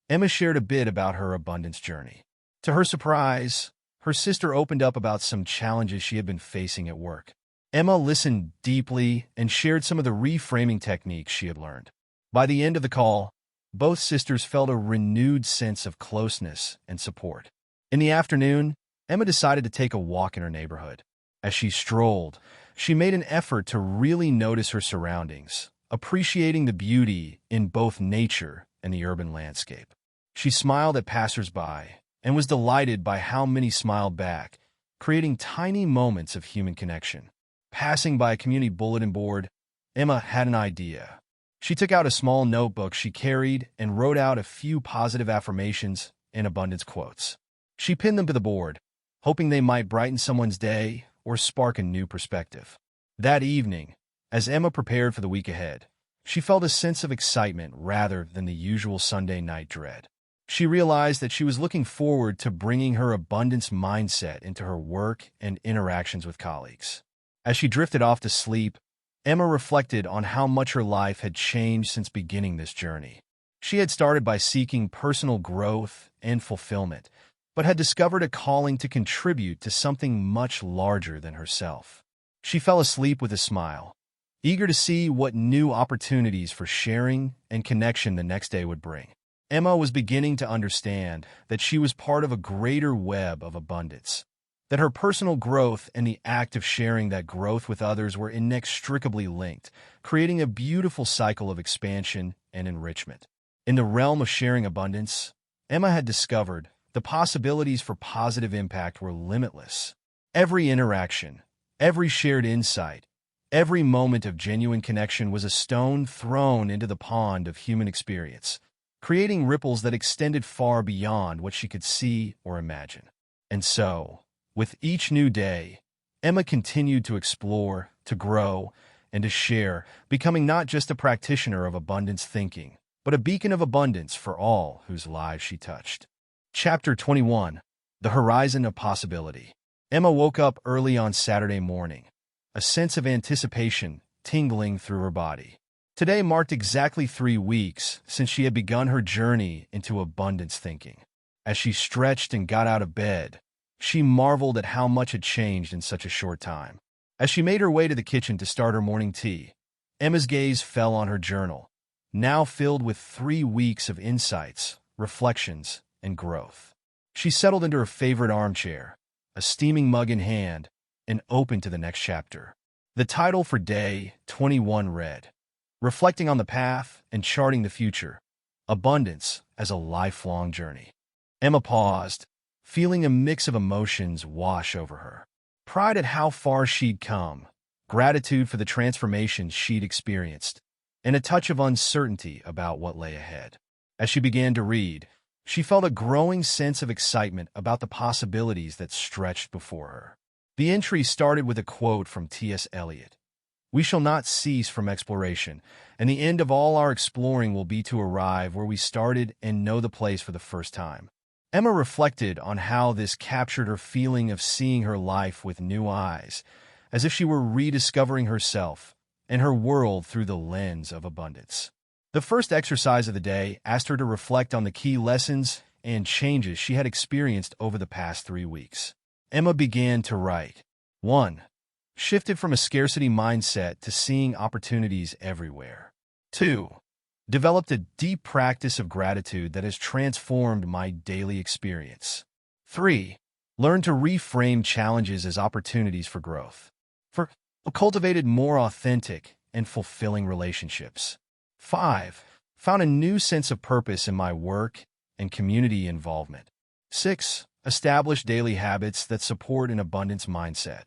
Emma shared a bit about her abundance journey. To her surprise, her sister opened up about some challenges she had been facing at work. Emma listened deeply and shared some of the reframing techniques she had learned. By the end of the call, both sisters felt a renewed sense of closeness and support. In the afternoon, Emma decided to take a walk in her neighborhood. As she strolled, she made an effort to really notice her surroundings, appreciating the beauty in both nature and the urban landscape. She smiled at passersby and was delighted by how many smiled back, creating tiny moments of human connection. Passing by a community bulletin board, Emma had an idea. She took out a small notebook she carried and wrote out a few positive affirmations and abundance quotes. She pinned them to the board, hoping they might brighten someone's day or spark a new perspective. That evening, as Emma prepared for the week ahead, she felt a sense of excitement rather than the usual Sunday night dread. She realized that she was looking forward to bringing her abundance mindset into her work and interactions with colleagues. As she drifted off to sleep, Emma reflected on how much her life had changed since beginning this journey. She had started by seeking personal growth and fulfillment, but had discovered a calling to contribute to something much larger than herself. She fell asleep with a smile, eager to see what new opportunities for sharing and connection the next day would bring. Emma was beginning to understand that she was part of a greater web of abundance, that her personal growth and the act of sharing that growth with others were inextricably linked, creating a beautiful cycle of expansion and enrichment. In the realm of sharing abundance, Emma had discovered the possibilities for positive impact were limitless. Every interaction, every shared insight, every moment of genuine connection was a stone thrown into the pond of human experience, creating ripples that extended far beyond what she could see or imagine. And so, with each new day, Emma continued to explore, to grow, and to share, becoming not just a practitioner of abundance thinking, but a beacon of abundance for all whose lives she touched. Chapter 21. The Horizon of Possibility. Emma woke up early on Saturday morning, a sense of anticipation tingling through her body. Today marked exactly 3 weeks since she had begun her journey into abundance thinking. As she stretched and got out of bed, she marveled at how much had changed in such a short time. As she made her way to the kitchen to start her morning tea, Emma's gaze fell on her journal, now filled with 3 weeks of insights, reflections, and growth. She settled into her favorite armchair, a steaming mug in hand, and opened to the next chapter. The title for Day 21 read, Reflecting on the Path and Charting the Future, Abundance as a Lifelong Journey. Emma paused, feeling a mix of emotions wash over her. Pride at how far she'd come, gratitude for the transformations she'd experienced, and a touch of uncertainty about what lay ahead. As she began to read, she felt a growing sense of excitement about the possibilities that stretched before her. The entry started with a quote from T.S. Eliot. We shall not cease from exploration, and the end of all our exploring will be to arrive where we started and know the place for the first time. Emma reflected on how this captured her feeling of seeing her life with new eyes, as if she were rediscovering herself and her world through the lens of abundance. The first exercise of the day asked her to reflect on the key lessons and changes she had experienced over the past 3 weeks. Emma began to write. 1. Shifted from a scarcity mindset to seeing opportunities everywhere. 2. Developed a deep practice of gratitude that has transformed my daily experience. 3. Learned to reframe challenges as opportunities for growth. 4. Cultivated more authentic and fulfilling relationships. 5. Found a new sense of purpose in my work and community involvement. 6. Established daily habits that support an abundance mindset.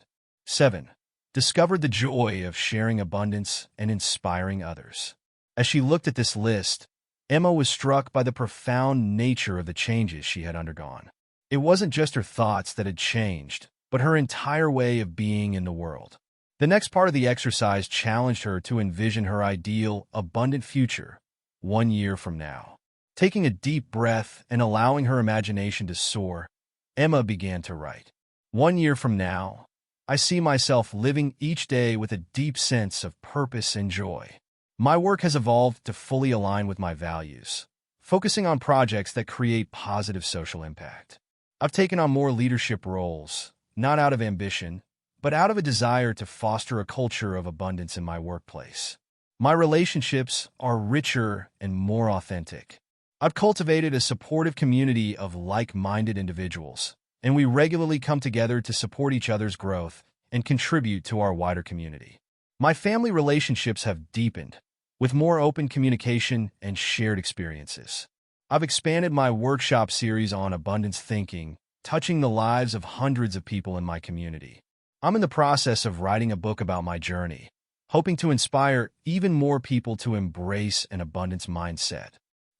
7. Discovered the joy of sharing abundance and inspiring others. As she looked at this list, Emma was struck by the profound nature of the changes she had undergone. It wasn't just her thoughts that had changed, but her entire way of being in the world. The next part of the exercise challenged her to envision her ideal, abundant future 1 year from now. Taking a deep breath and allowing her imagination to soar, Emma began to write. 1 year from now, I see myself living each day with a deep sense of purpose and joy. My work has evolved to fully align with my values, focusing on projects that create positive social impact. I've taken on more leadership roles, not out of ambition, but out of a desire to foster a culture of abundance in my workplace. My relationships are richer and more authentic. I've cultivated a supportive community of like-minded individuals, and we regularly come together to support each other's growth and contribute to our wider community. My family relationships have deepened, with more open communication and shared experiences. I've expanded my workshop series on abundance thinking, touching the lives of hundreds of people in my community. I'm in the process of writing a book about my journey, hoping to inspire even more people to embrace an abundance mindset.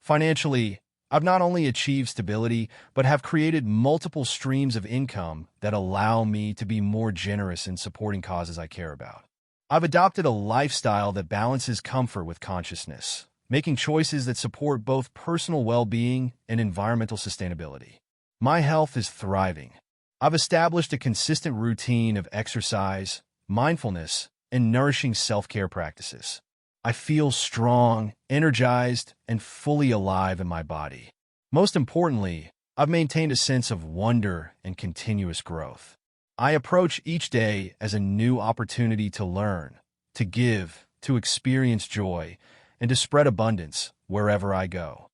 Financially, I've not only achieved stability, but have created multiple streams of income that allow me to be more generous in supporting causes I care about. I've adopted a lifestyle that balances comfort with consciousness, making choices that support both personal well-being and environmental sustainability. My health is thriving. I've established a consistent routine of exercise, mindfulness, and nourishing self-care practices. I feel strong, energized, and fully alive in my body. Most importantly, I've maintained a sense of wonder and continuous growth. I approach each day as a new opportunity to learn, to give, to experience joy, and to spread abundance wherever I go.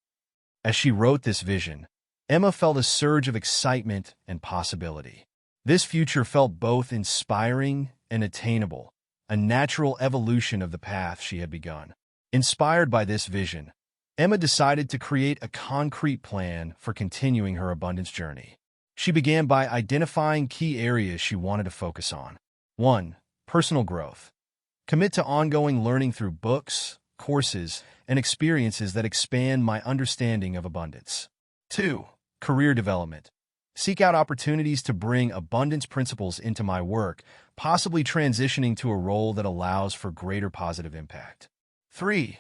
As she wrote this vision, Emma felt a surge of excitement and possibility. This future felt both inspiring and attainable, a natural evolution of the path she had begun. Inspired by this vision, Emma decided to create a concrete plan for continuing her abundance journey. She began by identifying key areas she wanted to focus on. 1. Personal growth. Commit to ongoing learning through books, courses, and experiences that expand my understanding of abundance. 2. Career development. Seek out opportunities to bring abundance principles into my work, possibly transitioning to a role that allows for greater positive impact. 3.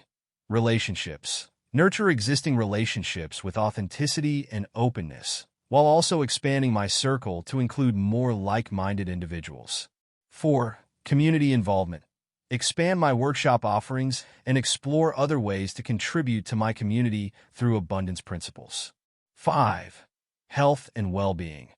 Relationships. Nurture existing relationships with authenticity and openness, while also expanding my circle to include more like-minded individuals. 4. Community involvement. Expand my workshop offerings and explore other ways to contribute to my community through abundance principles. 5. Health and well-being.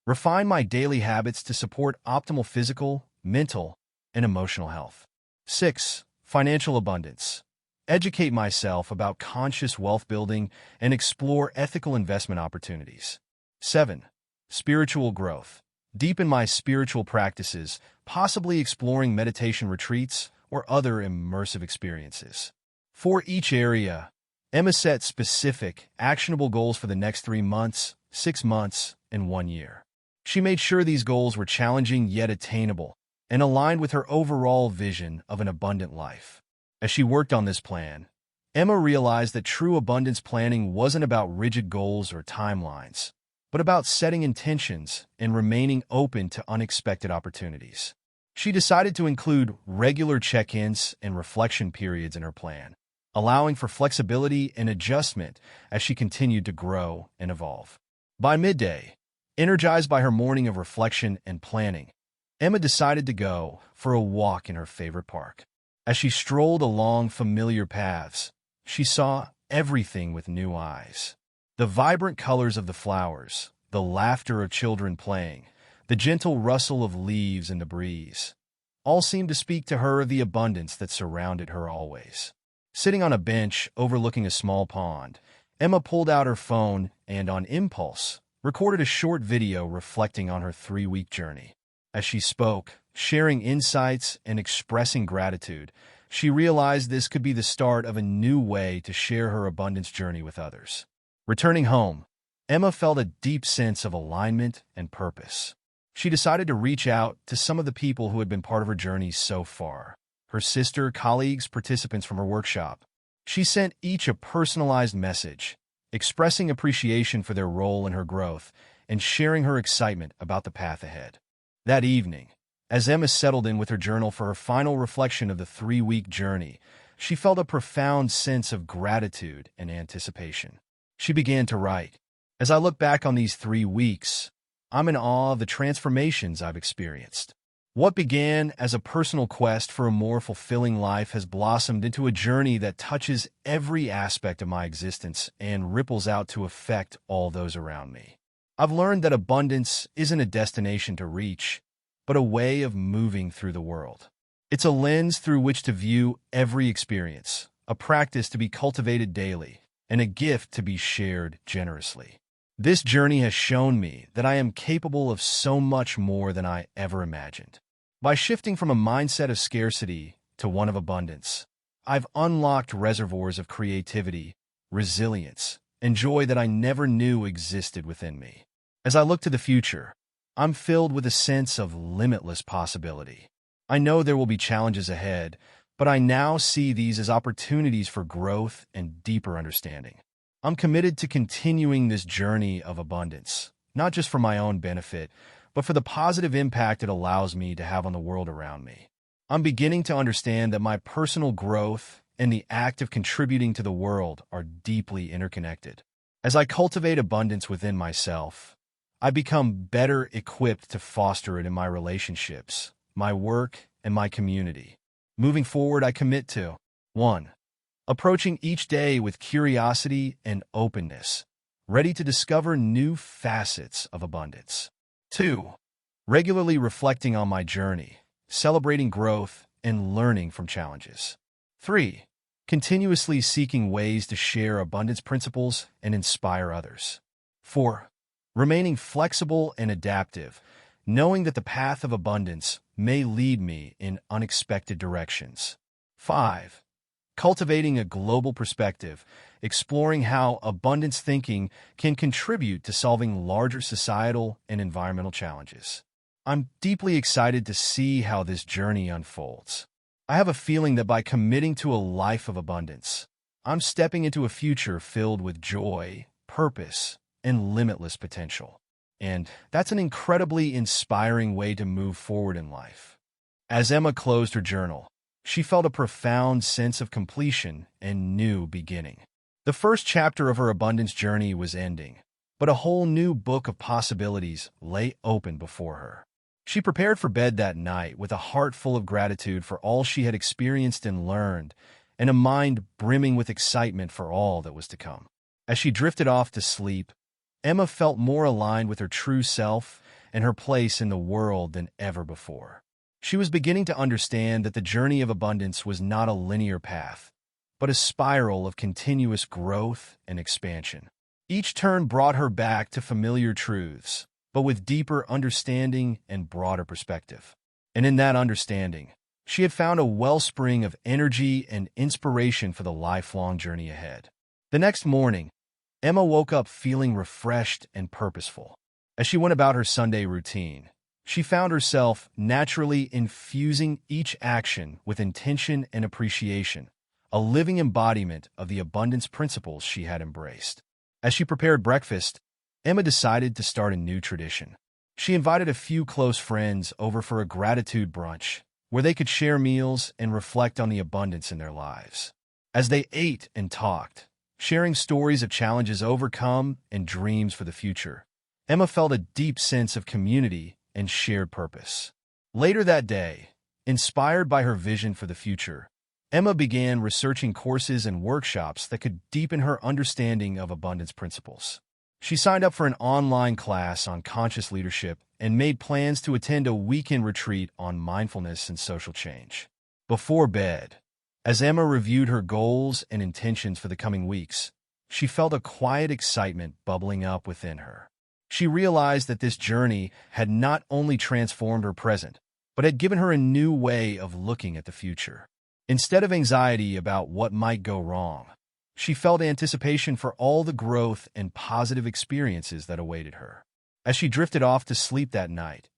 Refine my daily habits to support optimal physical, mental, and emotional health. 6. Financial abundance. Educate myself about conscious wealth building and explore ethical investment opportunities. 7. Spiritual growth. Deepen my spiritual practices, possibly exploring meditation retreats or other immersive experiences. For each area, Emma set specific, actionable goals for the next 3 months, 6 months, and 1 year. She made sure these goals were challenging yet attainable and aligned with her overall vision of an abundant life. As she worked on this plan, Emma realized that true abundance planning wasn't about rigid goals or timelines, but about setting intentions and remaining open to unexpected opportunities. She decided to include regular check-ins and reflection periods in her plan, allowing for flexibility and adjustment as she continued to grow and evolve. By midday, energized by her morning of reflection and planning, Emma decided to go for a walk in her favorite park. As she strolled along familiar paths, she saw everything with new eyes. The vibrant colors of the flowers, the laughter of children playing, the gentle rustle of leaves in the breeze. All seemed to speak to her of the abundance that surrounded her always. Sitting on a bench overlooking a small pond, Emma pulled out her phone and, on impulse, recorded a short video reflecting on her 3-week journey. As she spoke, sharing insights and expressing gratitude, she realized this could be the start of a new way to share her abundance journey with others. Returning home, Emma felt a deep sense of alignment and purpose. She decided to reach out to some of the people who had been part of her journey so far. Her sister, colleagues, participants from her workshop. She sent each a personalized message, expressing appreciation for their role in her growth and sharing her excitement about the path ahead. That evening, as Emma settled in with her journal for her final reflection of the 3-week journey, she felt a profound sense of gratitude and anticipation. She began to write, "As I look back on these 3 weeks, I'm in awe of the transformations I've experienced. What began as a personal quest for a more fulfilling life has blossomed into a journey that touches every aspect of my existence and ripples out to affect all those around me. I've learned that abundance isn't a destination to reach, but a way of moving through the world. It's a lens through which to view every experience, a practice to be cultivated daily, and a gift to be shared generously. This journey has shown me that I am capable of so much more than I ever imagined. By shifting from a mindset of scarcity to one of abundance, I've unlocked reservoirs of creativity, resilience, and joy that I never knew existed within me. As I look to the future, I'm filled with a sense of limitless possibility. I know there will be challenges ahead, but I now see these as opportunities for growth and deeper understanding. I'm committed to continuing this journey of abundance, not just for my own benefit, but for the positive impact it allows me to have on the world around me. I'm beginning to understand that my personal growth and the act of contributing to the world are deeply interconnected. As I cultivate abundance within myself, I become better equipped to foster it in my relationships, my work, and my community. Moving forward, I commit to 1. Approaching each day with curiosity and openness, ready to discover new facets of abundance. 2. Regularly reflecting on my journey, celebrating growth, and learning from challenges. 3. Continuously seeking ways to share abundance principles and inspire others. 4. Remaining flexible and adaptive, knowing that the path of abundance may lead me in unexpected directions. 5. Cultivating a global perspective, exploring how abundance thinking can contribute to solving larger societal and environmental challenges. I'm deeply excited to see how this journey unfolds. I have a feeling that by committing to a life of abundance, I'm stepping into a future filled with joy, purpose, and limitless potential. And that's an incredibly inspiring way to move forward in life. As Emma closed her journal, she felt a profound sense of completion and new beginning. The first chapter of her abundance journey was ending, but a whole new book of possibilities lay open before her. She prepared for bed that night with a heart full of gratitude for all she had experienced and learned, and a mind brimming with excitement for all that was to come. As she drifted off to sleep, Emma felt more aligned with her true self and her place in the world than ever before. She was beginning to understand that the journey of abundance was not a linear path, but a spiral of continuous growth and expansion. Each turn brought her back to familiar truths, but with deeper understanding and broader perspective. And in that understanding, she had found a wellspring of energy and inspiration for the lifelong journey ahead. The next morning, Emma woke up feeling refreshed and purposeful. As she went about her Sunday routine, she found herself naturally infusing each action with intention and appreciation, a living embodiment of the abundance principles she had embraced. As she prepared breakfast, Emma decided to start a new tradition. She invited a few close friends over for a gratitude brunch, where they could share meals and reflect on the abundance in their lives. As they ate and talked, sharing stories of challenges overcome and dreams for the future, Emma felt a deep sense of community and shared purpose. Later that day, inspired by her vision for the future, Emma began researching courses and workshops that could deepen her understanding of abundance principles. She signed up for an online class on conscious leadership and made plans to attend a weekend retreat on mindfulness and social change. Before bed, as Emma reviewed her goals and intentions for the coming weeks, she felt a quiet excitement bubbling up within her. She realized that this journey had not only transformed her present, but had given her a new way of looking at the future. Instead of anxiety about what might go wrong, she felt anticipation for all the growth and positive experiences that awaited her. As she drifted off to sleep that night,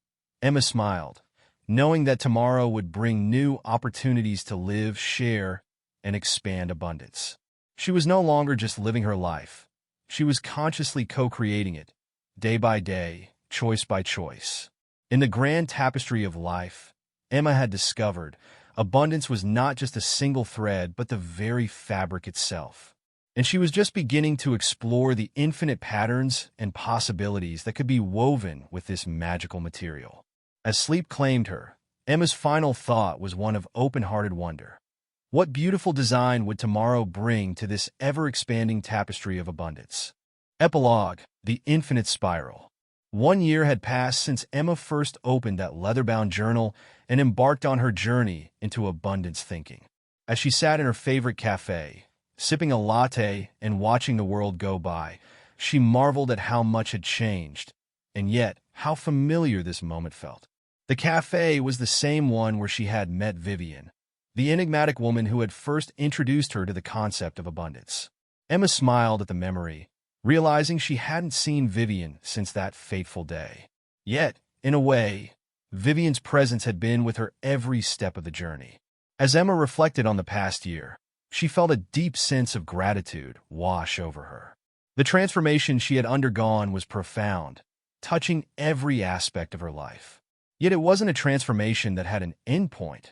Emma smiled, knowing that tomorrow would bring new opportunities to live, share, and expand abundance. She was no longer just living her life. She was consciously co-creating it, day by day, choice by choice. In the grand tapestry of life, Emma had discovered abundance was not just a single thread, but the very fabric itself. And she was just beginning to explore the infinite patterns and possibilities that could be woven with this magical material. As sleep claimed her, Emma's final thought was one of open-hearted wonder. What beautiful design would tomorrow bring to this ever-expanding tapestry of abundance? Epilogue: The Infinite Spiral. 1 year had passed since Emma first opened that leather-bound journal and embarked on her journey into abundance thinking. As she sat in her favorite cafe, sipping a latte and watching the world go by, she marveled at how much had changed, and yet how familiar this moment felt. The cafe was the same one where she had met Vivian, the enigmatic woman who had first introduced her to the concept of abundance. Emma smiled at the memory, realizing she hadn't seen Vivian since that fateful day. Yet, in a way, Vivian's presence had been with her every step of the journey. As Emma reflected on the past year, she felt a deep sense of gratitude wash over her. The transformation she had undergone was profound, touching every aspect of her life. Yet it wasn't a transformation that had an endpoint.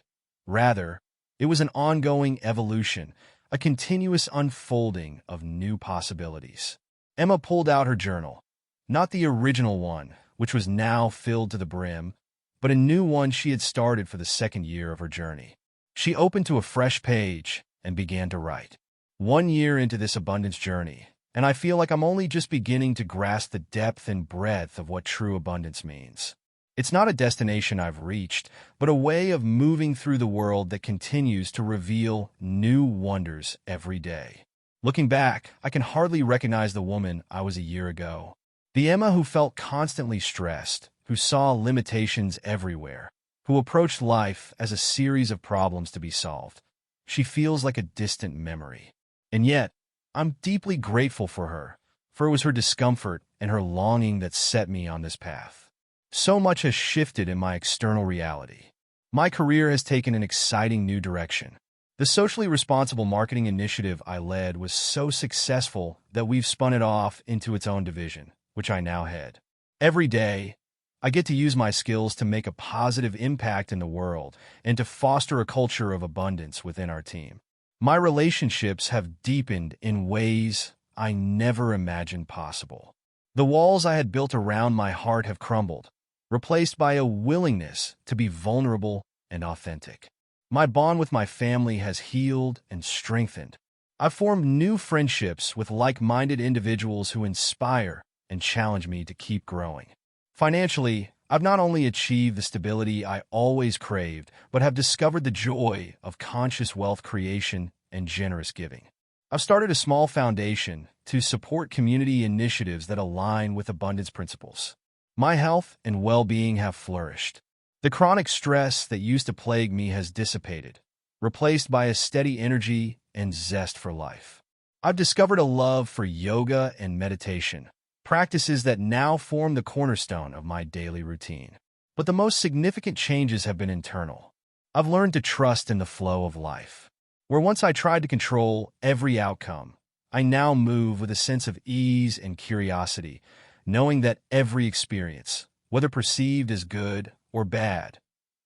Rather, it was an ongoing evolution, a continuous unfolding of new possibilities. Emma pulled out her journal, not the original one, which was now filled to the brim, but a new one she had started for the 2nd year of her journey. She opened to a fresh page and began to write. 1 year into this abundance journey, and I feel like I'm only just beginning to grasp the depth and breadth of what true abundance means. It's not a destination I've reached, but a way of moving through the world that continues to reveal new wonders every day. Looking back, I can hardly recognize the woman I was a year ago. The Emma who felt constantly stressed, who saw limitations everywhere, who approached life as a series of problems to be solved. She feels like a distant memory. And yet, I'm deeply grateful for her, for it was her discomfort and her longing that set me on this path. So much has shifted in my external reality. My career has taken an exciting new direction. The socially responsible marketing initiative I led was so successful that we've spun it off into its own division, which I now head. Every day, I get to use my skills to make a positive impact in the world and to foster a culture of abundance within our team. My relationships have deepened in ways I never imagined possible. The walls I had built around my heart have crumbled, replaced by a willingness to be vulnerable and authentic. My bond with my family has healed and strengthened. I've formed new friendships with like-minded individuals who inspire and challenge me to keep growing. Financially, I've not only achieved the stability I always craved, but have discovered the joy of conscious wealth creation and generous giving. I've started a small foundation to support community initiatives that align with abundance principles. My health and well-being have flourished. The chronic stress that used to plague me has dissipated, replaced by a steady energy and zest for life. I've discovered a love for yoga and meditation, practices that now form the cornerstone of my daily routine. But the most significant changes have been internal. I've learned to trust in the flow of life. Where once I tried to control every outcome, I now move with a sense of ease and curiosity, knowing that every experience, whether perceived as good or bad,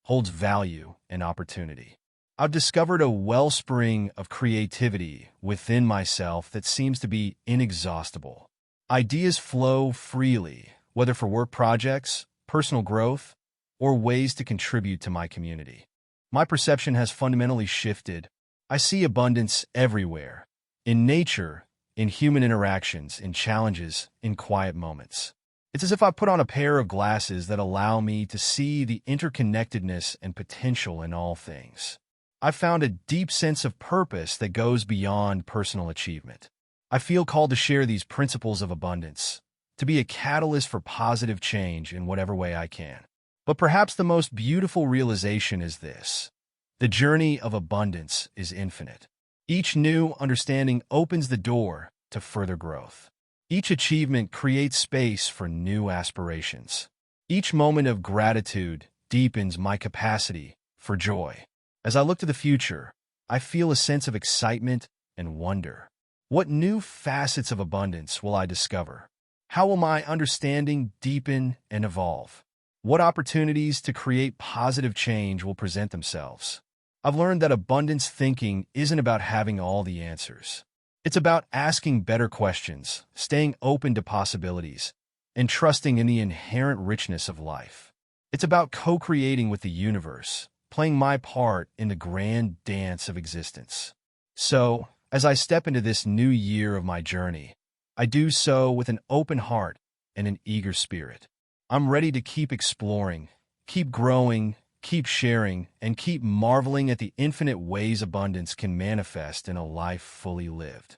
holds value and opportunity. I've discovered a wellspring of creativity within myself that seems to be inexhaustible. Ideas flow freely, whether for work projects, personal growth, or ways to contribute to my community. My perception has fundamentally shifted. I see abundance everywhere, in nature, in human interactions, in challenges, in quiet moments. It's as if I put on a pair of glasses that allow me to see the interconnectedness and potential in all things. I've found a deep sense of purpose that goes beyond personal achievement. I feel called to share these principles of abundance, to be a catalyst for positive change in whatever way I can. But perhaps the most beautiful realization is this: the journey of abundance is infinite. Each new understanding opens the door to further growth. Each achievement creates space for new aspirations. Each moment of gratitude deepens my capacity for joy. As I look to the future, I feel a sense of excitement and wonder. What new facets of abundance will I discover? How will my understanding deepen and evolve? What opportunities to create positive change will present themselves? I've learned that abundance thinking isn't about having all the answers. It's about asking better questions, staying open to possibilities, and trusting in the inherent richness of life. It's about co-creating with the universe, playing my part in the grand dance of existence. So, as I step into this new year of my journey, I do so with an open heart and an eager spirit. I'm ready to keep exploring, keep growing, keep sharing, and keep marveling at the infinite ways abundance can manifest in a life fully lived.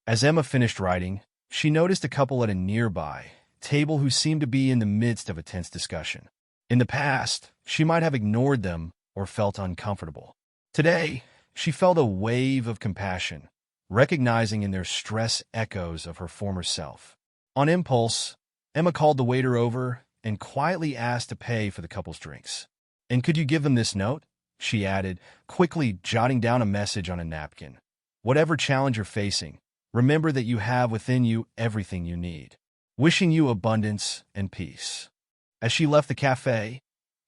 As Emma finished writing, she noticed a couple at a nearby table who seemed to be in the midst of a tense discussion. In the past, she might have ignored them or felt uncomfortable. Today, she felt a wave of compassion, recognizing in their stress echoes of her former self. On impulse, Emma called the waiter over and quietly asked to pay for the couple's drinks. "And could you give them this note?" she added, quickly jotting down a message on a napkin. "Whatever challenge you're facing, remember that you have within you everything you need. Wishing you abundance and peace." As she left the cafe,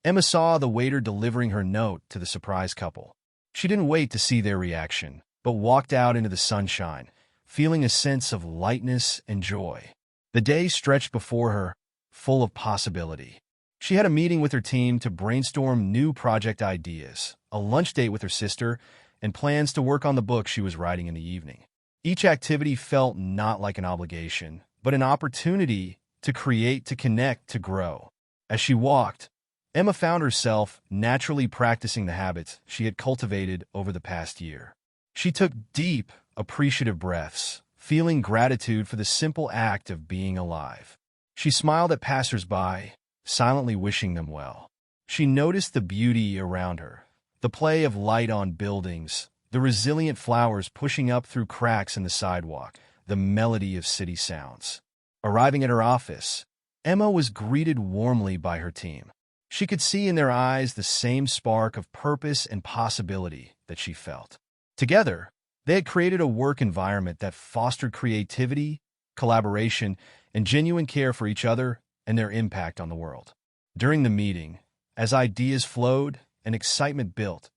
Emma saw the waiter delivering her note to the surprised couple. She didn't wait to see their reaction, but walked out into the sunshine, feeling a sense of lightness and joy. The day stretched before her, full of possibility. She had a meeting with her team to brainstorm new project ideas, a lunch date with her sister, and plans to work on the book she was writing in the evening. Each activity felt not like an obligation, but an opportunity to create, to connect, to grow. As she walked, Emma found herself naturally practicing the habits she had cultivated over the past year. She took deep, appreciative breaths, feeling gratitude for the simple act of being alive. She smiled at passers-by, silently wishing them well. She noticed the beauty around her, the play of light on buildings, the resilient flowers pushing up through cracks in the sidewalk, the melody of city sounds. Arriving at her office, Emma was greeted warmly by her team. She could see in their eyes the same spark of purpose and possibility that she felt. Together, they had created a work environment that fostered creativity, collaboration, and genuine care for each other and their impact on the world. During the meeting, as ideas flowed and excitement built,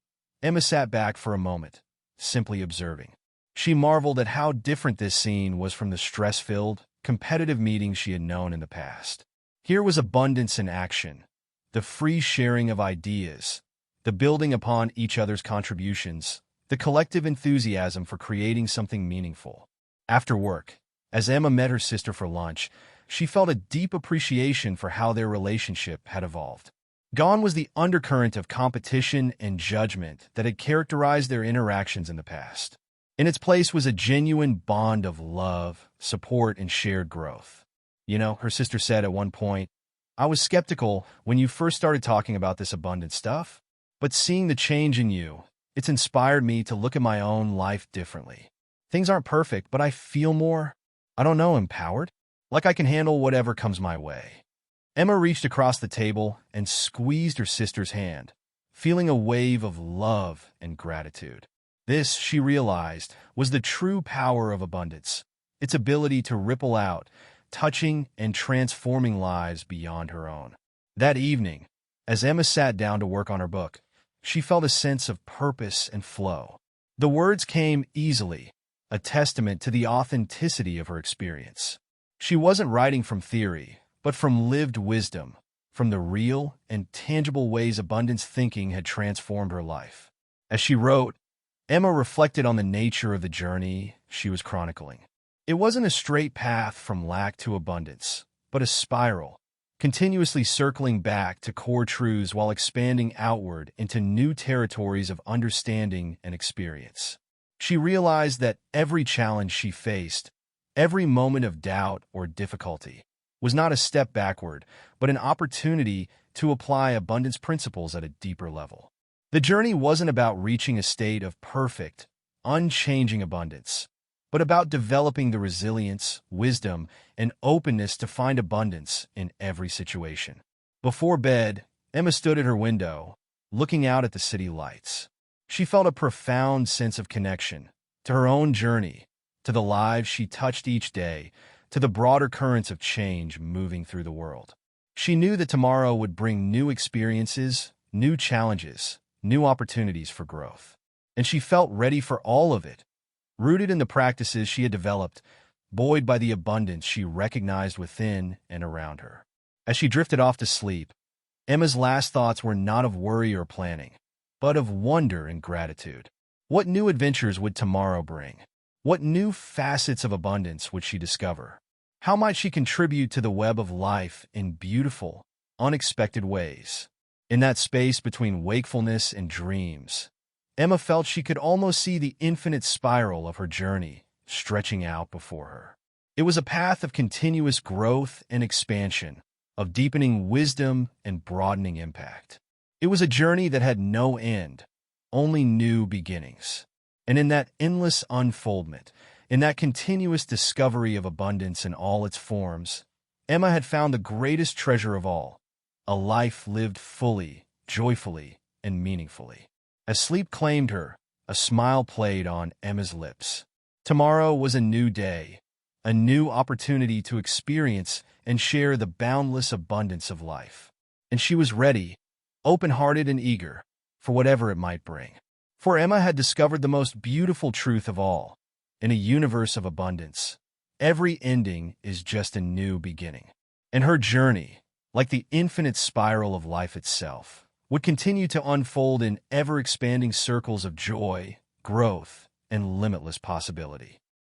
Emma sat back for a moment, simply observing. She marveled at how different this scene was from the stress-filled, competitive meetings she had known in the past. Here was abundance in action, the free sharing of ideas, the building upon each other's contributions, the collective enthusiasm for creating something meaningful. After work, as Emma met her sister for lunch, she felt a deep appreciation for how their relationship had evolved. Gone was the undercurrent of competition and judgment that had characterized their interactions in the past. In its place was a genuine bond of love, support, and shared growth. "You know," her sister said at one point, "I was skeptical when you first started talking about this abundant stuff, but seeing the change in you, it's inspired me to look at my own life differently. Things aren't perfect, but I feel more, I don't know, empowered, like I can handle whatever comes my way." Emma reached across the table and squeezed her sister's hand, feeling a wave of love and gratitude. This, she realized, was the true power of abundance, its ability to ripple out, touching and transforming lives beyond her own. That evening, as Emma sat down to work on her book, she felt a sense of purpose and flow. The words came easily, a testament to the authenticity of her experience. She wasn't writing from theory, but from lived wisdom, from the real and tangible ways abundance thinking had transformed her life. As she wrote, Emma reflected on the nature of the journey she was chronicling. It wasn't a straight path from lack to abundance, but a spiral, continuously circling back to core truths while expanding outward into new territories of understanding and experience. She realized that every challenge she faced, every moment of doubt or difficulty, was not a step backward, but an opportunity to apply abundance principles at a deeper level. The journey wasn't about reaching a state of perfect, unchanging abundance, but about developing the resilience, wisdom, and openness to find abundance in every situation. Before bed, Emma stood at her window, looking out at the city lights. She felt a profound sense of connection to her own journey, to the lives she touched each day, to the broader currents of change moving through the world. She knew that tomorrow would bring new experiences, new challenges, new opportunities for growth. And she felt ready for all of it, rooted in the practices she had developed, buoyed by the abundance she recognized within and around her. As she drifted off to sleep, Emma's last thoughts were not of worry or planning, but of wonder and gratitude. What new adventures would tomorrow bring? What new facets of abundance would she discover? How might she contribute to the web of life in beautiful, unexpected ways? In that space between wakefulness and dreams, Emma felt she could almost see the infinite spiral of her journey stretching out before her. It was a path of continuous growth and expansion, of deepening wisdom and broadening impact. It was a journey that had no end, only new beginnings. And in that endless unfoldment, in that continuous discovery of abundance in all its forms, Emma had found the greatest treasure of all, a life lived fully, joyfully, and meaningfully. As sleep claimed her, a smile played on Emma's lips. Tomorrow was a new day, a new opportunity to experience and share the boundless abundance of life. And she was ready, open-hearted and eager, for whatever it might bring. For Emma had discovered the most beautiful truth of all. In a universe of abundance, every ending is just a new beginning. And her journey, like the infinite spiral of life itself, would continue to unfold in ever-expanding circles of joy, growth, and limitless possibility.